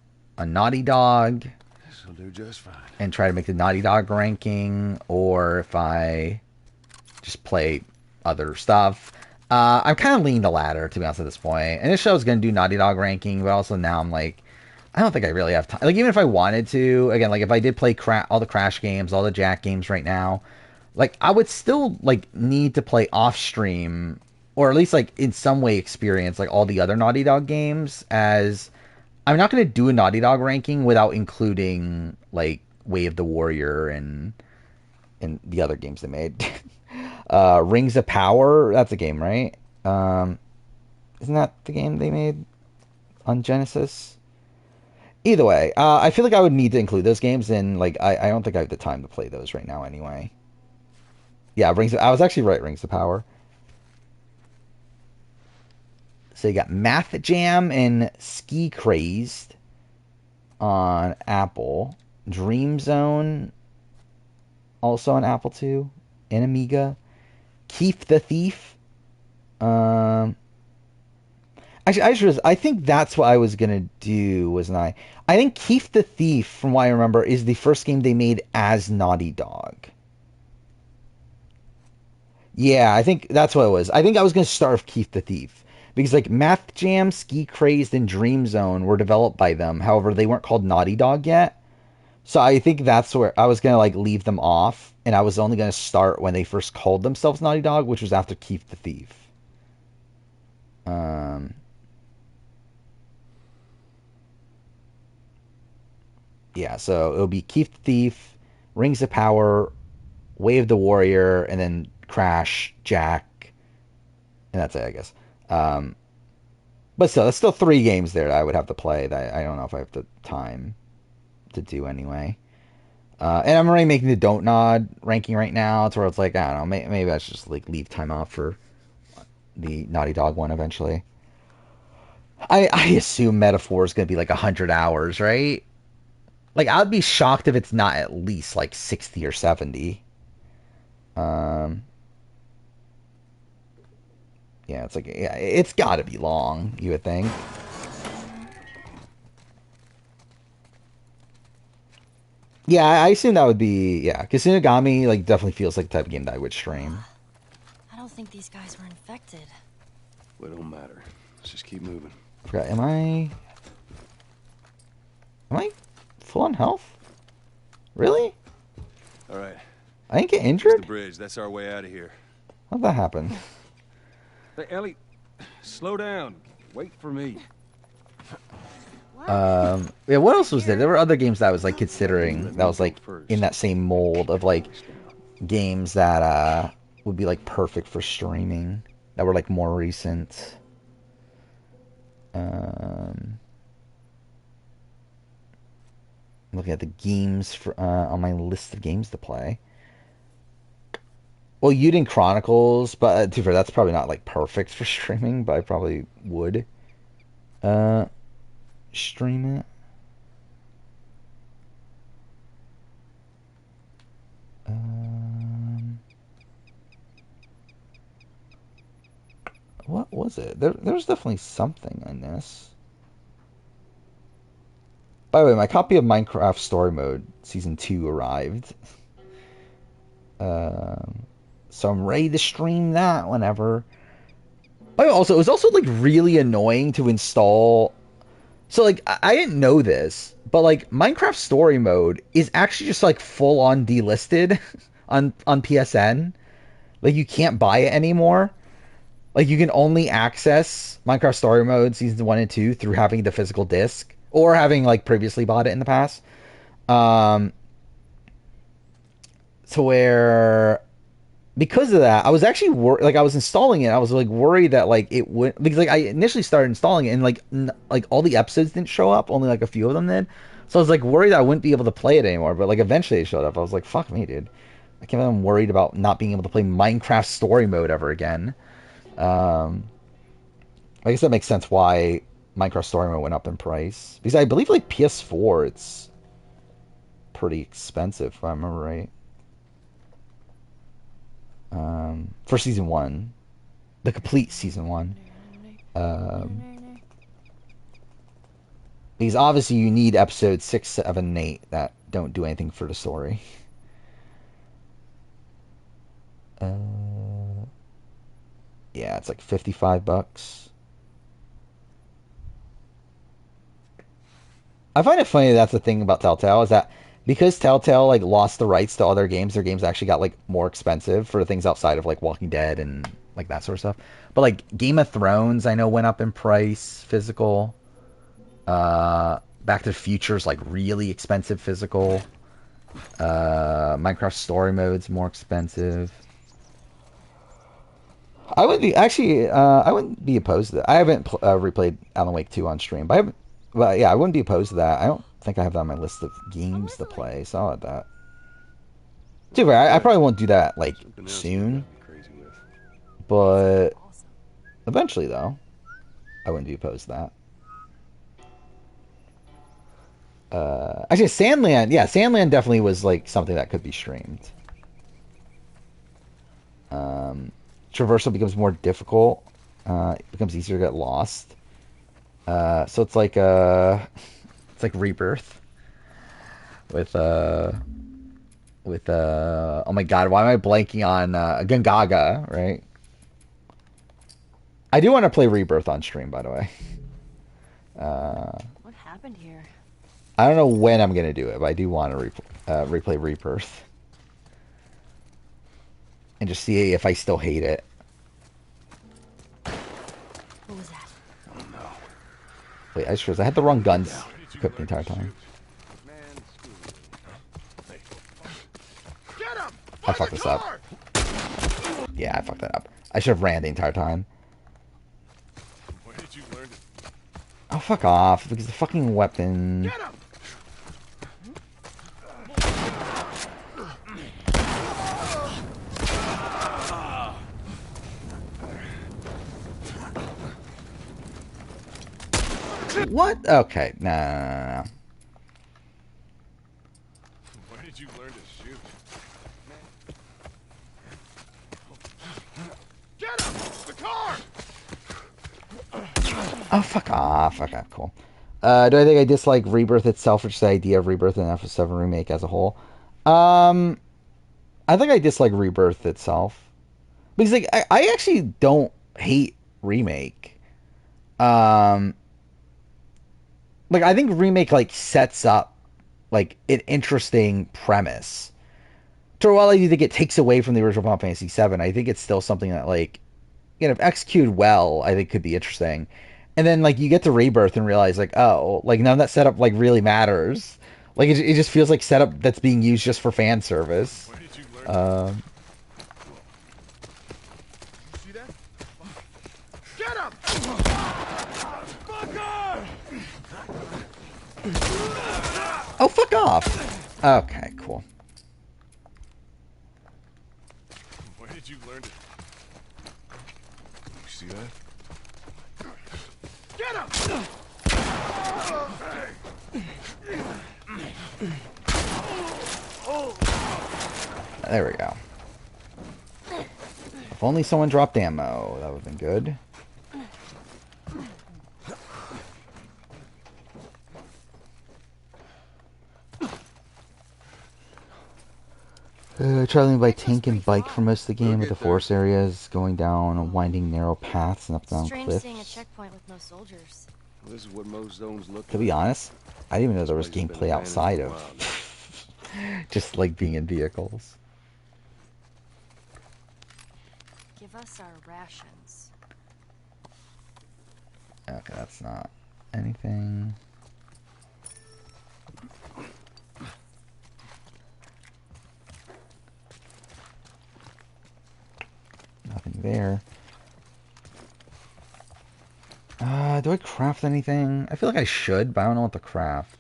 Speaker 1: Naughty Dog.
Speaker 4: This will do just fine.
Speaker 1: And try to make the Naughty Dog ranking, or if I just play other stuff. I'm kind of leaning the latter, to be honest, at this point. And this show is going to do Naughty Dog ranking, but also now I'm like, I don't think I really have time. Like, even if I wanted to, again, like, if I did play all the Crash games, all the Jack games right now, like, I would still, like, need to play off-stream, or at least, like, in some way experience, like, all the other Naughty Dog games, as I'm not going to do a Naughty Dog ranking without including, like, Way of the Warrior and the other games they made. Rings of Power, that's a game, right? Isn't that the game they made on Genesis? Either way, I feel like I would need to include those games, and like I don't think I have the time to play those right now anyway. Yeah, I was actually right, Rings of Power. So you got Math Jam and Ski Crazed on Apple. Dream Zone also on Apple too, and Amiga. Keith the Thief. Actually, I think that's what I was gonna do, wasn't I? I think Keith the Thief, from what I remember, is the first game they made as Naughty Dog. Yeah, I think that's what it was. I think I was gonna start with Keith the Thief because like Math Jam, Ski Crazed, and Dream Zone were developed by them. However, they weren't called Naughty Dog yet. So I think that's where I was gonna like leave them off, and I was only gonna start when they first called themselves Naughty Dog, which was after Keith the Thief. Yeah, so it'll be Keith the Thief, Rings of Power, Way of the Warrior, and then Crash, Jack, and that's it, I guess. But still, that's still 3 games there that I would have to play that I don't know if I have the time to do anyway. And I'm already making the Don't Nod ranking right now. It's where it's like, I don't know, maybe I should just like leave time off for the Naughty Dog one eventually. I assume Metaphor is going to be like 100 hours, right? Like, I'd be shocked if it's not at least like 60 or 70. Yeah, it's like, yeah, it's got to be long, you would think. Yeah, I assume that would be, yeah, because Shinigami, like, definitely feels like the type of game that I would stream.
Speaker 3: I don't think these guys were infected.
Speaker 4: Well, it don't matter. Let's just keep moving.
Speaker 1: I forgot, am I full on health? Really?
Speaker 4: All right.
Speaker 1: I didn't get
Speaker 4: Here's
Speaker 1: injured?
Speaker 4: the bridge. That's our way out of here.
Speaker 1: How'd that happen?
Speaker 4: Hey, Ellie, slow down. Wait for me.
Speaker 1: Yeah, what else was there? There were other games that I was like considering that was like in that same mold of like games that would be like perfect for streaming that were like more recent. Looking at the games for on my list of games to play. Well, Uden Chronicles, but to be fair, that's probably not like perfect for streaming, but I probably would stream it. What was it? There's definitely something in this. By the way, my copy of Minecraft Story Mode Season 2 arrived. So I'm ready to stream that whenever. But also, it was also like really annoying to install. So like, I didn't know this, but like Minecraft Story Mode is actually just like full on delisted on PSN. Like you can't buy it anymore. Like you can only access Minecraft Story Mode Seasons 1 and 2 through having the physical disc or having like previously bought it in the past. To where, because of that, I was actually like I was installing it. I was like worried that like it would, because like I initially started installing it and like all the episodes didn't show up. Only like a few of them did. So I was like worried I wouldn't be able to play it anymore. But like eventually it showed up. I was like, fuck me, dude. I can't believe I'm worried about not being able to play Minecraft Story Mode ever again. I guess that makes sense why Minecraft Story Mode went up in price. Because I believe like PS4 it's pretty expensive if I remember right. For Season 1. The complete Season 1. Because obviously you need episodes 6, 7, and 8 that don't do anything for the story. Yeah, it's like $55. I find it funny that's the thing about Telltale is that because Telltale like lost the rights to other games, their games actually got like more expensive for things outside of like Walking Dead and like that sort of stuff. But like Game of Thrones, I know went up in price physical. Back to the Future's like really expensive physical. Minecraft Story Mode's more expensive. I wouldn't be opposed to that. I haven't replayed Alan Wake 2 on stream, but yeah, I wouldn't be opposed to that. I don't think I have that on my list of games to play, so I'll add that. Too I probably won't do that like soon, but eventually though, I wouldn't be opposed to that. Actually, Sandland, yeah, Sandland definitely was like something that could be streamed. Traversal becomes more difficult. It becomes easier to get lost. So it's like Rebirth with oh my god, why am I blanking on Gungaga, right? I do want to play Rebirth on stream, by the way.
Speaker 3: What happened here?
Speaker 1: I don't know when I'm gonna do it, but I do want to replay Rebirth and just see if I still hate it.
Speaker 3: What was that?
Speaker 1: Wait, I had the wrong guns equipped the entire time.
Speaker 2: Man
Speaker 1: I fucked this up. Yeah, I fucked that up. I should have ran the entire time.
Speaker 2: Where did you learn it?
Speaker 1: Oh, fuck off. Because the fucking weapon...
Speaker 2: Get him!
Speaker 1: What? Okay, no.
Speaker 2: Where did you learn to shoot? Get him! The car!
Speaker 1: Oh, fuck off. Okay, cool. Do I think I dislike Rebirth itself, or just the idea of Rebirth in FF7 Remake as a whole? I think I dislike Rebirth itself. Because, like, I actually don't hate Remake. Like, I think Remake, like, sets up, like, an interesting premise. So while I do think it takes away from the original Final Fantasy VII, I think it's still something that, like, you know, if executed well, I think could be interesting. And then, like, you get to Rebirth and realize, like, oh, like, none of that setup, like, really matters. Like, it just feels like setup that's being used just for fan service.
Speaker 2: Where did you learn you see that? Get him! Fucker!
Speaker 1: Oh, fuck off. Okay, cool.
Speaker 2: Where did you learn it? You see that? Get him!
Speaker 1: There we go. If only someone dropped ammo, that would have been good. Traveling by tank and bike for most of the game, with the forest areas going down winding narrow paths and up down
Speaker 3: Strange
Speaker 1: cliffs.
Speaker 3: seeing a checkpoint with no soldiers.
Speaker 4: Well, this is what most zones look
Speaker 1: To be honest, I didn't even know there was gameplay outside of just like being in vehicles.
Speaker 3: Give us our rations.
Speaker 1: Okay, that's not anything. Nothing there. Do I craft anything? I feel like I should, but I don't know what to craft.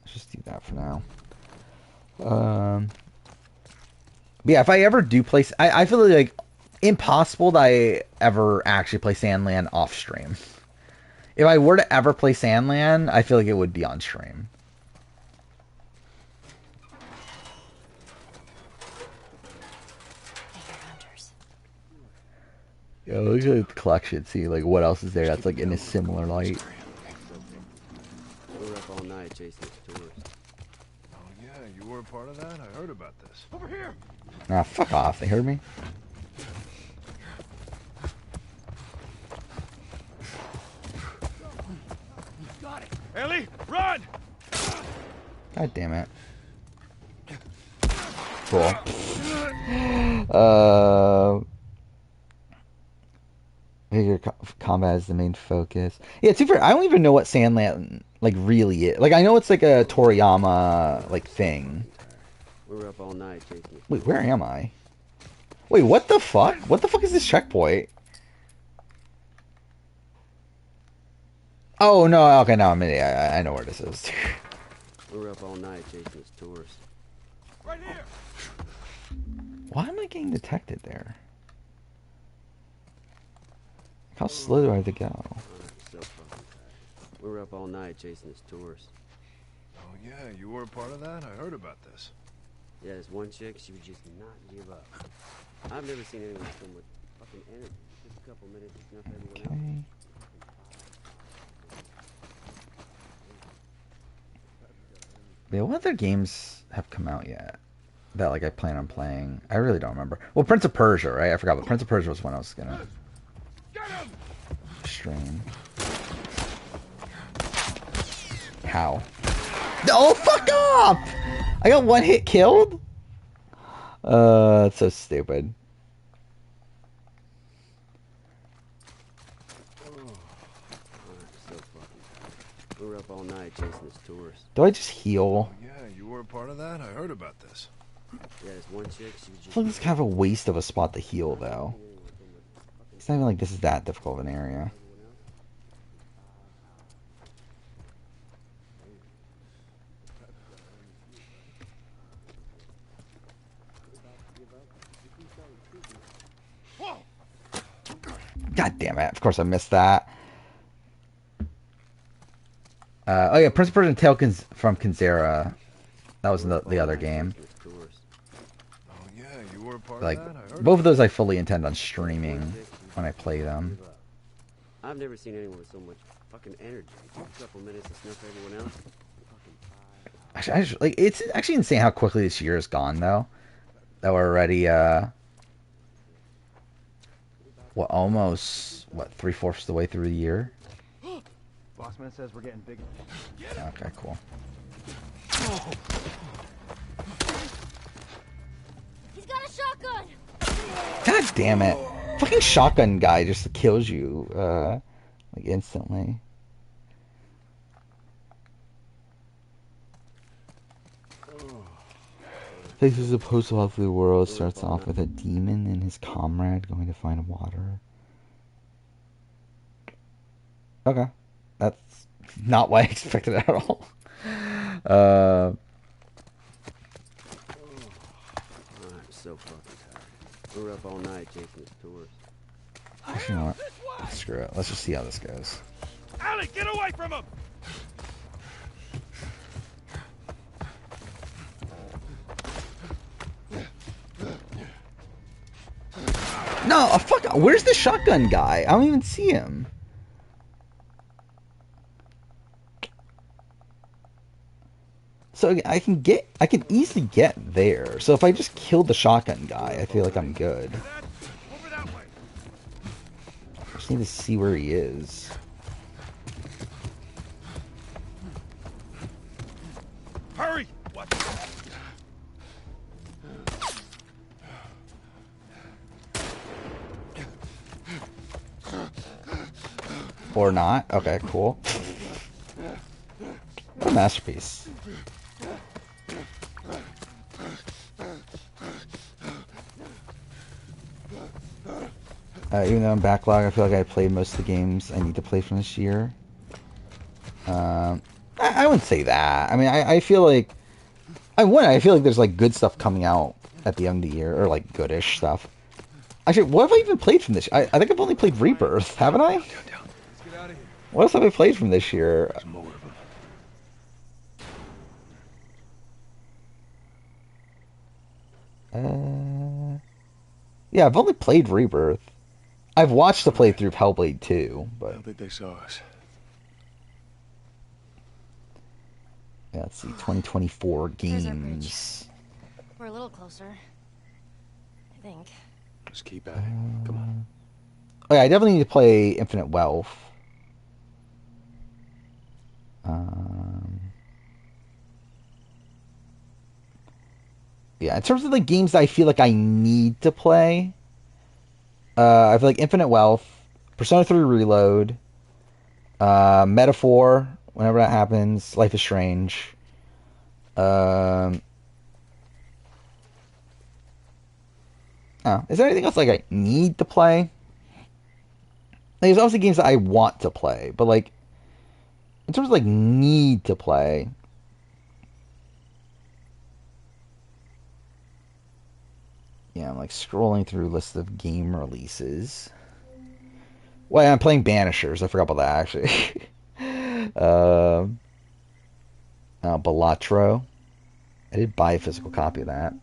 Speaker 1: Let's just do that for now. But yeah, if I ever do play... I feel like impossible that I ever actually play Sandland off stream. If I were to ever play Sandland, I feel like it would be on stream. Yeah, look at the collection, see like what else is there that's like in a similar light.
Speaker 8: We were up all night chasing this tourist.
Speaker 2: Oh yeah, you were a part of that? I heard about this. Over here!
Speaker 1: Nah, fuck off, they heard me.
Speaker 2: Got it! Ellie, run!
Speaker 1: God damn it. Cool. Bigger combat is the main focus. Yeah, it's super. I don't even know what Sandland like really is. Like I know it's like a Toriyama like thing.
Speaker 8: We were up all night chasing this.
Speaker 1: Wait, where am I? Wait, what the fuck? What the fuck is this checkpoint? Oh no, okay, now I'm in. I know where this is.
Speaker 8: We were up all night chasing this tourist.
Speaker 2: Right here!
Speaker 1: Why am I getting detected there? How slow do I have to go?
Speaker 8: So fucking tired. We were up all night chasing this tourist.
Speaker 2: Oh yeah, you were a part of that? I heard about this.
Speaker 8: Yeah, this one chick, she would just not give up. I've never seen anyone so much fucking energy. Just a couple minutes to snuff everyone else.
Speaker 1: Yeah, what other games have come out yet that like I plan on playing? I really don't remember. Well, Prince of Persia, right? I forgot, but Prince of Persia was one I was gonna stream. How? Oh, fuck off! I got one hit killed? That's so stupid.
Speaker 8: So fucking tired. We were up all night chasing this tourist.
Speaker 1: Do I just heal?
Speaker 13: Yeah, you were a part of that? I heard about this.
Speaker 8: Yeah, this one chick, she was
Speaker 1: I
Speaker 8: just...
Speaker 1: feel like it's kind of a waste of a spot to heal, though. It's not even like this is that difficult of an area. God damn it. Of course I missed that. Oh yeah, Prince of Persia and Tale from Kinzera. That was in the other game.
Speaker 13: Oh yeah, you were a part
Speaker 1: Like,
Speaker 13: of that? I heard
Speaker 1: both of those I fully intend on streaming when I play them.
Speaker 8: I've never seen anyone with so much fucking energy. A couple minutes to snuff everyone else.
Speaker 1: Actually, it's actually insane how quickly this year is gone, though. That we're already, almost, 3/4 of the way through the year?
Speaker 6: Bossman says we're getting bigger.
Speaker 1: Okay, cool.
Speaker 3: He's got a shotgun!
Speaker 1: God damn it. Fucking shotgun guy just kills you, like, instantly. This is a post-apocalyptic world. Starts off with a demon and his comrade going to find water. Okay. That's not what I expected at all.
Speaker 8: I'm so fucking tired. We were up all night chasing this tourist.
Speaker 1: Actually, you know what? Screw it. Let's just see how this goes.
Speaker 2: Allie, get away from him!
Speaker 1: No, fuck. Where's the shotgun guy? I don't even see him. So I can easily get there. So if I just kill the shotgun guy, I feel like I'm good. I just need to see where he is.
Speaker 2: Hurry! What?
Speaker 1: Or not. Okay, cool. What a masterpiece. Even though I'm backlogged, I feel like I played most of the games I need to play from this year. I wouldn't say that. I mean, I feel like... I feel like there's, like, good stuff coming out at the end of the year. Or, like, goodish stuff. Actually, what have I even played from this year? I think I've only played Rebirth, haven't I? What else have I played from this year? Yeah, I've only played Rebirth. I've watched the playthrough of Hellblade 2, but...
Speaker 13: I don't think they saw us.
Speaker 1: Yeah, let's see, 2024 games.
Speaker 3: We're a little closer. I think.
Speaker 13: Just keep at it. Come on.
Speaker 1: Oh yeah, I definitely need to play Infinite Wealth. Yeah, in terms of the games that I feel like I need to play, I feel like Infinite Wealth, Persona 3 Reload, Metaphor, whenever that happens, Life is Strange. Is there anything else like I need to play? Like, there's obviously games that I want to play, but like, in terms of like need to play, yeah, I'm like scrolling through a list of game releases. Well, I'm playing Banishers. I forgot about that actually. Balatro. I did buy a physical copy of that.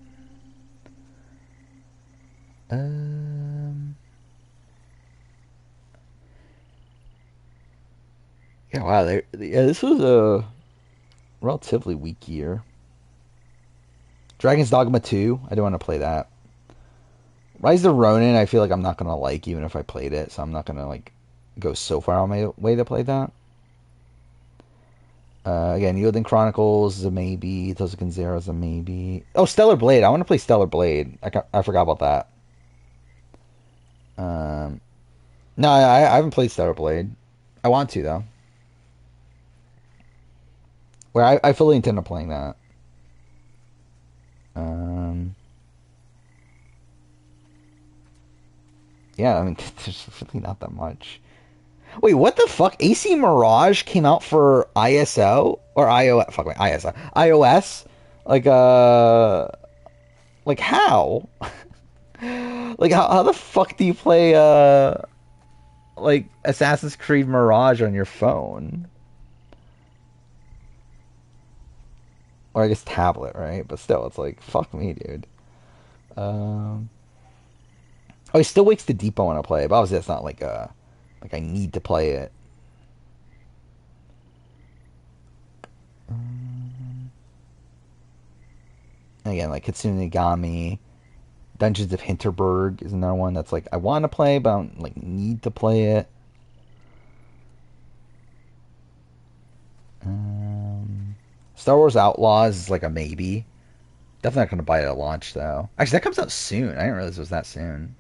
Speaker 1: Yeah, wow. This was a relatively weak year. Dragon's Dogma 2. I do want to play that. Rise of Ronin, I feel like I'm not going to like even if I played it, so I'm not going to like go so far on my way to play that. Again, Eiyuden Chronicles is a maybe. Tozoken Zero is a maybe. Oh, Stellar Blade. I want to play Stellar Blade. I forgot about that. No, I haven't played Stellar Blade. I want to, though. Where I fully intend on playing that. Yeah, I mean, there's really not that much. Wait, what the fuck? AC Mirage came out for ISO or iOS? Fuck me, ISO, iOS. Like how? Like how the fuck do you play like Assassin's Creed Mirage on your phone? Or I guess tablet, right? But still, it's like fuck me, dude. Oh, he still Wakes the Deep I want to play, but obviously that's not like I need to play it. Again, like Kitsune Nigami, Dungeons of Hinterberg is another one that's like I want to play, but I don't like need to play it. Star Wars Outlaws is like a maybe. Definitely not going to buy it at launch though. Actually, that comes out soon. I didn't realize it was that soon.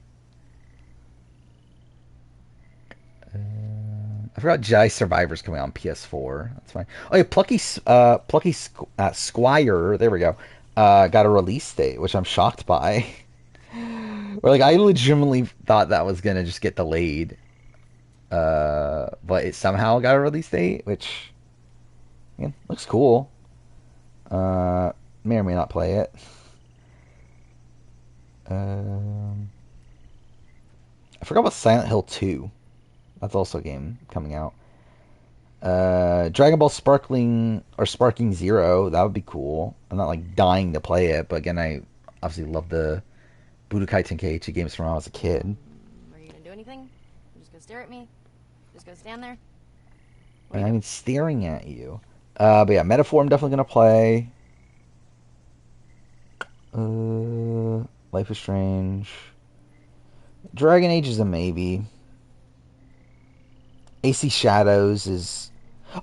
Speaker 1: I forgot Jedi Survivor's coming out on PS4. That's fine. Oh yeah, Plucky Squire. There we go. Got a release date, which I'm shocked by. Or like I legitimately thought that was gonna just get delayed, but it somehow got a release date, which looks cool. May or may not play it. I forgot about Silent Hill 2. That's also a game coming out. Dragon Ball Sparking Zero. That would be cool. I'm not like dying to play it, but again, I obviously love the Budokai Tenkaichi games from when I was a kid.
Speaker 3: Are you gonna do anything? You're just gonna stare at me? Just gonna stand there?
Speaker 1: I mean, staring at you. But yeah, Metaphor I'm definitely gonna play. Life is Strange. Dragon Age is a maybe. AC Shadows is...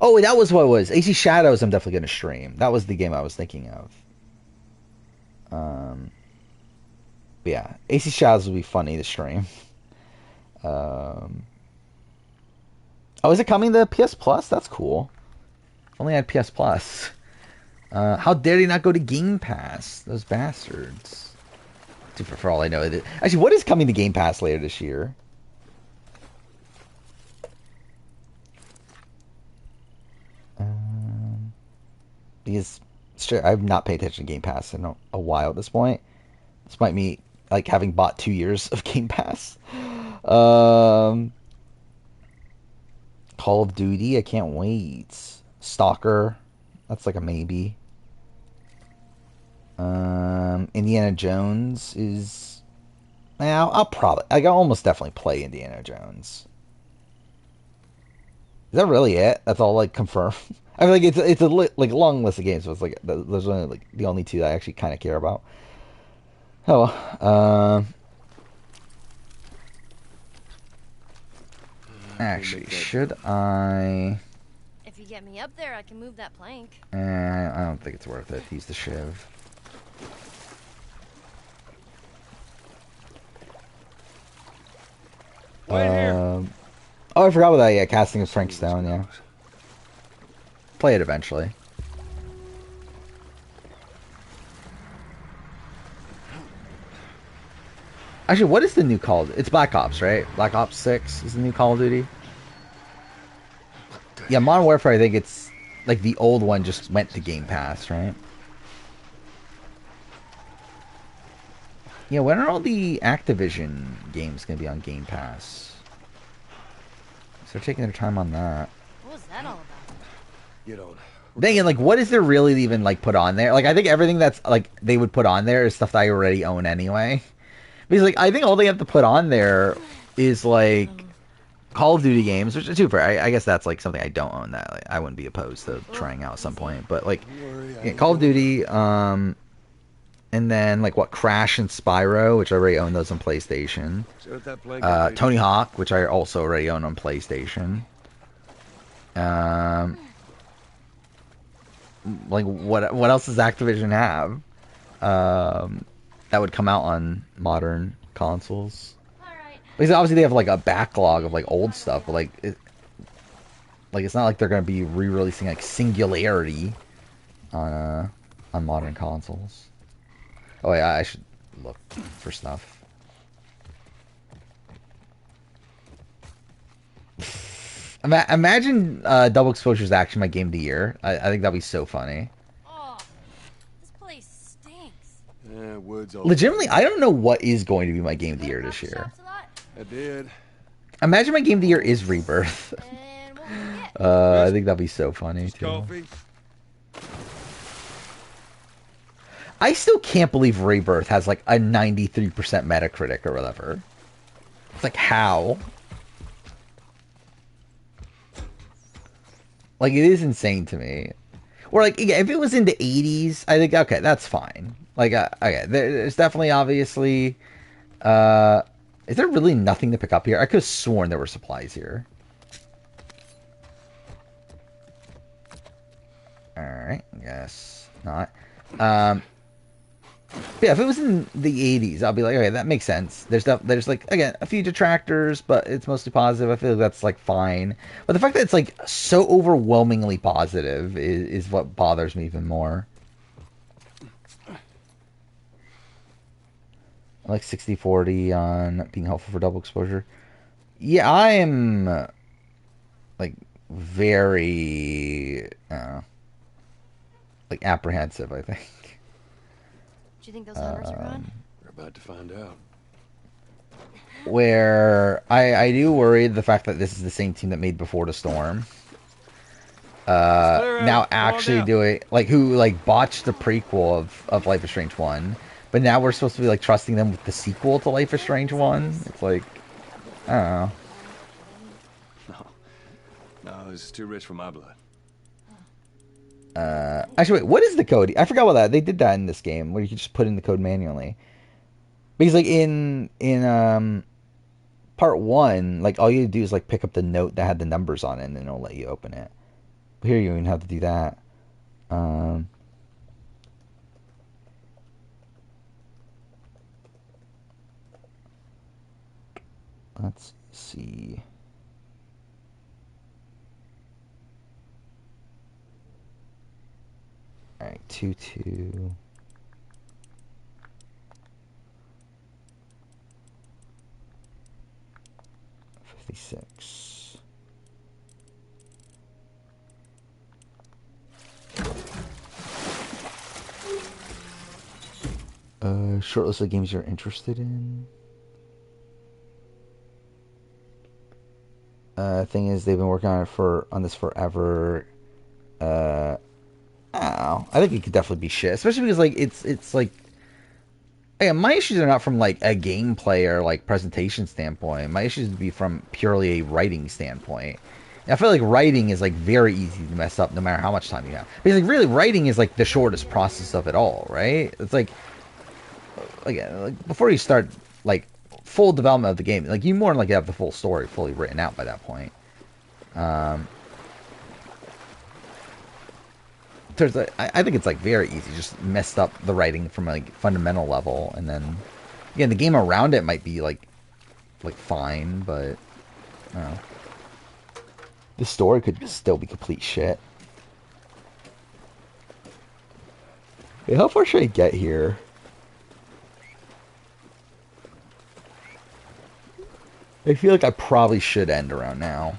Speaker 1: Oh, that was what it was. AC Shadows I'm definitely going to stream. That was the game I was thinking of. But yeah, AC Shadows would be funny to stream. Oh, is it coming to PS Plus? That's cool. Only had PS Plus. How dare they not go to Game Pass? Those bastards. Dude, for all I know. Actually, what is coming to Game Pass later this year? Because I've not paid attention to Game Pass in a while at this point. Despite me like having bought 2 years of Game Pass. Call of Duty, I can't wait. Stalker, that's like a maybe. Indiana Jones is... I'll probably... I'll almost definitely play Indiana Jones. Is that really it? That's all like confirmed? I mean, like it's a like long list of games, so it's like there's only like the only two that I actually kind of care about. Oh, actually, should I?
Speaker 3: If you get me up there, I can move that plank.
Speaker 1: I don't think it's worth it to use the shiv. Oh, I forgot about that. Yeah, casting of Frank Stone. Yeah. Play it eventually. Actually, what is the new Call of Duty? It's Black Ops, right? Black Ops 6 is the new Call of Duty. Yeah, Modern Warfare, I think it's like the old one just went to Game Pass, right? Yeah, when are all the Activision games going to be on Game Pass? So they're taking their time on that.
Speaker 3: What was that all about?
Speaker 4: You don't.
Speaker 1: Dang, like, what is there really even, like, put on there? Like, I think everything that's, like, they would put on there is stuff that I already own anyway. Because, like, I think all they have to put on there is, like, Call of Duty games, which is super. I guess that's, like, something I don't own that. Like, I wouldn't be opposed to trying out at some point. But, like, yeah, Call of Duty, and then, like, what, Crash and Spyro, which I already own those on PlayStation. Tony Hawk, which I also already own on PlayStation. Like, what else does Activision have that would come out on modern consoles? Because obviously they have like a backlog of like old stuff, but like it's not like they're gonna be re-releasing like Singularity on modern consoles. Oh yeah, I should look for stuff. Imagine Double Exposure's actually my game of the year. I think that'd be so funny.
Speaker 3: Oh, this place stinks.
Speaker 4: Woods.
Speaker 1: Legitimately, I don't know what is going to be my game of the year this year.
Speaker 4: I did.
Speaker 1: Imagine my game of the year is Rebirth. I think that'd be so funny too.
Speaker 4: Coffee.
Speaker 1: I still can't believe Rebirth has like a 93% Metacritic or whatever. It's like, how? Like, it is insane to me. Or like, if it was in the 80s, I think, okay, that's fine. Like, okay, there's definitely, obviously, is there really nothing to pick up here? I could have sworn there were supplies here. Alright, guess not. Yeah, if it was in the 80s, I'll be like, okay, that makes sense. There's like, again, a few detractors, but it's mostly positive. I feel like that's like fine. But the fact that it's like so overwhelmingly positive is what bothers me even more. I like 60-40 on being helpful for double exposure. Yeah, I am like very like apprehensive, I think.
Speaker 3: Do you think those hunters are gone?
Speaker 4: We're about to find out.
Speaker 1: Where I do worry the fact that this is the same team that made Before the Storm. Now actually doing like who like botched the prequel of Life is Strange 1, but now we're supposed to be like trusting them with the sequel to Life is Strange 1. It's like, I don't know.
Speaker 4: No, this is too rich for my blood.
Speaker 1: Actually, wait, what is the code? I forgot what that. They did that in this game, where you can just put in the code manually. Because like in part 1, like all you do is like pick up the note that had the numbers on it, and then it'll let you open it. But here you don't even have to do that. Let's see. Alright, 2-2. $56. Short list of games you're interested in. Thing is, they've been working on this forever. I don't know. I think it could definitely be shit, especially because like it's like, again, my issues are not from like a gameplay or like presentation standpoint. My issues would be from purely a writing standpoint. And I feel like writing is like very easy to mess up no matter how much time you have. Because like really, writing is like the shortest process of it all, right? It's like before you start like full development of the game, like you more than like have the full story fully written out by that point. I think it's like very easy, just messed up the writing from like fundamental level, and then again the game around it might be like fine, but I don't know. The story could still be complete shit. Wait, how far should I get here? I feel like I probably should end around now.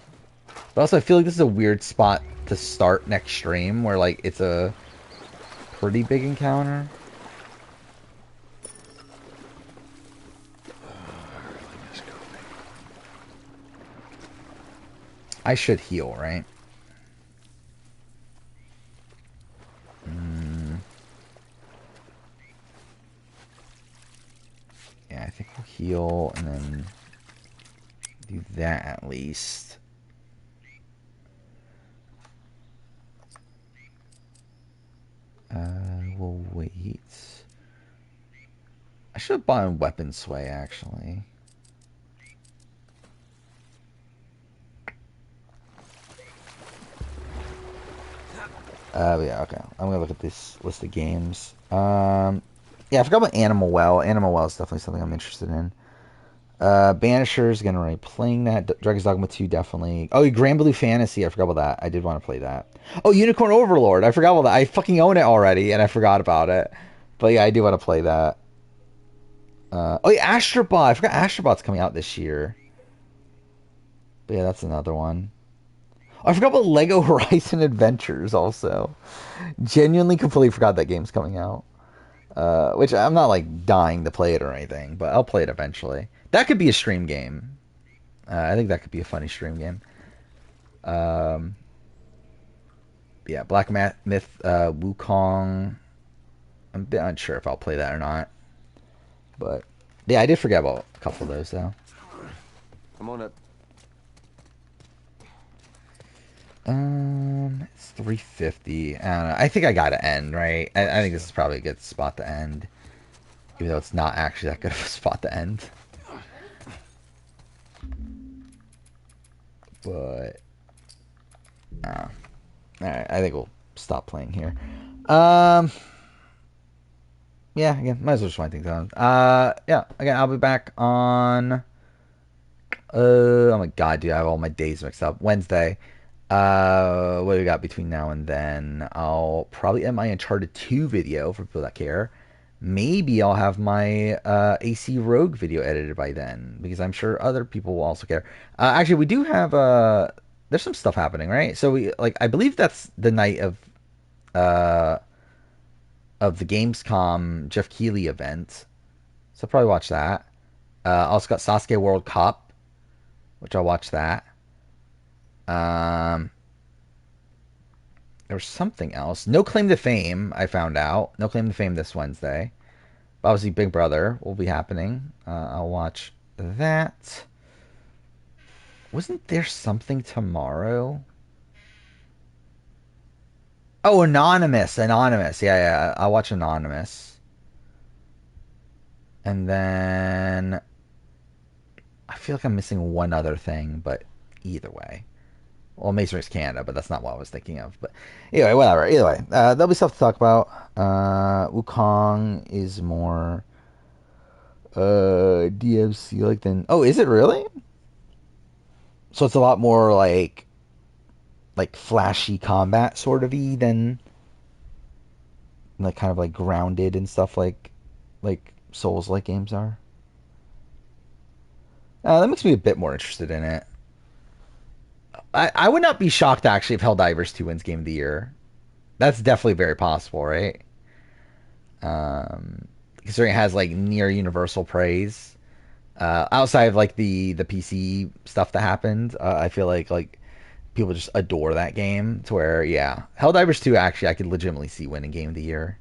Speaker 1: But also I feel like this is a weird spot to start next stream, where like it's a pretty big encounter. I should heal, right? Yeah, I think we'll heal and then do that at least. We'll wait. I should have bought a weapon sway, actually. Yeah, okay. I'm gonna look at this list of games. Yeah, I forgot about Animal Well. Animal Well is definitely something I'm interested in. Banisher's gonna be playing that. Dragon's Dogma 2 definitely. Oh, Grand Blue Fantasy. I forgot about that. I did want to play that. Oh, Unicorn Overlord. I forgot about that. I fucking own it already, and I forgot about it. But yeah, I do want to play that. Oh yeah, Astrobot. I forgot Astrobot's coming out this year. But yeah, that's another one. Oh, I forgot about Lego Horizon Adventures also. Genuinely completely forgot that game's coming out. Which I'm not like dying to play it or anything, but I'll play it eventually. That could be a stream game. I think that could be a funny stream game. Yeah, Black Myth, Wukong. I'm a bit unsure if I'll play that or not. But yeah, I did forget about a couple of those though.
Speaker 4: Come on up.
Speaker 1: It's 3:50. I don't know. I think I gotta end, right? I think this is probably a good spot to end. Even though it's not actually that good of a spot to end. But alright, I think we'll stop playing here. Yeah, again, might as well just wind things down. Yeah, again, I'll be back on oh my god, dude, I have all my days mixed up. Wednesday. What do we got between now and then? I'll probably end my Uncharted 2 video for people that care. Maybe I'll have my AC Rogue video edited by then, because I'm sure other people will also care. Actually, we do have there's some stuff happening, right? So we I believe that's the night of the Gamescom Jeff Keighley event. So I'll probably watch that. Also got Sasuke World Cup, which I'll watch that. There was something else. No Claim to Fame, I found out. No Claim to Fame this Wednesday. But obviously, Big Brother will be happening. I'll watch that. Wasn't there something tomorrow? Oh, Anonymous. Yeah. I'll watch Anonymous. And then I feel like I'm missing one other thing, but either way. Well, Masonry's Canada, but that's not what I was thinking of. But anyway, whatever. Either way, there'll be stuff to talk about. Wukong is more DMC like than. Oh, is it really? So it's a lot more like flashy combat sort of y than kind of like grounded and stuff like Souls like games are. That makes me a bit more interested in it. I would not be shocked actually if Helldivers 2 wins Game of the Year. That's definitely very possible, right? Considering it has near universal praise. Outside of the PC stuff that happened, I feel like people just adore that game to where, yeah, Helldivers 2 actually I could legitimately see winning Game of the Year.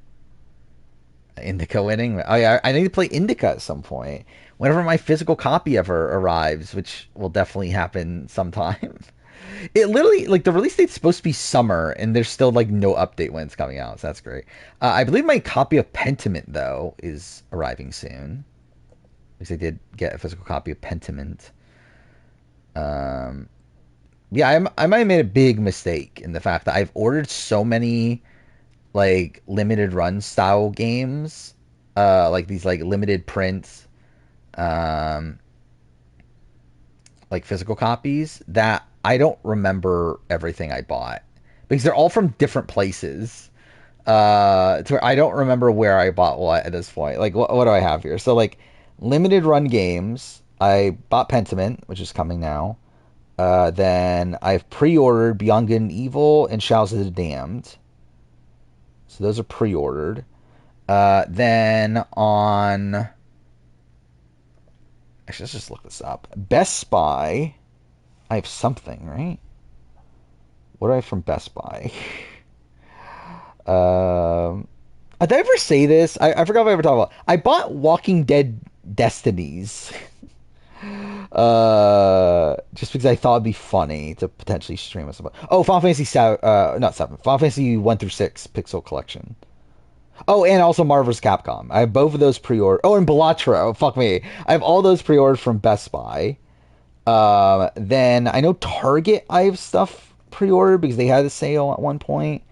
Speaker 1: Indica winning. Oh yeah, I need to play Indica at some point. Whenever my physical copy ever arrives, which will definitely happen sometime. It literally, the release date's supposed to be summer, and there's still, no update when it's coming out, so that's great. I believe my copy of Pentiment, though, is arriving soon. Because I did get a physical copy of Pentiment. Yeah, I might have made a big mistake in the fact that I've ordered so many, limited run style games, these, limited prints, physical copies, that I don't remember everything I bought because they're all from different places. To where I don't remember where I bought what at this point. What do I have here? So limited run games. I bought Pentiment, which is coming now. Then I've pre-ordered Beyond Good and Evil and Shadows of the Damned. So those are pre-ordered. Then on, actually let's just look this up. Best Buy. I have something, right? What do I have from Best Buy? Did I ever say this? I forgot if I ever talked about it. I bought Walking Dead Destinies. Just because I thought it'd be funny to potentially stream it. Oh, Final Fantasy 7, not 7. Final Fantasy 1 through 6 Pixel Collection. Oh, and also Marvel's Capcom. I have both of those pre-ordered. Oh, and Balatro. Fuck me. I have all those pre-ordered from Best Buy. Then I know Target I have stuff pre-ordered because they had a sale at one point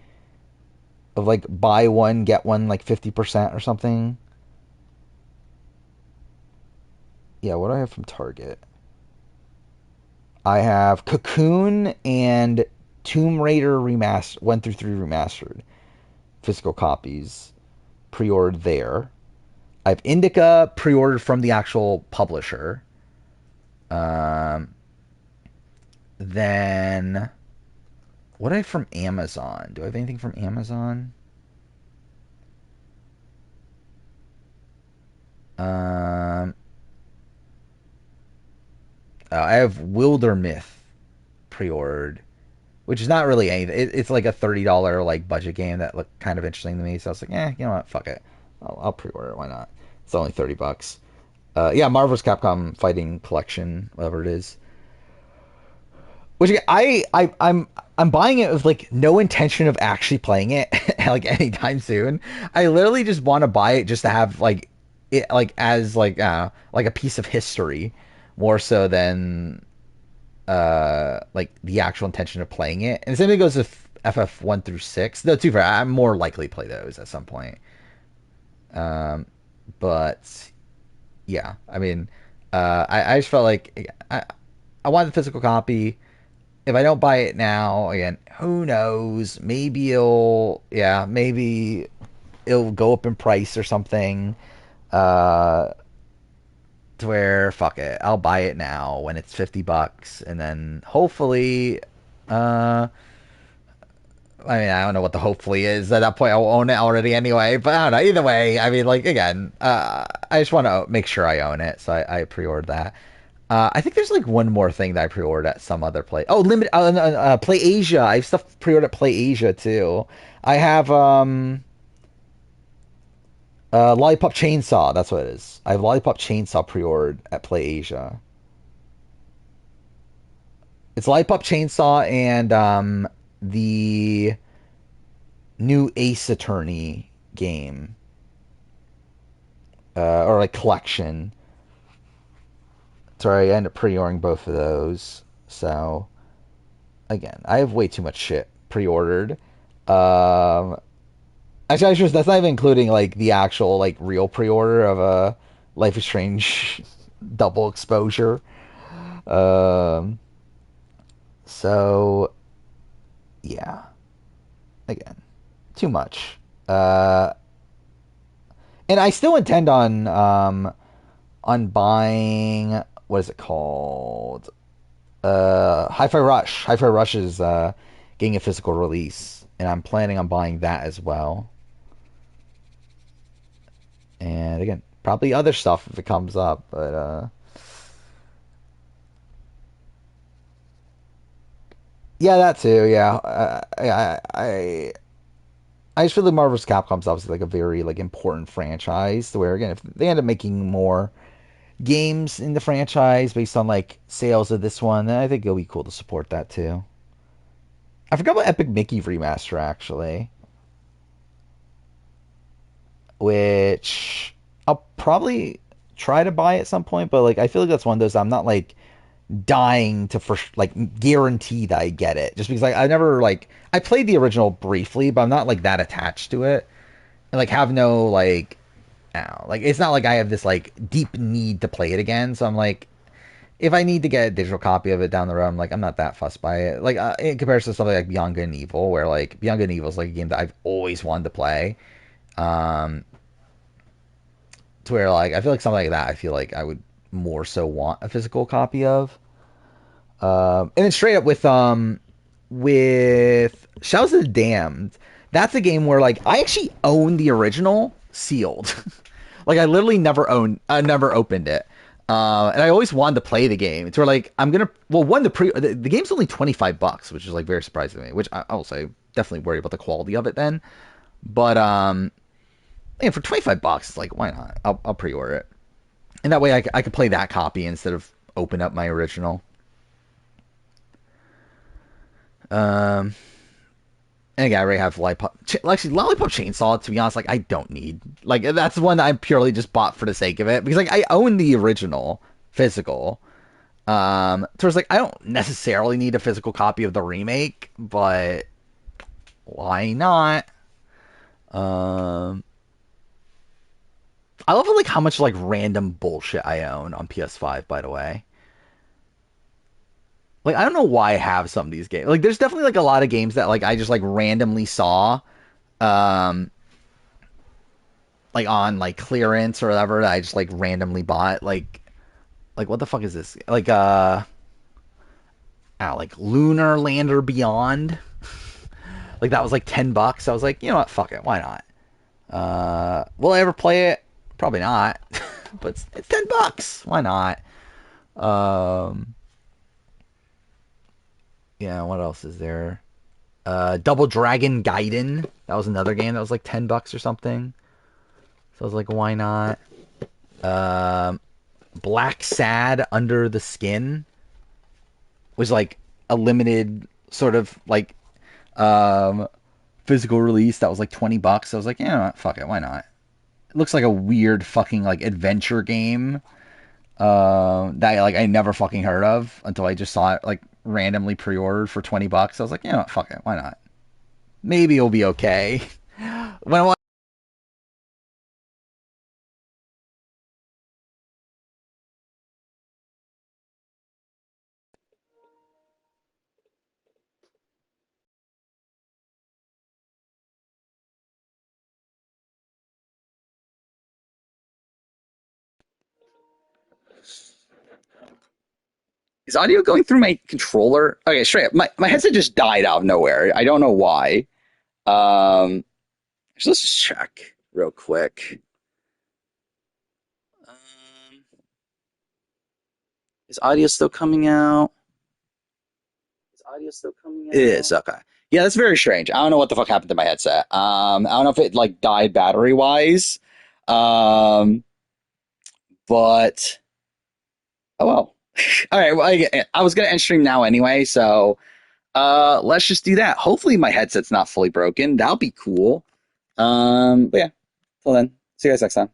Speaker 1: of buy one, get one 50% or something. Yeah, what do I have from Target? I have Cocoon and Tomb Raider Remastered, 1 through 3 Remastered. Physical copies. Pre-ordered there. I have Indica pre-ordered from the actual publisher. Then... What do I have from Amazon? Do I have anything from Amazon? I have Wildermyth pre-ordered, which is not really anything. It's like a $30 like budget game that looked kind of interesting to me. So I was like, you know what, fuck it, I'll pre-order it. Why not? It's only $30. Yeah, Marvel's Capcom Fighting Collection, whatever it is. Which I'm buying it with like no intention of actually playing it like anytime soon. I literally just want to buy it just to have like it like as like a piece of history, more so than like the actual intention of playing it. And the same thing goes with FF 1 through 6. Though, too far, I'm more likely to play those at some point. But yeah, I mean, I just felt like I want the physical copy. If I don't buy it now, again, who knows? Maybe it'll go up in price or something. To where, fuck it, I'll buy it now when it's $50, and then hopefully, I mean, I don't know what the hopefully is. At that point, I'll own it already anyway. But I don't know. Either way, I mean, like, again, I just want to make sure I own it, so I pre-ordered that. I think there's like one more thing that I pre-ordered at some other place. Oh, Play Asia. I have stuff pre-ordered at Play Asia too. I have Lollipop Chainsaw. That's what it is. I have Lollipop Chainsaw pre-ordered at Play Asia. It's Lollipop Chainsaw and the new Ace Attorney game, or like collection. Sorry, I ended up pre-ordering both of those. So, again, I have way too much shit pre-ordered. Actually, that's not even including like the actual like real pre-order of a Life is Strange double exposure. So, yeah. Again, too much. And I still intend on buying. What is it called? Hi-Fi Rush. Hi-Fi Rush is getting a physical release, and I'm planning on buying that as well. And again, probably other stuff if it comes up, but yeah, that too. Yeah, I just feel like Marvel's Capcom's obviously like a very like important franchise. To where again, if they end up making more games in the franchise based on like sales of this one, then I think it'll be cool to support that too. I forgot about Epic Mickey Remaster actually, which I'll probably try to buy at some point, but like I feel like that's one of those I'm not like dying to like guarantee that I get it, just because like I never like I played the original briefly, but I'm not like that attached to it, and like have no like like it's not like I have this like deep need to play it again. So I'm like, if I need to get a digital copy of it down the road, I'm like, I'm not that fussed by it. Like in comparison to something like Beyond Good and Evil, where like Beyond Good and Evil is like a game that I've always wanted to play. To where like I feel like something like that, I feel like I would more so want a physical copy of. And then straight up with Shadows of the Damned, that's a game where like I actually own the original sealed. Like I literally never opened it. And I always wanted to play the game. It's where like I'm gonna the game's only $25, which is like very surprising to me. Which I will say definitely worry about the quality of it then. But and for $25, it's like why not? I'll pre-order it, and that way I could play that copy instead of open up my original. And again, I already have Lollipop Chainsaw, to be honest, like, I don't need. Like, that's one that I purely just bought for the sake of it. Because, like, I own the original physical. So it's like, I don't necessarily need a physical copy of the remake, but why not? I love like how much like random bullshit I own on PS5, by the way. Like, I don't know why I have some of these games. Like, there's definitely like a lot of games that like I just like randomly saw, like on like clearance or whatever that I just like randomly bought. Like what the fuck is this? Like like Lunar Lander Beyond. Like that was like $10. I was like, you know what? Fuck it. Why not? Will I ever play it? Probably not. But it's $10. Why not? Yeah, what else is there? Double Dragon Gaiden. That was another game that was like $10 or something. So I was like, why not? Black Sad Under the Skin was like a limited sort of like physical release that was like $20. I was like, yeah, fuck it, why not? It looks like a weird fucking like adventure game that like I never fucking heard of until I just saw it like randomly pre-ordered for $20. I was like, you know what, fuck it, why not? Maybe it'll be okay. When I Is audio going through my controller? Okay, straight up. My headset just died out of nowhere. I don't know why. So let's just check real quick. Is audio still coming out? It is, okay. Yeah, that's very strange. I don't know what the fuck happened to my headset. I don't know if it like died battery wise. But oh well. All right, well, I was gonna end stream now anyway, so let's just do that. Hopefully my headset's not fully broken. That'll be cool. But yeah, till then, see you guys next time.